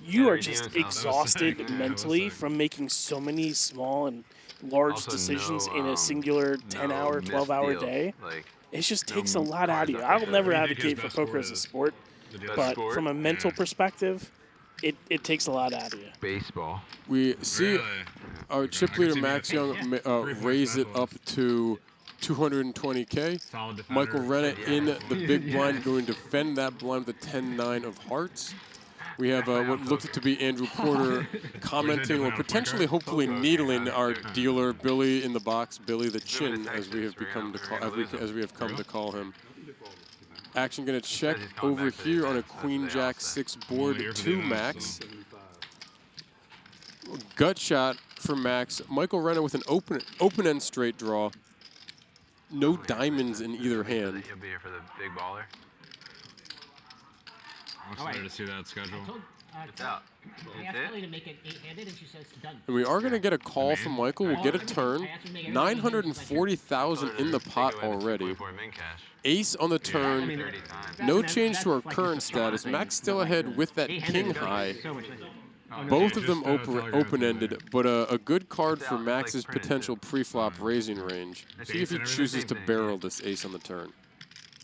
you are just exhausted mentally from making so many small and large decisions in a singular 10-hour, 12-hour day. It just takes a lot out of you. I will never advocate for poker as a sport, but from a mental perspective, it takes a lot out of you. Baseball. We see our chip leader Max Young raise it up to 220K. Michael Renna in the big blind going to defend that blind with a 10-9 of hearts. We have what looked to be Andrew Porter commenting or potentially, hopefully, needling our dealer Billy in the box, Billy the Chin, as we have become to call, as we have come to call him. Action going to check over here on a Queen Jack 6 board to Max. Gut shot for Max. Michael Renna with an open end straight draw. No diamonds in either hand. He'll be here for the big baller. I'm excited to see that schedule. It's out. I asked Kelly to make it 8-handed, and she says done. And we are going to get a call from Michael. We'll get a turn. 940,000 in the pot already. Ace on the turn. No change to our current status. Max still ahead with that king high. Both of them open-ended, but a good card for Max's potential pre-flop raising range. See if he chooses to barrel this ace on the turn.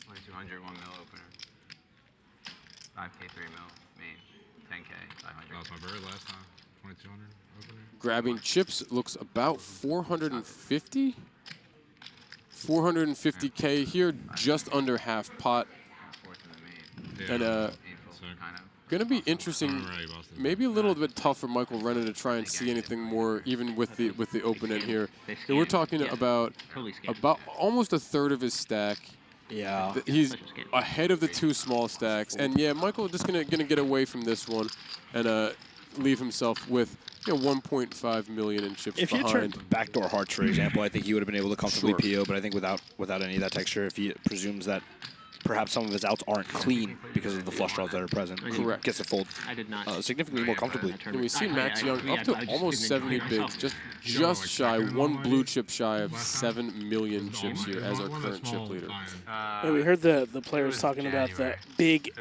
2,200, 1 mil opener. 5K, 3 mil, main. 10K, 500. That was my bird last time. 2,200 opener. Grabbing chips looks about 450. 450K here, just under half pot. And going to be interesting, maybe a little bit tough for Michael Renna to try and see anything more, even with the open end here. And we're talking about almost a third of his stack. Yeah. He's ahead of the 2 small stacks. And yeah, Michael just gonna get away from this one and leave himself with 1.5 million in chips If you behind. turned backdoor hearts, for example, I think he would have been able to comfortably PO, but I think without any of that texture, if he presumes that perhaps some of his outs aren't clean because of the flush draws that are present, Correct. he gets to fold significantly more comfortably. And we see Max Young up to almost 70 bigs, just shy, one blue chip shy of 7 million chips here as our current chip leader. Yeah, we heard the players talking about the big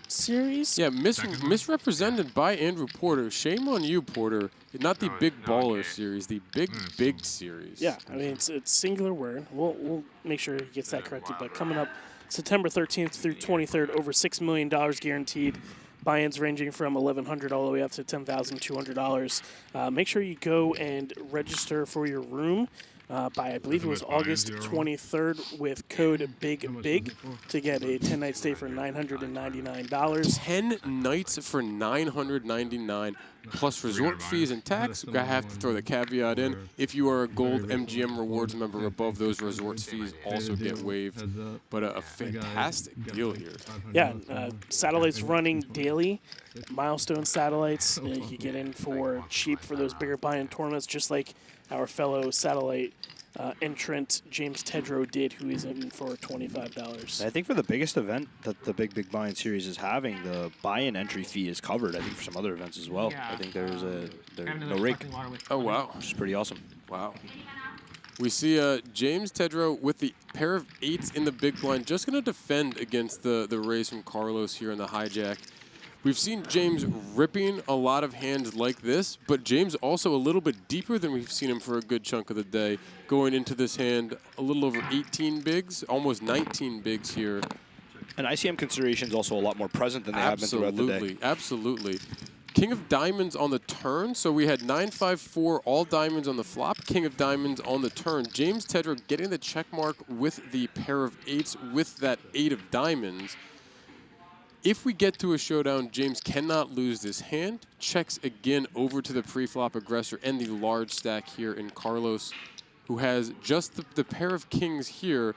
series. Yeah, misrepresented by Andrew Porter. Shame on you, Porter. Not the big baller series, the big series. Yeah, I mean, it's singular word. We'll make sure he gets that corrected. But coming up September 13th through 23rd, over $6 million guaranteed. Buy-ins ranging from $1,100 all the way up to $10,200. Make sure you go and register for your room by, I believe it was August 23rd, with code BIG to get a 10-night stay for $999. 10 nights for $999 plus resort fees and tax. I have to throw the caveat in. If you are a gold MGM rewards member above, those resort fees also get waived. But a fantastic deal here. Yeah, satellites running daily. Milestone satellites you can get in for cheap for those bigger buy-in tournaments, just like our fellow satellite entrant James Tedrow did, who is in for $25. I think for the biggest event that the Big Buy-in series is having, the buy-in entry fee is covered. I think for some other events as well. I think there's no rake. Oh, wow. Which is pretty awesome. Wow. We see James Tedrow with the pair of 8s in the big blind, just going to defend against the raise from Carlos here in the hijack. We've seen James ripping a lot of hands like this, but James also a little bit deeper than we've seen him for a good chunk of the day, going into this hand a little over 18 bigs, almost 19 bigs here. And ICM consideration is also a lot more present than they have been throughout the day. Absolutely. King of diamonds on the turn, so we had 9-5-4, all diamonds on the flop, king of diamonds on the turn. James Tedrow getting the check mark with the pair of 8s with that 8 of diamonds. If we get to a showdown, James cannot lose this hand. Checks again over to the pre-flop aggressor and the large stack here in Carlos, who has just the pair of kings here,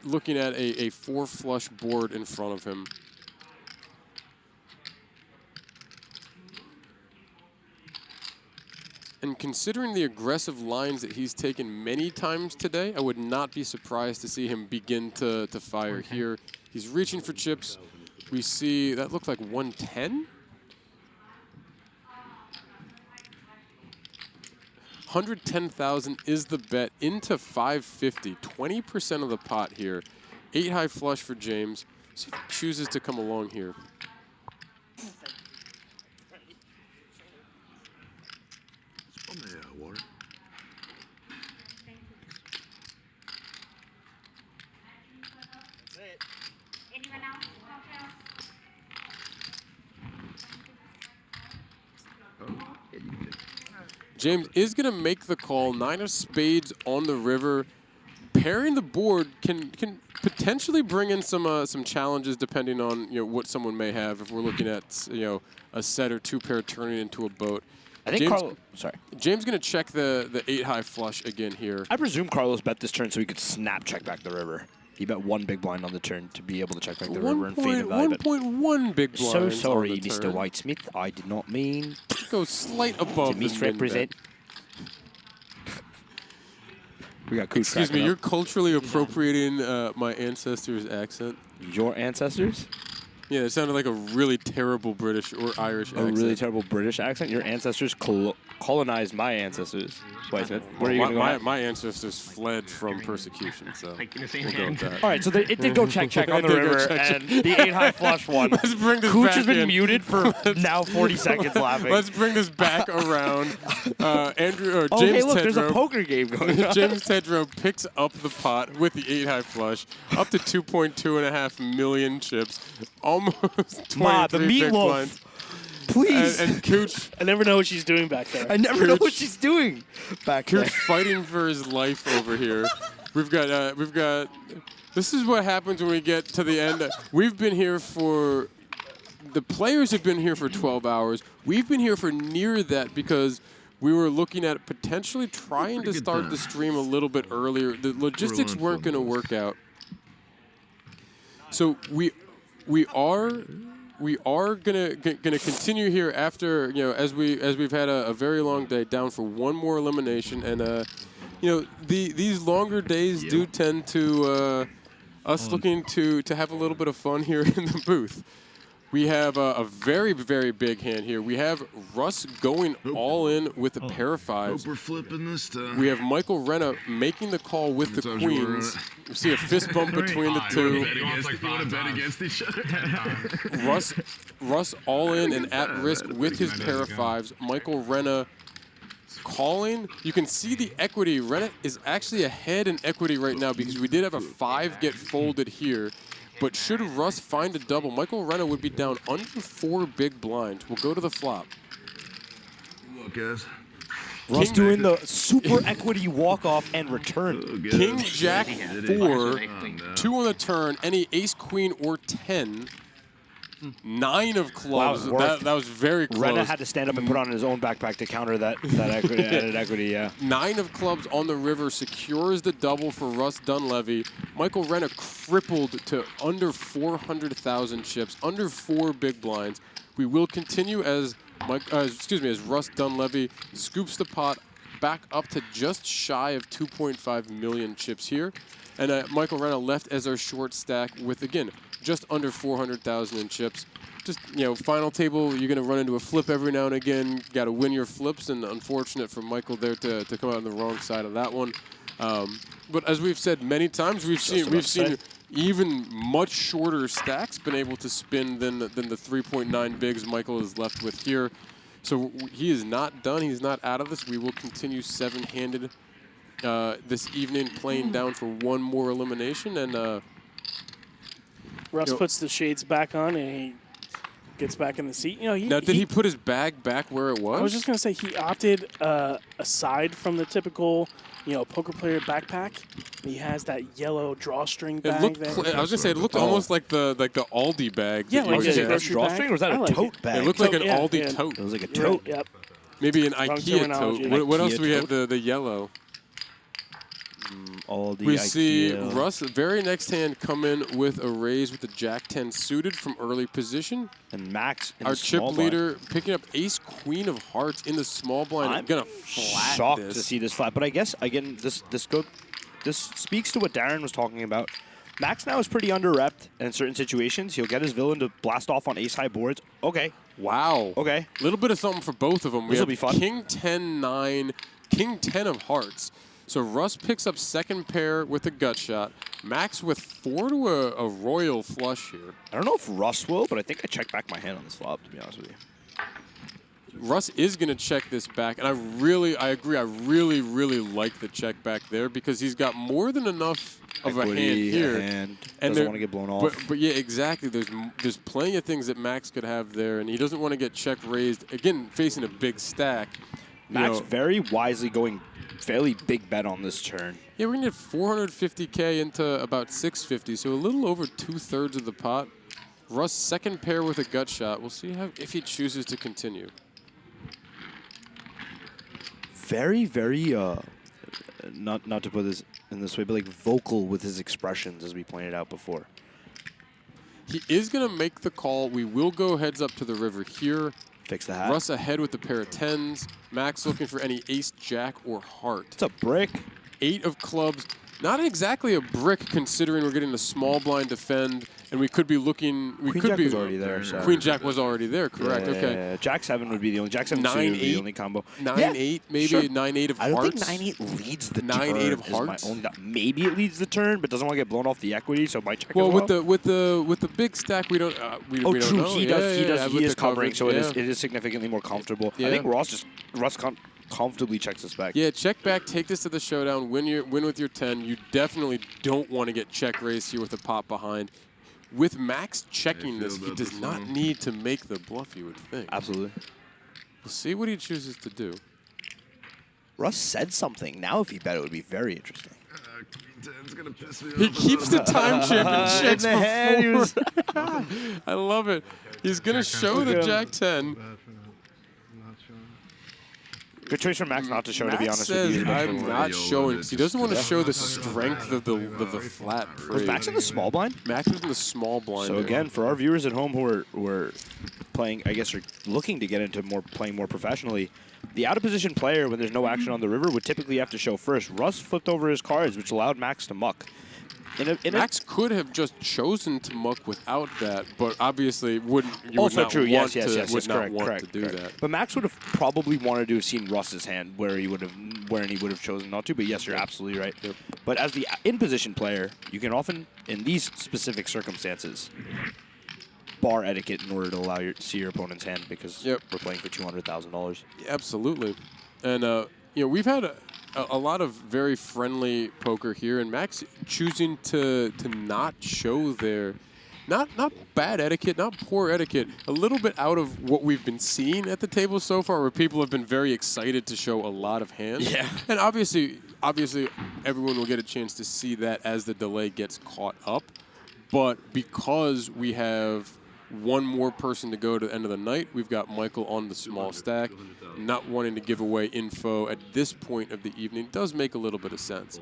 looking at a 4-flush board in front of him. And considering the aggressive lines that he's taken many times today, I would not be surprised to see him begin to fire here. He's reaching for chips. We see that looked like 110. 110,000 is the bet into 550. 20% of the pot here. 8 high flush for James. See if he chooses to come along here. James is going to make the call. 9 of spades on the river. Pairing the board can potentially bring in some challenges depending on what someone may have. If we're looking at a set or 2 pair turning into a boat. I think James going to check the 8 high flush again here. I presume Carlos bet this turn so he could snap check back the river. He bet 1 big blind on the turn to be able to check back the river and fade a value bet. 1.1 big blind. So sorry, Mr. Whitesmith. I did not mean go slight above to misrepresent. We got Cooch. Excuse me, you're culturally appropriating my ancestors' accent. Your ancestors? Yeah, it sounded like a really terrible British or Irish accent. A really terrible British accent? Your ancestors colonized my ancestors. Whitesmith. Where are you going to go? My ancestors fled from persecution, so we'll go with that. All right, so it did go check on the river, and the 8 high flush won. Let's bring this Cooch back has been in. muted for now 40 seconds laughing. Let's bring this back around. James hey, look, Tedrow, there's a poker game going on. James Tedrow picks up the pot with the 8 high flush, up to 2.25 million chips, almost 23 big blinds. Please. And Cooch. I never know what she's doing back there. I never know what she's doing back there. Cooch fighting for his life over here. We've got. This is what happens when we get to the end. We've been here for. The players have been here for 12 hours. We've been here for near that because we were looking at potentially trying to start the stream a little bit earlier. The logistics weren't going to work out. So we are we are gonna continue here after, you know, as we've had a very long day, down for one more elimination, and you know, these longer days do tend to us looking to have a little bit of fun here in the booth. We have a very, very big hand here. We have Russ going all in with a pair of fives. Hope we're flipping this time. We have Michael Renna making the call with the queens. We see a fist bump between the two. You want to bet against each other? Russ all in and at risk with his pair of fives. Michael Renna calling. You can see the equity. Renna is actually ahead in equity right now because we did have a 5 get folded here. But should Russ find a double, Michael Renna would be down under 4 big blinds. We'll go to the flop. Look, guys. Russ doing the super equity walk-off and return. King, Jack, 4, 2 on the turn, any ace, queen, or 10. 9 of clubs. Wow, that was very close. Renna had to stand up and put on his own backpack to counter that equity, added equity, yeah. 9 of clubs on the river secures the double for Russ Dunleavy. Michael Renna crippled to under 400,000 chips, under 4 big blinds. We will continue as Russ Dunleavy scoops the pot back up to just shy of 2.5 million chips here. And Michael Renna left as our short stack with, again, just under 400,000 in chips. Just, you know, final table, you're going to run into a flip every now and again. Got to win your flips, and unfortunate for Michael there to come out on the wrong side of that one. But as we've said many times, we've seen even much shorter stacks been able to spin than the 3.9 bigs Michael is left with here. So he is not done. He's not out of this. We will continue 7-handed this evening, playing down for one more elimination, and. Russ puts the shades back on and he gets back in the seat. You know, now, did he put his bag back where it was? I was just gonna say he opted aside from the typical, you know, poker player backpack. He has that yellow drawstring bag. I was gonna say it looked almost like the Aldi bag. Yeah, like a drawstring, or was that a tote bag? It looked like an Aldi tote. It was like a tote. Yep. Maybe an IKEA tote. What else do we have? The yellow. We see Russ, very next hand, come in with a raise with the Jack-10 suited from early position. And Max in our the chip small leader picking up ace, queen of hearts in the small blind. I'm going to flat shocked this. to see this flat. But I guess, again, this speaks to what Darren was talking about. Max now is pretty under-repped, and in certain situations, he'll get his villain to blast off on ace-high boards. Okay. Wow. Okay. A little bit of something for both of them. This will be fun. King 10-9, King 10 of hearts. So Russ picks up second pair with a gut shot. Max with 4 to a royal flush here. I don't know if Russ will, but I think I check back my hand on this flop, to be honest with you. Russ is going to check this back, and I agree. I really, really like the check back there because he's got more than enough of a hand here. And doesn't want to get blown off. But yeah, exactly. There's plenty of things that Max could have there, and he doesn't want to get check raised. Again, facing a big stack. Max very wisely going fairly big bet on this turn. Yeah, we're going to get 450K into about 650, so a little over 2/3 of the pot. Russ second pair with a gut shot. We'll see if he chooses to continue. Very, very, not to put this in this way, but like vocal with his expressions, as we pointed out before. He is going to make the call. We will go heads up to the river here. Fix the hat. Russ ahead with the pair of 10s. Max looking for any ace, jack, or heart. It's a brick. 8 of clubs. Not exactly a brick considering we're getting a small blind defend, and we could be looking. Queen Jack was already there. So. Queen Jack was already there, correct? Yeah, okay. Yeah. Jack 7 would be the only. Jack 7 2 would be the only combo. 9-8, maybe sure. 9-8 of hearts. I don't think 9-8 leads the turn. 9-8 of hearts. Maybe it leads the turn, but doesn't want to get blown off the equity, so might check. Well, as well. with the big stack, we don't. We don't true. know. He is covering, so it yeah. is significantly more comfortable. Yeah. I think Russ comfortably checks this back. Yeah, check back, take this to the showdown, win with your 10. You definitely don't want to get check raised here with a pot behind. With Max checking this, he does not need to make the bluff, you would think. Absolutely. We'll see what he chooses to do. Russ said something. Now if he bet, it would be very interesting. He keeps the time chip and checks before. I love it. He's going to show the Jack 10. Good choice for Max not to show, to be Max honest says, with you. I'm not showing, because he doesn't want to show the strength of the flat pre. Was Max in the small blind? Max was in the small blind. So again, for our viewers at home who are playing, I guess, are looking to get into playing more professionally, the out-of-position player, when there's no action on the river, would typically have to show first. Russ flipped over his cards, which allowed Max to muck. Max could have just chosen to muck without that, but obviously wouldn't. You Also would not true. Want Yes, to, would not correct, want correct, to do that. But Max would have probably wanted to have seen Russ's hand where he would have chosen not to. But yes, you're absolutely right. Yep. But as the in-position player, you can often, in these specific circumstances, bar etiquette in order to allow you to see your opponent's hand because we're playing for $200,000. Absolutely, and you know, we've had a lot of very friendly poker here, and Max choosing to not show their not bad etiquette, not poor etiquette, a little bit out of what we've been seeing at the table so far, where people have been very excited to show a lot of hands. Yeah. And obviously everyone will get a chance to see that as the delay gets caught up, but because we have one more person to go to the end of the night, we've got Michael on the small stack. Not wanting to give away info at this point of the evening does make a little bit of sense.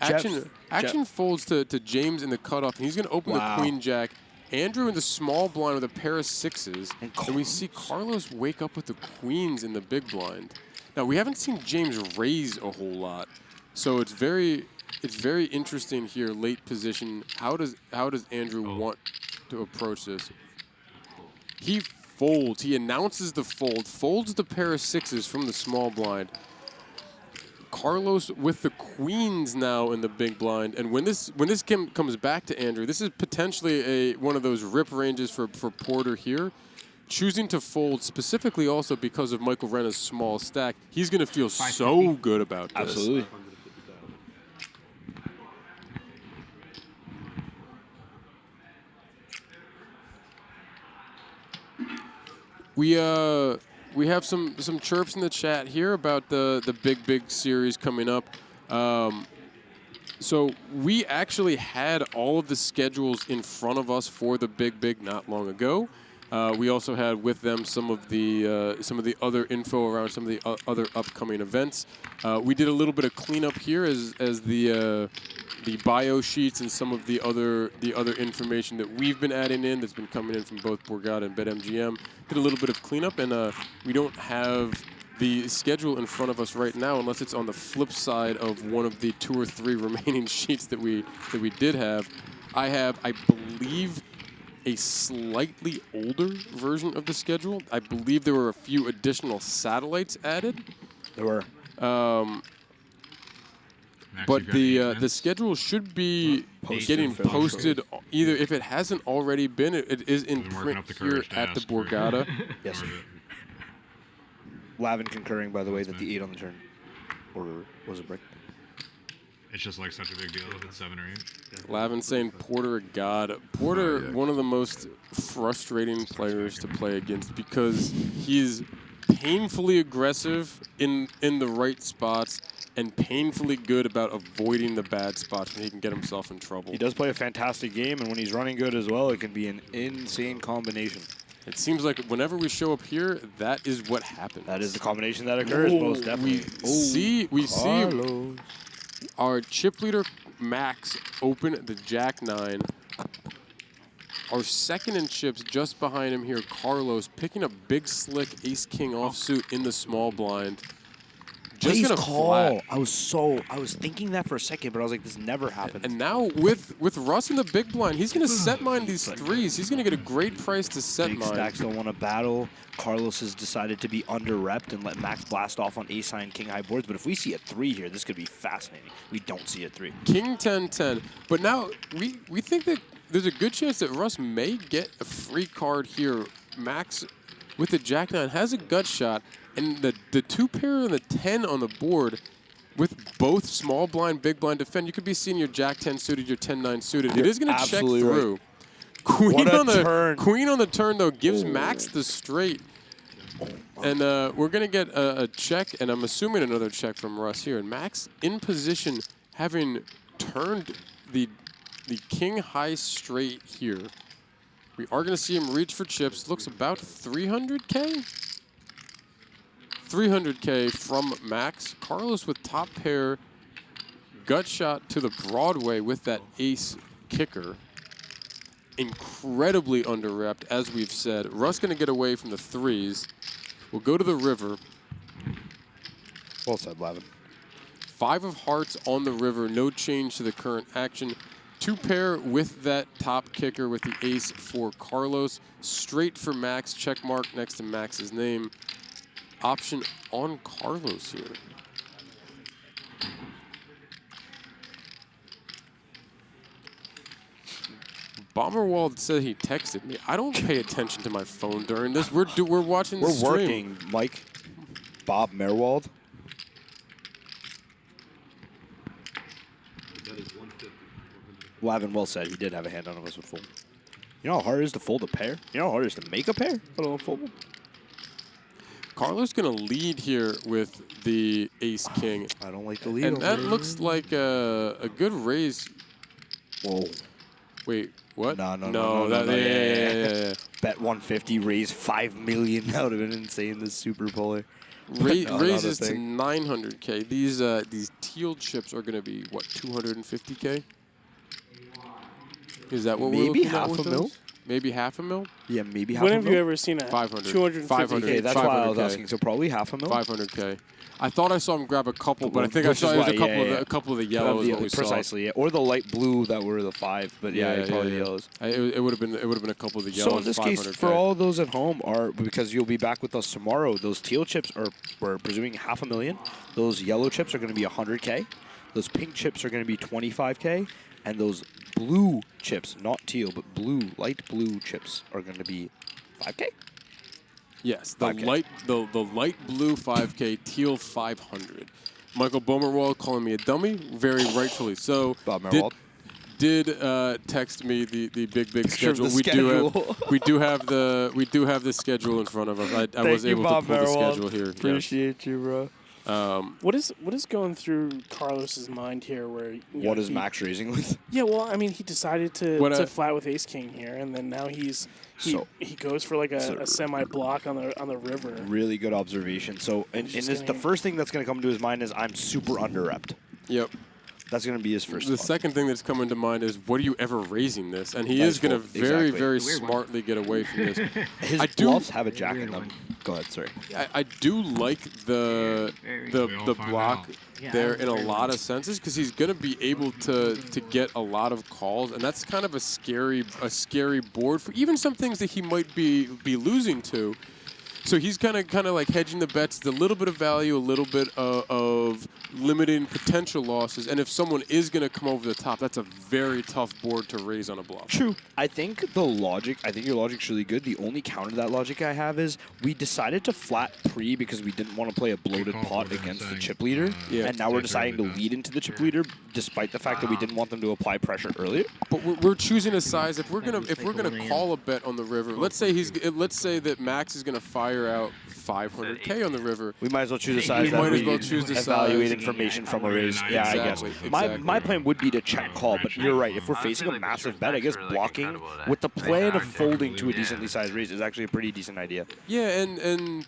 Action folds to James in the cutoff, and he's going to open the queen jack. Andrew in the small blind with a pair of sixes, and we see Carlos wake up with the queens in the big blind. Now we haven't seen James raise a whole lot, so it's very interesting here. Late position. How does Andrew want to approach this? He folds. He announces the fold. Folds the pair of sixes from the small blind. Carlos with the queens now in the big blind, and when this comes back to Andrew, this is potentially one of those rip ranges for Porter here. Choosing to fold specifically also because of Michael Renna's small stack, he's going to feel so good about this. Absolutely. We have some chirps in the chat here about the big series coming up. So we actually had all of the schedules in front of us for the big not long ago. We also had with them some of the other info around some of the other upcoming events. We did a little bit of cleanup here as the bio sheets and some of the other information that we've been adding in that's been coming in from both Borgata and BetMGM. Did a little bit of cleanup, and we don't have the schedule in front of us right now unless it's on the flip side of one of the 2 or 3 remaining sheets that we did have. I have, I believe, a slightly older version of the schedule. I believe there were a few additional satellites added. There were. But the schedule should be getting posted either, if it hasn't already been, it is in print here at the Borgata. Yes. Lavin concurring, by the way, that the 8 on the turn. Or was it break? It's just like such a big deal if it's 7 or 8. Lavin saying Porter a god. Porter, one of the most frustrating players to play against because he's painfully aggressive in the right spots and painfully good about avoiding the bad spots when he can get himself in trouble. He does play a fantastic game, and when he's running good as well, it can be an insane combination. It seems like whenever we show up here, that is what happens. That is the combination that occurs, most definitely. We see our chip leader Max open the Jack-9. Our second in chips just behind him here, Carlos, picking up big slick ace-king offsuit in the small blind. Just gonna flat. I was thinking that for a second, but I was like, this never happens. And now with Russ in the big blind, he's gonna set mine these threes. He's gonna get a great price to set Big mine. stacks don't want to battle. Carlos has decided to be under-repped and let Max blast off on ace-high and king-high boards. But if we see a 3 here, this could be fascinating. We don't see a 3. King 10-10. But now we think that there's a good chance that Russ may get a free card here. Max with the Jack-9 has a gut shot. And the 2 pair and the 10 on the board with both small blind, big blind defend, you could be seeing your Jack-10 suited, your 10-9 suited. It is going to check through. Right. Queen on the turn, though, gives Max the straight. And we're going to get a check, and I'm assuming another check from Russ here. And Max in position, having turned the king high straight here. We are going to see him reach for chips. Looks about 300K. 300K from Max. Carlos with top pair, gut shot to the Broadway with that ace kicker. Incredibly under-repped, as we've said. Russ going to get away from the threes. We'll go to the river. Well said, Lavin. 5 of hearts on the river, no change to the current action. 2 pair with that top kicker with the ace for Carlos. Straight for Max, check mark next to Max's name. Option on Carlos here. Bomberwald said he texted me. I don't pay attention to my phone during this. We're watching the stream. We're working, Mike. Bob Merwald. Lavin well said. He did have a hand on us with fold. You know how hard it is to fold a pair? You know how hard it is to make a pair? Let alone fold one? Carlos going to lead here with the ace-king. I don't like the lead. And that looks like a good raise. Whoa. Wait, what? No. Yeah. Bet 150, raise 5 million. That would have been insane, this super polar. Raises to 900K. These teal chips are going to be, what, 250K? Is that what we're looking at with those? Maybe half a mil? Yeah, maybe half When a have mil. you ever seen a 500. 250K? That's why I was asking. So probably half a mil? 500K. I thought I saw him grab a couple, but I think I saw it was a couple of the yellows. Precisely, yeah. Or the light blue that were the 5, but probably the yellows. It would have been a couple of the yellows. So in this case, for all those at home, because you'll be back with us tomorrow, those teal chips we're presuming $500,000. Those yellow chips are going to be 100K. Those pink chips are going to be 25K, and those blue chips, not teal, but light blue chips are going to be 5K. Yes, the light blue 5K, teal 500. Michael Bomerwald calling me a dummy, very rightfully so. Bob Merwald did text me the big schedule. We do have the schedule in front of us. I was able to pull the schedule here. Appreciate you, bro. What is going through Carlos's mind here? Where what is Max raising with? Yeah, well, I mean, he decided to flat with Ace King here, and then now he goes for like a semi block on the river. Really good observation. So, the first thing that's going to come to his mind is I'm super under-repped. Yep. That's going to be his first. The second thing that's coming to mind is, what are you ever raising this? And he is going to very smartly get away from this. His bluffs have a jack in them. Go ahead, sorry. I do like the block there in a lot of senses, because he's going to be able to get a lot of calls, and that's kind of a scary board for even some things that he might be losing to. So he's kind of like hedging the bets, a little bit of value, a little bit of limiting potential losses. And if someone is going to come over the top, that's a very tough board to raise on a bluff. True. I think your logic's really good. The only counter to that logic I have is we decided to flat pre because we didn't want to play a bloated pot against the chip leader. Yeah. And now we're deciding to lead into the chip leader despite the fact that we didn't want them to apply pressure earlier. But we're choosing a size. If we're gonna call a bet on the river, let's say that Max is gonna fire out 500K on the river. We might as well choose a size that we evaluate information from a raise. Yeah, I guess. My plan would be to check call, but you're right. If we're facing a massive bet, I guess blocking with the plan of folding to a decently sized raise is actually a pretty decent idea. Yeah, and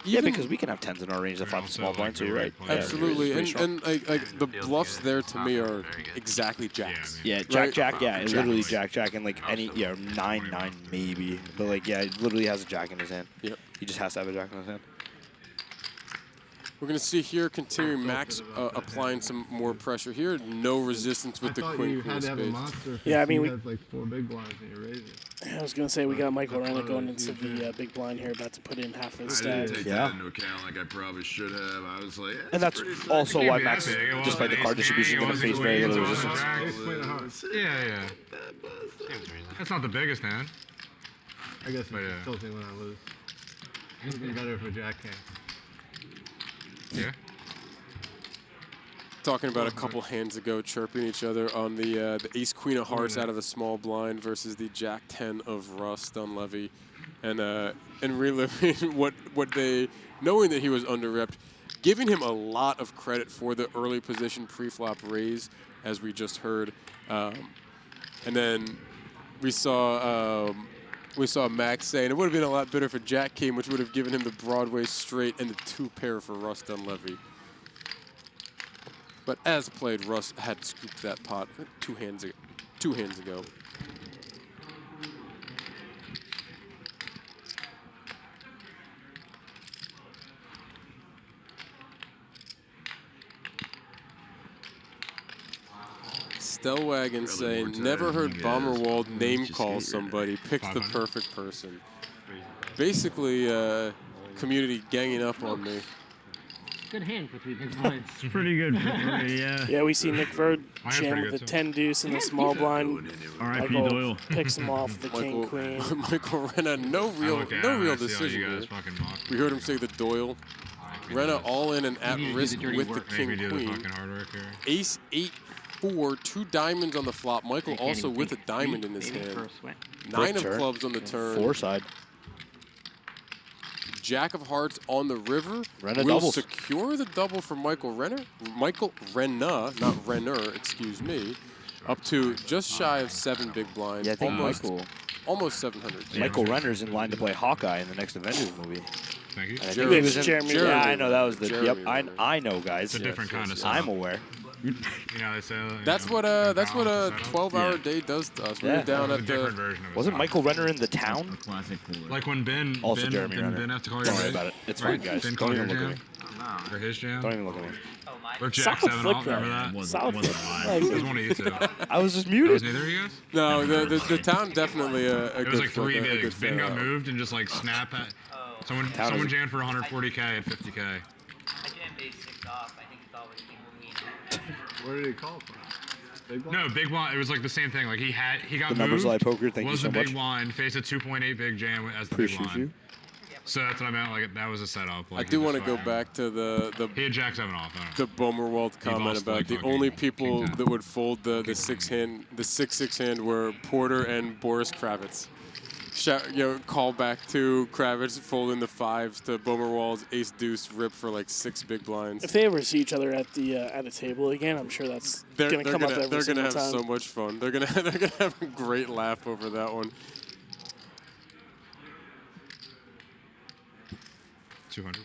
yeah, because we can have 10s in our range to find small blinds, so you're right. Absolutely, and like the bluffs there to me are exactly jacks. Yeah, jack, yeah, it literally jack, and like 9 maybe, but like it literally has a jack in his hand. Yep. He just has to have a jack in his hand. We're going to see here, continuing Max applying some more pressure here. No resistance with the queen of spades. Yeah, I mean, we have like 4 big blinds and you raise it. I was going to say, we got Michael Arena going into the big blind here, about to put in half his stack. I didn't take that into account like I probably should have. I was like, and that's also why Max, despite the card distribution, going to face very little resistance. Yeah. That's not the biggest hand. I guess it's tilting when I lose. It would have been better if a jack came. Yeah. Talking about a couple hands ago, chirping each other on the ace queen of hearts out of the small blind versus the jack 10 of rust on Levy, and reliving what they, knowing that he was under-repped, giving him a lot of credit for the early position pre-flop raise, as we just heard, and then we saw We saw Max saying it would have been a lot better if a Jack came, which would have given him the Broadway straight and the 2-pair for Russ Dunleavy. But as played, Russ had scooped that pot 2 hands ago. Stellwagon saying, never heard Bomberwald name call somebody, picked the perfect person. Basically, community ganging up on me. Good hand for 3 big blinds. It's pretty good for 3, yeah. Yeah, we see Nick Verd jam with a 10 deuce in the small blind. R.I.P. Michael Doyle. picks him off the king queen. Michael Renna, no real decision here. We heard him say the Doyle. Renna all in and at risk with the king queen. Ace 8-4, 2 diamonds on the flop. Michael also with a diamond in his hand. 9 of clubs on the turn. 4 side. Jack of hearts on the river. Renna will doubles. secure the double for Michael Renner. Michael Renna, not Renner, excuse me. Up to just shy of 7 big blinds. Yeah, I think almost 700. Michael Renner's in line to play Hawkeye in the next Avengers movie. Thank you. And I think he was in, Jeremy. Yeah, I know that was the. Jeremy Yep, I know, guys. It's a different kind of I'm setup. aware. You know, they say, That's what a 12-hour day does to us. We were down at the. Wasn't Michael Renner in the town? Classic cooler. Like when Ben. Also Ben, Jeremy didn't Renner. Ben have to call Don't your worry raise? about it. It's Right? fine, guys. Ben Don't called even your look at jam? me. Or his jam? Don't even look at me. Or Jack Solid 7 flick off, there. remember that? Solid It flick. was one of you two. I was just That muted. was neither of you guys? No, the town definitely a It good was like 3 a good bigs. Ben fair got out. moved and just like snap at. Someone jammed for 140K at 50K. I jammed ace 6 off. I think it's always king queen. What did he call for? Big blind? No, big blind. It was like the same thing. Like he got The moved. numbers live poker. Thank you was so a big much. blind. Faced a 2.8 big jam as the big Appreciate blind. you. So that's what I meant. Like that was a setup. I Like, do he want to just go fucking- back to the He had Jack 7 off. I don't know. the Bomerwald comment lost, about like, the fucking only king people 10. that would fold the 6-6 hand were Porter and Boris Kravitz. Call back to Kravitz folding the 5s to Bomerwald's ace deuce rip for like 6 big blinds. If they ever see each other at a table again, I'm sure that's going to come up every They're single gonna have time. so much fun. They're gonna have a great laugh over that one. 200.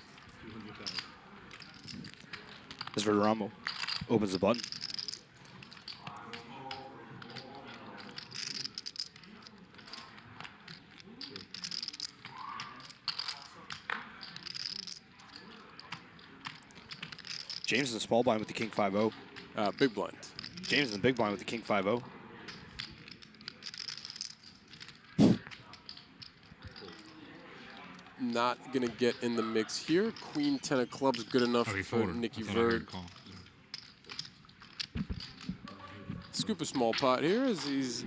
As Verderamo opens the button. James in the small blind with the king 5-0. Big blind. James in the big blind with the king 5-0. Not gonna get in the mix here. Queen 10 of clubs good enough Oh, he for folded. Nicky I thought I heard Verd. call. Scoop a small pot here as he's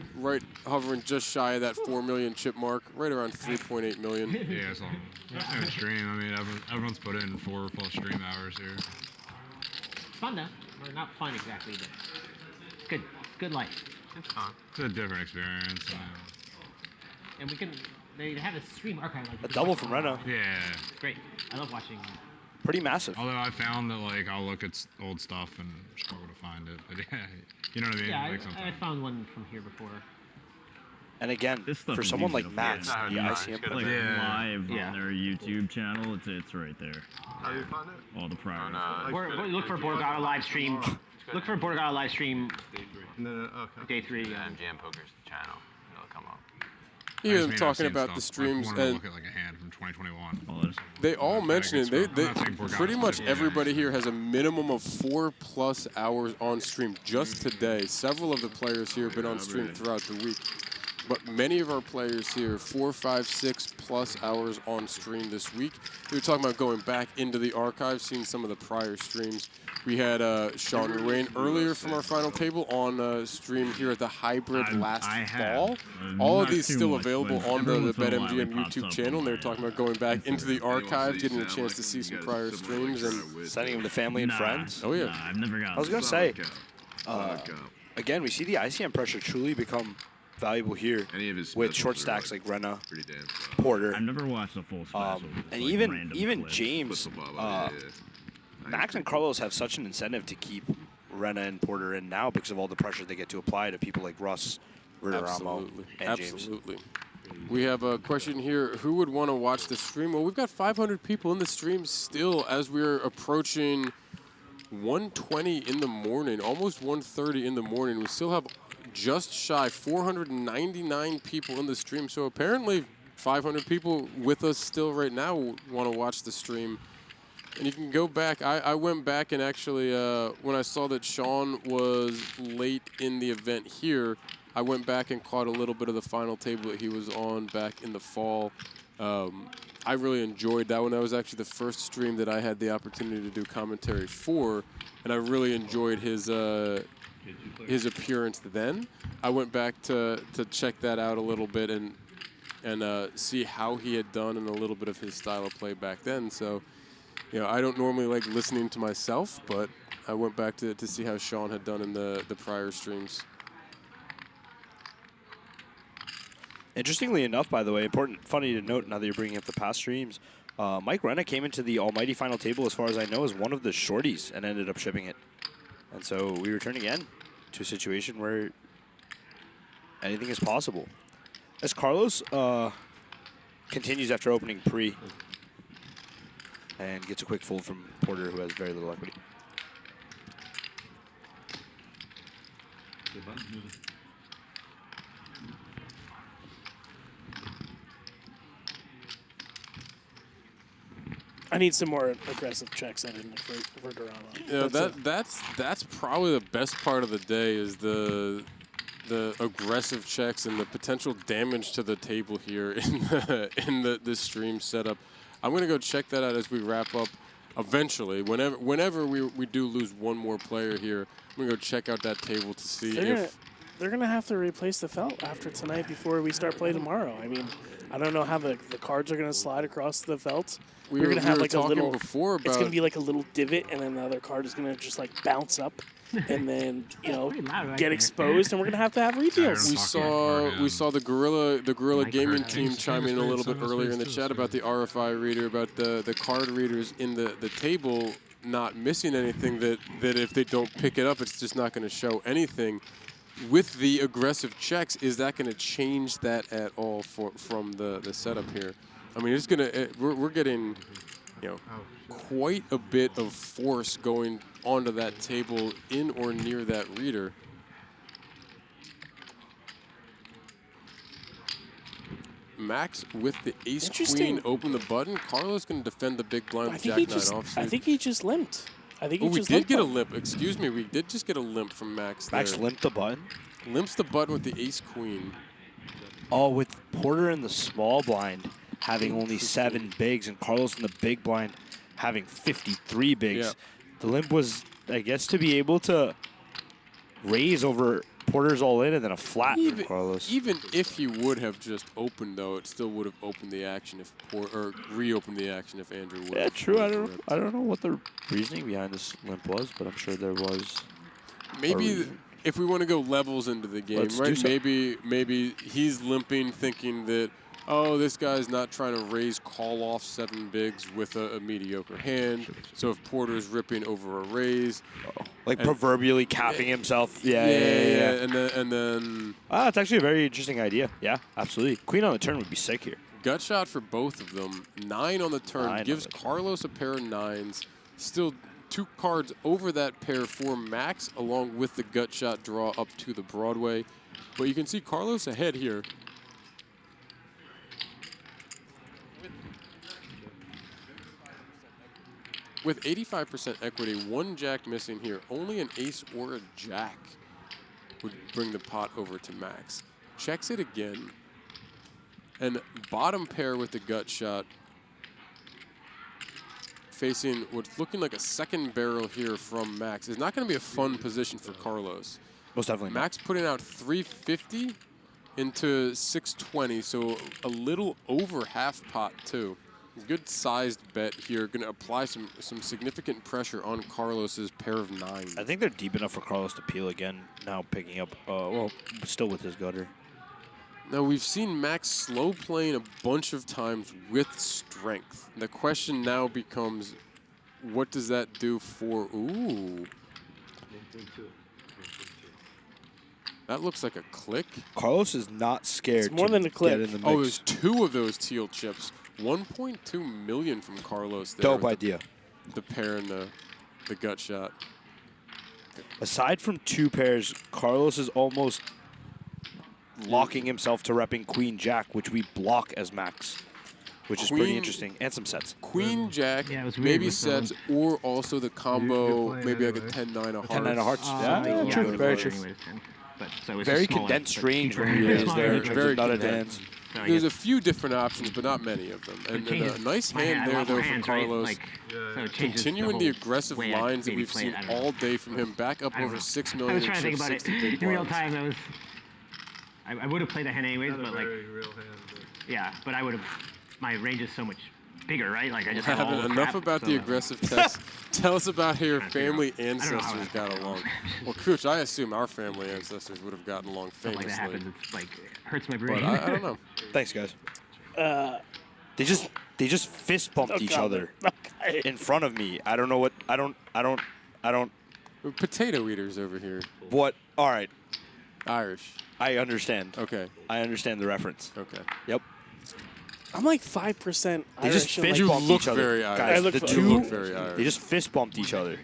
hovering just shy of that 4 million chip mark, right around 3.8 million. Yeah, it's long. And stream. I mean, everyone's put in 4+ stream hours here. It's fun though. Or not fun exactly, but it's good. It's good life. It's fun. It's a different experience. And they have a stream archive. Like A double from Renno. Yeah. It's great. I love watching. Pretty massive. Although I found that like I'll look at old stuff and struggle to find it. But yeah, you know what I mean? Yeah, Like I sometimes. found one from here before. And again, This stuff for is someone easy like to Max, the find. ICM Like Yeah. live on their YouTube channel, it's right there. How do you find it? All the prior. Look for Borgata live stream. Look for Borgata live stream. No, okay. Day 3. MGM Poker's channel. It'll come up. You hear them talking about the streams, I wanted to and look at like a hand from 2021. they all mention it. They I'm not saying Borgata's pretty much specific. everybody here has a minimum of 4+ hours on stream just today. Several of the players here have been on stream throughout the week. But many of our players here, 4, 5, 6+ hours on stream this week. We were talking about going back into the archive, seeing some of the prior streams. We had Sean Ruane earlier from our final table on stream here at the Hybrid last fall. All of these still available on the BetMGM YouTube channel. And they were talking about going back into the archives, getting a chance to see some prior streams. And sending them to family and friends. Oh, yeah. I've never got. I was going to say, again, we see the ICM pressure truly become valuable here with short stacks like Renna, Porter. I've never watched a full special. And like even random clips. James, Max and Carlos have such an incentive to keep Renna and Porter in now because of all the pressure they get to apply to people like Russ, Verderamo, and James. Absolutely. We have a question here. Who would want to watch the stream? Well, we've got 500 people in the stream still as we're approaching 1:20 in the morning, almost 1:30 in the morning. We still have just shy 499 people in the stream. So apparently 500 people with us still right now want to watch the stream. And you can go back. I went back and actually, when I saw that Sean was late in the event here, I went back and caught a little bit of the final table that he was on back in the fall. I really enjoyed that one. That was actually the first stream that I had the opportunity to do commentary for, and I really enjoyed his appearance then. I went back to check that out a little bit and see how he had done and a little bit of his style of play back then. So, you know, I don't normally like listening to myself, but I went back to see how Sean had done in the prior streams. Interestingly enough, by the way, funny to note now that you're bringing up the past streams, Mike Renna came into the almighty final table, as far as I know, as one of the shorties and ended up shipping it. And so we return again to a situation where anything is possible. As Carlos continues after opening pre and gets a quick fold from Porter, who has very little equity. I need some more aggressive checks in for Verderama. Yeah, that's probably the best part of the day is the aggressive checks and the potential damage to the table here in the stream setup. I'm gonna go check that out as we wrap up. Eventually, whenever we do lose one more player here, I'm gonna go check out that table to see if they're gonna have to replace the felt after tonight before we start play tomorrow. I mean, I don't know how the cards are gonna slide across the felt. We're gonna have like a little. Before about it's gonna be like a little divot, and then the other card is gonna just like bounce up, and then get exposed, and we're gonna have redeals. We saw the Gorilla Gaming team chime in a little bit earlier in the chat about the RFI reader, about the card readers in the table not missing anything. That if they don't pick it up, it's just not going to show anything. With the aggressive checks, is that going to change that at all from the setup here? I mean, it's gonna. We're getting, quite a bit of force going onto that table in or near that reader. Max with the ace queen open the button. Carlos going to defend the big blind with jack 9 offsuit. I think he just limped. We did get a limp. Excuse me, we did just get a limp from Max. Max limped the button. Limps the button with the ace queen. Oh, with Porter in the small blind having only 7 bigs and Carlos in the big blind having 53 bigs. Yeah. The limp was, I guess, to be able to raise over Porter's all in and then a flat from Carlos. Even if he would have just opened, though, it still would have opened the action if reopened the action if Andrew would. Yeah, true. I don't know what the reasoning behind this limp was, but I'm sure there was. Maybe if we want to go levels into the game, right? So. Maybe he's limping, thinking that, oh, this guy's not trying to raise call off 7 bigs with a mediocre hand. So if Porter's ripping over a raise, like proverbially capping himself. Yeah. And then it's actually a very interesting idea. Yeah, absolutely. Queen on the turn would be sick here. Gut shot for both of them. 9 on the turn gives Carlos a pair of 9s. Still 2 cards over that pair for Max, along with the gut shot draw up to the Broadway. But you can see Carlos ahead here. With 85% equity, 1 jack missing here, only an ace or a jack would bring the pot over to Max. Checks it again, and bottom pair with the gut shot, facing what's looking like a second barrel here from Max. Is not going to be a fun position for Carlos. Most definitely. Max putting out 350 into 620, so a little over half pot too. Good sized bet here. Going to apply some significant pressure on Carlos's pair of 9s. I think they're deep enough for Carlos to peel again. Now picking up, well, still with his gutter. Now we've seen Max slow playing a bunch of times with strength. The question now becomes, what does that do for? Ooh. That looks like a click. Carlos is not scared. It's more than a click. Get in the mix. Oh, there's 2 of those teal chips. 1.2 million from Carlos there. Dope idea. The pair and the gut shot. Aside from 2 pairs, Carlos is almost locking himself to repping Queen Jack, which we block as max, which is pretty interesting, and some sets. Queen Jack, Yeah, it was maybe weird sets, or also the combo, maybe like a 10-9 of hearts. 10-9 of hearts. Yeah, True. Very true. But, so it's Very a smaller, condensed but range cheaper. when you raise there. in terms Very of nutted condensed. hands. So I There's guess a few different options, but not many of them. And changes a nice my hand a there, lot though, more for hands, right? Carlos. Like, so it changes Continuing the whole aggressive way I lines that maybe we've play seen it. I don't know. all day from him, back up I don't over know. 6 I million was trying to think chips, about it 60 big in real blinds. time. I would have played the hand anyways, but like, yeah, but I would have. My range is so much bigger, right? Like I just have all the Enough crap, about so the aggressive tests. Tell us about how your family I don't know how ancestors that got along. Well, Cooch, I assume our family ancestors would have gotten along Stuff like famously. that happens. It's like it hurts my brain. But I don't know. Thanks, guys. They just fist bumped each other in front of me. I don't know what. I don't. We're potato eaters over here. What? All right. Irish. I understand. Okay. I understand the reference. Okay. Yep. I'm like 5% They Irish. just and, fist like, bumped look each other. very Irish. Guys, I look the fu- two. you look very Irish. They just fist bumped each other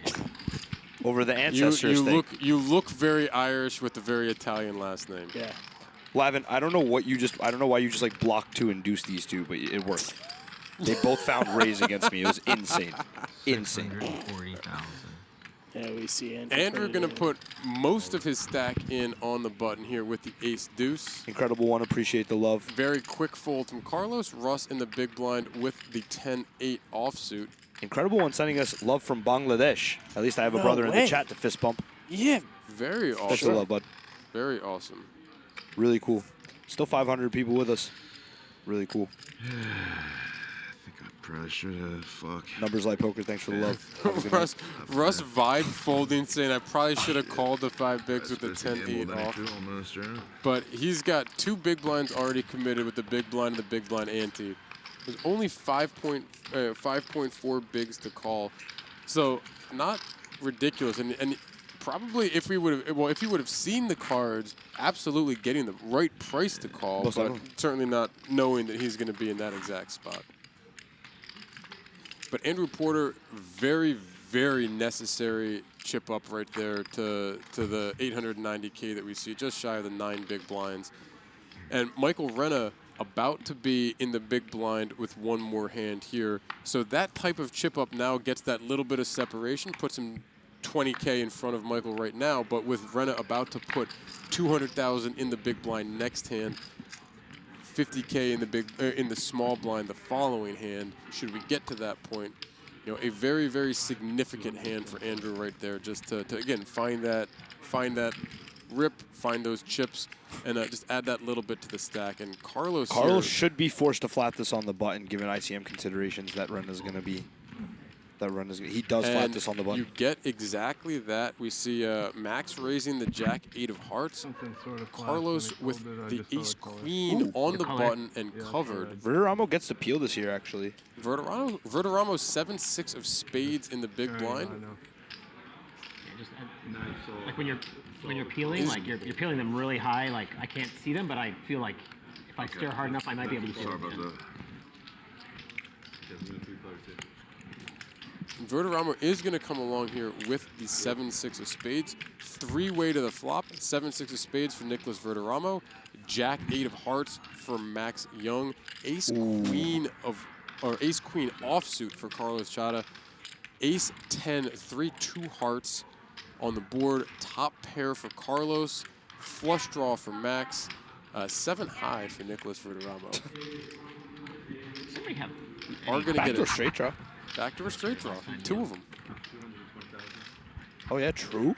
over the You, ancestors thing. look very Irish with a very Italian last name. Yeah. Lavin, I don't know why you just like blocked to induce these two, but it worked. They both found raise against me. It was insane. Insane. 640,000. Yeah, we see Andrew. Andrew going to put most of his stack in on the button here with the ace deuce. Incredible one. Appreciate the love. Very quick fold from Carlos. Russ in the big blind with the 10-8 offsuit. Incredible one sending us love from Bangladesh. At least I have a No brother in way. the chat to fist bump. Yeah. Very Thanks for awesome. the love, bud. Very awesome. Really cool. Still 500 people with us. Really cool. I think I probably should have. Fuck. Numbers like poker. Thanks for the love. Have a good night. Russ vibe folding, saying I probably should have called the 5 bigs with the 10-8 off. Almost, yeah. But he's got 2 big blinds already committed with the big blind and the big blind ante. There's only 5.4 bigs to call, so not ridiculous. And probably if he would have seen the cards, absolutely getting the right price to call, Most but likely. certainly not knowing that he's going to be in that exact spot. But Andrew Porter, very, very necessary chip up right there to the 890K that we see, just shy of the 9 big blinds. And Michael Renna about to be in the big blind with one more hand here. So that type of chip up now gets that little bit of separation, puts him 20K in front of Michael right now, but with Renna about to put 200,000 in the big blind next hand, 50K in the small blind the following hand, should we get to that point. You know, a very, very significant hand for Andrew right there, just to again find that rip, find those chips, and just add that little bit to the stack. And Carlos here, should be forced to flat this on the button, given ICM considerations. That run is going to be. He does flat and this on the button. you get exactly that. We see Max raising the Jack 8 of hearts. Carlos with the ace queen on the button and covered. Verderamo gets to peel this here, actually. Verderamo 7-6 of spades in the big blind. Like when you're peeling, like you're peeling them really high. Like I can't see them, but I feel like if I stare hard enough, I might be able to see them. Verderamo is going to come along here with the 7-6 of spades. 3-way to the flop. 7-6 of spades for Nicholas Verderamo. Jack 8 of hearts for Max Young. Ace queen offsuit for Carlos Chata. Ace 10, 3-2 hearts on the board. Top pair for Carlos. Flush draw for Max. 7 high for Nicholas Verderamo. Somebody have Are going to get a straight draw. Back to a straight draw. 2 of them. Oh yeah, true.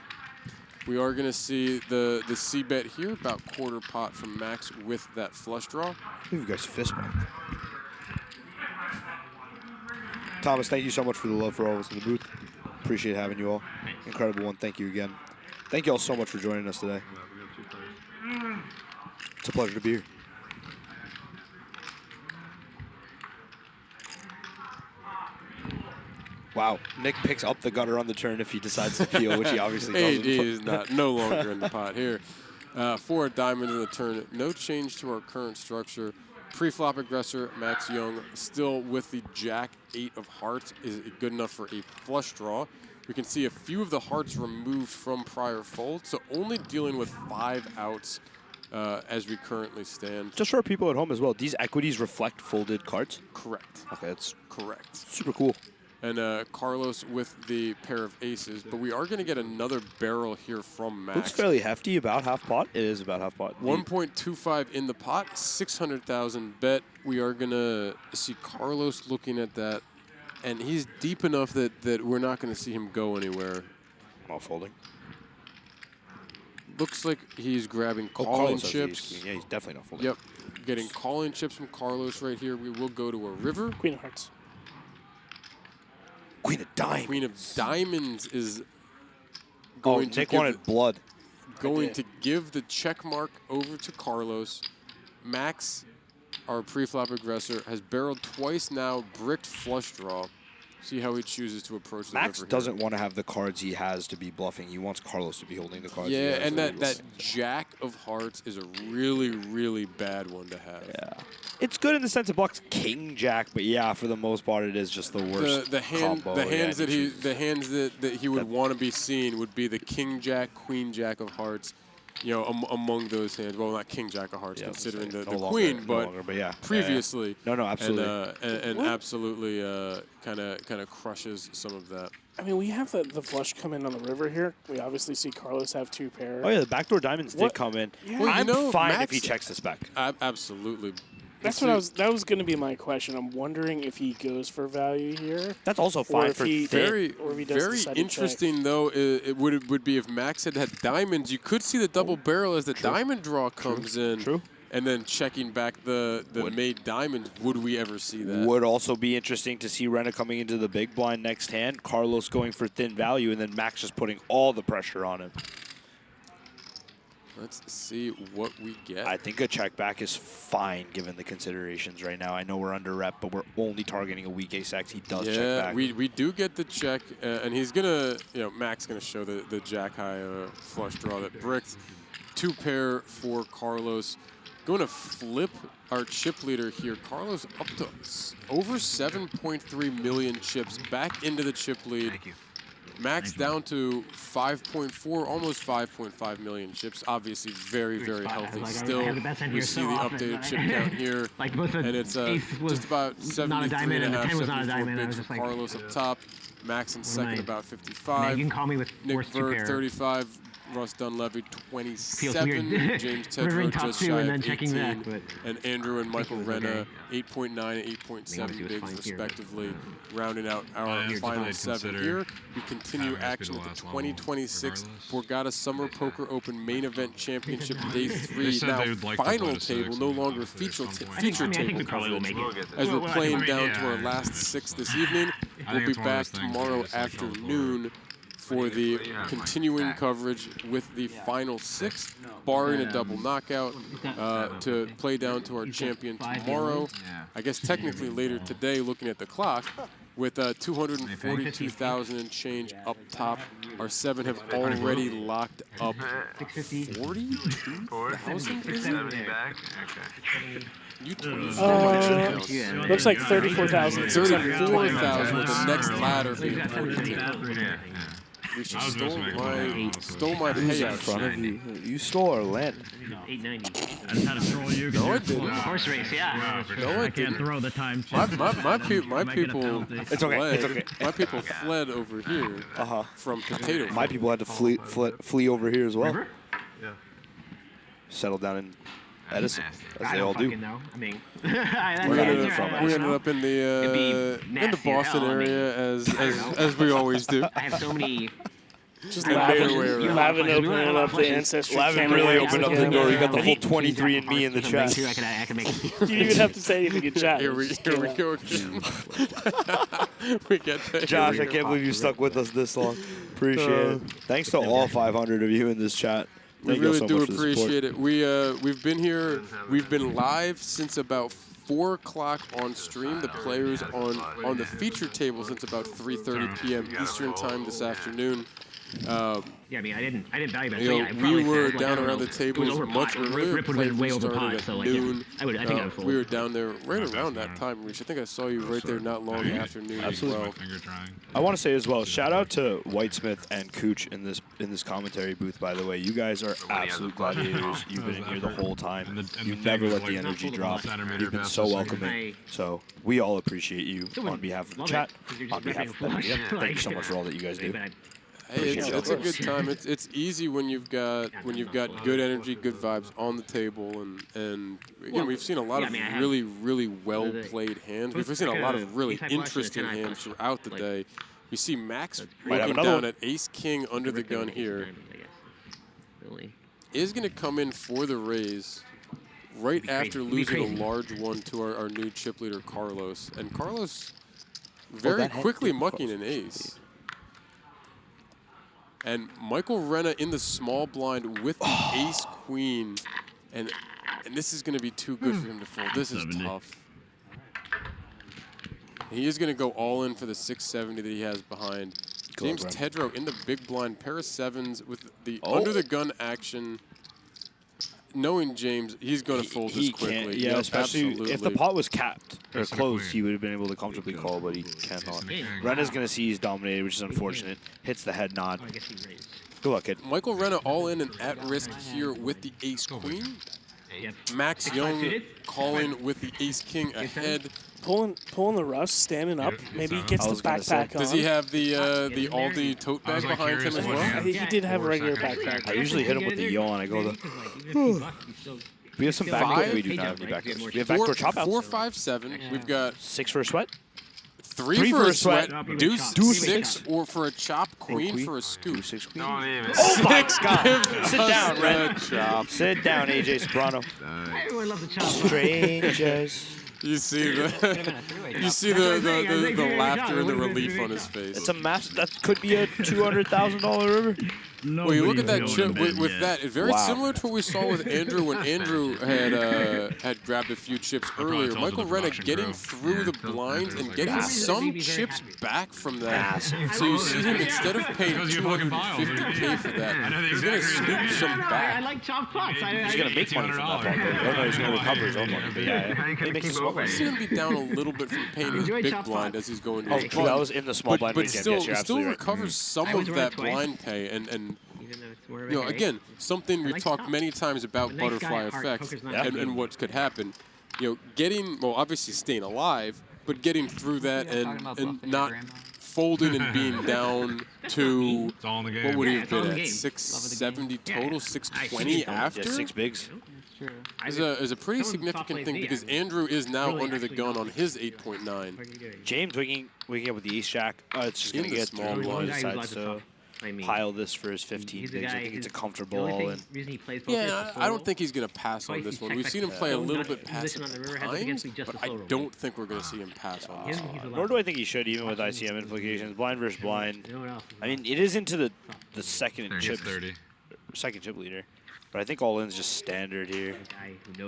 We are going to see the C bet here, about quarter pot from Max with that flush draw. You guys fist bump. Thomas, thank you so much for the love for all of us in the booth. Appreciate having you all. Incredible one. Thank you again. Thank you all so much for joining us today. It's a pleasure to be here. Wow, Nick picks up the gutter on the turn if he decides to peel, which he obviously doesn't. He is no longer in the pot here. 4 diamonds in the turn. No change to our current structure. Pre-flop aggressor, Max Young, still with the Jack 8 of hearts. Is it good enough for a flush draw? We can see a few of the hearts removed from prior fold, so only dealing with 5 outs as we currently stand. Just for our people at home as well, these equities reflect folded cards? Correct. Okay, that's correct. Super cool. And Carlos with the pair of aces, but we are going to get another barrel here from Max. Looks fairly hefty, about half pot. It is about half pot. 1.25 in the pot, 600,000 bet. We are going to see Carlos looking at that, and he's deep enough that we're not going to see him go anywhere. All folding. Looks like he's grabbing calling Carlos has the chips. ace queen. Yeah, he's definitely not folding. Yep, getting calling chips from Carlos right here. We will go to a river. Queen of hearts. Queen of diamonds. Queen of diamonds is Oh, going to Nick give wanted blood. Going to give the check mark over to Carlos. Max, our pre-flop aggressor, has barreled twice now, bricked flush draw. See how he chooses to approach the Max river doesn't want to have the cards he has to be bluffing. He wants Carlos to be holding the cards. he Yeah, has and to be that Jack of hearts is a really, really bad one to have. Yeah. It's good in the sense it blocks King Jack, but yeah, for the most part, it is just the worst The combo. hands that he would want to be seeing would be the King Jack, Queen Jack of hearts. You know, among those hands. Well, not King Jack of hearts, considering the Queen, but yeah, previously. No, absolutely. And absolutely kind of crushes some of that. I mean, we have the flush come in on the river here. We obviously see Carlos have 2 pairs. Oh yeah, the backdoor diamonds did come in. Yeah. Well, I'm fine Max, if he checks this back. Absolutely. That's what that was going to be my question. I'm wondering if he goes for value here. That's also fine for very interesting though. It would be if Max had diamonds. You could see the double barrel as the diamond draw comes in. True. And then checking back the made diamonds. Would we ever see that? Would also be interesting to see Rena coming into the big blind next hand, Carlos going for thin value, and then Max just putting all the pressure on him. Let's see what we get. I think a check back is fine given the considerations right now. I know we're under rep, but we're only targeting a weak ace-X. He does check back. we do get the check, and he's gonna, Max gonna show the jack high flush draw that bricked. 2 pair for Carlos. Going to flip our chip leader here. Carlos up to over 7.3 million chips back into the chip lead. Thank you. Max down to 5.4, almost 5.5 million chips. Obviously, very, very healthy. Still, we see the updated chip count here, and it's just about 73.5, 74 bigs for Carlos up top. Max in second, about 55. You can call me with Nick Bird, 35. Russ Dunleavy, 27. James Rivering Tedrow top just 2 shy and of then checking 18. back, And Andrew and Michael was Renna, okay. 8.9 and 8.7 bigs respectively, rounding out Yeah, our it's final fine. 7 Consider here. We continue having us be action the with the last level 2026 Borgata Summer Poker Open Main Event Championship Day They 3. said Now they would like to final go to table, 6 no and longer obviously feature at some point. feature I think table we probably will coverage. make it. As we're Well, playing I down mean, to our last 6 this evening, I we'll think be it's one of back those things where tomorrow it's like all afternoon for the continuing coverage with the final 6, barring a double knockout, to play down to our champion tomorrow. I guess technically later today, looking at the clock, with 242,000 and change up top. Our 7 have already locked up 42,000, is it? Looks like 34,000. 34,000 with the next ladder being 42. We I was stole supposed my Who's in payout. front of you? You stole our land. 890. I just had to troll you. No, I didn't. Horse race, yeah. No, I I can't didn't. throw the time My check. people It's okay, it's okay. My people fled over here from potato. My people had to flee over here as well. Yeah. Settle down in Edison, as I they all don't do. fucking know. I mean, We ended up in the Boston area as we always do. I have so many. Just And Lavin, made our way around. Lavin opening up the ancestry. Lavin camera really once opened up the again. door. You got the whole 23andMe in the chat. I can make it. You didn't even have to say anything in chat. Here we go again. We get there. Josh, I can't believe you stuck with us this long. Appreciate it. Thanks to all 500 of you in this chat. We Thank you really so do much for the support. appreciate it. We've been here. We've been live since about 4 o'clock on stream. The players on the feature table since about 3:30 p.m. Eastern time this afternoon. Yeah, I mean, I didn't value bet. You So, know, yeah, I we probably were said, down like, around the it table was over much pot. earlier. Rip would have been way over Started pot. at So like, noon. I think I would fold. We were down there right around that time, Reach. I think I saw you right there not long after noon as well. I want to say as well, shout out to Whitesmith and Cooch in this commentary booth. By the way, you guys are absolute gladiators. You've been in here the whole time. You never let the energy drop. You've been so welcoming. So we all appreciate you on behalf of the chat, on behalf of BetMGM. Thank you so much for all that you guys do. Hey, it's a good time. It's easy when you've got good energy, good vibes on the table, and again, we've seen a lot of really well played hands. We've seen a lot of really interesting hands throughout the day. We see Max looking down at Ace King under the gun here. Is going to come in for the raise right after losing a large one to our new chip leader Carlos, and Carlos very quickly mucking an ace. And Michael Renna in the small blind with the ace-queen. And this is going to be too good for him to fold. This is tough. He is going to go all in for the 670 that he has behind. James Tedrow in the big blind, pair of sevens with the under-the-gun action. Knowing James, he's going to fold this quickly. Yeah, yep, especially absolutely. if the pot was capped or closed, he would have been able to comfortably call, but he cannot. Renna's going to see he's dominated, which is unfortunate. Hits the head nod. Good luck, kid. Michael Renna all in and at risk here with the ace-queen. Max Young calling with the ace-king ahead. Pulling the rush, standing up. Maybe he gets the backpack on. Does he have the Aldi tote bag behind him as well? He did have a regular backpack. I usually hit him with the yawn. I go we have some backdoor. We do not have any backdoors. We have backdoor chop outs. 4, 5, 7. We've got 6 for a sweat. 3 for a sweat. Deuce 6 or for a chop. Queen for a scoop. 6 queen. Oh my God! Sit down, Ren. Sit down, AJ Soprano. Everyone loves the chop. Strangers. You see the laughter and the relief on his face. It's a that could be a $200,000 river. Well, you look at that chip with that. It's very similar to what we saw with Andrew when Andrew had grabbed a few chips earlier. Michael Renna getting through the blinds and getting some chips back from that. So you see him, instead of paying $250K for that, he's going to scoop some back. I like chopped pots. He's going to make money from that. Oh no, he's going to recover his own money. But yeah, he makes a small money. He's going to be down a little bit from paying his big blind as he's going to his blind. That was in the small blind. But still recovers some of that blind pay and you know, again, something we've talked many times about butterfly effect and what could happen. You know, getting, well, obviously staying alive, but getting through that and not folding and being down to, what would he have been at, 670 total, 620 after? Yeah, 6 bigs. Is a pretty significant thing because Andrew is now under the gun on his 8.9. James waking up with the ace jack. It's just going to get small blind. Decides to pile this for his 15 bigs. I think it's a comfortable all in. Yeah, I don't think he's going to pass on this one. We've seen him play a little bit passive at times, but I don't think we're going to see him pass on this one. Nor do I think he should, even with ICM implications. Blind versus blind. I mean, it is into the second chip leader. But I think all in's just standard here.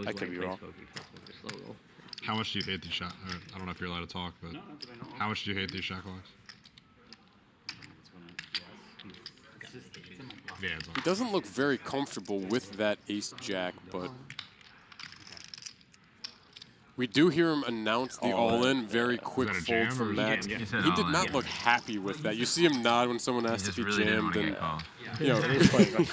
I could be wrong. How much do you hate these shot? I don't know if you're allowed to talk, but how much do you hate these shot clocks? He doesn't look very comfortable with that ace-jack, but we do hear him announce the all-in, very quick fold from Max. He did not look happy with that. You see him nod when someone asks if he jammed, and you know,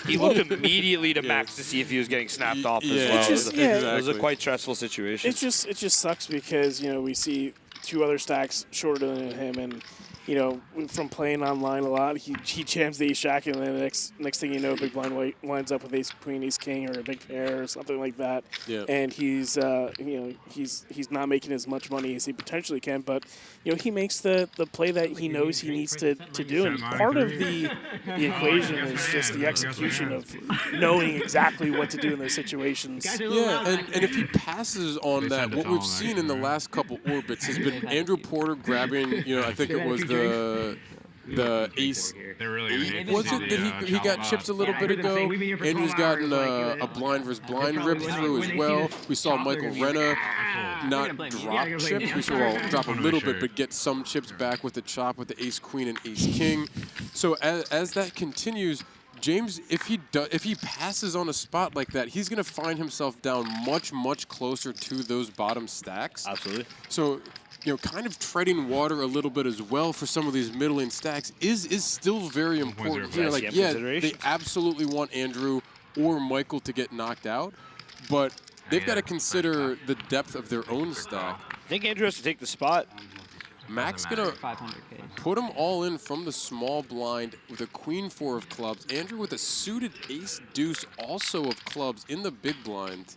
he looked immediately to Max to see if he was getting snapped off as well. It was a quite stressful situation. It just sucks because, you know, we see 2 other stacks shorter than him, and you know, from playing online a lot, he jams the ace jack, and then the next thing you know, big blind winds up with ace queen, ace king, or a big pair or something like that. Yeah. And he's you know, he's not making as much money as he potentially can, but you know, he makes the play that he knows he needs to do. And part of the equation is just the execution of knowing exactly what to do in those situations. Yeah, and if he passes on that, what we've seen in the last couple orbits has been Andrew Porter grabbing, you know, I think it was the the ace. They're really Eight, was it that he got chips a little bit ago? Andrew's gotten a blind versus blind rip through as well. We saw Michael Renna not drop chips. We saw drop a little bit, but get some chips back with the chop with the ace queen and ace king. So as that continues, James, if he passes on a spot like that, he's going to find himself down much closer to those bottom stacks. Absolutely. So, kind of treading water a little bit as well for some of these middling stacks is still very important here. Like, yeah, they absolutely want Andrew or Michael to get knocked out, but they've got to consider the depth of their own stack. I think Andrew has to take the spot. Mac's gonna put them all in from the small blind with a queen 4 of clubs. Andrew with a suited ace deuce also of clubs in the big blind.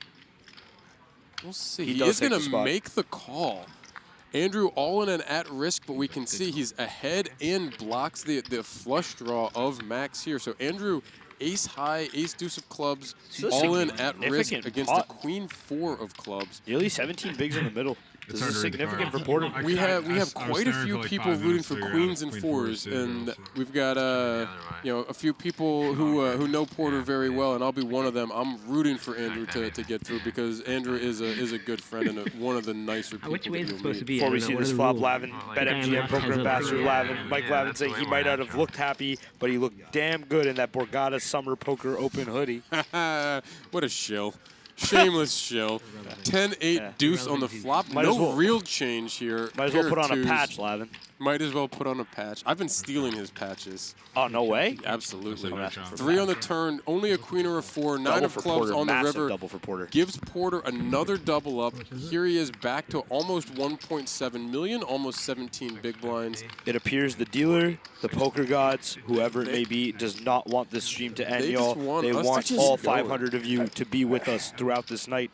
We'll see. He is gonna make the call. Andrew all in and at risk, but we can see he's ahead and blocks the flush draw of Max here. So Andrew, ace high, ace deuce of clubs, all in at risk against the queen 4 of clubs. Nearly 17 bigs in the middle. This is significant for Porter. We have quite a few people rooting for queens and 4s, and we've got a few people who know Porter very well, and I'll be one of them. I'm rooting for Andrew to get through because Andrew is a good friend and one of the nicer people that you'll meet. Before we see this flop, Lavin, BetMGM Poker Ambassador Lavin, Mike Lavin saying he might not have looked happy, but he looked damn good in that Borgata Summer Poker Open hoodie. What a shill. Shameless shill. 10-8 deuce on the flop. No real change here. Might as well put on a patch, Lavin. Might as well put on a patch. I've been stealing his patches. Oh, no way? Absolutely. 3 on the turn, only a queen or a 4, 9 of clubs on the river. Double for Porter. Gives Porter another double up. Here he is back to almost 1.7 million, almost 17 big blinds. It appears the dealer, the poker gods, whoever it may be, does not want this stream to end, y'all. They want all 500 of you to be with us throughout this night.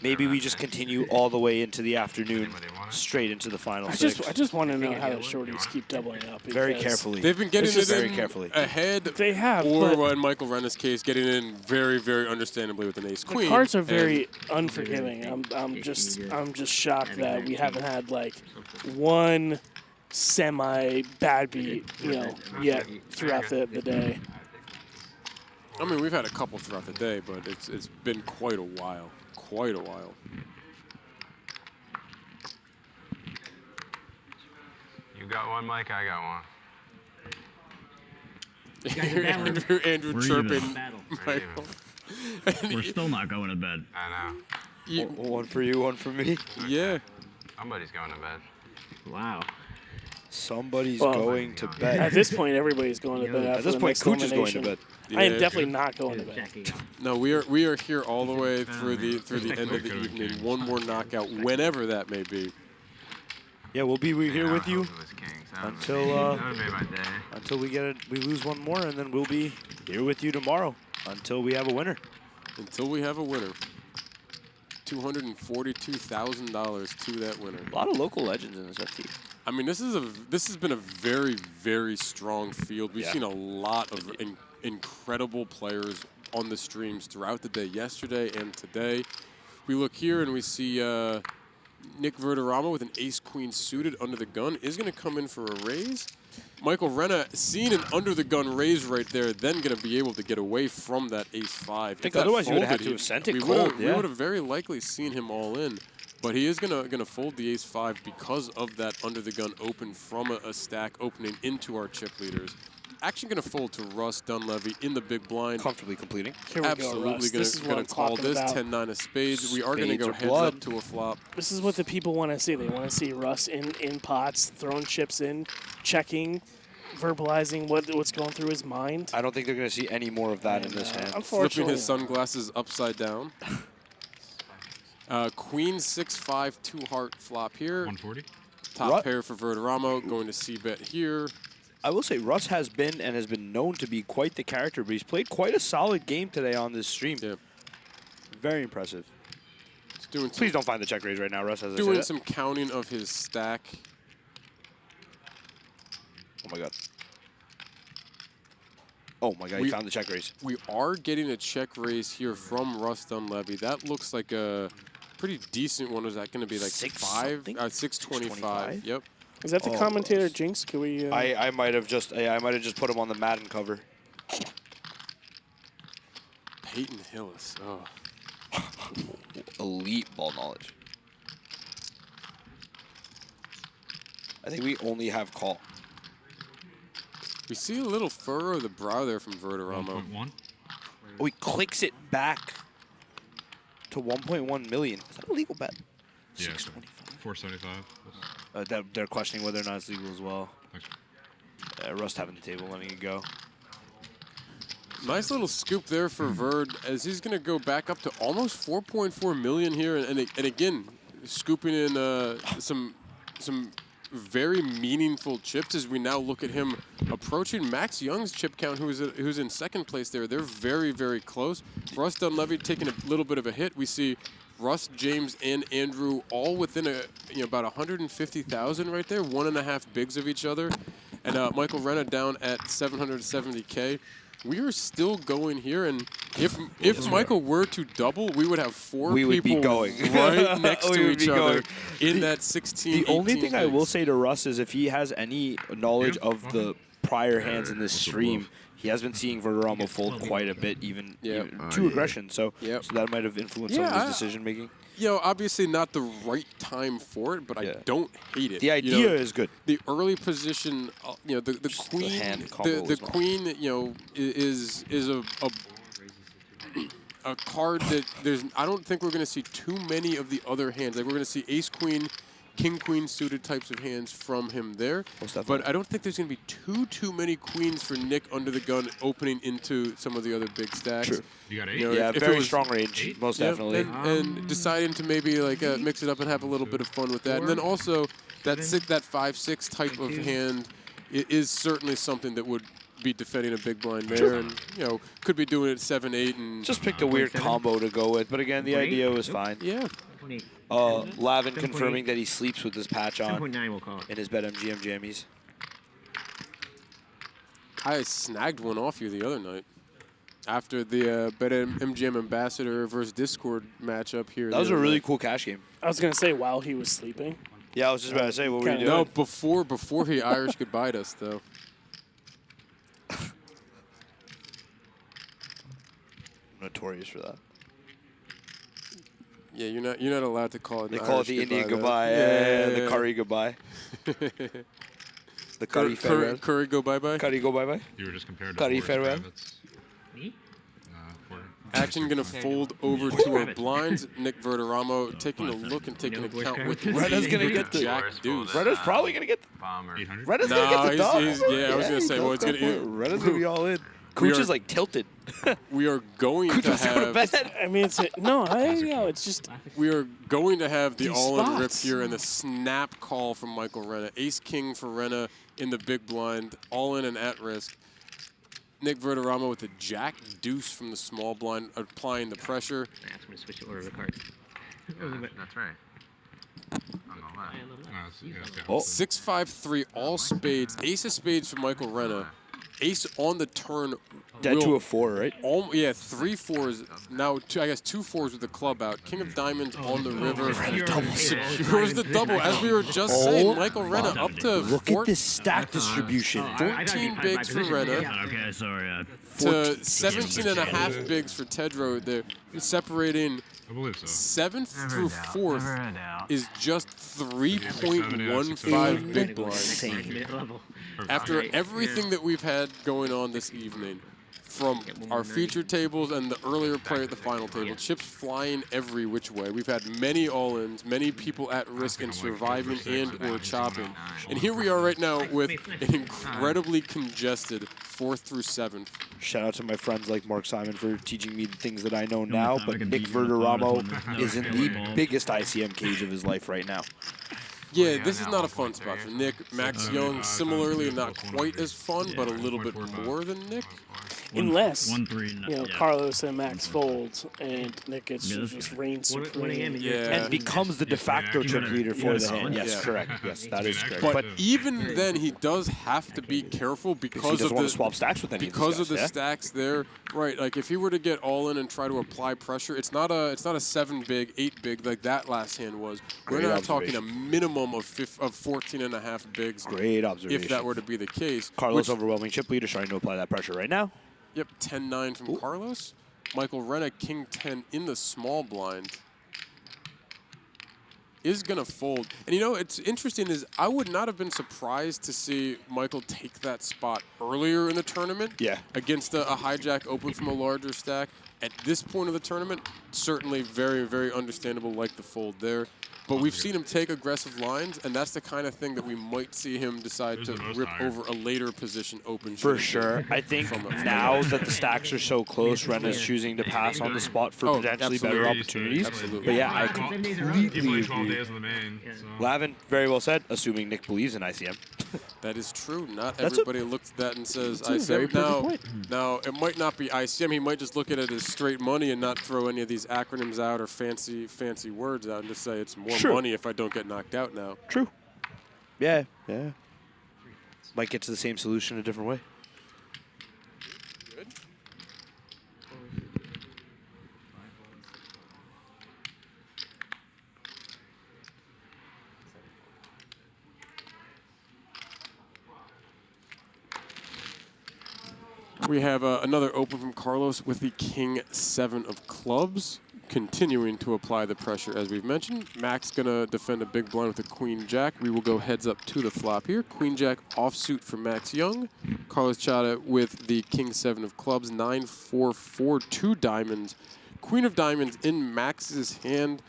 Maybe we just continue all the way into the afternoon, straight into the final six. I just want to know how the shorties keep doubling up. Very carefully. They've been getting it very in carefully. ahead. They have, or in Michael Renna's case, getting it in very, very understandably with an ace queen. The cards are very unforgiving. I'm just shocked that we haven't had like one semi bad beat, yet throughout the day. I mean, we've had a couple throughout the day, but it's been quite a while. Quite a while. You got one, Mike? I got one. Andrew chirping Michael. We're still not going to bed. I know. One for you, one for me. Yeah. Somebody's going to bed. Wow. Somebody's going to bed. At this point, everybody's going to bed. At this point, Cooch is going to bed. I am definitely not going to bed. No, we are here all the way through the end of the evening. One more knockout, whenever that may be. Yeah, we'll be here with you until we lose one more, and then we'll be here with you tomorrow until we have a winner. Until we have a winner. $242,000 to that winner. A lot of local legends in this FT. I mean, this has been a very, very strong field. We've seen a lot of incredible players on the streams throughout the day, yesterday and today. We look here and we see Nick Verderama with an ace-queen suited under the gun is going to come in for a raise. Michael Renna, seeing an under-the-gun raise right there, then going to be able to get away from that ace-5. I think otherwise you would have had to have sent it cold. We would have very likely seen him all in. But he is gonna fold the ace-5 because of that under-the-gun open from a stack opening into our chip leaders. Actually going to fold to Russ Dunleavy in the big blind. Comfortably completing. Absolutely going to call this 10-9 of spades. We are going to go heads up to a flop. This is what the people want to see. They want to see Russ in pots, throwing chips in, checking, verbalizing what's going through his mind. I don't think they're going to see any more of that in this hand. Flipping his sunglasses upside down. Queen 6-5 2-heart flop here. 140. Top pair for Verderamo, going to c-bet here. I will say Russ has been and has been known to be quite the character, but he's played quite a solid game today on this stream. Yep. Very impressive. Please don't find the check raise right now, Russ. Doing some counting of his stack. Oh my god. Oh my god, he found the check raise. We are getting a check raise here from Russ Dunleavy. That looks like a pretty decent one. Was that going to be like 625? Yep. Is that the commentator Jinx? Can we? I might have just put him on the Madden cover. Peyton Hillis. Oh. Elite ball knowledge. I think we only have call. We see a little furrow of the brow there from Verderamo. 1.1. Oh, he clicks it back to 1.1 million. Is that a legal bet? Yeah, 625. 475. They're questioning whether or not it's legal as well. Thanks. Rust having the table, letting it go. Nice little scoop there for Verd as he's going to go back up to almost 4.4 million here, and again scooping in some very meaningful chips as we now look at him approaching Max Young's chip count, who's in second place there. They're very, very close. Russ Dunleavy taking a little bit of a hit. We see Russ, James, and Andrew all within about 150,000 right there, 1.5 bigs of each other, and Michael Renna down at 770K. We are still going here, and if Michael were to double, we would have four people would be going right next to each other in that 16. The only thing I will say to Russ is if he has any knowledge of the prior hands in this stream, he has been seeing Verderamo fold quite a bit, even to aggression. So that might have influenced some of his decision making. Obviously not the right time for it, but I don't hate it. The idea is good. The early position, the queen, the queen, is a card that I don't think we're going to see too many of the other hands. Like we're going to see ace queen, king queen suited types of hands from him there, but I don't think there's going to be too many queens for Nick under the gun opening into some of the other big stacks. True. You got 8? Yeah, very strong range, most definitely. And deciding to maybe like mix it up and have a little bit of fun with that. And then also that 5-6 type of hand is certainly something that would be defending a big blind there, and could be doing it 7-8 and just picked a weird combo to go with. But again, the idea was fine. Yeah. Lavin confirming that he sleeps with his patch on we'll call it. in his BetMGM jammies. I snagged one off you the other night after the BetMGM Ambassador versus Discord matchup here. That was a really cool cash game. I was gonna say while he was sleeping. Yeah, I was just about to say, what were you doing? No, before he Irish goodbye'd us though. Notorious for that. Yeah, you're not allowed to call it. They call it the Indian goodbye. Yeah, the curry goodbye. The curry farewell. Curry go bye bye. Curry go bye bye. You were just compared to curry farewell. Me? Action gonna fold over to our blinds. Nick Verderamo taking a look and taking account with Rena's gonna get the Jack Deuce. Rena's probably gonna get the bomber. Rena's gonna get the dog. I was gonna say, well, it's gonna. Rena's gonna be all in. Cooch is like tilted. We are going to have. I mean, it's just. We are going to have the These all-in rip spots. here and the snap call from Michael Renna. Ace King for Renna in the big blind, all in and at risk. Nick Verderamo with the Jack Deuce from the small blind, applying the pressure. I'm going to switch the order of the cards. That's right. Oh. 6-5-3, all spades. Ace of spades for Michael Renna. Ace on the turn. Dead to a 4, right? 3 4s. Now, I guess 2 4s with the club out. King of diamonds on the river. Secures the double. As we were just saying, Michael Renna up to Look at this stack distribution. 14 bigs for Renna. Okay, sorry. To 17.5 bigs for Tedro. They're separating. I believe so. 7th through 4th is just 3.15 big blinds. After everything that we've had going on this evening, from our feature tables and the earlier play at the final table, chips flying every which way. We've had many all-ins, many people at risk in surviving and or chopping. And here we are right now with an incredibly congested 4th through 7th. Shout out to my friends like Mark Simon for teaching me the things that I know now, but Nick Verderamo is in the biggest ICM cage of his life right now. Yeah, this is not a fun spot for Nick. Max Young, similarly, not quite as fun, but a little bit more than Nick. Unless, 1-3, you know, yeah. Carlos and Max fold, and Nick gets to this just guy. reign supreme. And becomes the de facto chip leader for the hand. Yes, correct. Yes, that is correct. But even then, he does have to be careful because of the swap stacks with any because of the stacks there. Right, like if he were to get all in and try to apply pressure, it's not a 7 big, 8 big like that last hand was. We're Great not talking a observation. minimum of 14.5 bigs. Great observation. If that were to be the case. Carlos overwhelming chip leader, trying to apply that pressure right now. Yep, 10-9 from Carlos. Michael Renna, king 10 in the small blind. Is going to fold. And you know, it's interesting is I would not have been surprised to see Michael take that spot earlier in the tournament. Yeah. Against a hijack open from a larger stack. At this point of the tournament, certainly very, very understandable like the fold there. But we've seen him take aggressive lines, and that's the kind of thing that we might see him decide to rip over a later position open. For sure. I think now that the stacks are so close, Renna's choosing to pass on the spot for potentially better opportunities. Absolutely. But yeah, I completely agree. Days of the main. So. Lavin, very well said, assuming Nick believes in ICM. That is true. Not That's everybody looks at that and says that's a very ICM. perfect point. Now, it might not be ICM. He might just look at it as straight money and not throw any of these acronyms out or fancy words out and just say it's more money if I don't get knocked out now. True. Yeah, yeah. Might get to the same solution a different way. We have another open from Carlos with the king 7 of clubs, continuing to apply the pressure as we've mentioned. Max gonna defend a big blind with a queen jack. We will go heads up to the flop here. Queen jack offsuit for Max Young. Carlos Chata with the king 7 of clubs, 9-4-4, 2 diamonds. Queen of diamonds in Max's hand.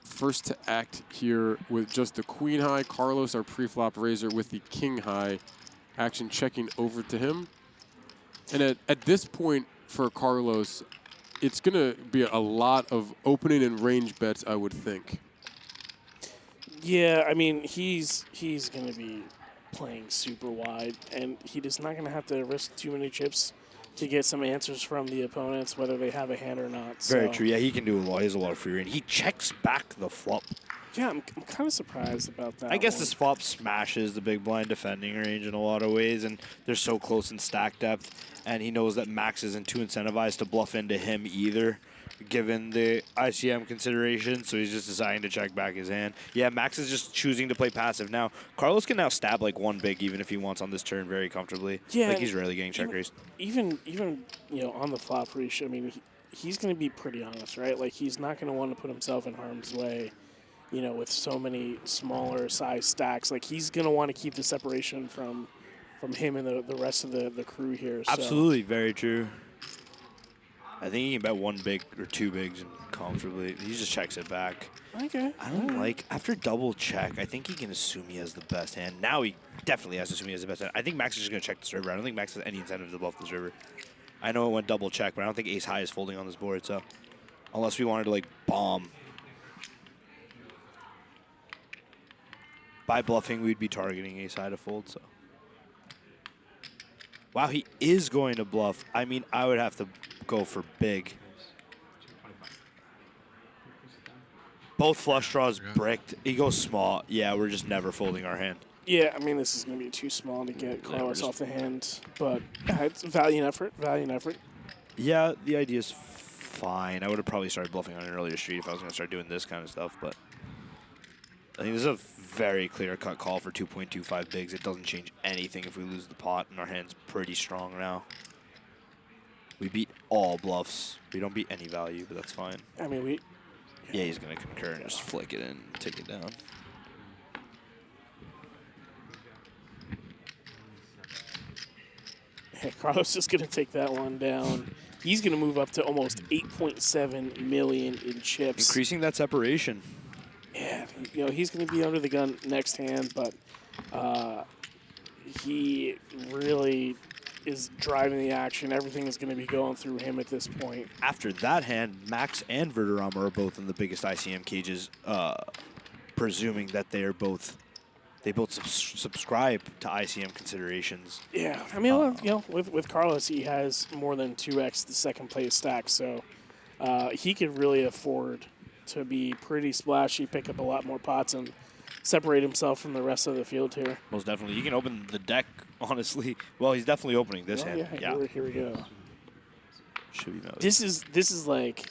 First to act here with just the queen high. Carlos, our pre-flop raiser, with the king high. Action checking over to him. And at this point for Carlos, it's going to be a lot of opening and range bets, I would think. Yeah, I mean, he's going to be playing super wide, and he is not going to have to risk too many chips to get some answers from the opponents, whether they have a hand or not. Very so. true. Yeah, he can do a lot. He has a lot of free range. He checks back the flop. Yeah, I'm kind of surprised about that. I guess one. this flop smashes the big blind defending range in a lot of ways, and they're so close in stack depth, and he knows that Max isn't too incentivized to bluff into him either, given the ICM consideration, so he's just deciding to check back his hand. Yeah, Max is just choosing to play passive now. Carlos can now stab like one big even if he wants on this turn very comfortably. Yeah, like he's rarely getting check raised. Even you know, on the flop reach, I mean, he's going to be pretty honest, right? Like, he's not going to want to put himself in harm's way, you know, with so many smaller size stacks. Like, he's going to want to keep the separation from him and the rest of the crew here. So. Absolutely, very true. I think he can bet one big or two bigs and comfortably. He just checks it back. Okay. I don't like, after double check, I think he can assume he has the best hand. Now he definitely has to assume he has the best hand. I think Max is just going to check this river. I don't think Max has any incentive to bluff this river. I know it went double check, but I don't think ace high is folding on this board, so. Unless we wanted to, like, bomb. By bluffing, we'd be targeting ace high to fold, so. Wow, he is going to bluff. I mean, I would have to go for big. Both flush draws bricked. He goes small. Yeah, we're just never folding our hand. Yeah, I mean, this is going to be too small to get Carlos off the hand, but yeah, it's valiant effort, valiant effort. Yeah, the idea is fine. I would have probably started bluffing on an earlier street if I was going to start doing this kind of stuff, but I think this is a very clear-cut call for 2.25 bigs. It doesn't change anything if we lose the pot, and our hand's pretty strong now. We beat all bluffs. We don't beat any value, but that's fine. I mean, we... Yeah, he's going to concur and just flick it in and take it down. Hey, Carlos is going to take that one down. He's going to move up to almost 8.7 million in chips. Increasing that separation. Yeah, you know, he's going to be under the gun next hand, but he really is driving the action. Everything is going to be going through him at this point. After that hand, Max and Verderama are both in the biggest ICM cages, presuming that they are both they both subscribe to ICM considerations. Yeah, I mean, well, you know, with Carlos, he has more than 2x the second place stack, so he could really afford to be pretty splashy, pick up a lot more pots, and separate himself from the rest of the field here. Most definitely. He can open the deck, honestly. Well, he's definitely opening this hand. Yeah, here we go. Should be melted. This is like,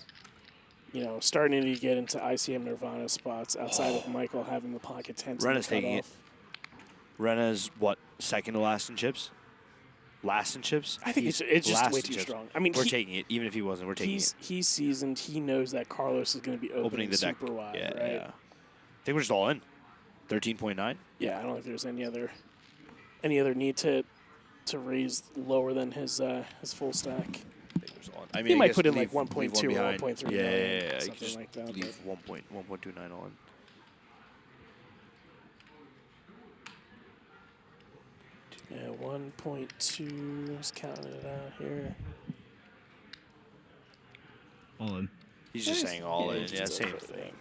you know, starting to get into ICM Nirvana spots outside of Michael having the pocket tens. Rena's taking it. Rena's, what, second to last in chips? Last in chips? I think it's just way too strong. I mean, we're taking it. Even if he wasn't, we're taking it. He's seasoned. He knows that Carlos is going to be opening the deck super wide, yeah, right? Yeah. I think we're just all in. 13.9. Yeah, I don't think there's any other need to raise lower than his full stack. I mean, he I might guess put in leave- like 1.2 leave one or behind. 1.3. Yeah. Something Just like that. leave 1.29 all in. Yeah, 1.2 is counting it out here. All in. He's just saying all in. he's Yeah, just same over thing.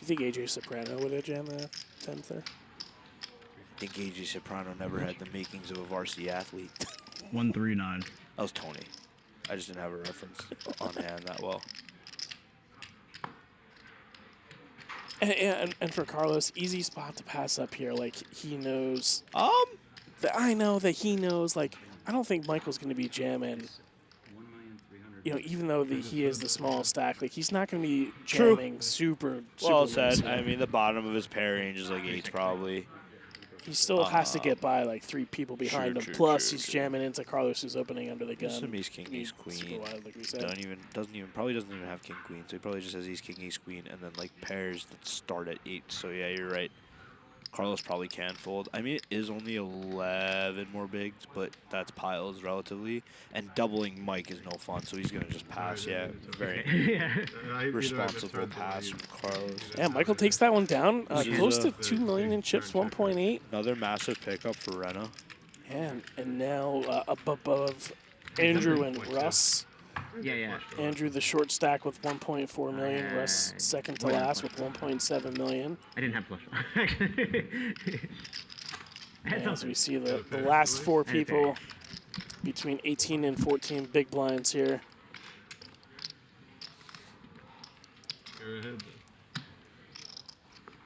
Do you think AJ Soprano would have jammed the 10th there? I think AJ Soprano never had the makings of a varsity athlete. 139. That was Tony. I just didn't have a reference on hand that well. And for Carlos, easy spot to pass up here. Like, he knows. I know that he knows. Like, I don't think Michael's going to be jamming. You know, even though he is the small stack, like, he's not going to be jamming super. Well super said. I mean, the bottom of his pair range is like 8s probably. He still has to get by like 3 people behind him. Plus, he's jamming into Carlos's opening under the gun. Some ace king ace queen. Super wide, like we said. Probably doesn't even have king queen. So he probably just has ace king ace queen and then like pairs that start at 8. So yeah, you're right. Carlos probably can fold. I mean, it is only 11 more bigs, but that's piles relatively. And doubling Mike is no fun, so he's gonna just pass. Yeah, very responsible pass from Carlos. Yeah, Michael takes that one down. Close to 2 million in chips, 1.8. Another massive pickup for Rena. And now up above Andrew and Russ. Yeah. Andrew, the short stack with 1.4 million. Russ, second to last with 1.7 million. I didn't have flush. As we see the last 4 people between 18 and 14 big blinds here.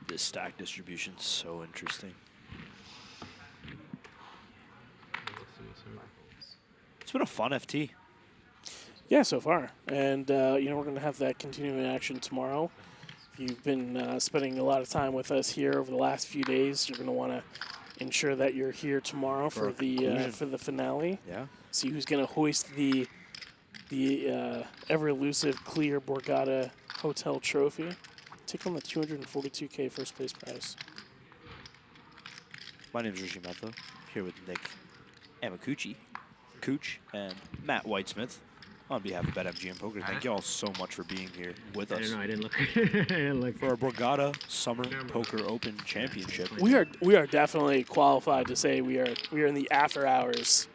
This stack distribution's so interesting. It's been a fun FT. Yeah, so far. And, you know, we're going to have that continuing action tomorrow. If you've been spending a lot of time with us here over the last few days, you're going to want to ensure that you're here tomorrow for the finale. Yeah. See who's going to hoist the ever-elusive clear Borgata Hotel trophy. Take home the $242K first place prize. My name is Rishi Mehta, here with Nick Amakuchi, Cooch, and Matt Whitesmith. On behalf of BetMGM Poker, thank you all so much for being here with us. I didn't look. For our Borgata Summer Poker Open Championship. We are definitely qualified to say we are in the after hours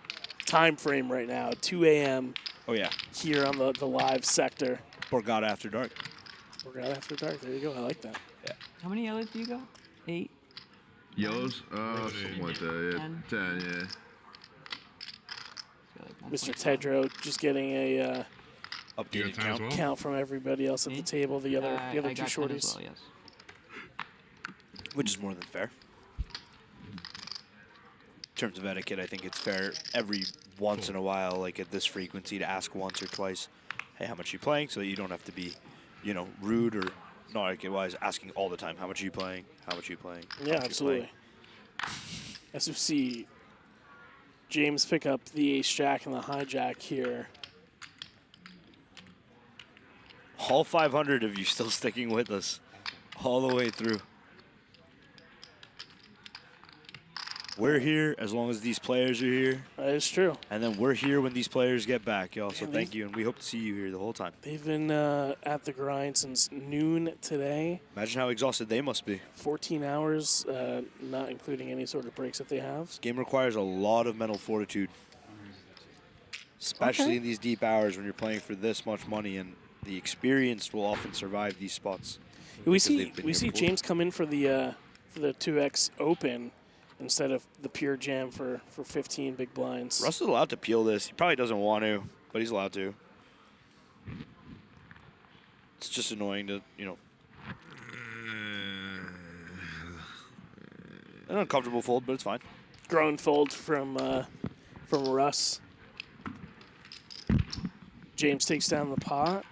time frame right now, 2 a.m. Oh yeah. Here on the live sector. Borgata After Dark. Borgata After Dark. There you go. I like that. Yeah. How many yellows do you got? 8. Yellows? Something like that. Yeah, 10. Yeah. Mr. Tedro just getting a updated count from everybody else at the table. The other two shorties. Well, yes. Which is more than fair. In terms of etiquette, I think it's fair every once in a while, like at this frequency, to ask once or twice, hey, how much are you playing? So that you don't have to be, you know, rude or not etiquette-wise, asking all the time, how much are you playing? How much are you playing? Yeah, absolutely. As you see, James pick up the ace-jack and the hijack here. All 500 of you still sticking with us all the way through. We're here as long as these players are here. That is true. And then we're here when these players get back, y'all. So thank you, and we hope to see you here the whole time. They've been at the grind since noon today. Imagine how exhausted they must be. 14 hours, not including any sort of breaks that they have. This game requires a lot of mental fortitude, especially in these deep hours when you're playing for this much money. And the experienced will often survive these spots. We because see they've been we here see before. James come in for the 2x open instead of the pure jam for 15 big blinds. Russ is allowed to peel this. He probably doesn't want to, but he's allowed to. It's just annoying to, you know. An uncomfortable fold, but it's fine. Grown fold from Russ. James takes down the pot.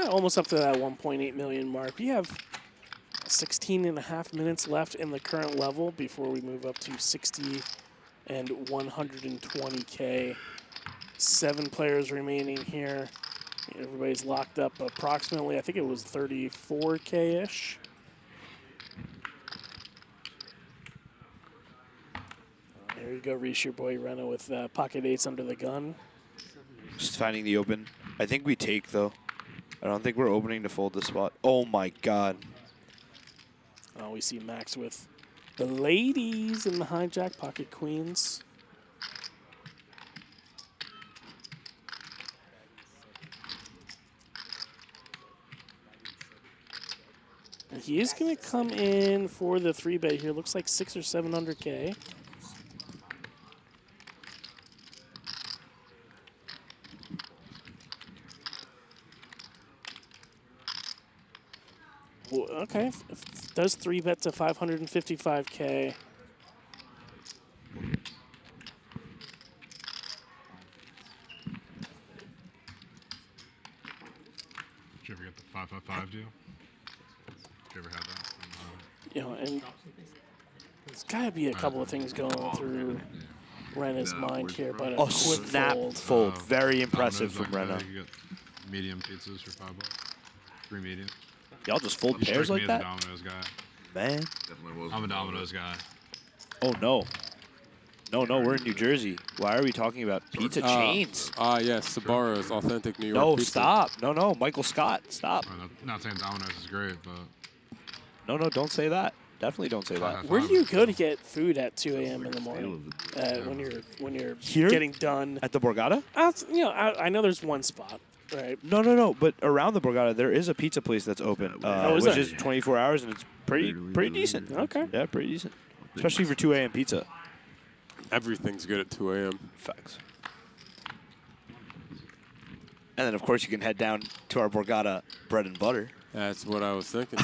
Almost up to that 1.8 million mark. We have 16.5 minutes left in the current level before we move up to 60 and 120K. 7 players remaining here. Everybody's locked up approximately, I think it was 34K-ish. There you go, Reese, your boy Rena with pocket eights under the gun. Just finding the open. I think we take, though. I don't think we're opening to fold this spot. Oh, my God. Oh, we see Max with the ladies in the hijack, pocket queens. And he is going to come in for the 3-bet here. Looks like 600 or 700K. Well, okay, does 3-bet to 555K. Did you ever get the 555 deal? Did you ever have that? You know, and there's got to be a couple of things going through Rena's mind here, but a Oh, quick snap fold. fold. Very impressive Domino's from Rena. You get medium pizzas for $5. 3 medium. Y'all just fold You pairs strike like me as that? a Domino's guy. Man. I'm a Domino's guy. Oh, no. No, we're in New Jersey. Why are we talking about pizza chains? Yes, Sbarro's authentic New York No, pizza. stop. No, Michael Scott, stop. I'm not saying Domino's is great, but No, don't say that. Definitely don't say that. Where do you go to get food at 2 a.m. in the morning when you're Here? getting done? At the Borgata? I know there's one spot, right? No. But around the Borgata, there is a pizza place that's open, is which there? is 24 hours, and it's pretty decent. Okay. Yeah, pretty decent. Especially for 2 a.m. pizza. Everything's good at 2 a.m. Facts. And then, of course, you can head down to our Borgata bread and butter. That's what I was thinking.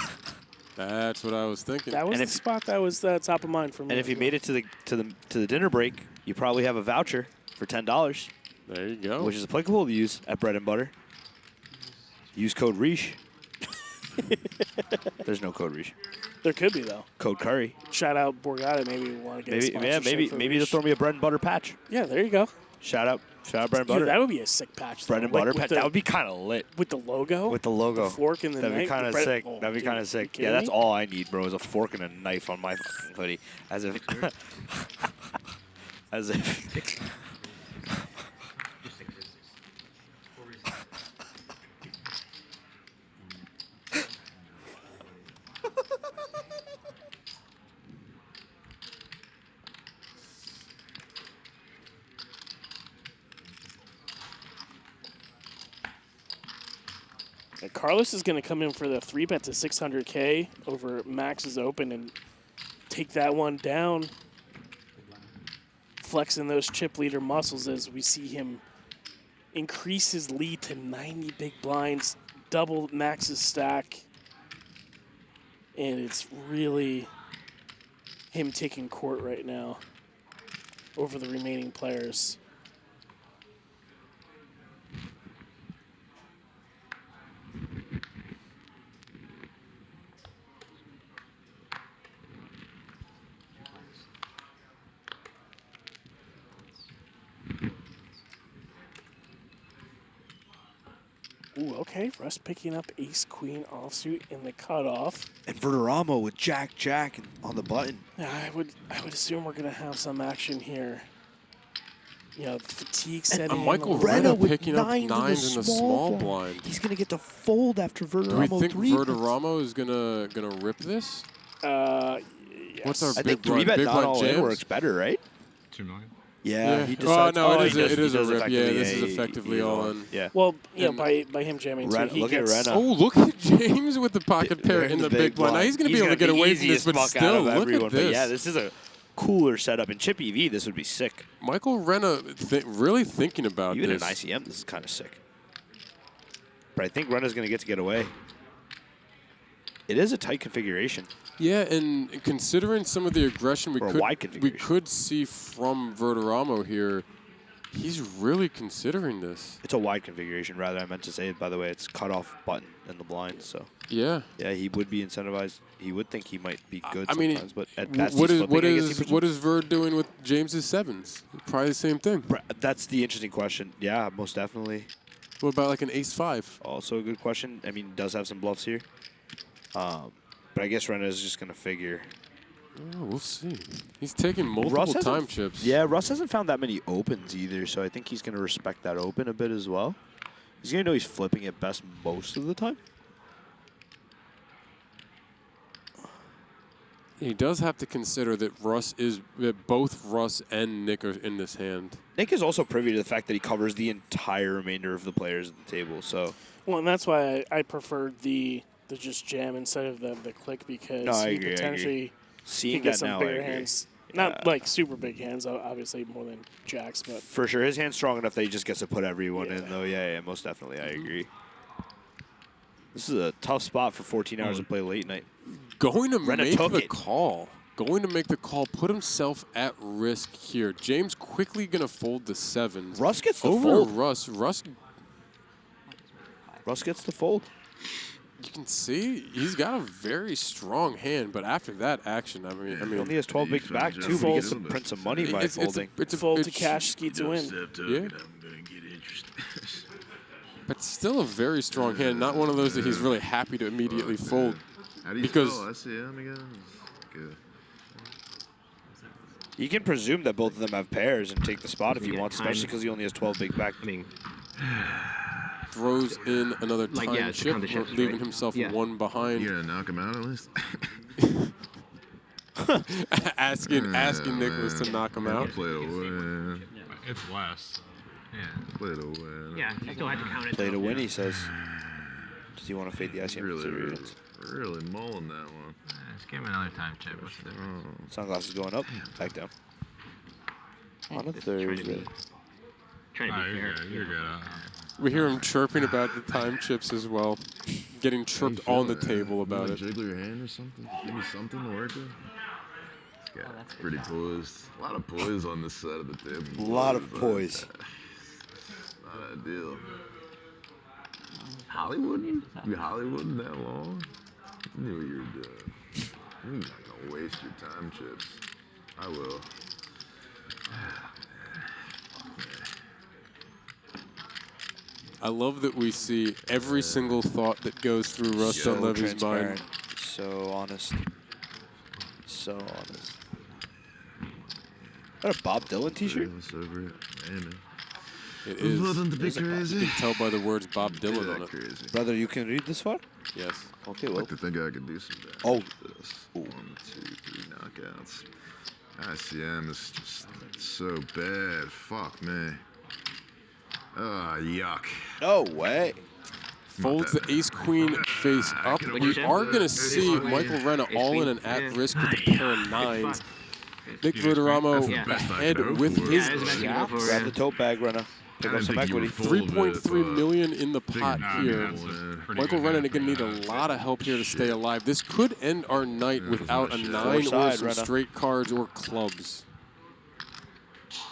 That's what I was thinking. That was the spot that was top of mind for me. And if you made it to the dinner break, you probably have a voucher for $10. There you go. Which is applicable to use at bread and butter. Use code Reish. There's no code Reish. There could be though. Code Curry. Shout out Borgata. Maybe we want to get a sponsorship for maybe they'll throw me a bread and butter patch. Yeah, there you go. Shout out bread and butter. Dude, that would be a sick patch. Bread though. and butter Like, patch. That would be kind of lit. With the logo. With the logo. The fork and the That'd knife. be kind of the bread- sick. Oh, That'd be dude, kind of sick. you Yeah, kidding that's me? all I need, bro, is a fork and a knife on my fucking hoodie. As if. As if. And Carlos is going to come in for the 3-bet to 600K over Max's open and take that one down. Flexing those chip leader muscles as we see him increase his lead to 90 big blinds, double Max's stack. And it's really him taking court right now over the remaining players. Ooh, okay. Russ picking up ace-queen offsuit in the cutoff. And Verderamo with Jack on the button. Yeah, I would assume we're gonna have some action here. You know, fatigue setting. And Michael Rena picking up nines in the small blind. He's gonna get to fold after Verderamo. Do we think 3-bet. Verderamo is gonna rip this? Yes. What's our I big think 3-bet blind not all in jams? works better, right? 2 million. Yeah, he decides. Oh, no, it he is a does rip. Yeah, effectively this is a- effectively he's all in. Yeah. Well, yeah, And by him jamming too, he Look at gets. Rena. Oh, look at James with the pocket pair in the big blind. Now he's going to be able to get away from this, but still, look at this. But yeah, this is a cooler setup. In Chip EV, this would be sick. Michael Rena really thinking about Even this. in ICM, this is kind of sick. But I think Rena's going to get away. It is a tight configuration. Yeah, and considering some of the aggression Or a wide we could see from Verderamo here, he's really considering this. It's a wide configuration, rather. I meant to say it, by the way. It's cutoff button in the blind, so. Yeah. Yeah, he would be incentivized. He would think he might be good I mean, sometimes, but at best what he's is flipping, what is Verd doing with James's sevens? Probably the same thing. That's the interesting question. Yeah, most definitely. What about like an ace-5? Also a good question. I mean, does have some bluffs here. But I guess Rena is just going to figure. Oh, we'll see. He's taking multiple time chips. Yeah, Russ hasn't found that many opens either, so I think he's going to respect that open a bit as well. He's going to know he's flipping at best most of the time. He does have to consider that both Russ and Nick are in this hand. Nick is also privy to the fact that he covers the entire remainder of the players at the table. So, well, and that's why I preferred the just jam instead of the click, because No, I he agree, potentially Seeing could get that some now, I bigger agree. hands. Not like super big hands, obviously more than jacks, but for sure, his hand's strong enough that he just gets to put everyone in, though. Yeah, most definitely. I agree. This is a tough spot for 14 hours to play late night. Going to Rena make took the it. call. Going to make the call, put himself at risk here. James quickly going to fold the sevens. Russ gets the over fold. Russ gets the fold. You can see he's got a very strong hand, but after that action, I mean, He only has 12 bigs back too, but he gets some prints of money by folding. It's a fold to cash, ski to win. Yeah. But still a very strong hand. Not one of those that he's really happy to immediately fold. How do you Because spell ICM again? Good. You can presume that both of them have pairs and take the spot if he wants, especially because he only has 12 big back. I mean, throws in another Like, time yeah, it's chip, on the chips, leaving right? himself Yeah. one behind. You gonna knock him out at least? asking Nicholas to knock him out. Play to win. It's less. Yeah. Play to win. yeah, you still have to count it. Play though. to win, he says. Does he want to fade the ICM considerations? Really mulling that one. Just give him another time chip. What's the difference? Sunglasses going up, back down. On a Thursday. Trying to be fair. You're good. We hear him chirping about the time chips as well, getting chirped on the table about You it. Jiggle your hand or something? Give me something to work with. This guy's pretty poised. A lot of poise on this side of the table. A lot of poise. Not ideal. Hollywooding? You Hollywooding that long? You knew what you were doing. You're not gonna waste your time chips. I will. I love that we see every single thought that goes through Russ So Dunleavy's mind. transparent. So honest. So honest. Is that a Bob Dylan t-shirt? It is. Nothing to be It is a Bob- crazy. You can tell by the words Bob Dylan on it. Crazy. Brother, you can read this far? Yes. Okay, I well. like to think I could do some damage Oh. with this. 1, 2, 3 knockouts. ICM is just so bad. Fuck me. Ah, yuck. No way. Folds the ace-queen face up. We are going to see Michael Rena all in and at risk with a pair of nines. Nick Verderamo ahead with his jacks. Grab the tote bag, Rena. Pick up some equity. 3.3 million in the pot here. Michael Rena going to need a lot of help here to stay alive. This could end our night without a 9 or side, some Rena. straight cards or clubs.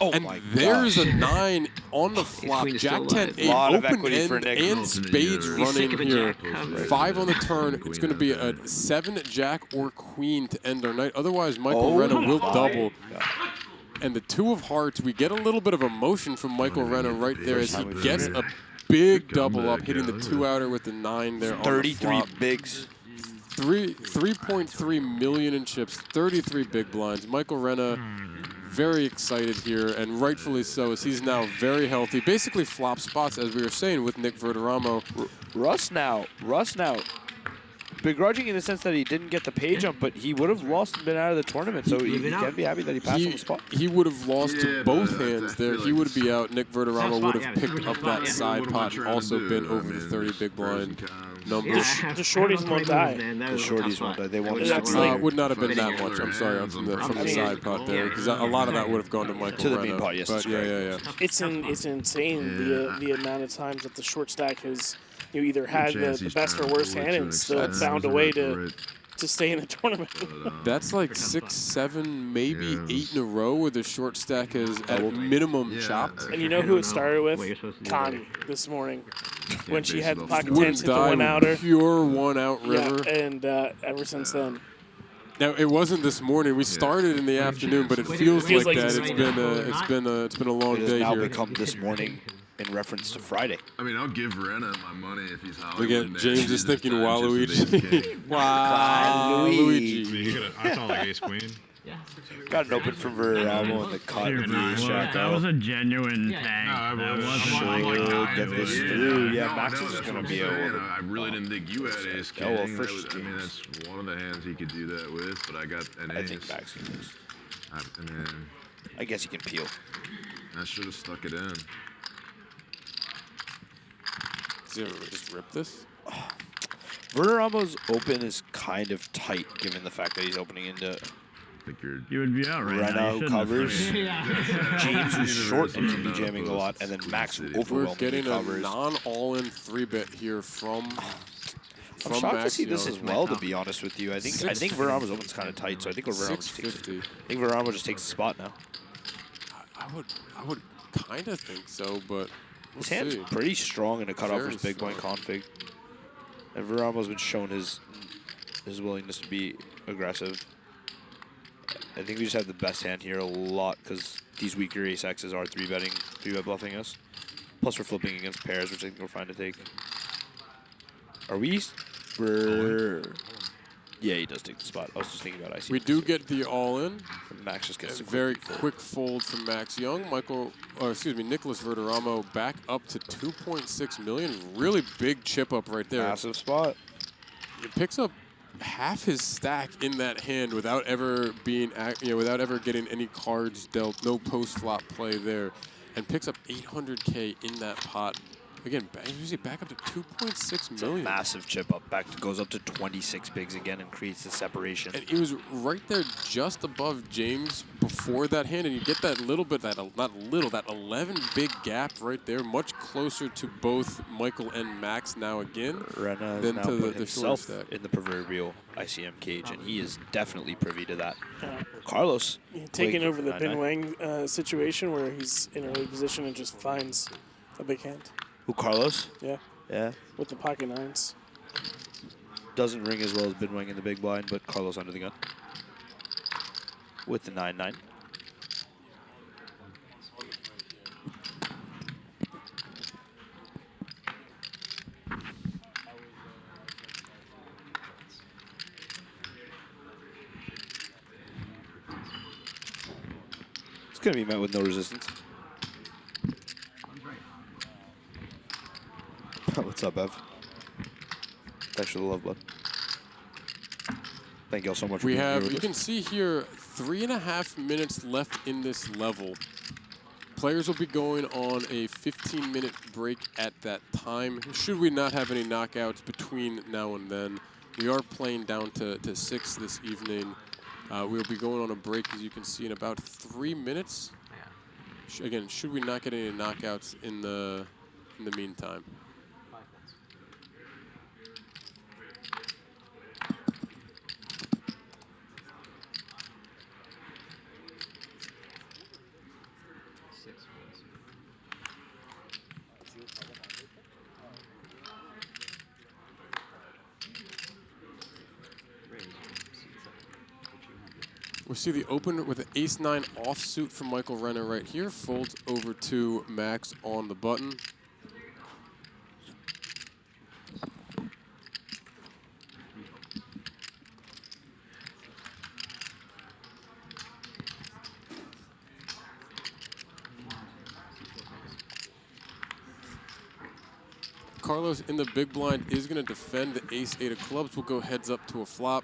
Oh and my there's gosh. a 9 on the flop. queen is Jack still 10, alive. 8, Lot of open equity for end, Nick. and spades He's running sick of a here. jack cover. 5 on the turn. It's going to be a 7 jack or queen to end our night. Otherwise, Michael Oh Rena will my double. And the 2 of hearts, we get a little bit of emotion from Michael Rena right there as he gets a big double up, hitting the 2-outer with the 9 there on the 33 flop. bigs. 3.3 million in chips, 33 big blinds. Michael Rena very excited here, and rightfully so, as he's now very healthy. Basically flop spots, as we were saying, with Nick Verderamo. Russ now begrudging in the sense that he didn't get the pay jump, but he would have lost and been out of the tournament. So he can be happy that he passed on the spot. He would have lost to both hands there. He would be out. Nick Verderamo would have picked up that side pot and also been over the 30 big blind numbers. The shorties won't die. The shorties won't die. They won't. It would not have been that much. I'm sorry, from the side pot there, because a lot of that would have gone to Michael To the Renna. main pot, yes. But yeah. It's insane the amount of times that the short stack has either had the best or worst hand and still found a way to stay in the tournament. That's like 6, 7, maybe 8 in a row where the short stack is at minimum chopped. And you know who it started with? Connie this morning. When she had the pocket Wouldn't tens hit the die one outer. Pure one out river. Yeah, and ever since then. Now it wasn't this morning. We started in the afternoon, but it feels like that. It's been a long It has day now here. become this morning in reference to Friday. I mean, I'll give Renna my money if he's Hollywood. Again, James is thinking Waluigi. Waluigi. I sound like ace queen. Got an open from Verderamo in the cut. That was a genuine thing. That wasn't get this through. Yeah, Max is going to be able to. I really didn't think you had ace king. Oh, well, first I mean, that's one of the hands he could do that with, but I got an ace. I think Max can lose. I guess he can peel. I should have stuck it in. Just rip this? Verderama's open is kind of tight, given the fact that he's opening into. You would be out right now. Renna who covers. James who's short and can be jamming a lot, and then Max who We're overwhelmingly getting a covers. non-all-in 3-bet here from I'm shocked Max to see this Young. as well, to be honest with you. I think Verderama's open's kind of tight, so I think Verderamo just takes the spot now. I would kind of think so, but we'll His hand's see. pretty strong in a cutoff Very versus big blind config. And Verderama's been shown his willingness to be aggressive. I think we just have the best hand here a lot because these weaker ace X's are 3-bet bluffing us. Plus we're flipping against pairs, which I think we're fine to take. Are we? Yeah, he does take the spot. I was just thinking about IC. We do get the all-in. Max just gets a very quick fold from Max Young. Nicholas Verderamo back up to 2.6 million. Really big chip up right there. Massive spot. He picks up half his stack in that hand without ever being, without ever getting any cards dealt. No post-flop play there, and picks up 800K in that pot. Again, usually back up to 2.6 million. Massive chip up. Goes up to 26 bigs again and creates the separation. And it was right there just above James before that hand, and you get that little bit, that 11 big gap right there, much closer to both Michael and Max now again Renna than has to now put the short himself stack. in the proverbial ICM cage, and he is definitely privy to that. Carlos. Taking over the Bin Wang situation where he's in early position and just finds a big hand. Who, Carlos? Yeah. Yeah. With the pocket nines. Doesn't ring as well as Bin Wang in the big blind, but Carlos under the gun. With the 9-9. It's going to be met with no resistance. What's up, Ev? Thanks for the love, bud. Thank you all so much. We have, you can see here, 3.5 minutes left in this level. Players will be going on a 15-minute break at that time. Should we not have any knockouts between now and then, we are playing down to 6 this evening. We'll be going on a break, as you can see, in about 3 minutes. Again, should we not get any knockouts in the meantime. We see the open with an ace-9 offsuit from Michael Renna right here. Folds over to Max on the button. Carlos in the big blind is going to defend. The ace-8 of clubs will go heads up to a flop.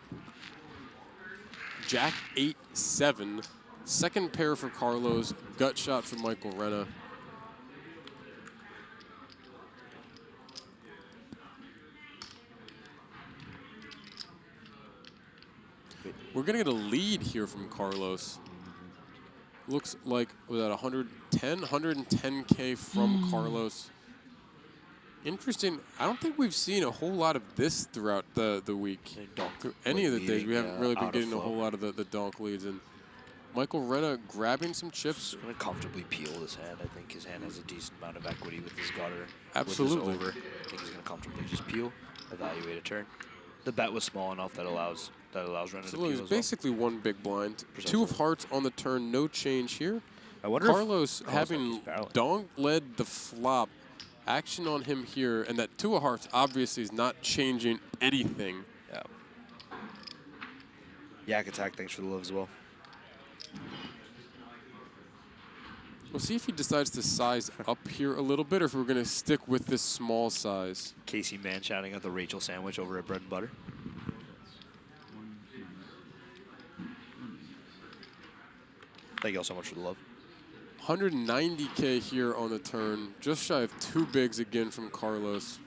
Jack 8-7. Second pair for Carlos. Gut shot for Michael Renna. We're going to get a lead here from Carlos. Looks like was that 110K from Carlos. Interesting. I don't think we've seen a whole lot of this throughout the week. Through any of the days, we haven't really been getting a whole lot of the donk leads. And Michael Renna grabbing some chips. He's going to comfortably peel this hand. I think his hand has a decent amount of equity with his gutter. Absolutely. With his over. I think he's going to comfortably just peel, evaluate a turn. The bet was small enough that allows Renna to peel as well. Basically one big blind. Two of hearts on the turn, no change here. I wonder Carlos having donk led the flop. Action on him here, and that 2 of hearts obviously is not changing anything. Yeah. Yak attack, thanks for the love as well. We'll see if he decides to size up here a little bit, or if we're going to stick with this small size. Casey Mann shouting out the Rachel sandwich over at Bread and Butter. Thank you all so much for the love. 190K here on the turn, just shy of 2 bigs again from Carlos.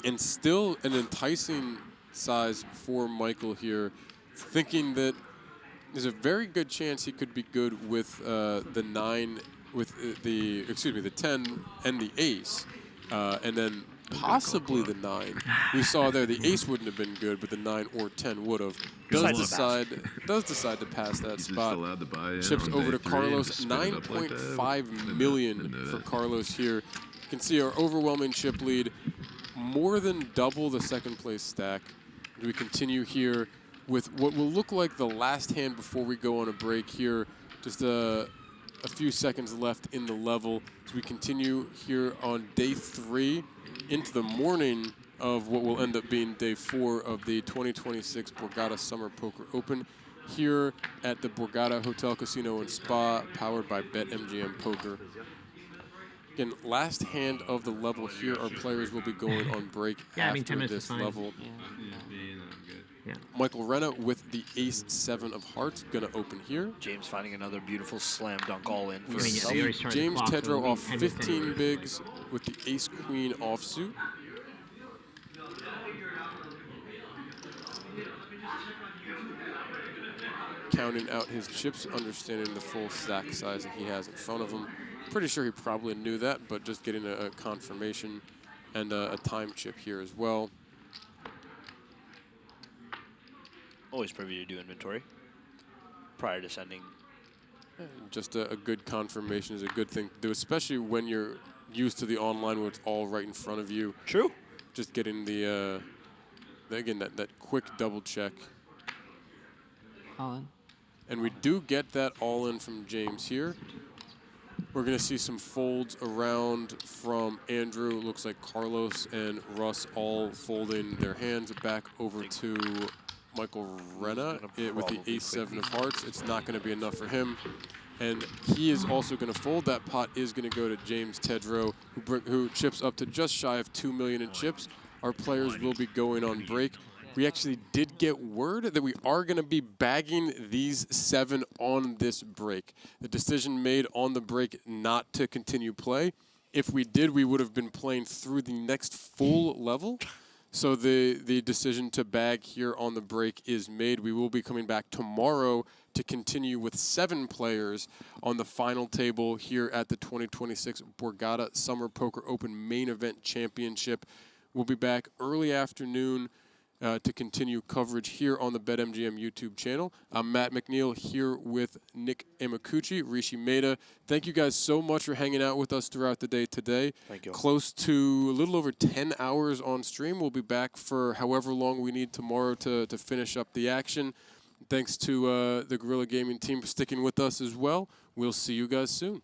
And still an enticing size for Michael here, thinking that there's a very good chance he could be good with the 9, with the 10 and the ace, and then possibly the 9. We saw there the ace wouldn't have been good, but the 9 or 10 would have. Does decide to pass that spot. Chips over to Carlos. 9.5 million for Carlos here. You can see our overwhelming chip lead, more than double the second place stack. We continue here with what will look like the last hand before we go on a break here. Just a few seconds left in the level. So we continue here on day 3 into the morning of what will end up being day 4 of the 2026 Borgata Summer Poker Open here at the Borgata Hotel, Casino, and Spa, powered by BetMGM Poker. Again, last hand of the level here. Our players will be going on break after this level. Yeah. Michael Renna with the ace-7 of hearts, going to open here. James finding another beautiful slam dunk all in. We see James Tedrow off 15 bigs with the ace-queen offsuit. Counting out his chips, understanding the full stack size that he has in front of him. Pretty sure he probably knew that, but just getting a confirmation and a time chip here as well. Always privy to do inventory prior to sending. Just a good confirmation is a good thing to do, especially when you're used to the online where it's all right in front of you. True. Just getting the again, that quick double check. All in. And we do get that all in from James here. We're going to see some folds around from Andrew. Looks like Carlos and Russ all folding their hands back over to Michael Renna with the ace-7 of hearts. It's not going to be enough for him. And he is also going to fold. That pot is going to go to James Tedrow, who chips up to just shy of 2 million in chips. Our players will be going on break. We actually did get word that we are going to be bagging these 7 on this break. The decision made on the break not to continue play. If we did, we would have been playing through the next full level. So the decision to bag here on the break is made. We will be coming back tomorrow to continue with 7 players on the final table here at the 2026 Borgata Summer Poker Open Main Event Championship. We'll be back early afternoon to continue coverage here on the BetMGM YouTube channel. I'm Matt McNeil here with Nick Amakuchi, Rishi Maeda. Thank you guys so much for hanging out with us throughout the day today. Thank you. Close to a little over 10 hours on stream. We'll be back for however long we need tomorrow to finish up the action. Thanks to the Guerrilla Gaming team for sticking with us as well. We'll see you guys soon.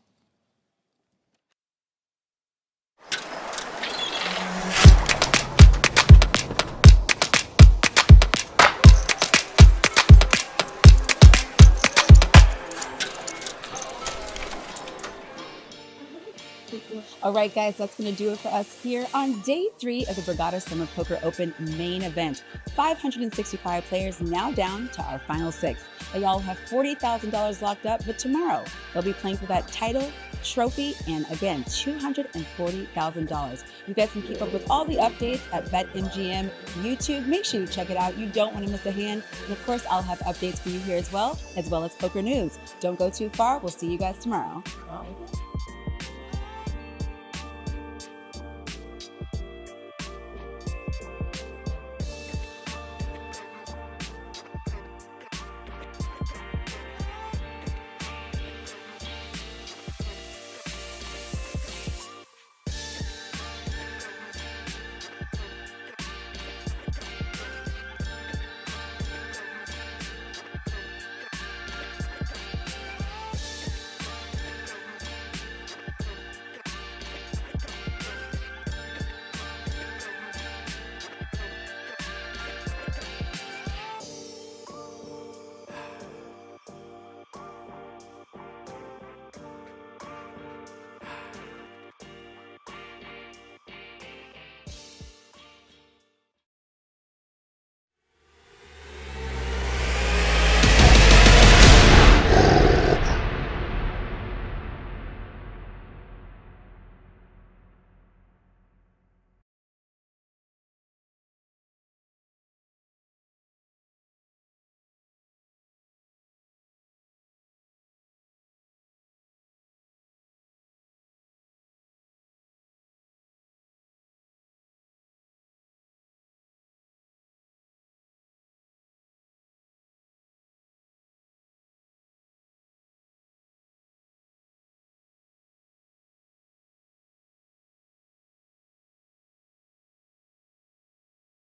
It was All right, guys, that's going to do it for us here on day 3 of the Borgata Summer Poker Open main event. 565 players now down to our final 6. They all have $40,000 locked up, but tomorrow they'll be playing for that title, trophy, and again, $240,000. You guys can keep up with all the updates at BetMGM YouTube. Make sure you check it out. You don't want to miss a hand. And of course, I'll have updates for you here as well as poker news. Don't go too far. We'll see you guys tomorrow.